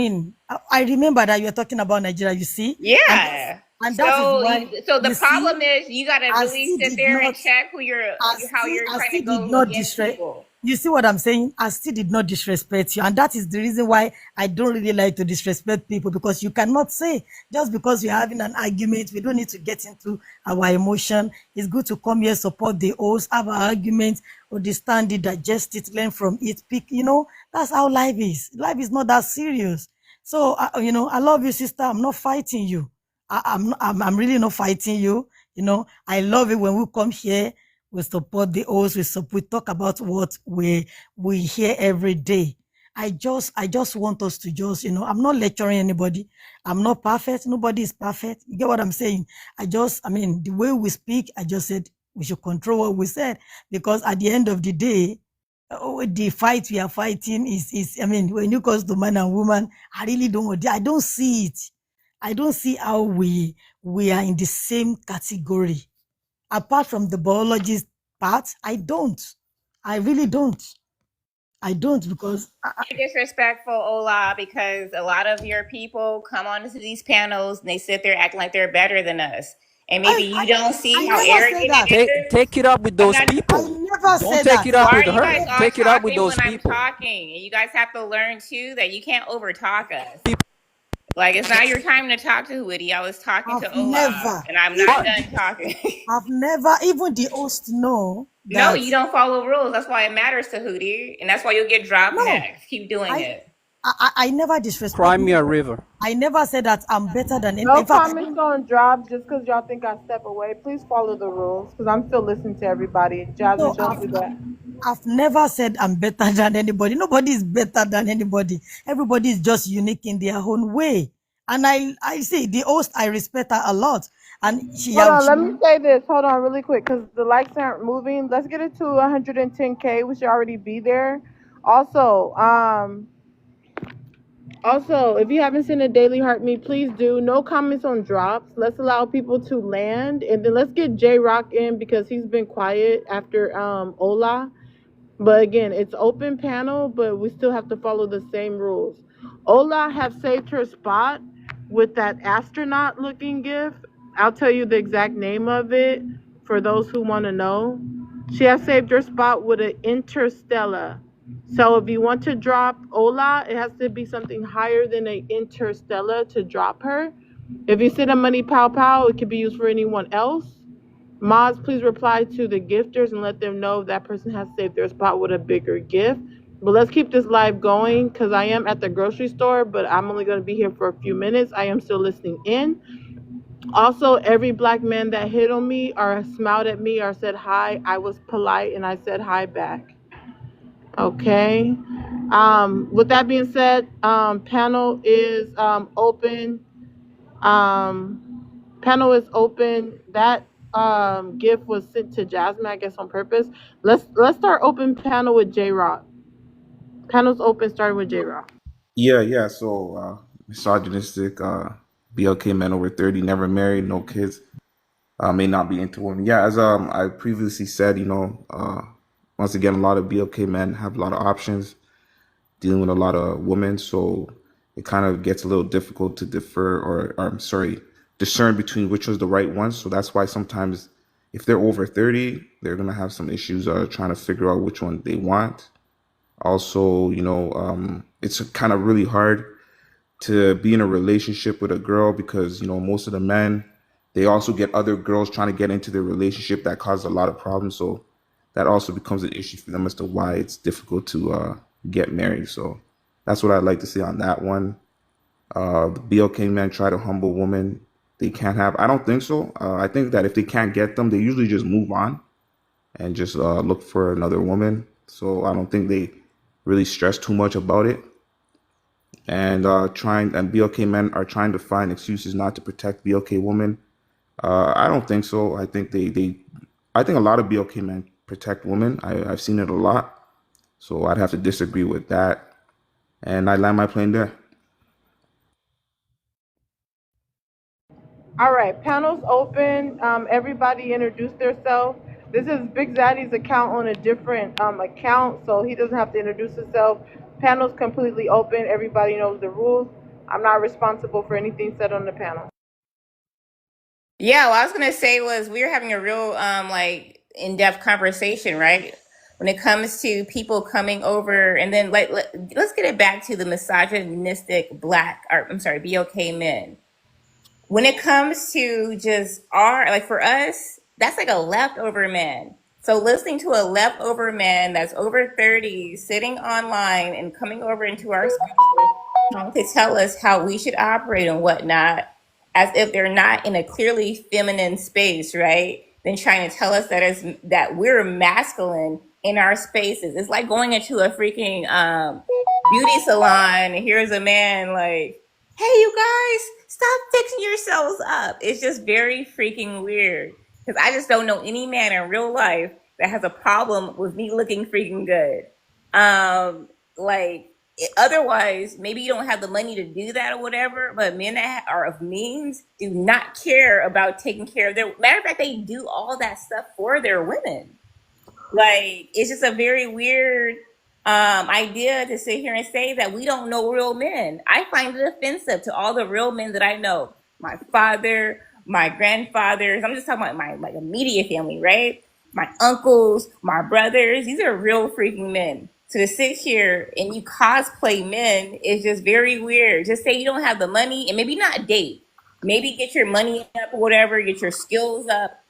remember that you were talking about Nigeria, you see? Yeah. And that is why So the you problem see, is you got to I really still sit did there and not check how you're I trying to still did go not against disrespect. people. You see what I'm saying? I still did not disrespect you. And that is the reason why I don't really like to disrespect people, because you cannot say just because we're having an argument, we don't need to get into our emotion. It's good to come here, support the host, have an argument, understand it, digest it, learn from it, pick, that's how life is. Life is not that serious. So, I love you, sister. I'm not fighting you. I'm really not fighting you. I love it when we come here, we support the host, we talk about what we hear every day. I just want us to I'm not lecturing anybody. I'm not perfect. Nobody is perfect. You get what I'm saying? The way we speak, I just said we should control what we said, because at the end of the day, the fight we are fighting is when it comes to man and woman, I don't see it. I don't see how we are in the same category. Apart from the biologist part, I don't. I really don't. I don't, because Disrespectful, Ola, because a lot of your people come onto these panels and they sit there acting like they're better than us. And maybe you don't see how arrogant it is. Take it up with those people. Don't take it up Why with are you guys her. all Take it up with talking those when I'm people. talking? And you guys have to learn too that you can't overtalk us. Like, it's not your time to talk to Huidi. I was talking to Ola, and I'm not done talking. I've never, even the host know that. No, you don't follow rules. That's why it matters to Hootie, and that's why you'll get dropped next. Keep doing it. I never disrespect. Crimea River. I never said that I'm better than No in fact, comments on drops just because y'all think I step away. Please follow the rules because I'm still listening to everybody. Jasmine, don't do that. I've never said I'm better than anybody. Nobody is better than anybody. Everybody is just unique in their own way. And I say the host, I respect her a lot. And let me say this. Hold on really quick because the likes aren't moving. Let's get it to 110K. We should already be there. Also, if you haven't seen a Daily Heart Me, please do. No comments on drops. Let's allow people to land. And then let's get J-Rock in because he's been quiet after Ola. But again, it's open panel, but we still have to follow the same rules. Ola have saved her spot with that astronaut looking gift. I'll tell you the exact name of it for those who want to know. She has saved her spot with an Interstellar. So if you want to drop Ola, it has to be something higher than an Interstellar to drop her. If you send a money pow pow, it could be used for anyone else. Mods, please reply to the gifters and let them know that person has saved their spot with a bigger gift. But let's keep this live going because I am at the grocery store, but I'm only going to be here for a few minutes. I am still listening in. Also, every black man that hit on me or smiled at me or said hi, I was polite and I said hi back. Okay. With that being said, panel is open. Panel is open. That gift was sent to Jasmine, I guess on purpose. Let's start open panel with J Rock. Panel's open, starting with J Rock. Yeah. So, misogynistic, BLK men over 30, never married, no kids, may not be into women. Yeah, as I previously said, once again, a lot of BLK men have a lot of options, dealing with a lot of women, so it kind of gets a little difficult to discern between which was the right one. So that's why sometimes if they're over 30, they're gonna have some issues trying to figure out which one they want. Also, it's kind of really hard to be in a relationship with a girl because, most of the men, they also get other girls trying to get into their relationship that causes a lot of problems. So that also becomes an issue for them as to why it's difficult to get married. So that's what I'd like to see on that one. The BLK men try to humble women they can't have. I don't think so. I think that if they can't get them, they usually just move on and just look for another woman. So I don't think they really stress too much about it. And BLK men are trying to find excuses not to protect BLK women. I don't think so. I think I think a lot of BLK men protect women. I've seen it a lot. So I'd have to disagree with that. And I land my plane there. All right, panel's open. Everybody introduce themselves. This is Big Zaddy's account on a different account, so he doesn't have to introduce himself. Panel's completely open. Everybody knows the rules. I'm not responsible for anything said on the panel. Yeah, what I was gonna say was we were having a real in-depth conversation, right? When it comes to people coming over, and then let's get it back to the misogynistic BLK men. When it comes to just for us, that's like a leftover man. So listening to a leftover man that's over 30 sitting online and coming over into our spaces trying to tell us how we should operate and whatnot, as if they're not in a clearly feminine space, right? Then trying to tell us that we're masculine in our spaces. It's like going into a freaking beauty salon and here's a man like, hey, you guys, stop fixing yourselves up. It's just very freaking weird. Because I just don't know any man in real life that has a problem with me looking freaking good. Otherwise, maybe you don't have the money to do that or whatever, but men that are of means do not care about taking care of their... Matter of fact, they do all that stuff for their women. It's just a very weird idea to sit here and say that we don't know real men. I find it offensive to all the real men that I know. My father, my grandfathers, I'm just talking about my immediate family, right? My uncles, my brothers, these are real freaking men. So to sit here and you cosplay men is just very weird. Just say you don't have the money and maybe not date. Maybe get your money up or whatever, get your skills up,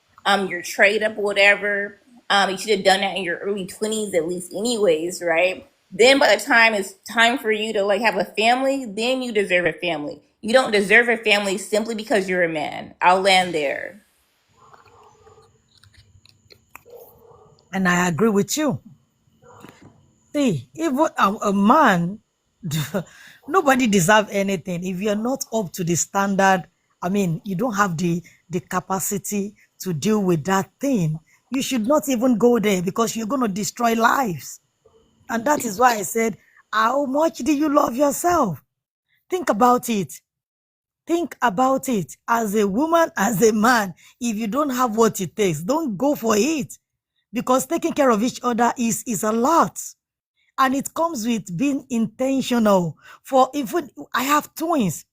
your trade up or whatever. You should have done that in your early 20s at least anyways, right? Then by the time it's time for you to have a family, then you deserve a family. You don't deserve a family simply because you're a man. I'll land there. And I agree with you. See, even a man, nobody deserves anything. If you're not up to the standard, you don't have the capacity to deal with that thing, you should not even go there because you're going to destroy lives. And that is why I said, how much do you love yourself? Think about it. Think about it. As a woman, as a man, if you don't have what it takes, don't go for it. Because taking care of each other is a lot. And it comes with being intentional. For even I have twins.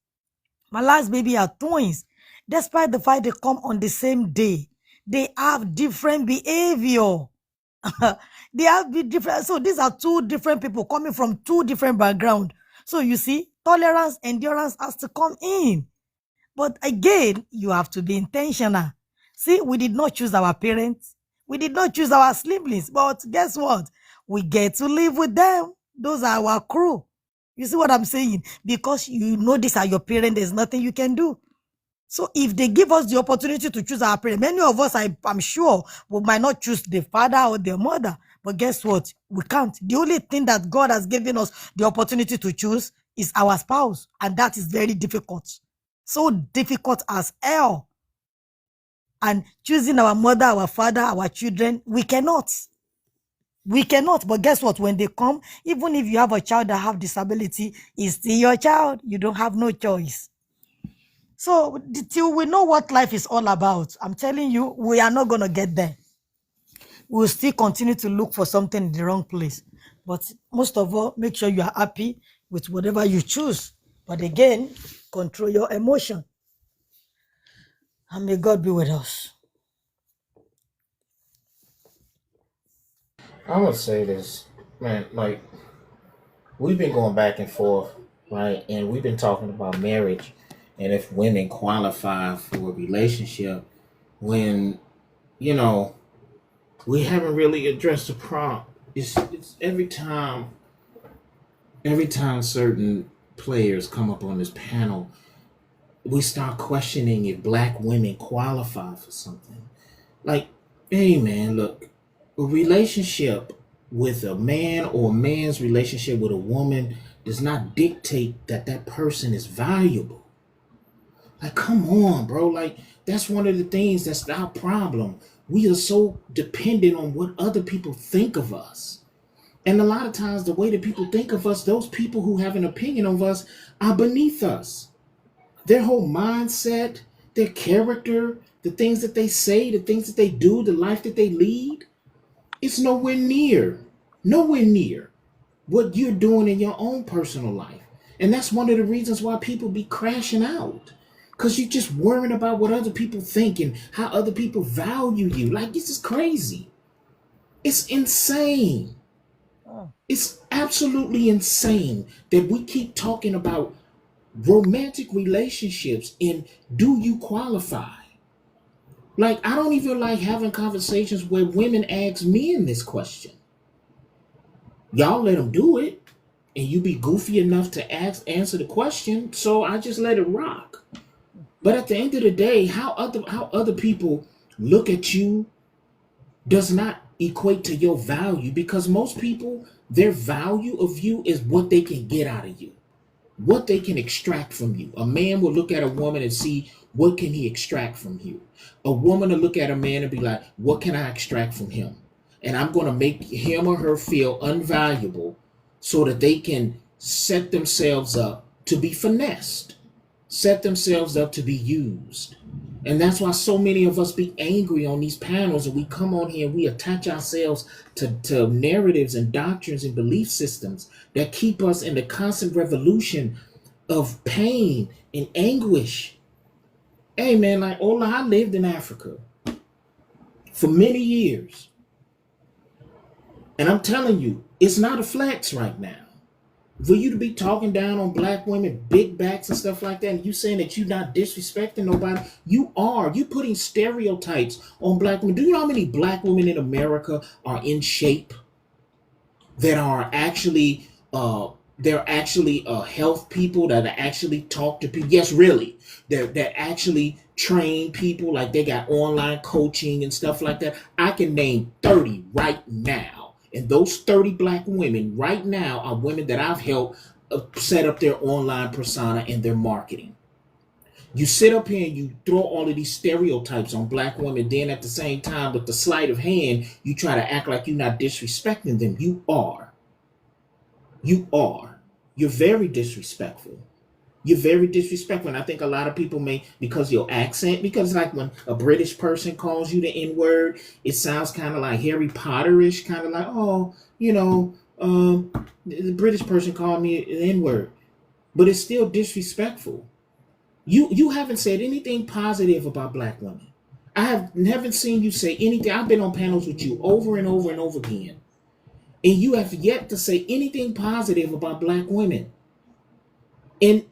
My last baby are twins. Despite the fact they come on the same day, they have different behavior. They have different. So these are two different people coming from two different backgrounds. So you see, tolerance, endurance has to come in. But again, you have to be intentional. See, we did not choose our parents. We did not choose our siblings. But guess what? We get to live with them. Those are our crew. You see what I'm saying? Because you know these are your parents, there's nothing you can do. So if they give us the opportunity to choose our parents, many of us, I'm sure, we might not choose the father or the mother. But guess what? We can't. The only thing that God has given us the opportunity to choose is our spouse. And that is very difficult. So difficult as hell. And choosing our mother, our father, our children, we cannot. We cannot. But guess what? When they come, even if you have a child that have disability, it's still your child. You don't have no choice. So till we know what life is all about, I'm telling you, we are not going to get there. We'll still continue to look for something in the wrong place. But most of all, make sure you are happy with whatever you choose. But again, control your emotion. And may God be with us. I would say this, man, like, we've been going back and forth, right? And we've been talking about marriage and if women qualify for a relationship when, you know, we haven't really addressed the problem. It's every time certain players come up on this panel, we start questioning if black women qualify for something. Like, hey man, look, a relationship with a man or a man's relationship with a woman does not dictate that that person is valuable. Like, come on, bro. Like, that's one of the things that's our problem. We are so dependent on what other people think of us. And a lot of times the way that people think of us, those people who have an opinion of us are beneath us. Their whole mindset, their character, the things that they say, the things that they do, the life that they lead, it's nowhere near what you're doing in your own personal life. And that's one of the reasons why people be crashing out. Because you're just worrying about what other people think and how other people value you. Like, this is crazy. It's insane. It's absolutely insane that we keep talking about romantic relationships and do you qualify? Like, I don't even like having conversations where women ask men this question. Y'all let them do it, and you be goofy enough to answer the question, so I just let it rock. But at the end of the day, how other people look at you does not equate to your value, because most people, their value of you is what they can get out of you, what they can extract from you. A man will look at a woman and see what can he extract from you. A woman will look at a man and be like, what can I extract from him? And I'm going to make him or her feel unvaluable so that they can set themselves up to be finessed, set themselves up to be used. And that's why so many of us be angry on these panels, and we come on here and we attach ourselves to narratives and doctrines and belief systems that keep us in the constant revolution of pain and anguish. Hey man, like Ola, I lived in Africa for many years. And I'm telling you, it's not a flex right now. For you to be talking down on black women, big backs and stuff like that, and you saying that you're not disrespecting nobody, you are. You putting stereotypes on black women. Do you know how many black women in America are in shape, that are actually they're actually health people, that actually talk to people? Yes, really. That actually train people, like they got online coaching and stuff like that. I can name 30 right now. And those 30 black women right now are women that I've helped set up their online persona and their marketing. You sit up here and you throw all of these stereotypes on black women, then at the same time, with the sleight of hand, you try to act like you're not disrespecting them. You are. You are. You're very disrespectful. You're very disrespectful. And I think a lot of people may, because your accent, because like when a British person calls you the N-word, it sounds kind of like Harry Potter-ish, kind of like, oh, you know, The British person called me an N-word, but it's still disrespectful. You haven't said anything positive about black women. I have never seen you say anything. I've been on panels with you over and over and over again, and you have yet to say anything positive about black women. And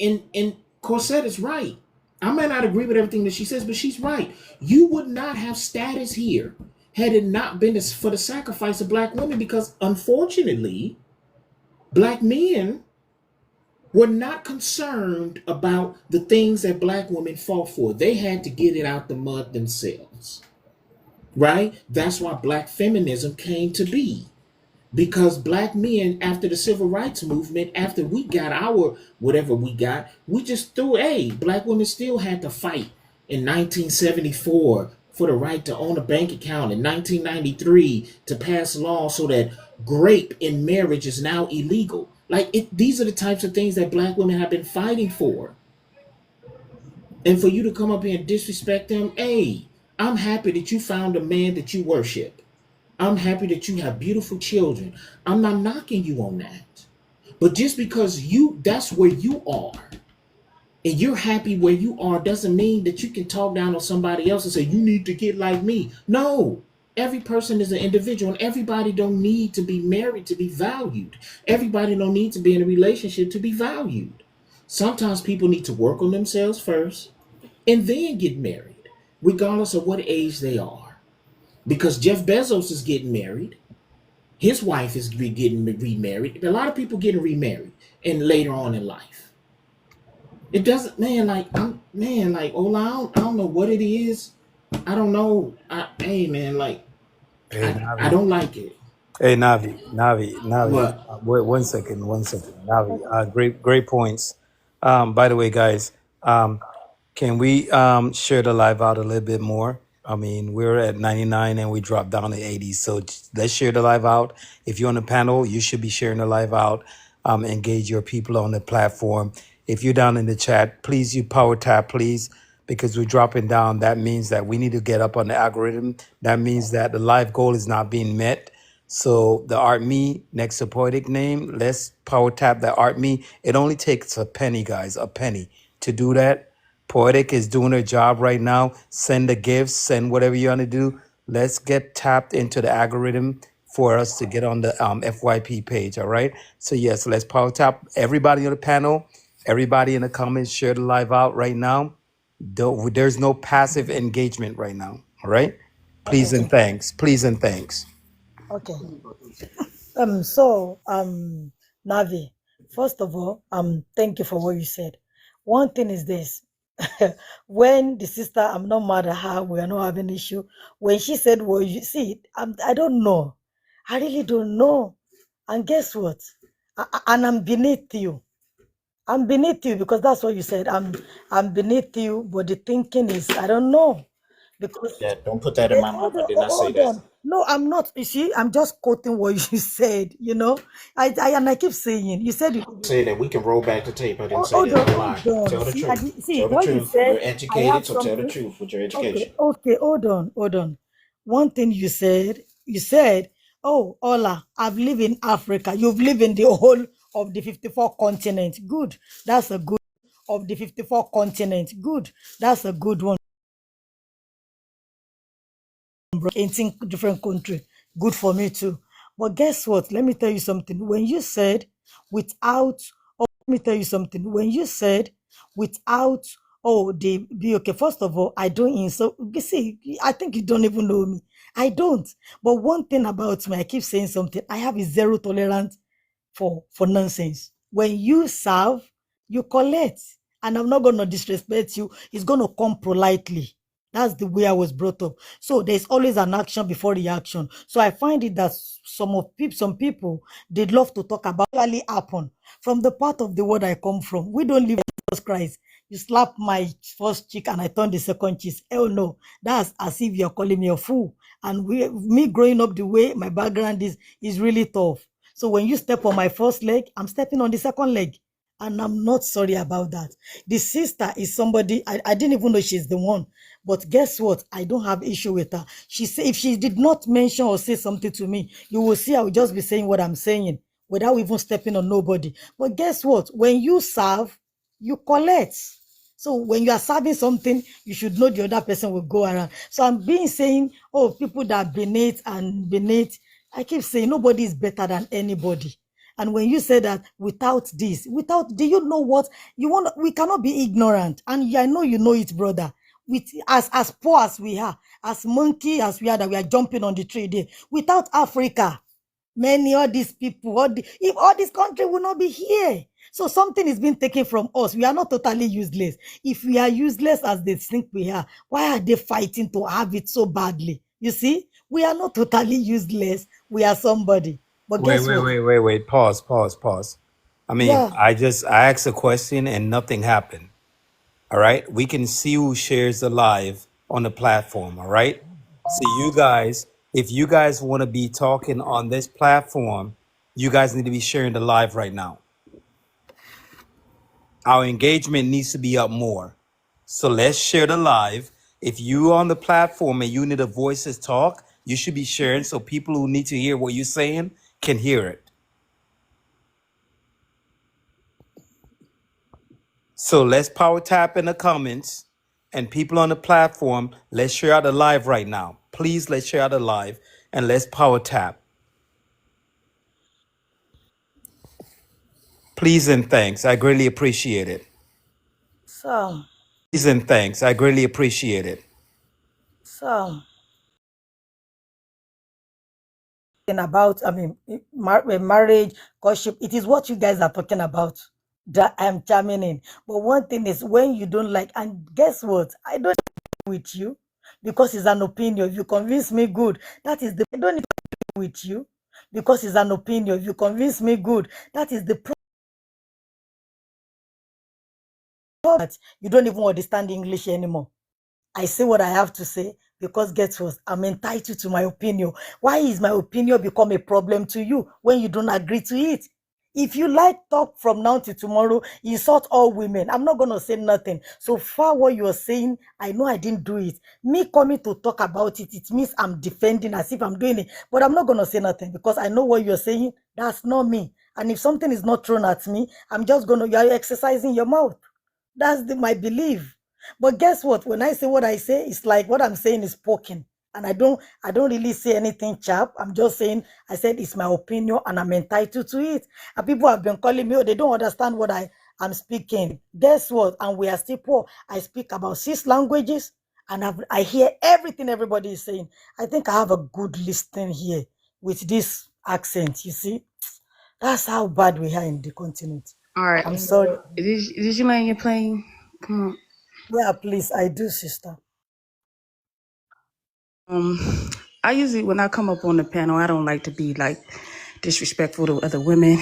Corsette is right. I might not agree with everything that she says, but she's right. You would not have status here had it not been for the sacrifice of black women, because unfortunately, black men were not concerned about the things that black women fought for. They had to get it out the mud themselves, right? That's why black feminism came to be. Because black men, after the civil rights movement, after we got our whatever we got, we just threw, black women still had to fight in 1974 for the right to own a bank account, in 1993 to pass laws so that rape in marriage is now illegal. These are the types of things that black women have been fighting for. And for you to come up here and disrespect them, I'm happy that you found a man that you worship. I'm happy that you have beautiful children. I'm not knocking you on that. But just because that's where you are and you're happy where you are doesn't mean that you can talk down on somebody else and say, you need to get like me. No, every person is an individual, and everybody don't need to be married to be valued. Everybody don't need to be in a relationship to be valued. Sometimes people need to work on themselves first and then get married, regardless of what age they are. Because Jeff Bezos is getting married. His wife is getting remarried. A lot of people getting remarried and later on in life. It doesn't, Ola, I don't know what it is. I don't know. I don't like it. Hey, Navi. What? Wait, 1 second. Navi, great points. By the way, guys, can we share the live out a little bit more? I mean, we're at 99 and we dropped down to 80. So let's share the live out. If you're on the panel, you should be sharing the live out. Engage your people on the platform. If you're down in the chat, please, you power tap, please, because we're dropping down. That means that we need to get up on the algorithm. That means that the live goal is not being met. So the Art Me next to Poetic name, let's power tap that Art Me. It only takes a penny, guys, a penny to do that. Poetic is doing her job right now. Send the gifts, send whatever you want to do. Let's get tapped into the algorithm for us to get on the FYP page, all right? So yes, let's power tap. Everybody on the panel, everybody in the comments, share the live out right now. There's no passive engagement right now, all right? Please and thanks. Okay. Navi, first of all, thank you for what you said. One thing is this. When the sister, I'm not mad at her, we are not having an issue. When she said, well, you see, I don't know. I really don't know. And guess what? And I'm beneath you. I'm beneath you because that's what you said. I'm beneath you, but the thinking is, I don't know. Because don't put that in my mouth. I did not say that. No, I'm not. You see, I'm just quoting what you said. You know, I keep saying. You said say that we can roll back the tape. I didn't say that. Tell the truth. Tell the truth. You're educated, so tell the truth with your education. Okay, hold on. One thing you said, oh, Ola, I've lived in Africa. You've lived in the whole of the 54 continents. Good. That's a good of the 54 continents. Good. That's a good one. 18 different countries. Good for me too. But guess what? Let me tell you something. When you said without they be okay. First of all, I don't so you see, I think you don't even know me. I don't. But one thing about me, I keep saying something. I have a zero tolerance for nonsense. When you serve, you collect. And I'm not gonna disrespect you. It's gonna come politely. That's the way I was brought up. So there's always an action before reaction. So I find it that some people, they love to talk about what really happened. From the part of the world I come from, we don't live in Jesus Christ. You slap my first cheek and I turn the second cheek. Hell no. That's as if you're calling me a fool. And me growing up the way my background is really tough. So when you step on my first leg, I'm stepping on the second leg. And I'm not sorry about that. The sister is somebody, I didn't even know she's the one. But guess what? I don't have issue with her. She said if she did not mention or say something to me, you will see I will just be saying what I'm saying. without even stepping on nobody. But guess what? When you serve, you collect. So when you are serving something, you should know the other person will go around. So I'm being saying, oh, people that beneath and beneath, I keep saying nobody is better than anybody. And when you say that without this, do you know what you want? We cannot be ignorant. And I know you know it, brother. With as poor as we are, as monkey as we are, that we are jumping on the tree there. Without Africa, many all these people, if all this country will not be here. So something is being taken from us. We are not totally useless. If we are useless as they think we are, why are they fighting to have it so badly? You see, we are not totally useless. We are somebody. But Wait, guess wait, what? wait, wait, wait. Pause. I mean, Yeah. I asked a question and nothing happened. All right. We can see who shares the live on the platform. All right. So you guys, if you guys want to be talking on this platform, you guys need to be sharing the live right now. Our engagement needs to be up more. So let's share the live. If you on the platform and you need a voice to talk, you should be sharing so people who need to hear what you're saying can hear it. So let's power tap in the comments, and people on the platform, let's share out the live right now. Please, let's share out the live and let's power tap. Please and thanks. I greatly appreciate it. So, Please and thanks. I greatly appreciate it. About, I mean, marriage, courtship, it is what you guys are talking about that I'm chiming in. But one thing is, when you don't like, and guess what? I don't with you because it's an opinion. If you convince me, good. That is the I don't with you because it's an opinion. If you convince me, good. That is the problem. You don't even understand English anymore. I say what I have to say because guess what? I'm entitled to my opinion. Why is my opinion become a problem to you when you don't agree to it? If you like talk from now to tomorrow, insult all women. I'm not going to say nothing. So far what you're saying, I know I didn't do it. Me coming to talk about it, it means I'm defending as if I'm doing it. But I'm not going to say nothing because I know what you're saying. That's not me. And if something is not thrown at me, I'm just going to, you're exercising your mouth. That's my belief. But guess what? When I say what I say, it's like what I'm saying is spoken. And I don't really say anything sharp. I'm just saying, I said it's my opinion and I'm entitled to it. And people have been calling me, oh, they don't understand what I'm speaking. Guess what? And we are still poor. I speak about 6 languages and I hear everything everybody is saying. I think I have a good listening here with this accent, you see? That's how bad we are in the continent. All right. I'm sorry. Did you land your plane? Come on. Yeah, please. I do, sister. I usually, when I come up on the panel, I don't like to be like disrespectful to other women.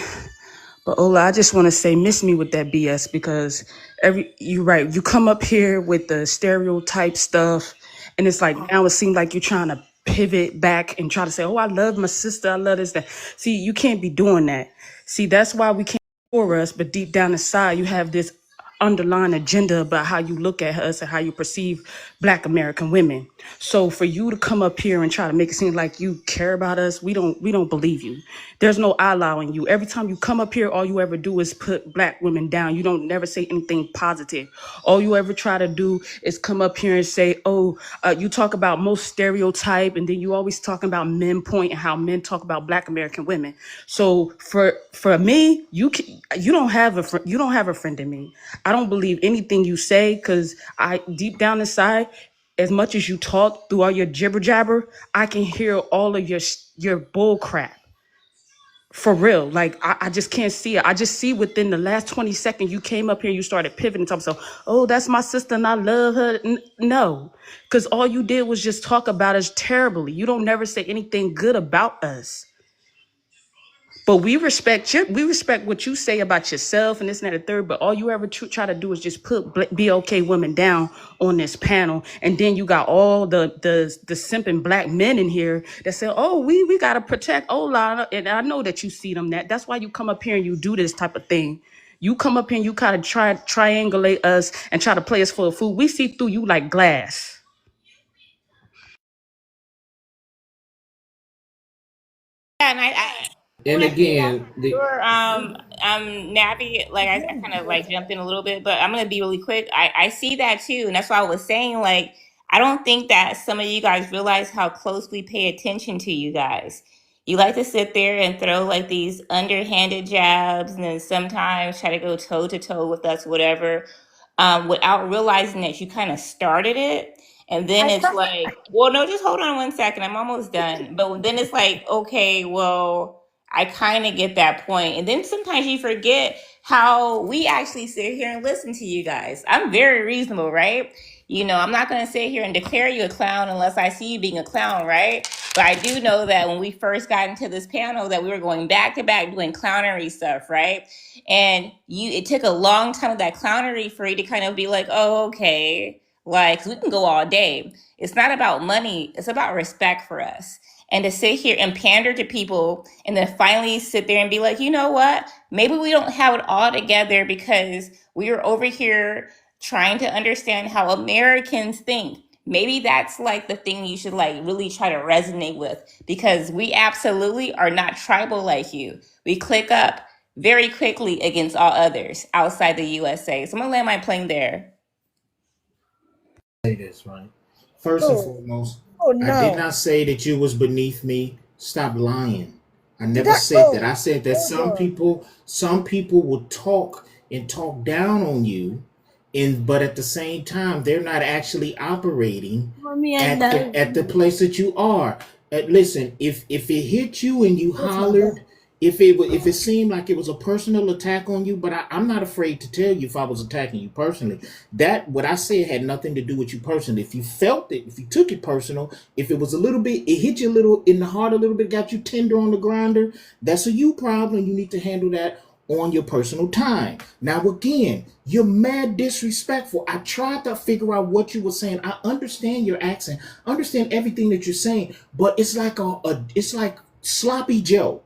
But Ola, I just want to say, miss me with that BS because you're right. You come up here with the stereotype stuff, and it's like now it seems like you're trying to pivot back and try to say, "Oh, I love my sister. I love this." That. See, you can't be doing that. See, that's why we can't for us. But deep down inside, you have this underlying agenda about how you look at us and how you perceive Black American women. So for you to come up here and try to make it seem like you care about us, we don't believe you. There's no Allah in you. Every time you come up here, all you ever do is put Black women down. You don't never say anything positive. All you ever try to do is come up here and say, you talk about most stereotype, and then you always talking about men point and how men talk about Black American women. So for me, you don't have a friend in me. I don't believe anything you say because I deep down inside, as much as you talk through all your jibber jabber, I can hear all of your bull crap. For real, like I just can't see it. I just see within the last 20 seconds you came up here, you started pivoting, talking so, oh, that's my sister and I love her. No, because all you did was just talk about us terribly. You don't never say anything good about us. But we respect what you say about yourself and this and that and the third. But all you ever try to do is just put BOK women down on this panel, and then you got all the simping Black men in here that say, "Oh, we gotta protect Ola." And I know that you see them. That's why you come up here and you do this type of thing. You come up here and you kind of triangulate us and try to play us for a fool. We see through you like glass. Yeah, and I And again, Sure. Navi, like I kind of like jumped in a little bit, but I'm gonna be really quick. I see that too, and that's why I was saying like I don't think that some of you guys realize how close we pay attention to you guys. You like to sit there and throw like these underhanded jabs, and then sometimes try to go toe to toe with us, whatever, without realizing that you kind of started it. And then it's like, well, no, just hold on one second. I'm almost done. But then it's like, okay, well, I kind of get that point. And then sometimes you forget how we actually sit here and listen to you guys. I'm very reasonable, right? You know, I'm not going to sit here and declare you a clown unless I see you being a clown, right? But I do know that when we first got into this panel that we were going back to back doing clownery stuff, right? And it took a long time of that clownery for you to kind of be like, oh, okay. Like, we can go all day. It's not about money. It's about respect for us. And to sit here and pander to people and then finally sit there and be like, you know what? Maybe we don't have it all together because we are over here trying to understand how Americans think. Maybe that's like the thing you should like really try to resonate with, because we absolutely are not tribal like you. We click up very quickly against all others outside the USA. So I'm gonna land my plane there. Say this, right? First and foremost, I did not say that you was beneath me. Stop lying. I never said that. I said that some people will talk and talk down on you, but at the same time, they're not actually operating at the place that you are. Listen, if it hit you and you hollered, if it seemed like it was a personal attack on you, but I'm not afraid to tell you if I was attacking you personally. That what I said had nothing to do with you personally. If you felt it, if you took it personal, if it was a little bit, it hit you a little in the heart a little bit, got you tender on the grinder, that's a you problem. You need to handle that on your personal time. Now again, you're mad disrespectful. I tried to figure out what you were saying. I understand your accent, understand everything that you're saying, but it's like it's like sloppy Joe.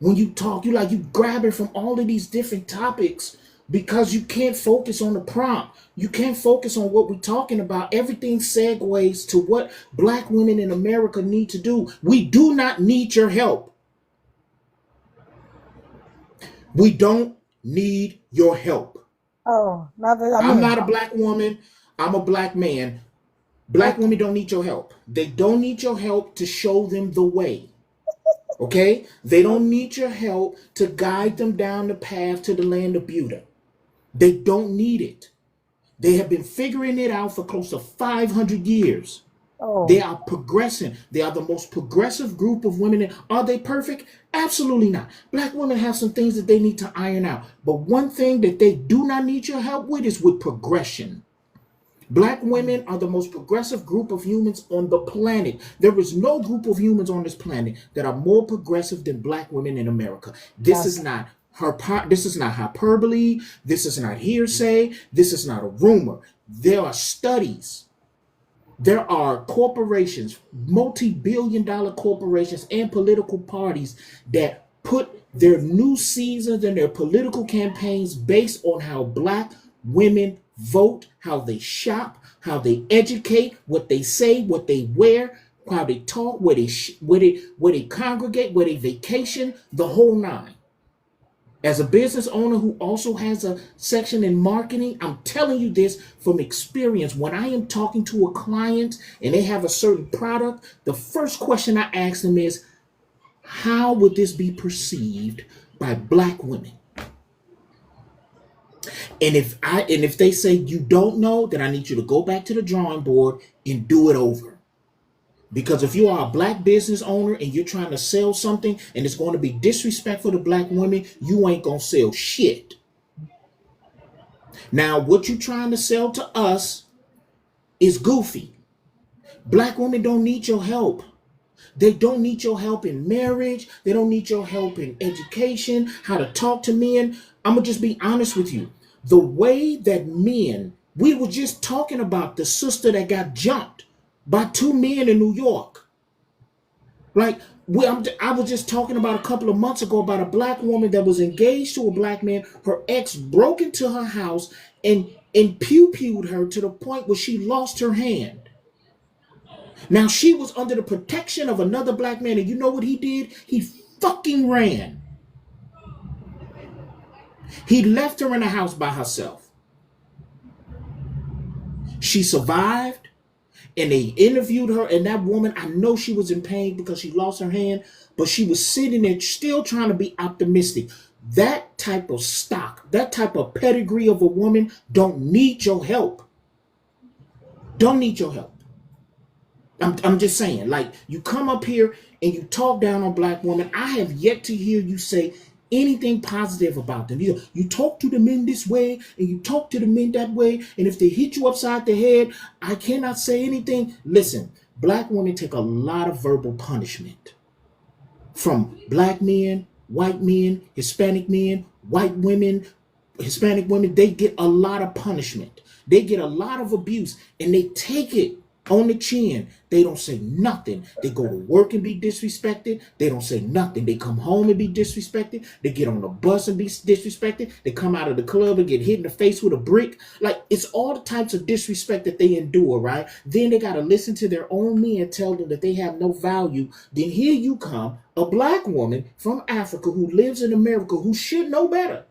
When you talk, you grab it from all of these different topics because you can't focus on the prompt. You can't focus on what we're talking about. Everything segues to what Black women in America need to do. We do not need your help. We don't need your help. Oh, I'm not a Black woman. I'm a Black man. Black women don't need your help. They don't need your help to show them the way. Okay? They don't need your help to guide them down the path to the land of Buddha. They don't need it. They have been figuring it out for close to 500 years. Oh. They are progressing. They are the most progressive group of women. Are they perfect? Absolutely not. Black women have some things that they need to iron out. But one thing that they do not need your help with is with progression. Black women are the most progressive group of humans on the planet. There is no group of humans on this planet that are more progressive than Black women in America. This is not hyperbole. This is not hearsay. This is not a rumor. There are studies. There are corporations, multi-billion-dollar corporations and political parties that put their new seasons and their political campaigns based on how Black women vote, how they shop, how they educate, what they say, what they wear, how they talk, where they congregate, where they vacation, the whole nine. As a business owner who also has a section in marketing, I'm telling you this from experience. When I am talking to a client and they have a certain product, the first question I ask them is, how would this be perceived by Black women? And if they say you don't know, then I need you to go back to the drawing board and do it over. Because if you are a Black business owner and you're trying to sell something and it's going to be disrespectful to Black women, you ain't going to sell shit. Now, what you're trying to sell to us is goofy. Black women don't need your help. They don't need your help in marriage. They don't need your help in education, how to talk to men. I'm going to just be honest with you. The way that men, we were just talking about the sister that got jumped by two men in New York. Like, I was just talking about a couple of months ago about a Black woman that was engaged to a Black man. Her ex broke into her house and pew-pewed her to the point where she lost her hand. Now, she was under the protection of another Black man, and you know what he did? He fucking ran. He left her in the house by herself. She survived, and they interviewed her, and that woman, I know she was in pain because she lost her hand, but she was sitting there still trying to be optimistic. That type of stock, that type of pedigree of a woman don't need your help. Don't need your help. I'm just saying, like, you come up here and you talk down on black women. I have yet to hear you say anything positive about them. You talk to the men this way and you talk to the men that way, and if they hit you upside the head, I cannot say anything. Listen, black women take a lot of verbal punishment from black men, white men, Hispanic men, white women, Hispanic women. They get a lot of punishment. They get a lot of abuse, and they take it on the chin. They don't say nothing. They go to work and be disrespected. They don't say nothing. They come home and be disrespected. They get on the bus and be disrespected. They come out of the club and get hit in the face with a brick. Like, it's all the types of disrespect that they endure, right? Then they got to listen to their own men tell them that they have no value. Then here you come, a black woman from Africa who lives in America who should know better.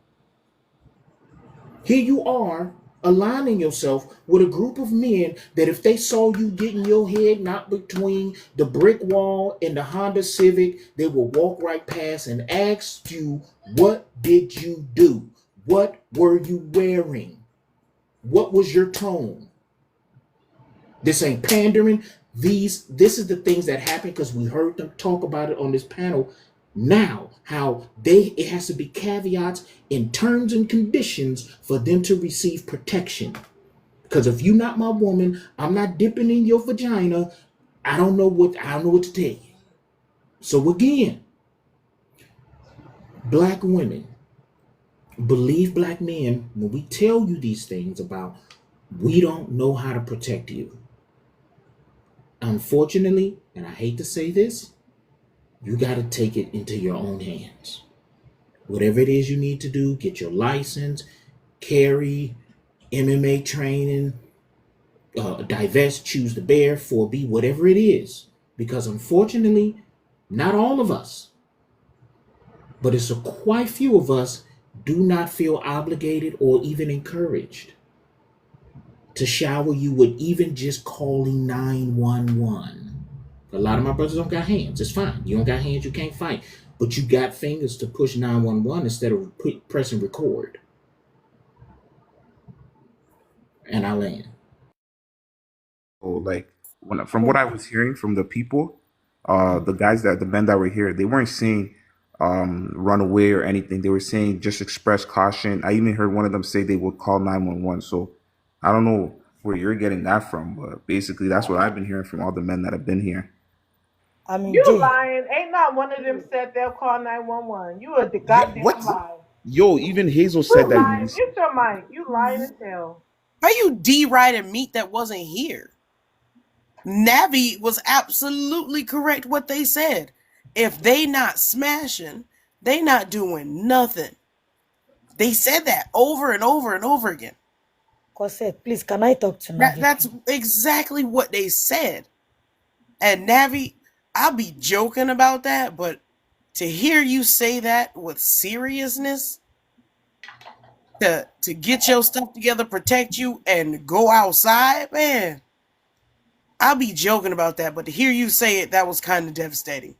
Here you are, aligning yourself with a group of men that if they saw you getting your head knocked between the brick wall and the Honda Civic, they will walk right past and ask you, what did you do? What were you wearing? What was your tone? This ain't pandering. This is the things that happen because we heard them talk about it on this panel. Now, how it has to be caveats in terms and conditions for them to receive protection. Because if you're not my woman, I'm not dipping in your vagina. I don't know what to tell you. So again, black women, believe black men when we tell you these things about we don't know how to protect you. Unfortunately, and I hate to say this, you got to take it into your own hands. Whatever it is you need to do, get your license, carry, MMA training, divest, choose the bear, 4B, whatever it is. Because unfortunately, not all of us, but it's quite few of us do not feel obligated or even encouraged to shower you with even just calling 911. A lot of my brothers don't got hands. It's fine. You don't got hands, you can't fight. But you got fingers to push 911 instead of pressing record. And I land. Like, from what I was hearing from the people, the men that were here, they weren't saying run away or anything. They were saying just express caution. I even heard one of them say they would call 911. So I don't know where you're getting that from, but basically that's what I've been hearing from all the men that have been here. I mean, You Jay, lying. Ain't not one of them said they'll call 911. You a goddamn lie. Yo, even Hazel said You that. lying. Mute your mic. You lying as hell. Are you deriding meat that wasn't here? Navi was absolutely correct what they said. If they not smashing, they not doing nothing. They said that over and over and over again. Cosette, please, can I talk to Navi? That's exactly what they said. And Navi, I'll be joking about that, but to hear you say that with seriousness, to get your stuff together, protect you, and go outside, man, I'll be joking about that, but to hear you say it, that was kind of devastating.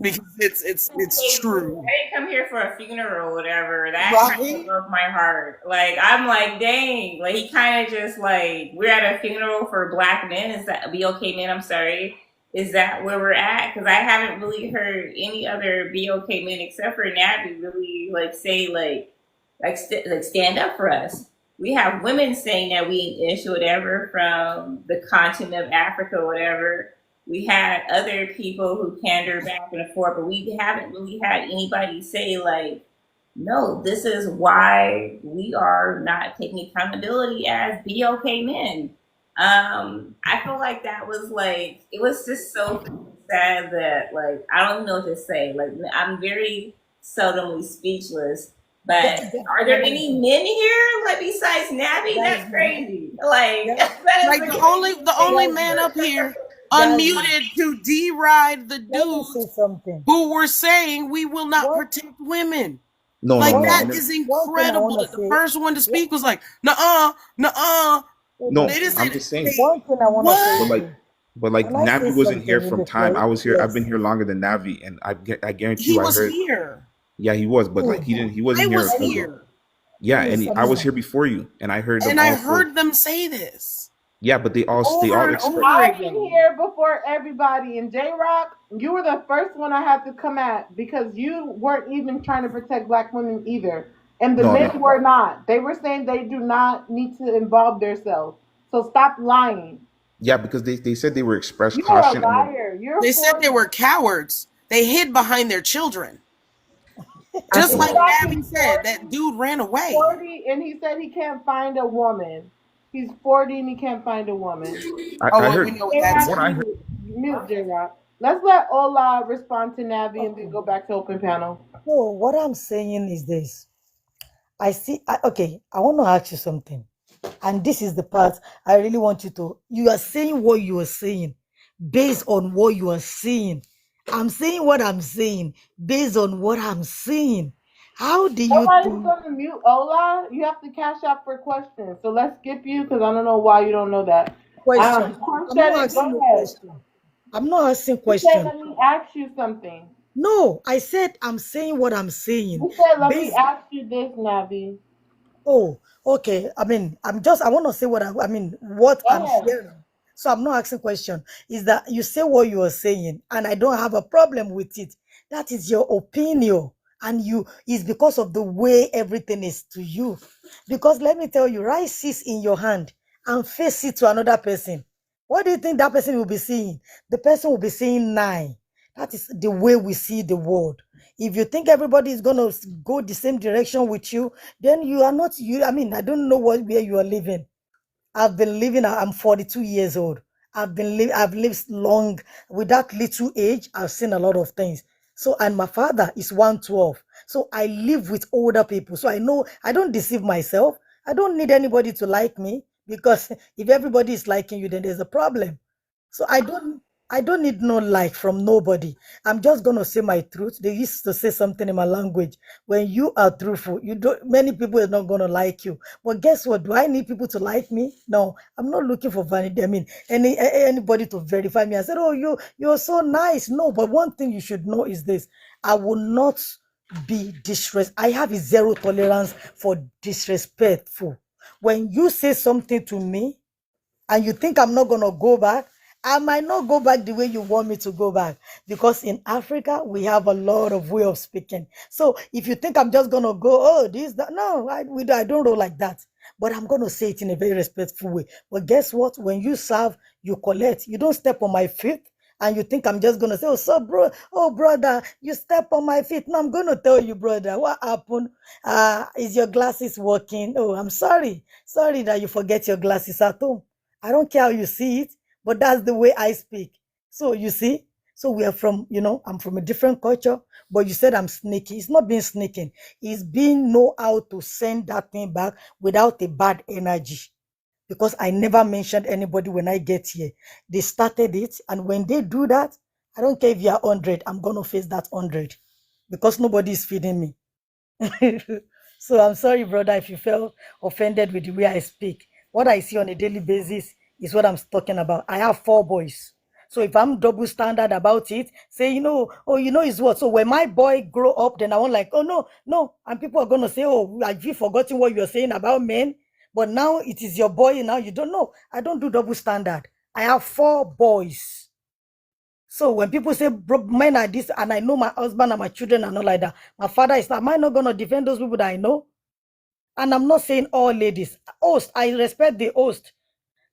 Because it's true. I didn't come here for a funeral or whatever. That kind of broke my heart. Like, I'm like, dang. Like, he kind of just like, we're at a funeral for black men. Is that BOK men? I'm sorry. Is that where we're at? Because I haven't really heard any other BOK men except for Nabi really like say like stand up for us. We have women saying that we ain't issue whatever from the continent of Africa or whatever. We had other people who pander back and forth, but we haven't really had anybody say like, no, this is why we are not taking accountability as BOK men. I feel like that was like, it was just so sad that like, I don't even know what to say. Like, I'm very seldomly speechless, but are there any men here like besides Nabi? That's crazy. Like, the only man up here unmuted to deride the Let me say dudes something. who were saying we will not protect women. No, Like, no, no. that is incredible. That the first one to speak was like, nuh-uh, nuh-uh. No, They just I'm said, just saying. One thing I want to say But is like, this. but like Can I say Navi wasn't here something from really time. quick? I was here. I've Yes. been here longer than Navi, and I guarantee he you, I was heard. here. Yeah, he was, but like Who? he didn't. He I wasn't here. was here. Yeah, Please, and I I was mean, here before you, and I heard them And I also. heard them say this Yeah, but they all over and expressed. over I've been again. here before everybody. And J Rock, you were the first one I had to come at because you weren't even trying to protect black women either. And the No, men no. were not. They were saying they do not need to involve themselves. So stop lying. Yeah, because they said they were expressed You are a caution, and then liar. You're They said they were cowards. They hid behind their children. Just like Abby said, that dude ran away. 40, and he said he can't find a woman. He's 40 and he can't find a woman. I heard. We know what that's What I heard. Mute J Rock. Let's let Ola respond to Navi and then go back to open panel. So what I'm saying is this. Okay, I want to ask you something. And this is the part I really want you to. You are saying what you are saying based on what you are saying. I'm saying what I'm saying based on what I'm saying. How do you Nobody's think? going to mute Ola. You have to cash out for questions. So let's skip you because I don't know why you don't know that. Question. I'm not asking you a question. I'm not asking question. Let me ask you something. No, I said I'm saying what I'm saying. You said, let me ask you this, Navi. Oh, okay. I mean, I want to say what I'm hearing. So I'm not asking question. Is that you say what you are saying, and I don't have a problem with it. That is your opinion, and it's because of the way everything is to you. Because let me tell you, rice sits in your hand and face it to another person. What do you think that person will be seeing? The person will be seeing 9. That is the way we see the world. If you think everybody is going to go the same direction with you, then you are not you. I mean, I don't know where you are living. I've been living. I'm 42 years old. I've lived long. With that little age, I've seen a lot of things. So, and my father is 112. So I live with older people. So I know I don't deceive myself. I don't need anybody to like me, because if everybody is liking you, then there's a problem. So I don't need no like from nobody. I'm just gonna say my truth. They used to say something in my language. When you are truthful, many people are not gonna like you. But guess what? Do I need people to like me? No, I'm not looking for vanity. I mean, anybody to verify me. I said, oh, you're so nice. No, but one thing you should know is this: I will not be disrespectful. I have a zero tolerance for disrespectful. When you say something to me and you think I'm not gonna go back, I might not go back the way you want me to go back, because in Africa we have a lot of way of speaking. So if you think I'm just gonna go, oh, this, that, no, I don't roll like that. But I'm gonna say it in a very respectful way. But guess what? When you serve, you collect. You don't step on my feet. And you think I'm just gonna say, oh, so bro, oh brother, you step on my feet. No, I'm gonna tell you, brother, what happened? Is your glasses working? Oh, I'm sorry that you forget your glasses at home. I don't care how you see it, but that's the way I speak. So you see, so we are from, I'm from a different culture, but you said I'm sneaky. It's not being sneaking. It's being know how to send that thing back without a bad energy. Because I never mentioned anybody when I get here. They started it, and when they do that, I don't care if you're 100, I'm going to face that 100, because nobody is feeding me. So I'm sorry, brother, if you felt offended with the way I speak. What I see on a daily basis is what I'm talking about. I have 4 boys. So if I'm double standard about it, say, it's what? So when my boy grow up, then I won't like, oh, no. And people are going to say, oh, have you forgotten what you're saying about men? But now it is your boy, now you don't know. I don't do double standard. I have 4 boys. So when people say men are this, and I know my husband and my children are not like that, my father is not, am I not going to defend those people that I know? And I'm not saying all ladies. Host, I respect the host.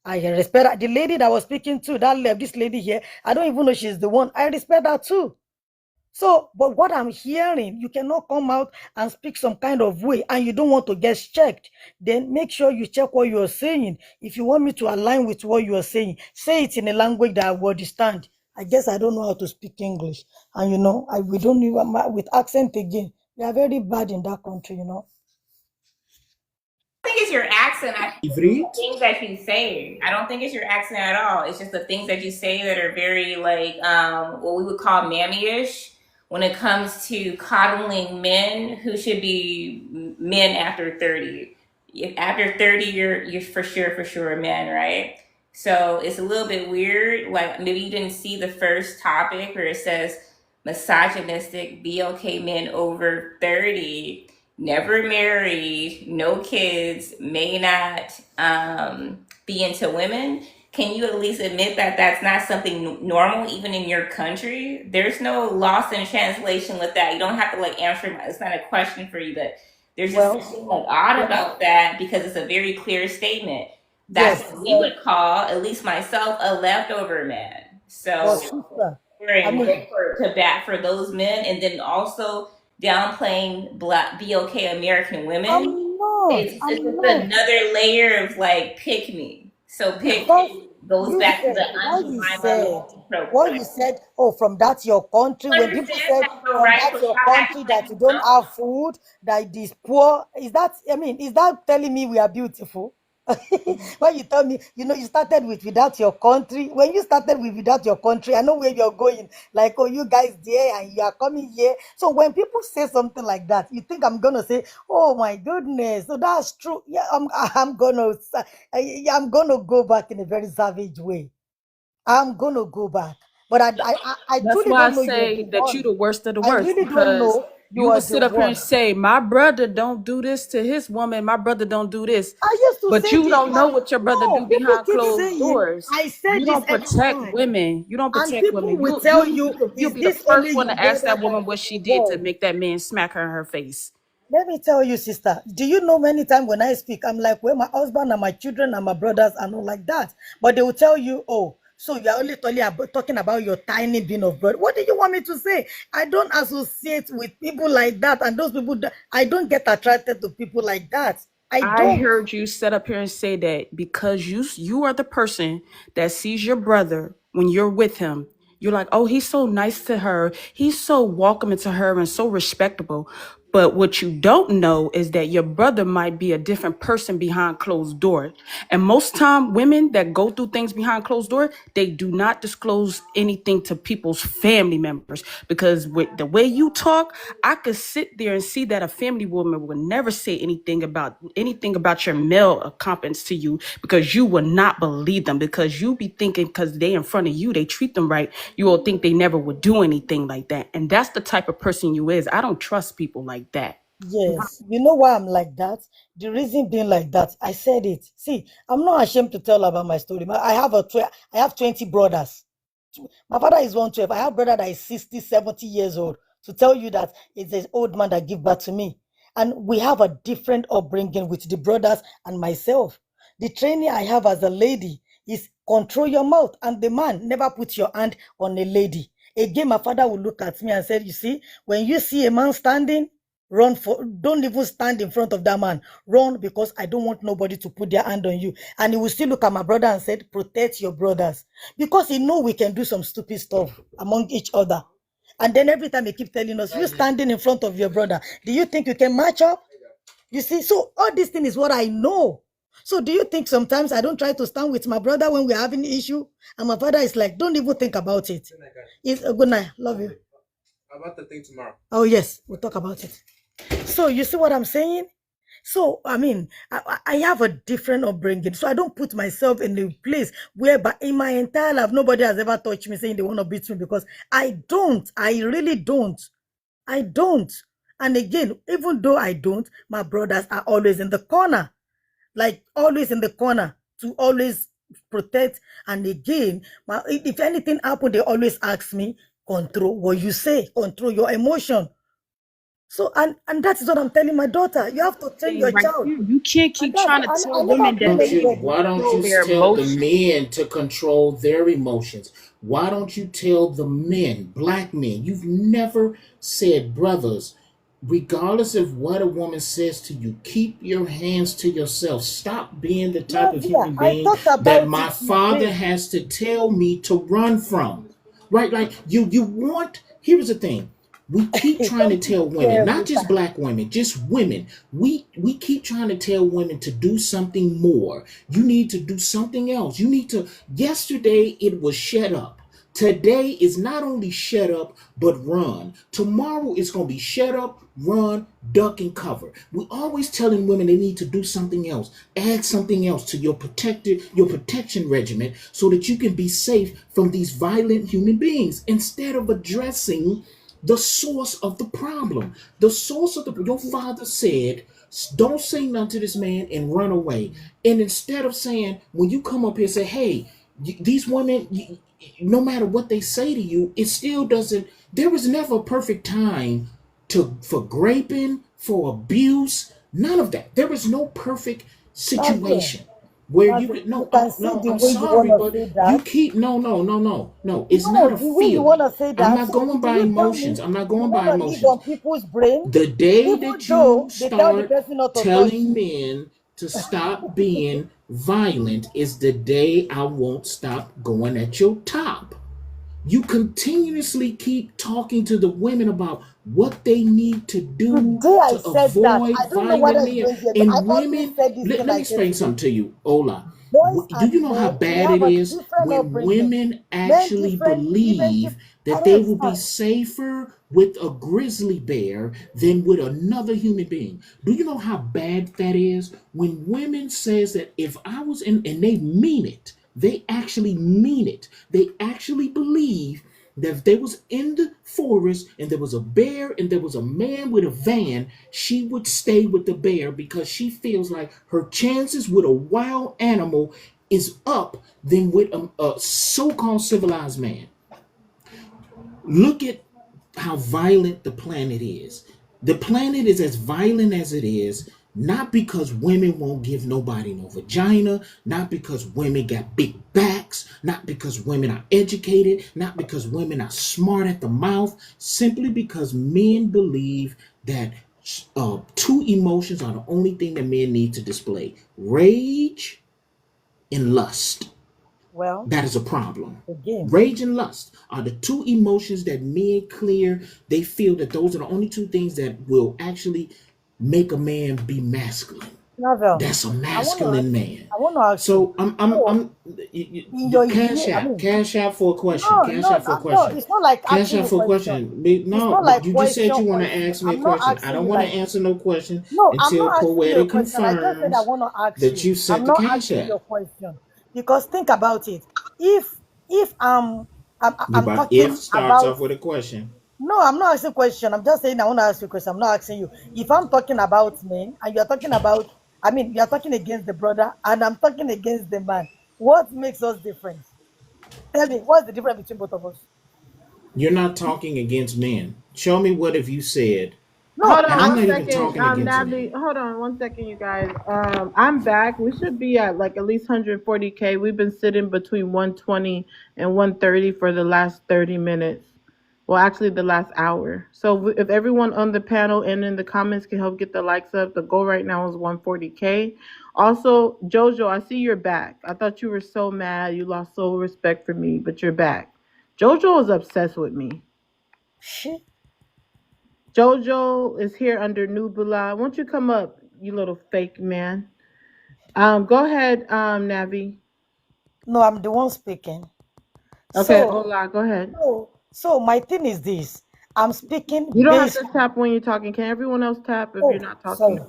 I respect the lady that was speaking to, this lady here. I don't even know she's the one. I respect that too. So, but what I'm hearing, you cannot come out and speak some kind of way and you don't want to get checked. Then make sure you check what you're saying. If you want me to align with what you're saying, say it in a language that I will understand. I guess I don't know how to speak English. And we don't even, with accent again, we are very bad in that country, think it's your accent. I think it's the things that you say. I don't think it's your accent at all. It's just the things that you say that are very like what we would call mammy-ish when it comes to coddling men who should be men after 30. After 30, you're for sure a man, right? So it's a little bit weird. Like maybe you didn't see the first topic where it says misogynistic BLK men over 30, never married, no kids, may not be into women. Can you at least admit that that's not something normal even in your country? There's no loss in translation with that. You don't have to like answer. It's not a question for you, but there's just something like odd about that because it's a very clear statement. That's what we would call, at least myself, a leftover man. So to bat for those men, and then also downplaying Black BOK American women. It's just another layer of like pick me. So pick goes back to the what you said, oh, from that's your country. When people said from that's your country that you don't have food, that it is poor, is that, I mean, is that telling me we are beautiful? When you tell me, you know, you started with without your country. When you started with without your country, I know where you're going. Like, oh, you guys there and you are coming here. So when people say something like that, you think I'm gonna say, oh my goodness, so that's true. Yeah, I'm gonna go back in a very savage way. I'm gonna go back. But I That's truly why I don't know say you're the that you one. the worst of the I worst really don't because know you you are would sit the up here and one. say, my brother don't do this to his woman, my brother don't do this. I used to But say you this, don't know but what your brother no, do people behind keep closed saying, doors. I say You this don't every protect time. women. You don't And protect people women. will tell You'll you, be is the this first only one your to ask brother that that woman is what she did to involved? make that man smack her in her face. Let me tell you, sister, do you know many times when I speak, I'm like, well, my husband and my children and my brothers are not like that. But they will tell you, oh, so you're only talking about your tiny bin of bread. What do you want me to say? I don't associate with people like that. And those people, I don't get attracted to people like that. I I don't. heard you sit up here and say that because you are the person that sees your brother when you're with him. You're like, oh, he's so nice to her. He's so welcoming to her and so respectable. But what you don't know is that your brother might be a different person behind closed doors. And most time, women that go through things behind closed doors, they do not disclose anything to people's family members. Because with the way you talk, I could sit there and see that a family woman would never say anything about your male accomplishments to you because you will not believe them. Because you be thinking because they in front of you, they treat them right. You will think they never would do anything like that. And that's the type of person you is. I don't trust people like that. Yes, you know why I'm like that? The reason being like that, I said it. See, I'm not ashamed to tell about my story. I have 20 brothers. My father is 112. I have a brother that is 60, 70 years old. To tell you that it's an old man that gave birth to me. And we have a different upbringing with the brothers and myself. The training I have as a lady is control your mouth. And the man, never put your hand on a lady. Again, my father would look at me and say, you see, when you see a man standing, don't even stand in front of that man. Run, because I don't want nobody to put their hand on you. And he will still look at my brother and said, protect your brothers. Because he know we can do some stupid stuff among each other. And then every time he keep telling us, you standing in front of your brother, do you think you can match up? You see, so all this thing is what I know. So do you think sometimes I don't try to stand with my brother when we're having an issue? And my father is like, don't even think about it. It's a good night. Love you. About the thing tomorrow. Oh, yes. We'll talk about it. So you see what I'm saying? So, I mean, I have a different upbringing. So I don't put myself in a place where, but in my entire life, nobody has ever touched me saying they want to beat me, because I don't. I really don't. I don't. And again, even though I don't, my brothers are always in the corner. Like always in the corner to always protect. And again, if anything happens, they always ask me, control what you say, control your emotion. So, and that is what I'm telling my daughter. You have to train your child. You can't keep trying to tell women that Why don't you tell the men to control their emotions? Why don't you tell the men, black men? You've never said, brothers, regardless of what a woman says to you, keep your hands to yourself. Stop being the type of human being that my father has to tell me to run from. Right? Like you want, here's the thing. We keep trying to tell women, not just black women, just women. We keep trying to tell women to do something more. You need to do something else. You need to. Yesterday it was shut up. Today is not only shut up, but run. Tomorrow it's going to be shut up, run, duck, and cover. We're always telling women they need to do something else. Add something else to your protection regimen so that you can be safe from these violent human beings instead of addressing the source of the problem. The source of your father said, don't say nothing to this man and run away. And instead of saying, when you come up here, say, hey, these women, no matter what they say to you, it still doesn't. There was never a perfect time for graping, for abuse, none of that. There is no perfect situation where you could. No, I'm sorry, but you keep no. It's not a feeling. I'm not going by emotions. I'm not going by emotions. On people's brain. The day that you start telling men to stop being violent is the day I won't stop going at your top. You continuously keep talking to the women about what they need to do to avoid violent men. And women, let me explain something to you, Ola. Do you know how bad it is when women actually believe that they will be safer with a grizzly bear than with another human being? Do you know how bad that is? When women says that if I was in, and they mean it, they actually mean it. They actually believe that if they was in the forest and there was a bear and there was a man with a van, she would stay with the bear because she feels like her chances with a wild animal is up than with a so-called civilized man. Look at how violent the planet is. The planet is as violent as it is, not because women won't give nobody no vagina, not because women got big backs, not because women are educated, not because women are smart at the mouth, simply because men believe that two emotions are the only thing that men need to display: rage and lust. Well, that is a problem. Again. Rage and lust are the two emotions that men clear. They feel that those are the only two things that will actually make a man be masculine. That's a masculine man. I want to ask. So cash out for a question. No, it's not like cash out for a question. No, like you just said you want to ask me a question. I don't want to answer no question until Poetic confirms that you sent the cash out. Your question. Because think about it. If I'm talking if starts off with a question. No, I'm not asking a question. I'm just saying I want to ask you a question. I'm not asking you. If I'm talking about men and you're talking about, you're talking against the brother and I'm talking against the man, what makes us different? Tell me, what's the difference between both of us? You're not talking against men. Show me what have you said. No, hold on one second. Natalie, hold on 1 second, you guys. I'm back. We should be at like at least 140K. We've been sitting between 120 and 130 for the last 30 minutes. Well, actually the last hour. So if everyone on the panel and in the comments can help get the likes up, the goal right now is 140K. Also, Jojo, I see you're back. I thought you were so mad. You lost so respect for me, but you're back. Jojo is obsessed with me. Shit. Jojo is here under Nubula. Won't you come up, you little fake man? Go ahead, Navi. No, I'm the one speaking. Okay, Ola, go ahead. So my thing is this. I'm speaking. You don't have to tap when you're talking. Can everyone else tap if you're not talking?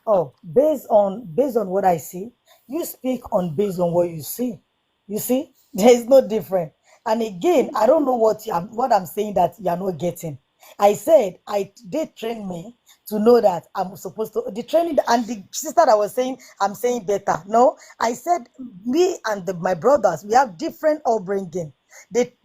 Sorry. Based on what I see, you speak based on what you see. You see, there is no difference. And again, I don't know what I'm saying that you're not getting. I said they trained me to know that I'm supposed to the training, and the sister that was saying I'm saying better. No, I said me and my brothers, we have different upbringing.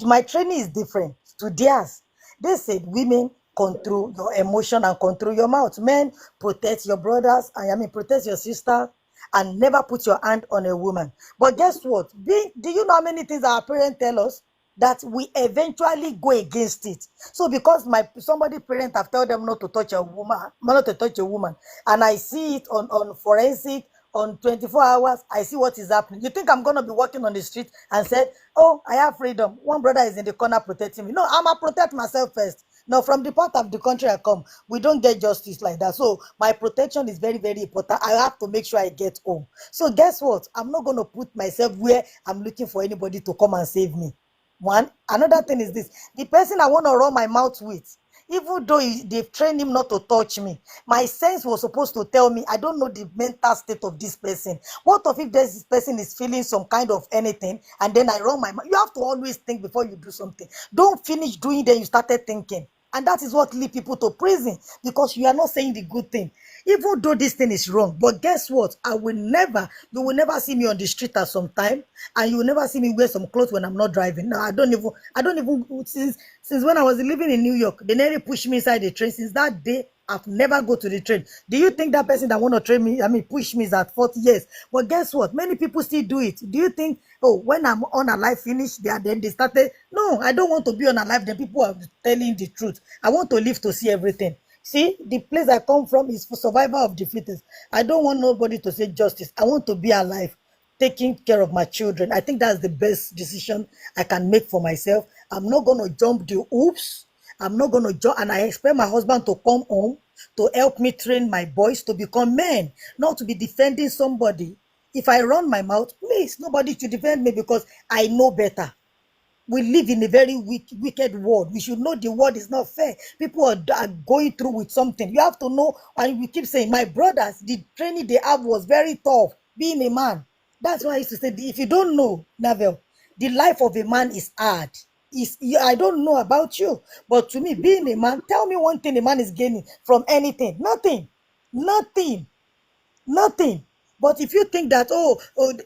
My training is different to theirs. They said women control your emotion and control your mouth. Men, protect your brothers, protect your sister, and never put your hand on a woman. But guess what? Do you know how many things our parents tell us that we eventually go against it? So because somebody parent have told them not to touch a woman, and I see it on forensic, on 24 hours, I see what is happening. You think I'm going to be walking on the street and said, oh, I have freedom. One brother is in the corner protecting me. No, I'm going to protect myself first. Now, from the part of the country I come, we don't get justice like that. So my protection is very, very important. I have to make sure I get home. So guess what? I'm not going to put myself where I'm looking for anybody to come and save me. One. Another thing is this: the person I want to run my mouth with, even though they've trained him not to touch me, my sense was supposed to tell me, I don't know the mental state of this person. What if this person is feeling some kind of anything, and then I run my mouth? You have to always think before you do something. Don't finish doing, then you started thinking. And that is what leads people to prison, because you are not saying the good thing. Even though this thing is wrong, but guess what? You will never see me on the street at some time, and you will never see me wear some clothes when I'm not driving. No, I don't even, since when I was living in New York, they nearly pushed me inside the train. Since that day, I've never go to the train. Do you think that person that want to train me, push me is at 40 years? But guess what? Many people still do it. Do you think, oh, when I'm on a life finish, then they started? No, I don't want to be on a life. Then people are telling the truth. I want to live to see everything. See, the place I come from is for survival of the fittest. I don't want nobody to say justice. I want to be alive, taking care of my children. I think that's the best decision I can make for myself. I'm not going to jump the hoops. I'm not going to jump, and I expect my husband to come home to help me train my boys to become men, not to be defending somebody. If I run my mouth, please, nobody should defend me, because I know better. We live in a very wicked world. We should know the world is not fair. People are going through with something. You have to know, and we keep saying, my brothers, the training they have was very tough, being a man. That's why I used to say, if you don't know, Navel, the life of a man is hard. I don't know about you, but to me, being a man, tell me one thing a man is gaining from anything. Nothing. But if you think that,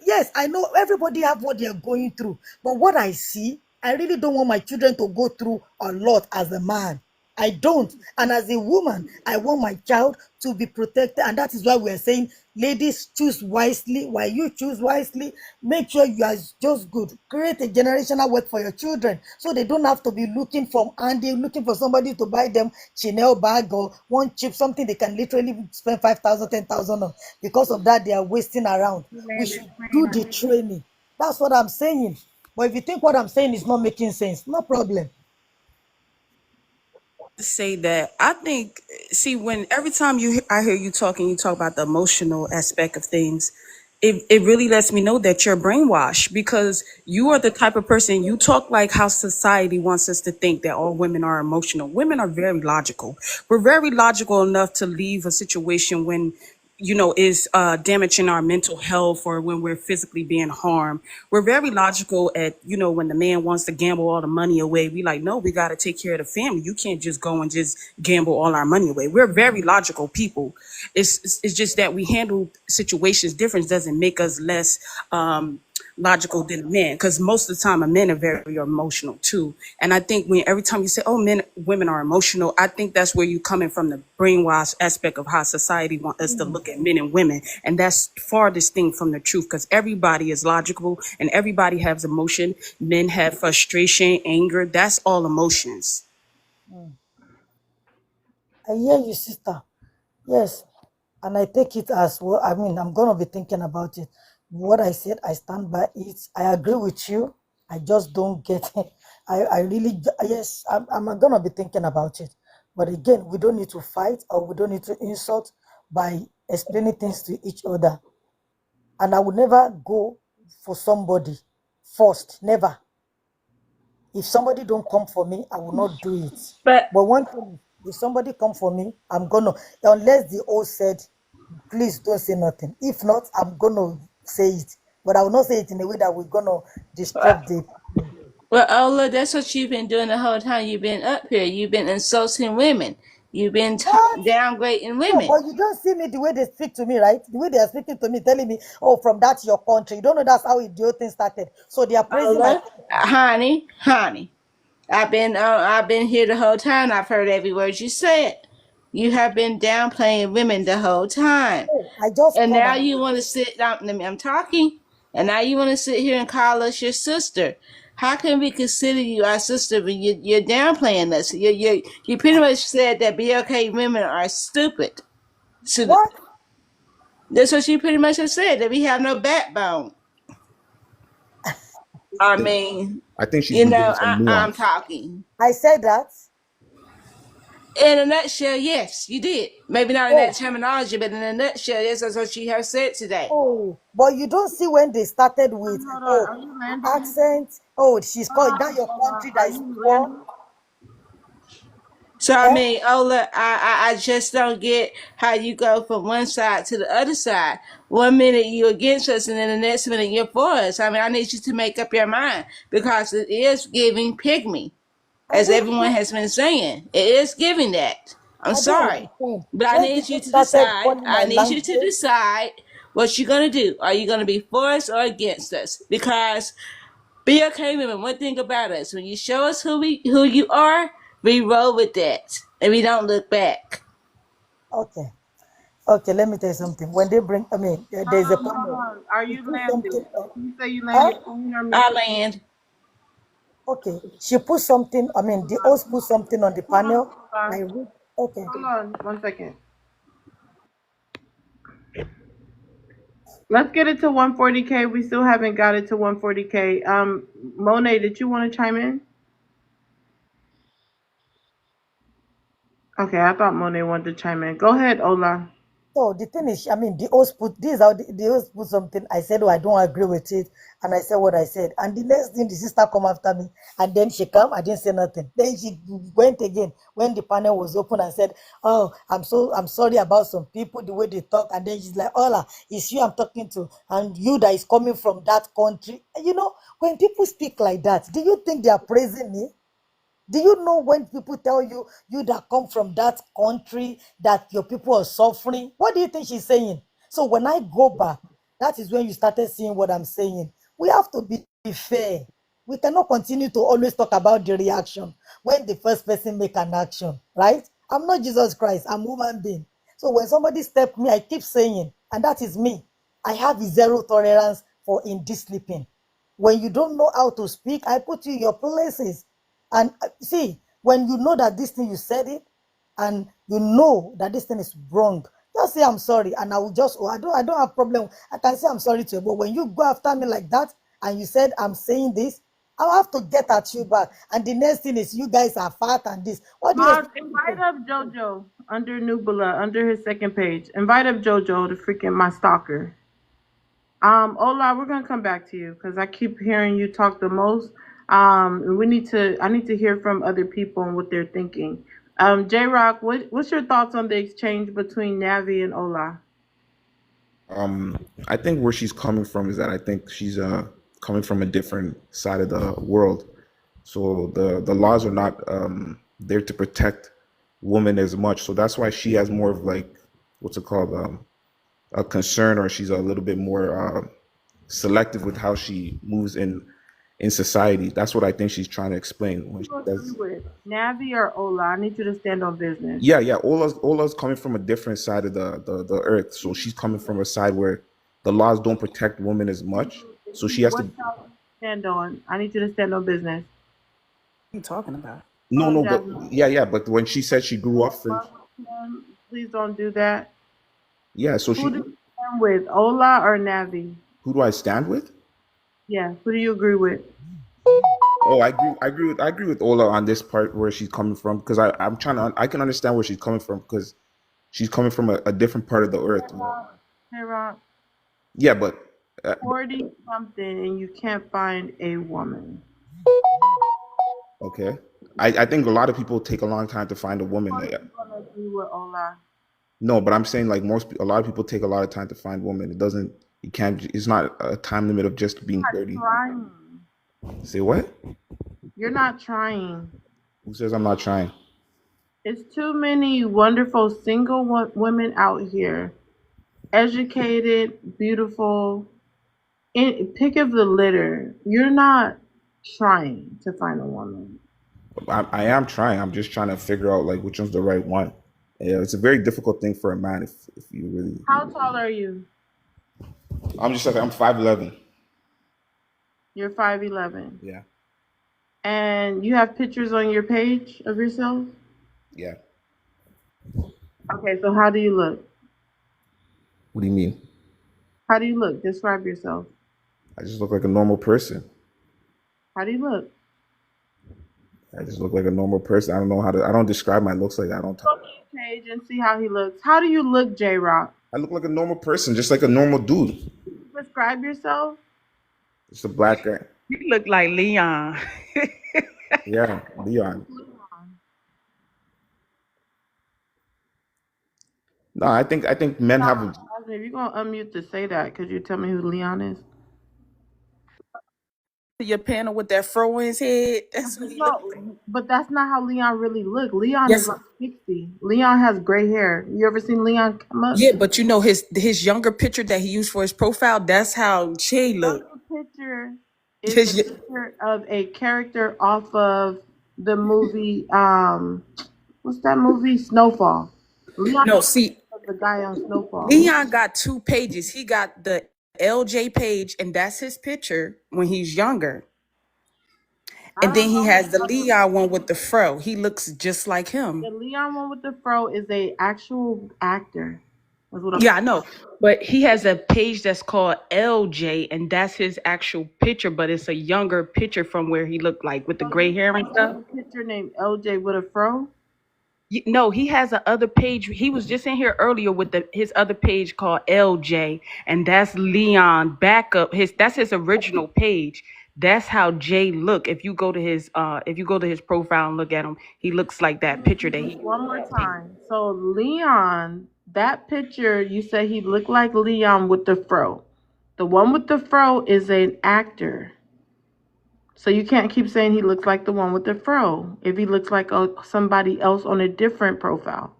yes, I know everybody have what they are going through, but what I see, I really don't want my children to go through a lot as a man. I don't. And as a woman, I want my child to be protected. And that is why we're saying, ladies, choose wisely. While you choose wisely, make sure you are just good. Create a generational wealth for your children, so they don't have to be looking for somebody to buy them Chanel bag or one cheap something they can literally spend 5,000, 10,000 on. Because of that, they are wasting around. We should do the training. That's what I'm saying. But if you think what I'm saying is not making sense, no problem. Say that I think, see, when every time I hear you talking, you talk about the emotional aspect of things, it really lets me know that you're brainwashed, because you are the type of person, you talk like how society wants us to think that all women are emotional. Women are very logical. We're very logical enough to leave a situation when is damaging our mental health, or when we're physically being harmed. We're very logical at, when the man wants to gamble all the money away, we like, no, we got to take care of the family. You can't just go and just gamble all our money away. We're very logical people. It's just that we handle situations different doesn't make us less logical than a man, because most of the time men are very emotional too. And I think every time you say, oh, women are emotional, I think that's where you coming from, the brainwash aspect of how society wants us to look at men and women. And that's far distinct from the truth, because everybody is logical and everybody has emotion. Men have frustration, anger, that's all emotions. I hear you, sister. Yes. And I take it as well. I'm going to be thinking about it. What I said, I stand by it. I agree with you. I just don't get it. I really, yes, I'm going to be thinking about it. But again, we don't need to fight, or we don't need to insult by explaining things to each other. And I will never go for somebody first. Never. If somebody don't come for me, I will not do it. But one thing, if somebody come for me, I'm gonna, unless the old said, please don't say nothing. If not, I'm gonna say it. But I will not say it in a way that we're gonna disrupt the. Well, Ola, that's what you've been doing the whole time you've been up here. You've been insulting women. You've been downgrading women. No, but you don't see me the way they speak to me, right? The way they are speaking to me, telling me, oh, from that your country. You don't know that's how the thing started. So they are praising my honey. I've been here the whole time. I've heard every word you said. You have been downplaying women the whole time. And now you want to sit down. I'm talking. And now you want to sit here and call us your sister. How can we consider you our sister when you're downplaying us? You pretty much said that BLK women are stupid. So what? That's what you pretty much have said, that we have no backbone. I mean, I think she's I'm talking. I said that. In a nutshell, yes, you did. Maybe not in Oh, that terminology, but in a nutshell, yes, that's what she has said today. oh, but you don't see when they started with, Hold on. oh, Are you landing? accent. Oh, she's Hold called that on, your hold on. country that Are is you poor. landing? So I Eh? mean, Ola, I just don't get how you go from one side to the other side. One minute you're against us, and then the next minute you're for us. I mean, I need you to make up your mind because it is giving pygmy, I as didn't everyone say, has been saying. It is giving that. I'm I don't sorry, understand. but I When need people you to started decide. calling I my need you to language, decide what you're gonna do. Are you gonna be for us or against us? Because be okay, women. One thing about us, when you show us who you are, we roll with that, and we don't look back. okay. Okay, let me tell you something. When they bring, I mean, there's a Hold panel. on. Are She you put landing? something. Can you say you Huh? landed? Can you hear me? I land. Okay, she put something. I mean, the host put something on the Hold on, panel. hold on. I read. Okay. Hold on 1 second. Let's get it to 140K. We still haven't got it to 140K. Monet, did you want to chime in? Okay, I thought Monet wanted to chime in. Go ahead, Ola. So the thing is, I mean, the host put this out. The host put something. I said, "Oh, I don't agree with it," and I said what I said. And the next thing, the sister come after me, and then she come. I didn't say nothing. Then she went again when the panel was open and said, "Oh, I'm sorry about some people the way they talk." And then she's like, "Ola, it's you I'm talking to, and you that is coming from that country." You know, when people speak like that, do you think they are praising me? Do you know when people tell you, you that come from that country, that your people are suffering? What do you think she's saying? So when I go back, that is when you started seeing what I'm saying. We have to be fair. We cannot continue to always talk about the reaction when the first person make an action, right? I'm not Jesus Christ. I'm a human being. So when somebody step me, I keep saying, and that is me. I have zero tolerance for indiscipline. Sleeping. When you don't know how to speak, I put you in your places. And see, when you know that this thing you said it, and you know that this thing is wrong, just say I'm sorry, and I will just. Oh, I don't have problem. I can say I'm sorry to you. But when you go after me like that, and you said I'm saying this, I'll have to get at you back. And the next thing is you guys are fat and this. What do you Mom, expect me to invite do? up JoJo under Nubula, under his second page. Invite up JoJo, the freaking my stalker. Ola, we're gonna come back to you because I keep hearing you talk the most. I need to hear from other people and what they're thinking. J Rock, what's your thoughts on the exchange between Navi and Ola? I think where she's coming from is that I think she's coming from a different side of the world. So the laws are not there to protect women as much. So that's why she has more of like what's it called a concern, or she's a little bit more selective with how she moves in society. That's what I think she's trying to explain when Who she you agree says. with, Navi or Ola? I need you to stand on business. Yeah, yeah. Ola's coming from a different side of the earth. So she's coming from a side where the laws don't protect women as much. So she has What to. side do you stand on? I need you to stand on business. What are you talking about? No, Oh, no, but Jasmine. yeah, yeah. But when she said she grew up for, Please don't do that. yeah. So Who do she, you stand with, Ola or Navi? who do I stand with? Yeah, who do you agree with? Oh, I agree with Ola on this part where she's coming from because I'm trying to, I can understand where she's coming from because she's coming from a different part of the earth. Hey, Rock, Yeah, but 40 something and you can't find a woman. okay. I think a lot of people take a long time to find a woman. How are you gonna agree with Ola? No, but I'm saying like a lot of people take a lot of time to find women. It doesn't, you can't, it's not a time limit of just being 30. Trying. Say what? You're not trying. Who says I'm not trying? It's too many wonderful single women out here, educated, beautiful, pick of the litter. You're not trying to find a woman. I am trying. I'm just trying to figure out like which one's the right one. Yeah, it's a very difficult thing for a man if you really. How tall are you? I'm just like I'm 5'11". You're 5'11". Yeah, And you have pictures on your page of yourself? yeah. Okay, so how do you look? What do you mean? How do you look? Describe yourself. I just look like a normal person. How do you look? I just look like a normal person. I don't know how to. I don't describe my looks like that. I don't. Go to the page and see how he looks. How do you look, J Rock? I look like a normal person, just like a normal dude. Describe yourself. Just a black guy. You look like Leon. Yeah, Leon. No, I think men have. If you're gonna unmute to say that, could you tell me who Leon is? Your panel with that fro in his head. That's what he look like. But that's not how Leon really look. Leon Yes. is like 60. Leon has gray hair. You ever seen Leon come up? Yeah, but you know his younger picture that he used for his profile. That's how Jay look. The picture is a picture of a character off of the movie. What's that movie? Snowfall. Leon No, see, the guy on Snowfall. Leon got 2 pages. He got the LJ page, and that's his picture when he's younger. And then he has the Leon one with the fro. He looks just like him. The Leon one with the fro is a actual actor. That's what Yeah, I know. But he has a page that's called LJ, and that's his actual picture, but it's a younger picture from where he looked like with the gray hair and stuff. A picture named LJ with a fro? No, he has a other page. He was just in here earlier with his other page called LJ, and that's Leon backup. That's his original page. That's how Jay look. If you go to his profile and look at him, he looks like that picture that he. One more time. So Leon, that picture you say he looked like Leon with the fro. The one with the fro is an actor. So you can't keep saying he looks like the one with the fro if he looks like somebody else on a different profile.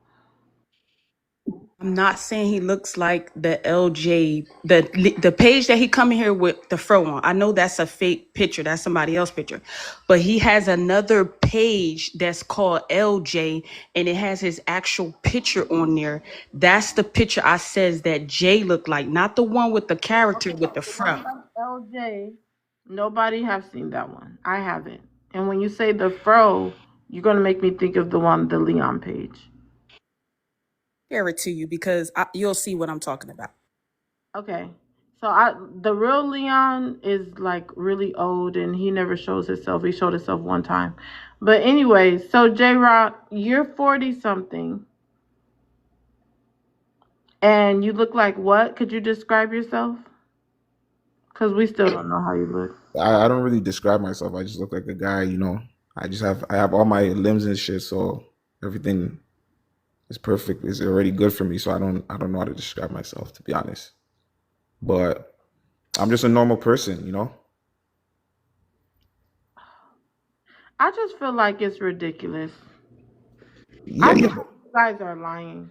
I'm not saying he looks like the LJ, the page that he coming here with the fro on. I know that's a fake picture. That's somebody else's picture. But he has another page that's called LJ, and it has his actual picture on there. That's the picture I says that Jay looked like, not the one with the character with the fro. LJ, nobody have seen that one. I haven't. And when you say the fro, you're going to make me think of the Leon page. Share it to you because you'll see what I'm talking about. Okay. So the real Leon is like really old and he never shows himself. He showed himself one time. But anyway, so J Rock, you're 40 something. And you look like what? Could you describe yourself? Because we still don't know how you look. I don't really describe myself. I just look like a guy, you know. I have all my limbs and shit, so everything is perfect. It's already good for me, so I don't know how to describe myself, to be honest. But I'm just a normal person, you know. I just feel like it's ridiculous. Yeah, You guys are lying.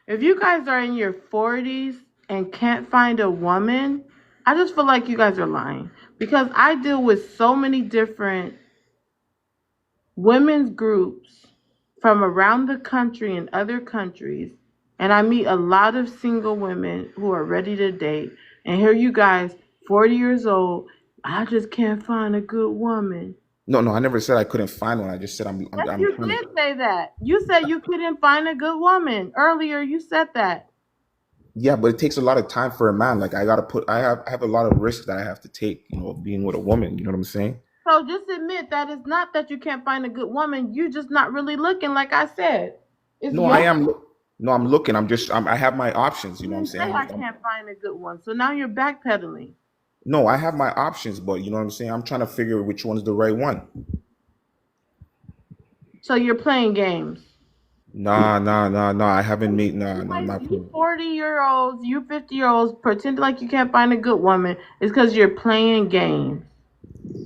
If you guys are in your 40s and can't find a woman, I just feel like you guys are lying. Because I deal with so many different women's groups from around the country and other countries, and I meet a lot of single women who are ready to date. And here you guys, 40 years old, I just can't find a good woman. No, I never said I couldn't find one. I just said I'm You did say that. You said you couldn't find a good woman. Earlier, you said that. Yeah, but it takes a lot of time for a man. Like I have a lot of risks that I have to take, you know, being with a woman. You know what I'm saying? So just admit that it's not that you can't find a good woman. You're just not really looking, like I said. I'm looking. I have my options. You know what I'm saying? I can't find a good one. So now you're backpedaling. No, I have my options, but you know what I'm saying? I'm trying to figure which one's the right one. So you're playing games. Nah. I haven't made I'm not You 40-year-olds, you 50-year-olds pretend like you can't find a good woman. It's because you're playing games.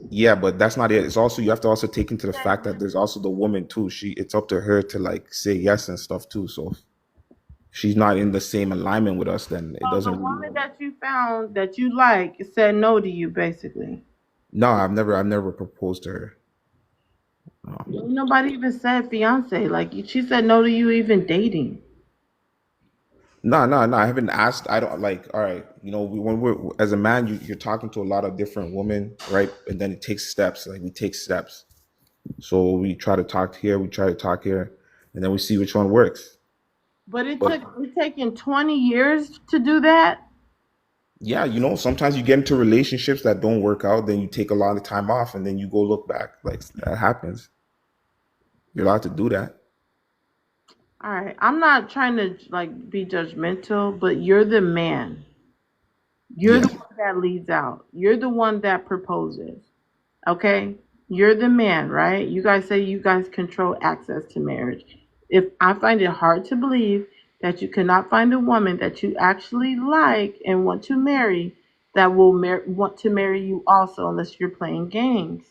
Yeah, but that's not it. It's also you have to also take into the fact that there's also the woman too. It's up to her to like say yes and stuff too. So if she's not in the same alignment with us, then it doesn't The really woman that you found that you like said no to you, basically. No, I've never proposed to her. Nobody even said fiance. Like she said no to you even dating. No. I haven't asked. I don't like. All right, you know, when we're as a man, you're talking to a lot of different women, right? And then it takes steps. Like we take steps. So we try to talk here, we try to talk here, and then we see which one works. But it's taken 20 years to do that. Yeah, you know, sometimes you get into relationships that don't work out, then you take a lot of time off, and then you go look back. Like that happens. You're allowed to do that. All right. I'm not trying to like be judgmental, but you're the man. You're the one that leads out. You're the one that proposes. Okay? You're the man, right? You guys say you guys control access to marriage. If I find it hard to believe that you cannot find a woman that you actually like and want to marry that will want to marry you also, unless you're playing games.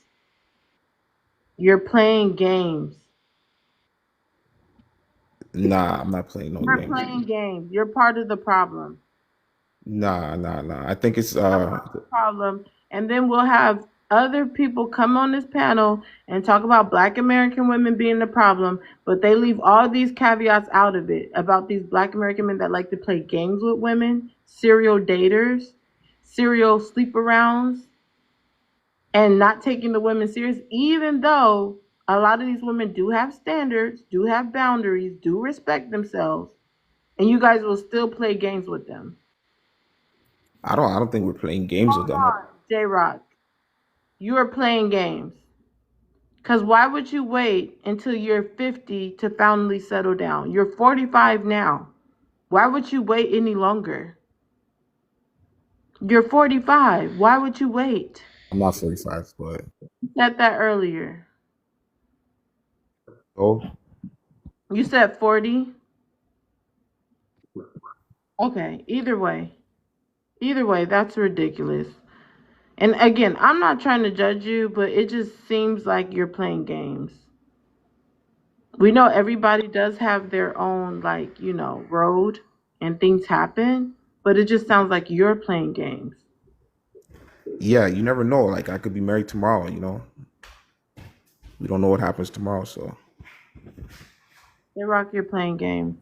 You're playing games. Nah, I'm not playing no You're games. playing games. You're part of the problem. Nah. I think it's Problem. And then we'll have other people come on this panel and talk about Black American women being the problem, but they leave all these caveats out of it about these Black American men that like to play games with women, serial daters, serial sleep-arounds, and not taking the women serious, even though a lot of these women do have standards, do have boundaries, do respect themselves, and you guys will still play games with them. I don't think we're playing games with them. J-Rock, you are playing games. Because why would you wait until you're 50 to finally settle down? You're 45 now. Why would you wait any longer? You're 45. Why would you wait? I'm not 45, but You said that earlier. oh, You said 40? Okay, either way, that's ridiculous. And again, I'm not trying to judge you, but it just seems like you're playing games. We know everybody does have their own, like, road and things happen, but it just sounds like you're playing games. yeah, you never know. Like I could be married tomorrow. We don't know what happens tomorrow. So J-Rock, you're playing games.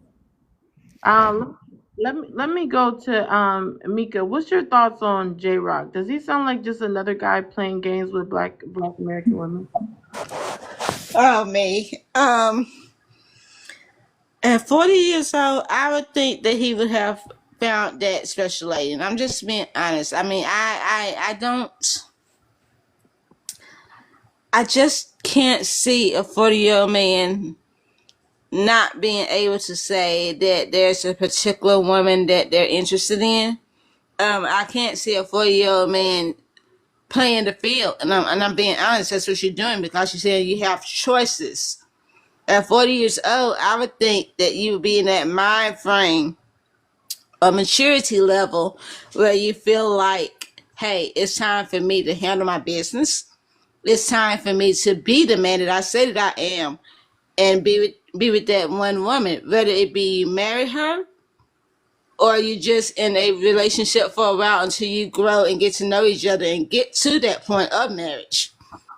Let me go to Mika. What's your thoughts on J-Rock? Does he sound like just another guy playing games with black American women? Oh, me. At 40 years old, I would think that he would have found that special lady. And I'm just being honest. I mean, I just can't see a 40-year-old man not being able to say that there's a particular woman that they're interested in. I can't see a 40-year-old man playing the field, and I'm being honest. That's what you're doing, because you're saying you have choices. At 40 years old, I would think that you would be in that mind frame or maturity level where you feel like, hey, it's time for me to handle my business. It's time for me to be the man that I say that I am, and be with that one woman, whether it be you marry her or you just in a relationship for a while until you grow and get to know each other and get to that point of marriage.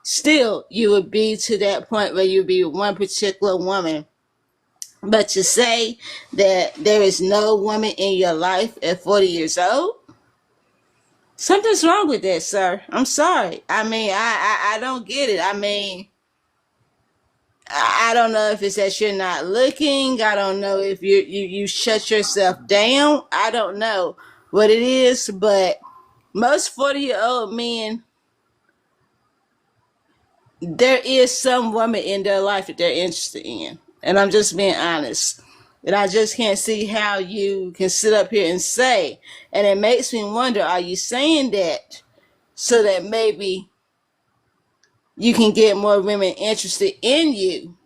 Still, you would be to that point where you'd be one particular woman. But to say that there is no woman in your life at 40 years old, something's wrong with that, sir. I'm sorry. I mean, I don't get it. I mean, I don't know if it's that you're not looking. I don't know if you shut yourself down. I don't know what it is, but most 40-year-old men, there is some woman in their life that they're interested in. And I'm just being honest. And I just can't see how you can sit up here and say, and it makes me wonder, are you saying that so that maybe you can get more women interested in you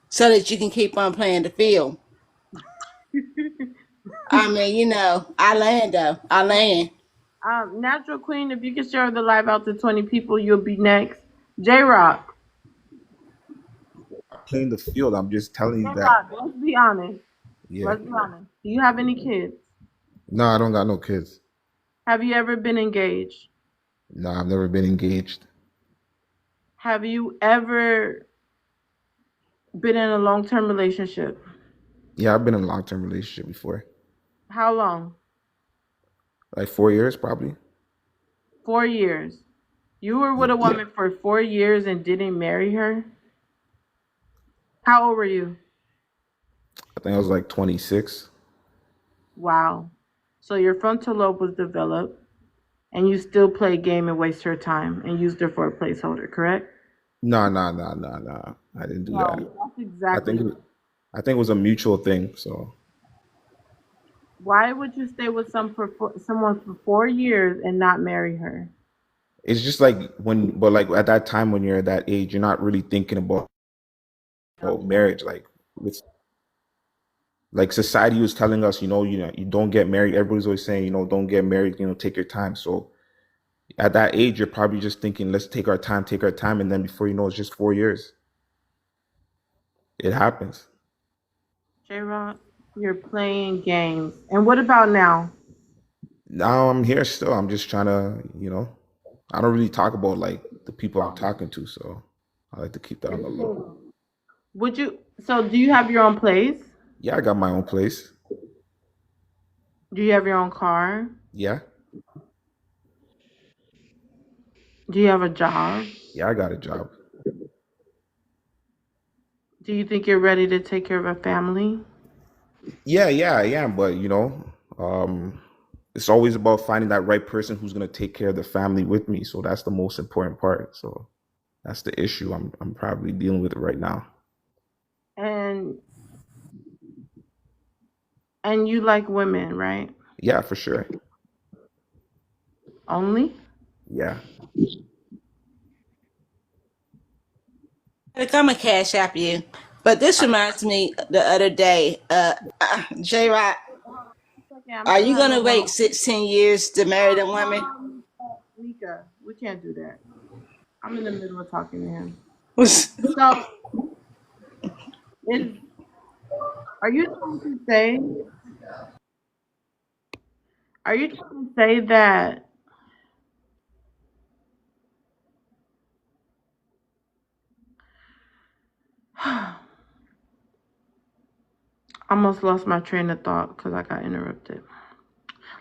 so that you can keep on playing the field? I mean, I land. Natural Queen, if you can share the live out to 20 people, you'll be next. J-Rock. playing the field. I'm just telling you that. J-Rock, let's be honest. Yeah. Let's be honest. Do you have any kids? No, I don't got no kids. Have you ever been engaged? No, I've never been engaged. Have you ever been in a long-term relationship? Yeah, I've been in a long-term relationship before. How long? Like 4 years, probably. 4 years. You were with a woman for 4 years and didn't marry her? How old were you? I think I was like 26. Wow. So your frontal lobe was developed, and you still play game and waste her time and used her for a placeholder, correct? No. I didn't do that. No, that's I think exactly. I think it was a mutual thing. So Why would you stay with someone for 4 years and not marry her? it's just like but like at that time when you're at that age, you're not really thinking about marriage. With like society was telling us, you don't get married. Everybody's always saying, don't get married. Take your time. So at that age, you're probably just thinking, let's take our time, and then before you know, it's just 4 years. It happens. J-Rock, you're playing games. And what about now? Now I'm here still. I'm just trying to, I don't really talk about like the people I'm talking to, so I like to keep that on the low. Do you have your own place? Yeah, I got my own place. Do you have your own car? Yeah. Do you have a job? Yeah, I got a job. Do you think you're ready to take care of a family? Yeah, I am. But it's always about finding that right person who's gonna take care of the family with me. So that's the most important part. So that's the issue I'm probably dealing with right now. And you like women, right? Yeah, for sure. Only? Yeah. I'm gonna cash app you. But this reminds me the other day, J-Rock, are you gonna wait 16 years to marry the woman? Mika, we can't do that. I'm in the middle of talking to him. So, are you trying to say that I almost lost my train of thought because I got interrupted.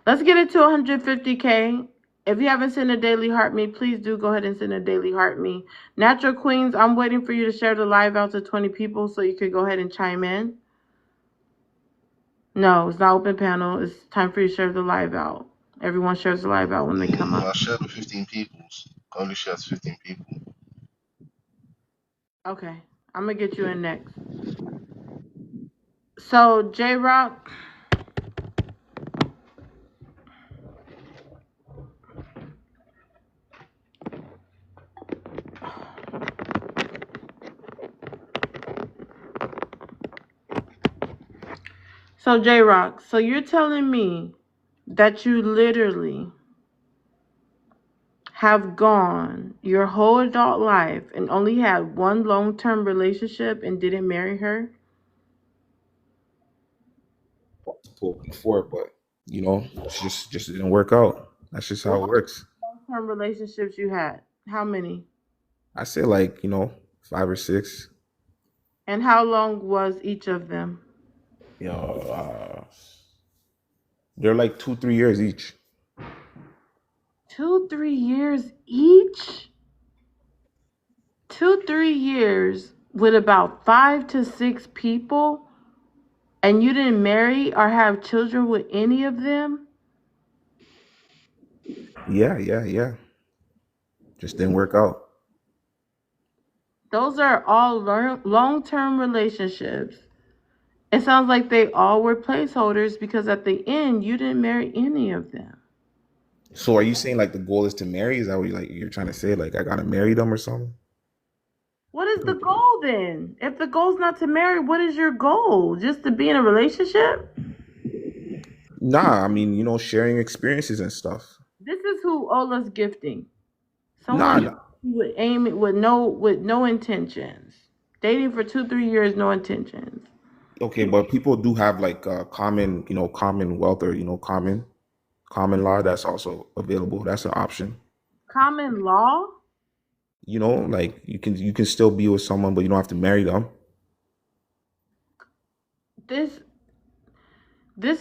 Let's get it to 150K. If you haven't sent a daily heart me, please do go ahead and send a daily heart me. Natural Queens, I'm waiting for you to share the live out to 20 people so you can go ahead and chime in. No, it's not open panel. It's time for you to share the live out. Everyone shares the live out when they come up. I shared with 15 people. Only shares 15 people. Okay, I'm gonna get you in next. So, J-Rock. So, J-Rock, so you're telling me that you literally have gone your whole adult life and only had one long-term relationship and didn't marry her? Before, but it just didn't work out. That's just how it works. Long-term relationships you had? How many? I say like 5 or 6. And how long was each of them? They're like 2-3 years each. 2-3 years each? 2-3 years with about 5 to 6 people, and you didn't marry or have children with any of them? Yeah. Just didn't work out. Those are all long-term relationships. It sounds like they all were placeholders because at the end, you didn't marry any of them. So are you saying like the goal is to marry? Is that what you're trying to say? Like I gotta marry them or something? What is the goal then? If the goal's not to marry, what is your goal? Just to be in a relationship? Nah, I mean, sharing experiences and stuff. This is who Ola's gifting. Someone who would aim it with no intentions. Dating for 2-3 years, no intentions. Okay, but people do have like common wealth or common law that's also available. That's an option. Common law? Like you can still be with someone, but you don't have to marry them. This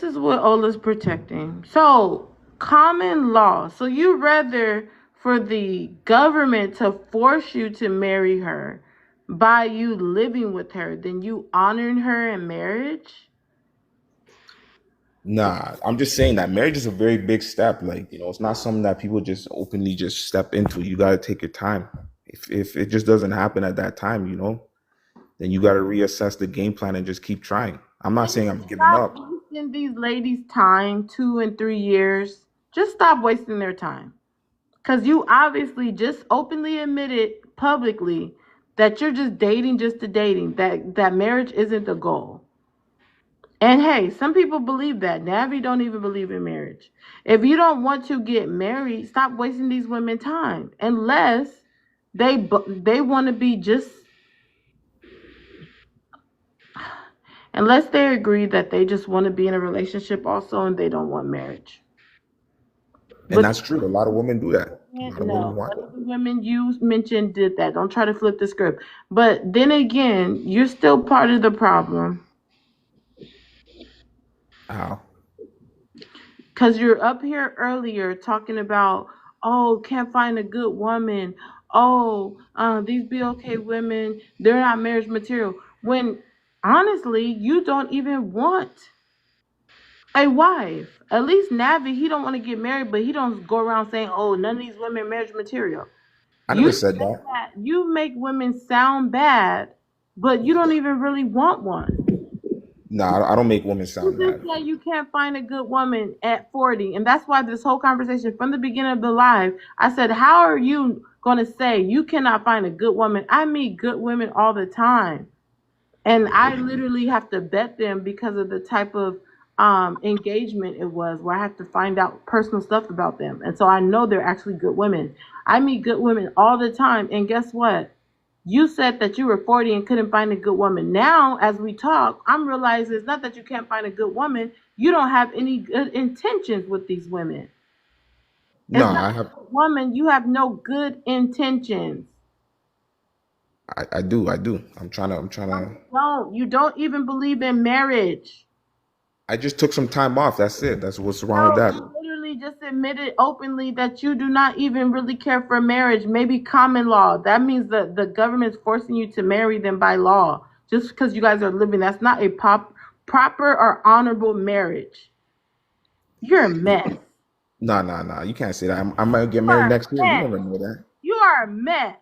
is what Ola's protecting. So, common law. So you rather for the government to force you to marry her by you living with her than you honoring her in marriage? Nah, I'm just saying that marriage is a very big step. Like, it's not something that people just openly just step into. You got to take your time. If it just doesn't happen at that time, then you got to reassess the game plan and just keep trying. I'm not saying I'm giving Stop up. wasting these ladies' time, 2 and 3 years. Just stop wasting their time. Because you obviously just openly admitted publicly that you're just dating just to dating, that marriage isn't the goal. And hey, some people believe that. Navi don't even believe in marriage. If you don't want to get married, stop wasting these women time. Unless they want to be just, unless they agree that they just want to be in a relationship also and they don't want marriage. And that's true. A lot of women do that. A lot of women No, want none of the women you mentioned did that. Don't try to flip the script. But then again, you're still part of the problem. How? Because you're up here earlier talking about, oh, can't find a good woman. Oh, these BLK women, they're not marriage material. When honestly, you don't even want a wife. At least Navi, he don't want to get married, but he don't go around saying, oh, none of these women are marriage material. I never said that. You make women sound bad, but you don't even really want one. No, I don't make women sound You bad. just said you can't find a good woman at 40, and that's why this whole conversation from the beginning of the live, I said, how are you going to say you cannot find a good woman? I meet good women all the time, and I literally have to vet them because of the type of engagement it was, where I have to find out personal stuff about them, and so I know they're actually good women. I meet good women all the time, and guess what? You said that you were 40 and couldn't find a good woman. Now, as we talk, I'm realizing it's not that you can't find a good woman. You don't have any good intentions with these women. No, I have. Woman, you have no good intentions. I do. I'm trying to. You don't even believe in marriage. I just took some time off. That's it. That's what's wrong with that. You literally just admitted openly that you do not even really care for marriage. Maybe common law. That means that the government's forcing you to marry them by law. Just because you guys are living, that's not a proper or honorable marriage. You're a mess. No. You can't say that. I might get married next year. You never know that. You are a mess.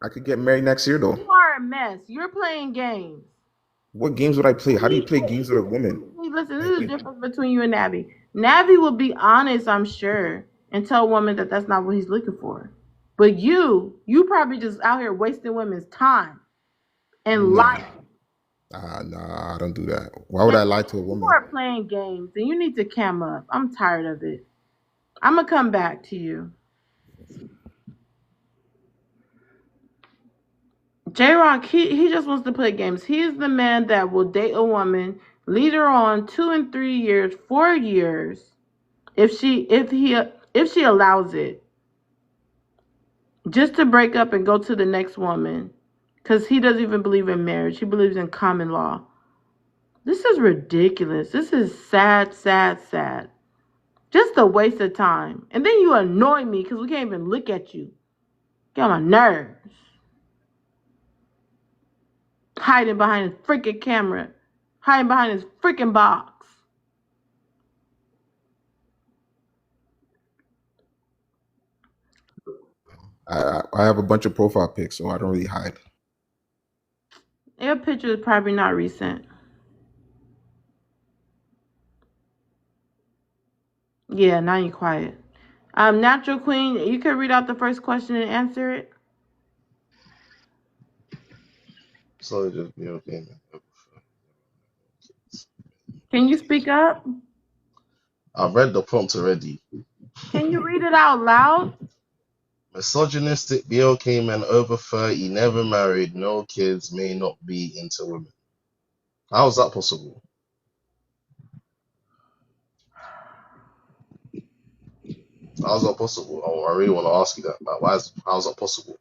I could get married next year though. You are a mess. You're playing games. What games would I play? How do you play games with a woman? Listen, this is the difference between you and Navi. Navi will be honest, I'm sure, and tell a woman that that's not what he's looking for. But you probably just out here wasting women's time and lying. Nah, I don't do that. Why would I lie to a woman? You are playing games, and you need to cam up. I'm tired of it. I'm going to come back to you. J-Rock, he just wants to play games. He is the man that will date a woman, lead her on 2 and 3 years, 4 years, if she allows it, just to break up and go to the next woman, because he doesn't even believe in marriage. He believes in common law. This is ridiculous. This is sad. Just a waste of time. And then you annoy me because we can't even look at you. Get on my nerves. Hiding behind his freaking camera. Hiding behind his freaking box. I have a bunch of profile pics, so I don't really hide. Your picture is probably not recent. Yeah, now you're quiet. Natural Queen, you can read out the first question and answer it. So just be okay. Can you speak up? I've read the prompt already. Can you read it out loud? Misogynistic BLK men over 30, never married, no kids, may not be into women. How is that possible? How's that possible? Oh, I really want to ask you that. Like, how's that possible?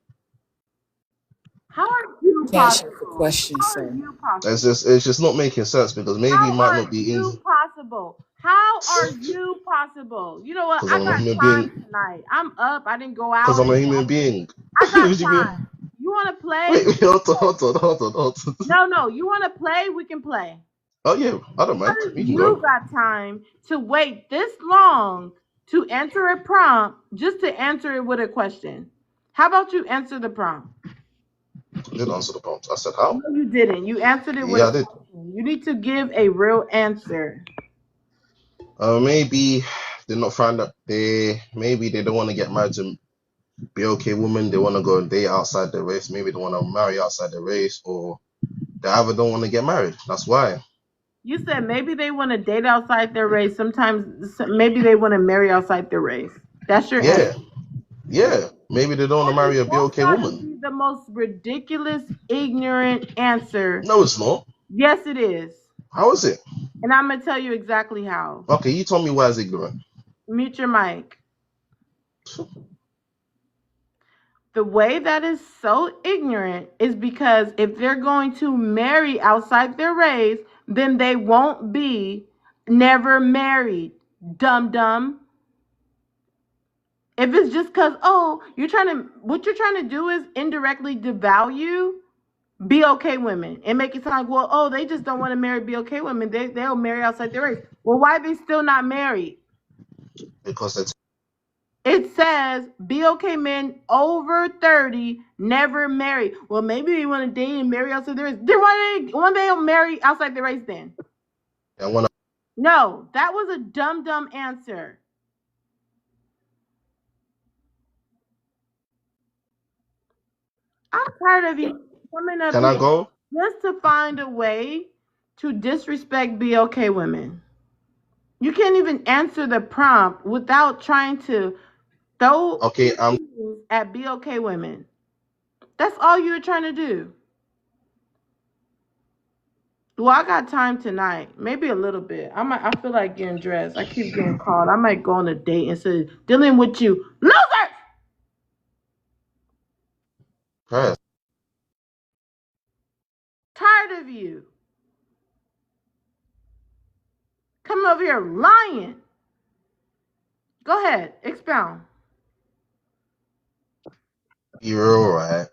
How are you possible? Question, How are you possible? It's just not making sense because maybe it might not be in. Possible? How are you possible? You know what? I got time tonight. I'm up. I didn't go out. Because I'm a human being. I got time. You want to play? Wait, hold on. No. You want to play? We can play. Oh yeah, I don't mind. You got time to wait this long to answer a prompt just to answer it with a question. How about you answer the prompt? I did answer the prompt. I said how? No, you didn't. You answered it with Yeah, a I did. question. You need to give a real answer. Maybe they're not find out maybe they don't want to get married to BOK women. They want to go and date outside their race. Maybe they want to marry outside their race, or they either don't want to get married. That's why. You said maybe they want to date outside their race. Sometimes maybe they want to marry outside their race. That's your answer. Yeah. Maybe they don't want to marry a BOK woman. The most ridiculous, ignorant answer. No, it's not. Yes, it is. How is it? And I'm gonna tell you exactly how. Okay, you told me why it's ignorant. Mute your mic. The way that is so ignorant is because if they're going to marry outside their race, then they won't be never married. Dum. If it's just because, what you're trying to do is indirectly devalue BOK women and make it sound like, well, they just don't want to marry BOK women. They'll marry outside their race. Well, why are they still not married? Because it's It says BOK men over 30 never marry. Well, maybe they want to date and marry outside their race. Then why they don't marry outside their race then? No, that was a dumb answer. I'm tired of you coming up Can here I go? just to find a way to disrespect BOK women. You can't even answer the prompt without trying to throw at BOK women. That's all you were trying to do. Well, I got time tonight. Maybe a little bit. I feel like getting dressed. I keep getting called. I might go on a date instead of dealing with you. Losers! Huh. Tired of you. Come over here lying. Go ahead. Expound. You're all right.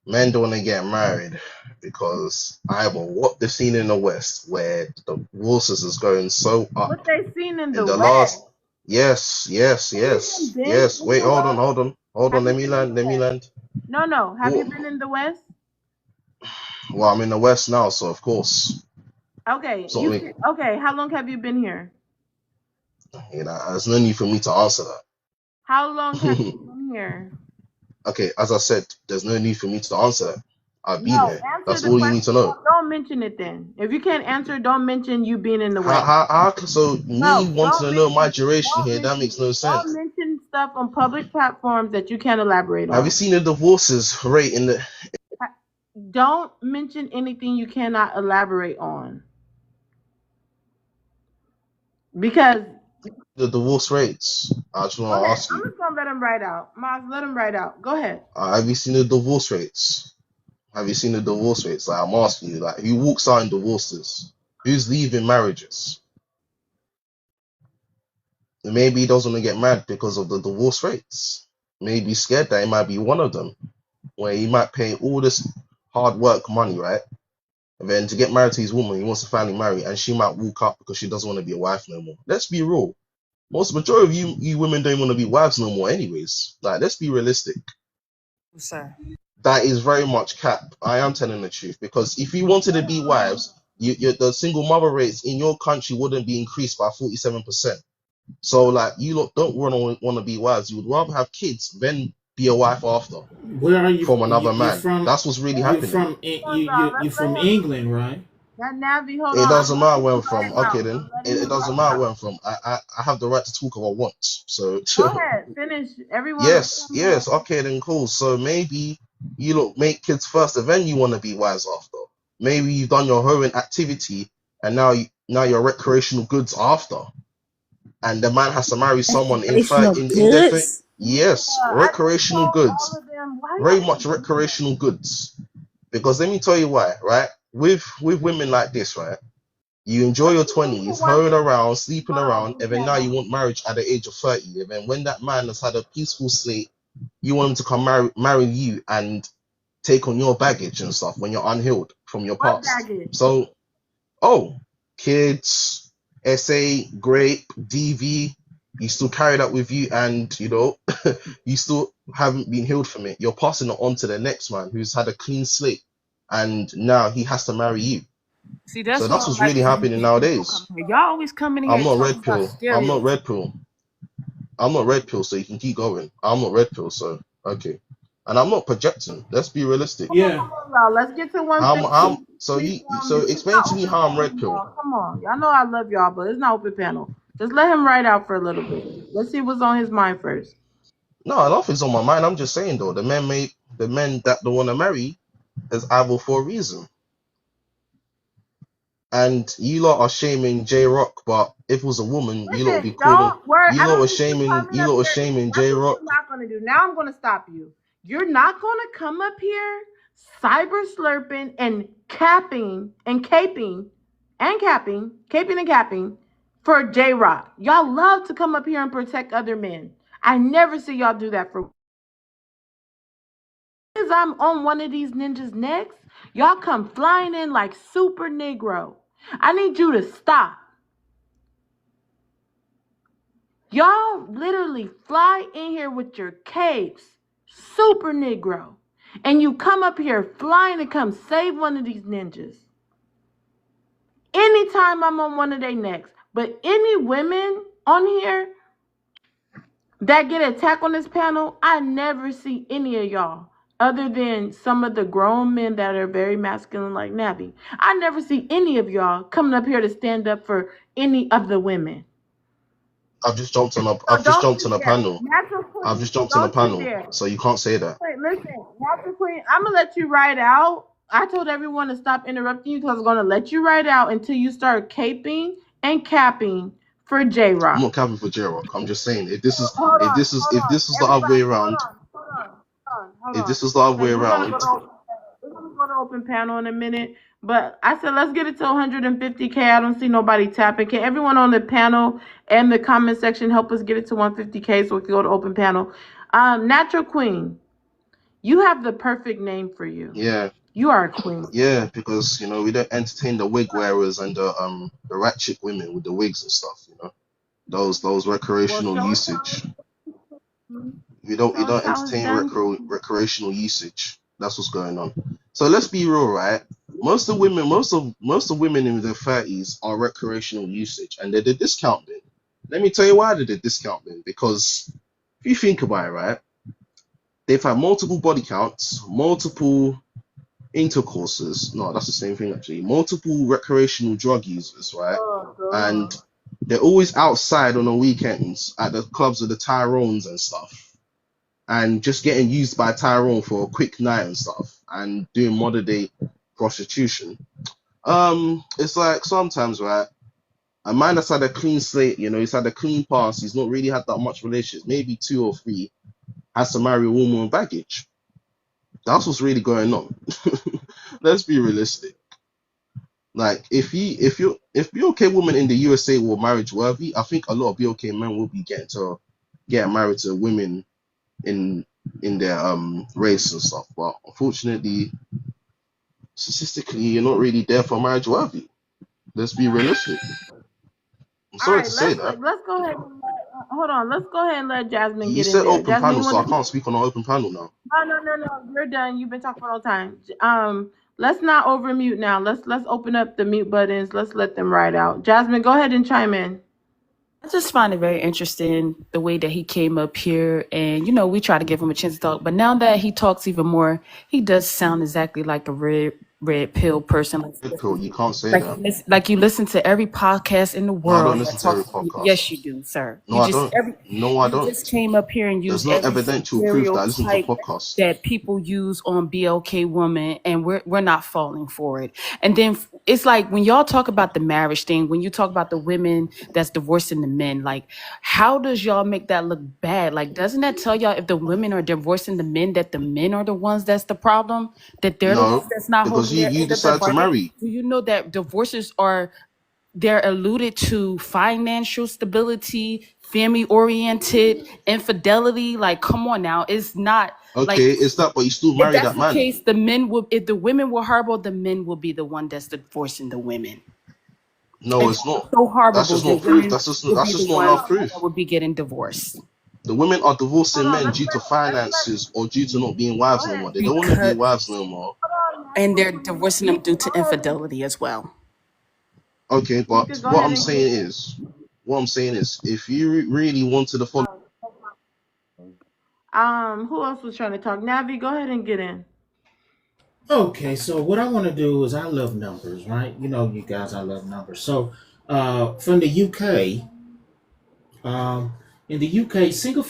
Men don't want to get married because either what they've seen in the West, where the divorces is going so up. What they seen in the West? Yes. Wait, hold on. Let me land. No. Have you been in the West? Well, I'm in the West now, so of course. Okay. Okay. How long have you been here? There's no need for me to answer that. How long have you been here? Okay, as I said, there's no need for me to answer that. I've been here. That's all you need to know. Don't mention it then. If you can't answer, don't mention you being in the West. So wanting to know my duration here, that makes no sense. Don't mention stuff on public platforms that you can't elaborate on. Have you seen the divorces rate in the... Don't mention anything you cannot elaborate on. Because... The divorce rates. I just want to ask you. I'm just going to let him write out. Maz, let him write out. Go ahead. Have you seen the divorce rates? Like, I'm asking you, like, who walks out in divorces? Who's leaving marriages? Maybe he doesn't want to get married because of the divorce rates. Maybe he's scared that it might be one of them, where he might pay all this hard work money, right? And then to get married to his woman, he wants to finally marry, and she might walk out because she doesn't want to be a wife no more. Let's be real. Majority of you women don't want to be wives no more anyways. Like, let's be realistic. Sir. That is very much cap. I am telling the truth, because if you wanted to be wives, the single mother rates in your country wouldn't be increased by 47%. So, like, you lot don't want to be wives. You would rather have kids than be a wife after. Where are you from another man? That's what's really happening. You're from England, right? That Navi, hold on. It doesn't matter where I'm from. Right okay, then. It doesn't matter where I'm from. I have the right to talk if I want. So go ahead, finish. Everyone. Yes. Okay, then cool. So maybe you look make kids first, and then you want to be wives after. Maybe you've done your hoeing activity, and now you're recreational goods after, and the man has to marry someone in their yes, recreational goods. Very much recreational goods. Because let me tell you why, right? With women like this, right? You enjoy your 20s, hoeing around, sleeping around, and then now you want marriage at the age of 30. And then when that man has had a peaceful slate, you want him to come marry you and take on your baggage and stuff when you're unhealed from your past. So, kids, SA, grape, DV, you still carry that with you, and you still haven't been healed from it, you're passing it on to the next man who's had a clean slate, and now he has to marry you. See, So that's why I that's don't what's like really when happening these people nowadays. come here. Y'all always coming in I'm here not talking red about pill. I'm not stereotypes. red pill. I'm not red pill, so you can keep going. I'm not red pill, so okay. And I'm not projecting. Let's be realistic. Yeah. Y'all, let's get to I'm 150. so Please, so it's explain not to me open how I'm red panel, pill. y'all. Come on. Y'all know I love y'all, but it's not open panel. Just let him write out for a little bit. Let's see what's on his mind first. No, nothing's on my mind. I'm just saying though, the men that don't want to marry is either for a reason. And you lot are shaming J Rock, but if it was a woman, you lot would be Listen, calling don't worry. you I lot don't were need you shaming coming up here. J That's what Rock. you're not going to do. Now I'm going to stop you. You're not going to come up here cyber slurping and capping and caping for J Rock. Y'all love to come up here and protect other men. I never see y'all do that for. As I'm on one of these ninjas' necks, y'all come flying in like super Negro. I need you to stop. Y'all literally fly in here with your capes, super Negro, and you come up here flying to come save one of these ninjas. Anytime I'm on one of their necks, but any women on here that get attacked on this panel, I never see any of y'all. Other than some of the grown men that are very masculine like Nabby. I never see any of y'all coming up here to stand up for any of the women. I've just jumped on a So don't sit panel. there. Natural Queen, I've just jumped on a don't sit panel. there. So you can't say that. Wait, listen, Natural Queen, I'm gonna let you ride out. I told everyone to stop interrupting you because I'm gonna let you ride out until you start caping and capping for J I'm Rock. not capping for J Rock. I'm just saying if this is Hold on. the other way Everybody, around, hold if on. this is the other way Hey, around, we're gonna go to open panel in a minute. But I said let's get it to 150K. I don't see nobody tapping. Can everyone on the panel and the comment section help us get it to 150K so we can go to open panel? Natural Queen, you have the perfect name for you. yeah. You are a queen. Yeah, because we don't entertain the wig wearers and the ratchet women with the wigs and stuff, those recreational usage. We don't entertain recreational usage. That's what's going on. So let's be real, right? Most of women in their 30s are recreational usage, and they're the discount bin. Let me tell you why they're the discount bin. Because if you think about it, right, they've had multiple body counts, multiple intercourses. No, that's the same thing actually. Multiple recreational drug users, right? And they're always outside on the weekends at the clubs of the Tyrones and stuff, and just getting used by Tyrone for a quick night and stuff, and doing modern day prostitution. It's like sometimes, right? A man that's had a clean slate, he's had a clean past, he's not really had that much relationships, maybe 2 or 3, has to marry a woman with baggage. That's what's really going on. Let's be realistic. Like if BOK women in the USA were marriage worthy, I think a lot of BOK men will be getting married to women in their race and stuff. But unfortunately, statistically, you're not really there for marriage worthy. Let's be realistic. I'm sorry to say that. Let's go ahead. Hold on. Let's go ahead and let Jasmine You get in said there. open Jasmine, panel, so I can't speak on an open panel now. No. You're done. You've been talking for a long time. Let's not over mute now. Let's open up the mute buttons. Let's let them ride out. Jasmine, go ahead and chime in. I just find it very interesting the way that he came up here, and we try to give him a chance to talk. But now that he talks even more, he does sound exactly like a red pill person. Red pill, you can't say that. Like you listen to every podcast in the world. No, I don't listen to every podcast. Yes, you do, sir. No, I don't. I don't. You just came up here and used There's no every evidential proof that I listen to stereotype podcasts that people use on BLK women, and we're not falling for it. And then it's like when y'all talk about the marriage thing, when you talk about the women that's divorcing the men, like how does y'all make that look bad? Like, doesn't that tell y'all if the women are divorcing the men, that the men are the ones that's the problem, that they're the ones that's not because holding their you end of the decide to bargain? marry. Do you know that divorces they're alluded to financial stability, family oriented, infidelity? Like, come on now, it's not okay. It's that, but you still marry that man. Case, if the women were horrible, the men will be the one that's divorcing the women. No, it's not. So horrible. That's just not proof. That's just not enough proof. That would be getting divorced. The women are divorcing Hold on, men due to finances or due to not being wives no more. They don't want to be Because wives no more. and they're divorcing them due to infidelity as well. Okay, You but can go ahead and what I'm saying is, if you really wanted to follow, who else was trying to talk? Navi, go ahead and get in. Okay, so what I want to do is I love numbers, right? You know, you guys, I love numbers. So, from the UK, in the UK, single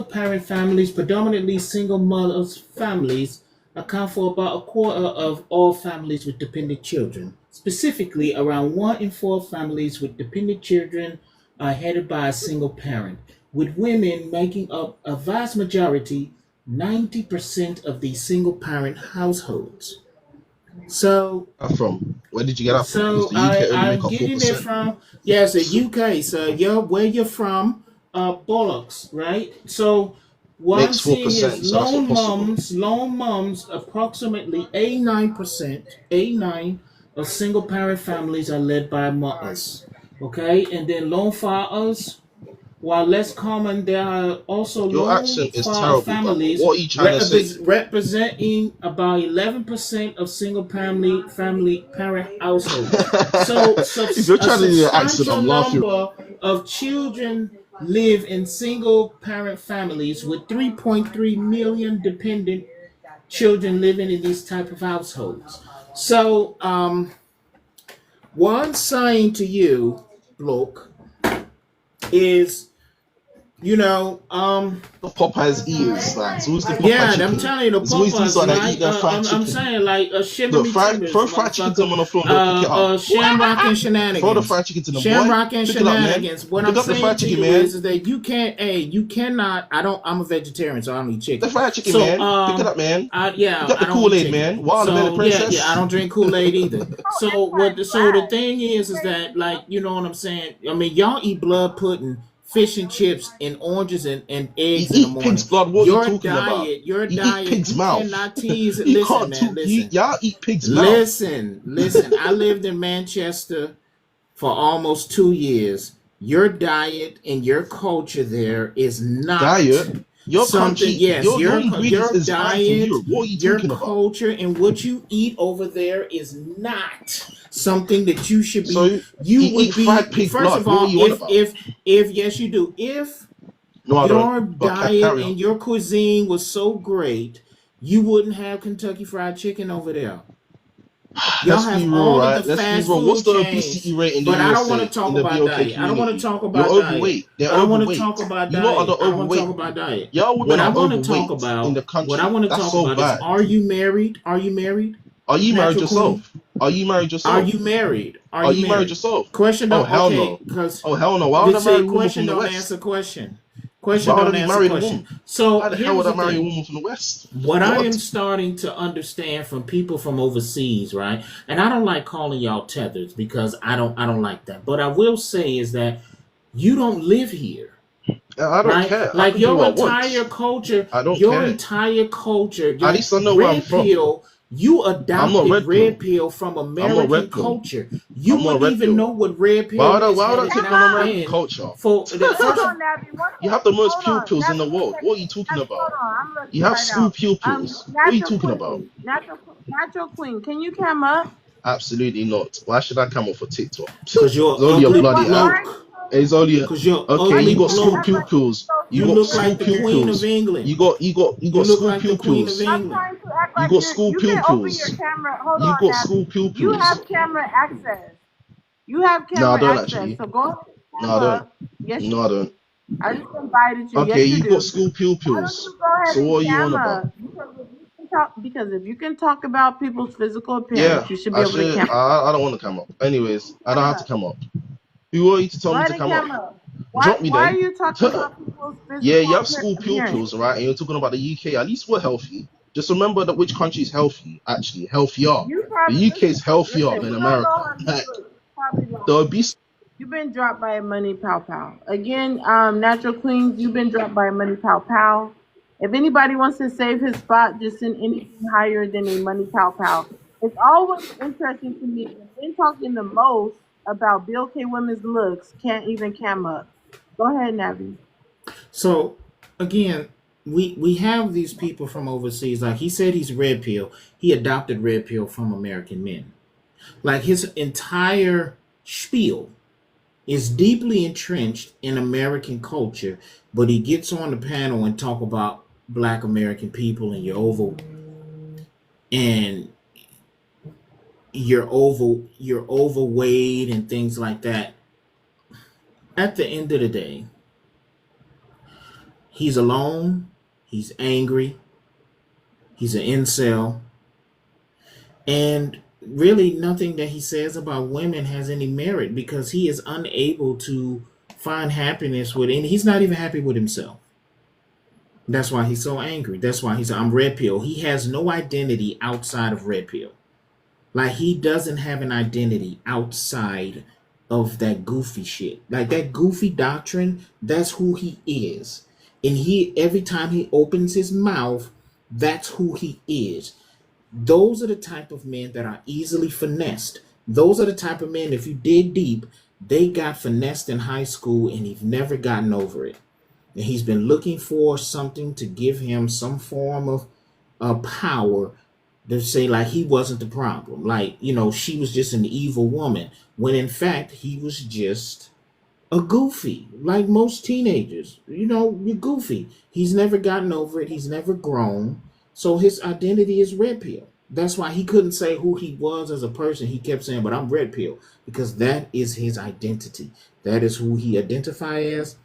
parent families, predominantly single mothers families, account for about a quarter of all families with dependent children. Specifically, around 1 in 4 families with dependent children are headed by a single parent, with women making up a vast majority, 90% of these single parent households. So, from where did you get that from? so Because the UK only I'm make up getting it 4%. from, yes, the UK. So where you're from, bollocks, right? So what I'm Makes seeing 4%, is so that's not possible. lone moms, approximately 89% of single parent families are led by mothers. Okay, and then lone fathers, while less common, there are also Your lone accent is father terrible, brother. families What are you trying to say? representing about 11% of single family parent households. So If you're a trying to do your accent, substantial I'm laughing. number of children live in single parent families, with 3.3 million dependent children living in these type of households. So what I'm saying to you, bloke, is, you know, The Popeye's ears, like, so who's the Popeye yeah, chicken? I'm telling you, the It's always these Popeyes, that right? eat their fried I'm chicken. saying, like, shimmy Look, me timbers, throw fried chicken to them motherfucker. on the floor and they'll pick it up. Shamrock and Throw the shenanigans. fried chicken to them, boy. Shamrock and Pick it up, man. shenanigans. What Pick I'm up the saying fried to chicken, you man. is that you can't, you cannot, I'm a vegetarian, so I don't eat The chicken. fried chicken, So, man. Pick it up, man. yeah, Pick up the I don't eat Kool-Aid, chicken. man. Watermelon So, princess. yeah, I don't drink Kool-Aid either. So, so the thing is that, like, you know what I'm saying? I mean, y'all eat blood pudding, fish and chips, and oranges and eggs You in the eat morning. pig's blood. What are you talking about? Your You eat diet, pig's you mouth. cannot tease it. You Listen, can't man, talk. listen. Y'all eat pig's mouth. Listen. I lived in Manchester for almost 2 years. Your diet and your culture there is not Diet. Your something. country, Yes, your ingredients is fine from diet, Europe. What are you your talking about? culture, and what you eat over there is not something that you should be. So You you would eat be, fried pig first blood. of What all, are you on about? if yes, you do. If No, I your don't. But diet carry on. and your cuisine was so great, you wouldn't have Kentucky Fried Chicken over there. Y'all Let's be have real, all right? of the Let's be fast real. What's food the chains, obesity rate in the but I don't want USA to talk in the about BOK diet. I don't want to community? talk You're about diet. overweight. They're I don't want to overweight. talk about You lot are diet. the I don't want to talk overweight. about diet. Y'all What women I are want to talk overweight in about, the country. what I want to That's talk so about bad. is, are you married? Are you married? Are you married Natural Queen? yourself? Are you married Are yourself? you married? Are you married yourself? Question Oh don't, hell okay, no. because Oh hell no. Why would I see, marry a woman question from the don't West? answer question. Why Question would I don't be answer married a question. woman? So Why the hell here's would the I marry a thing. woman from the West? What I am What? starting to understand from people from overseas, right? And I don't like calling y'all tethers because I don't like that. But I will say is that you don't live here. I don't Right? care. I Like can do your what I want. entire culture, I don't your care. entire culture, At least I know where I'm red from. pill, you I'm not adopted red red pill. pill from I'm not American red pill. culture. You I'm not wouldn't red even pill. know what red Why pill would I, is why would had I it take on not American been culture? for the Hold first. on, Navi. You have the most Hold on, pupils in the Navi. world. What are you talking Navi, about? hold on. I'm looking You have right school now. pupils. What are you Natural talking about? Queen. Natural Queen. Can you come up? Absolutely not. Why should I come off for TikTok? Because you're It's an only a ugly bloody Why app. are you bloke. It's only a, Because you're an okay. You ugly got school bloke. pupils. You You got look school like the Queen of pupils. England. You got You look school like the Queen of pupils. I'm England. trying to act You like got school you can open your pupils. camera. Hold You on, got Navi. school You pupils. have camera access. You have No, I camera don't access. actually. So go ahead and No, come I don't. up. Yes, you No, I don't. I just invited you. Okay, Yes, you you got do. school Why don't pupils. you go ahead So and what are you on cam about? up? Because if you can talk about people's physical Yeah, appearance, you should be I able to should. cam I don't want to come up. Anyways, I don't have to come up. Who are you to tell Go me ahead to and come up? cam up. Drop me Why are then. you talking about people's Yeah, you physical have school appearance? pupils, right? And you're talking about the UK. At least we're healthy. Just remember that which country is healthy, actually. Healthier. You The probably UK is healthier listen. than We don't know America. how you Like, look. Probably don't. the obese. You've been dropped by a money pow pow. Again, Natural Queens, you've been dropped by a money pow pow. If anybody wants to save his spot, just send anything higher than a money pow pow. It's always interesting to me. I've been talking the most about Bill K. Women's looks, can't even cam up. Go ahead, Navi. So again, we have these people from overseas. Like he said, he's red pill. He adopted red pill from American men. Like his entire spiel is deeply entrenched in American culture, but he gets on the panel and talk about Black American people and and you're overweight and things like that. At the end of the day, he's alone, he's angry, he's an incel, and really nothing that he says about women has any merit because he is unable to find happiness with, and he's not even happy with himself. That's why he's so angry. That's why he's I'm red pill. He has no identity outside of red pill. Like he doesn't have an identity outside of that goofy shit. Like that goofy doctrine, that's who he is. And he every time he opens his mouth, that's who he is. Those are the type of men that are easily finessed. Those are the type of men, if you dig deep, they got finessed in high school and he's never gotten over it. And he's been looking for something to give him some form of power to say like he wasn't the problem. Like, she was just an evil woman. When in fact, he was just a goofy, like most teenagers. You're goofy. He's never gotten over it. He's never grown. So his identity is red pill. That's why he couldn't say who he was as a person. He kept saying, but I'm red pill, because that is his identity. That is who he identifies as.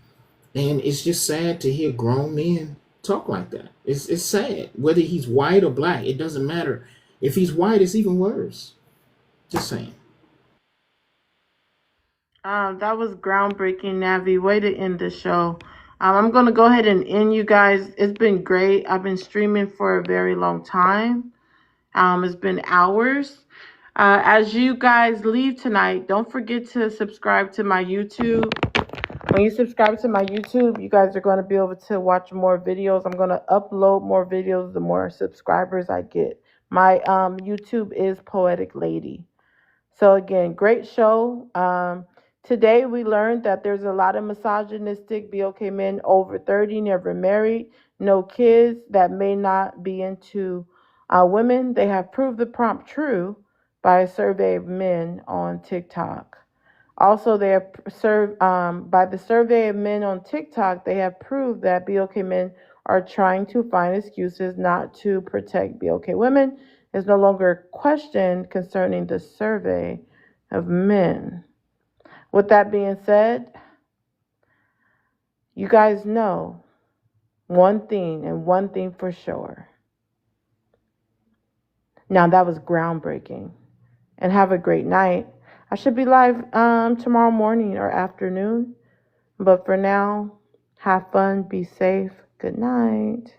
And it's just sad to hear grown men talk like that. It's sad. Whether he's white or black, it doesn't matter. If he's white, it's even worse. Just saying. That was groundbreaking, Navi. Way to end the show. I'm going to go ahead and end, you guys. It's been great. I've been streaming for a very long time. It's been hours. As you guys leave tonight, don't forget to subscribe to my YouTube. When you subscribe to my YouTube, you guys are going to be able to watch more videos. I'm going to upload more videos the more subscribers I get. My YouTube is Poetic Lady. So again, great show. Today we learned that there's a lot of misogynistic BOK men over 30, never married, no kids, that may not be into women. They have proved the prompt true by a survey of men on TikTok. Also, they have by the survey of men on TikTok, they have proved that BOK men are trying to find excuses not to protect BOK women. There's no longer a question concerning the survey of men. With that being said, you guys know one thing, and one thing for sure. Now, that was groundbreaking. And have a great night. I should be live tomorrow morning or afternoon. But for now, have fun, be safe. Good night.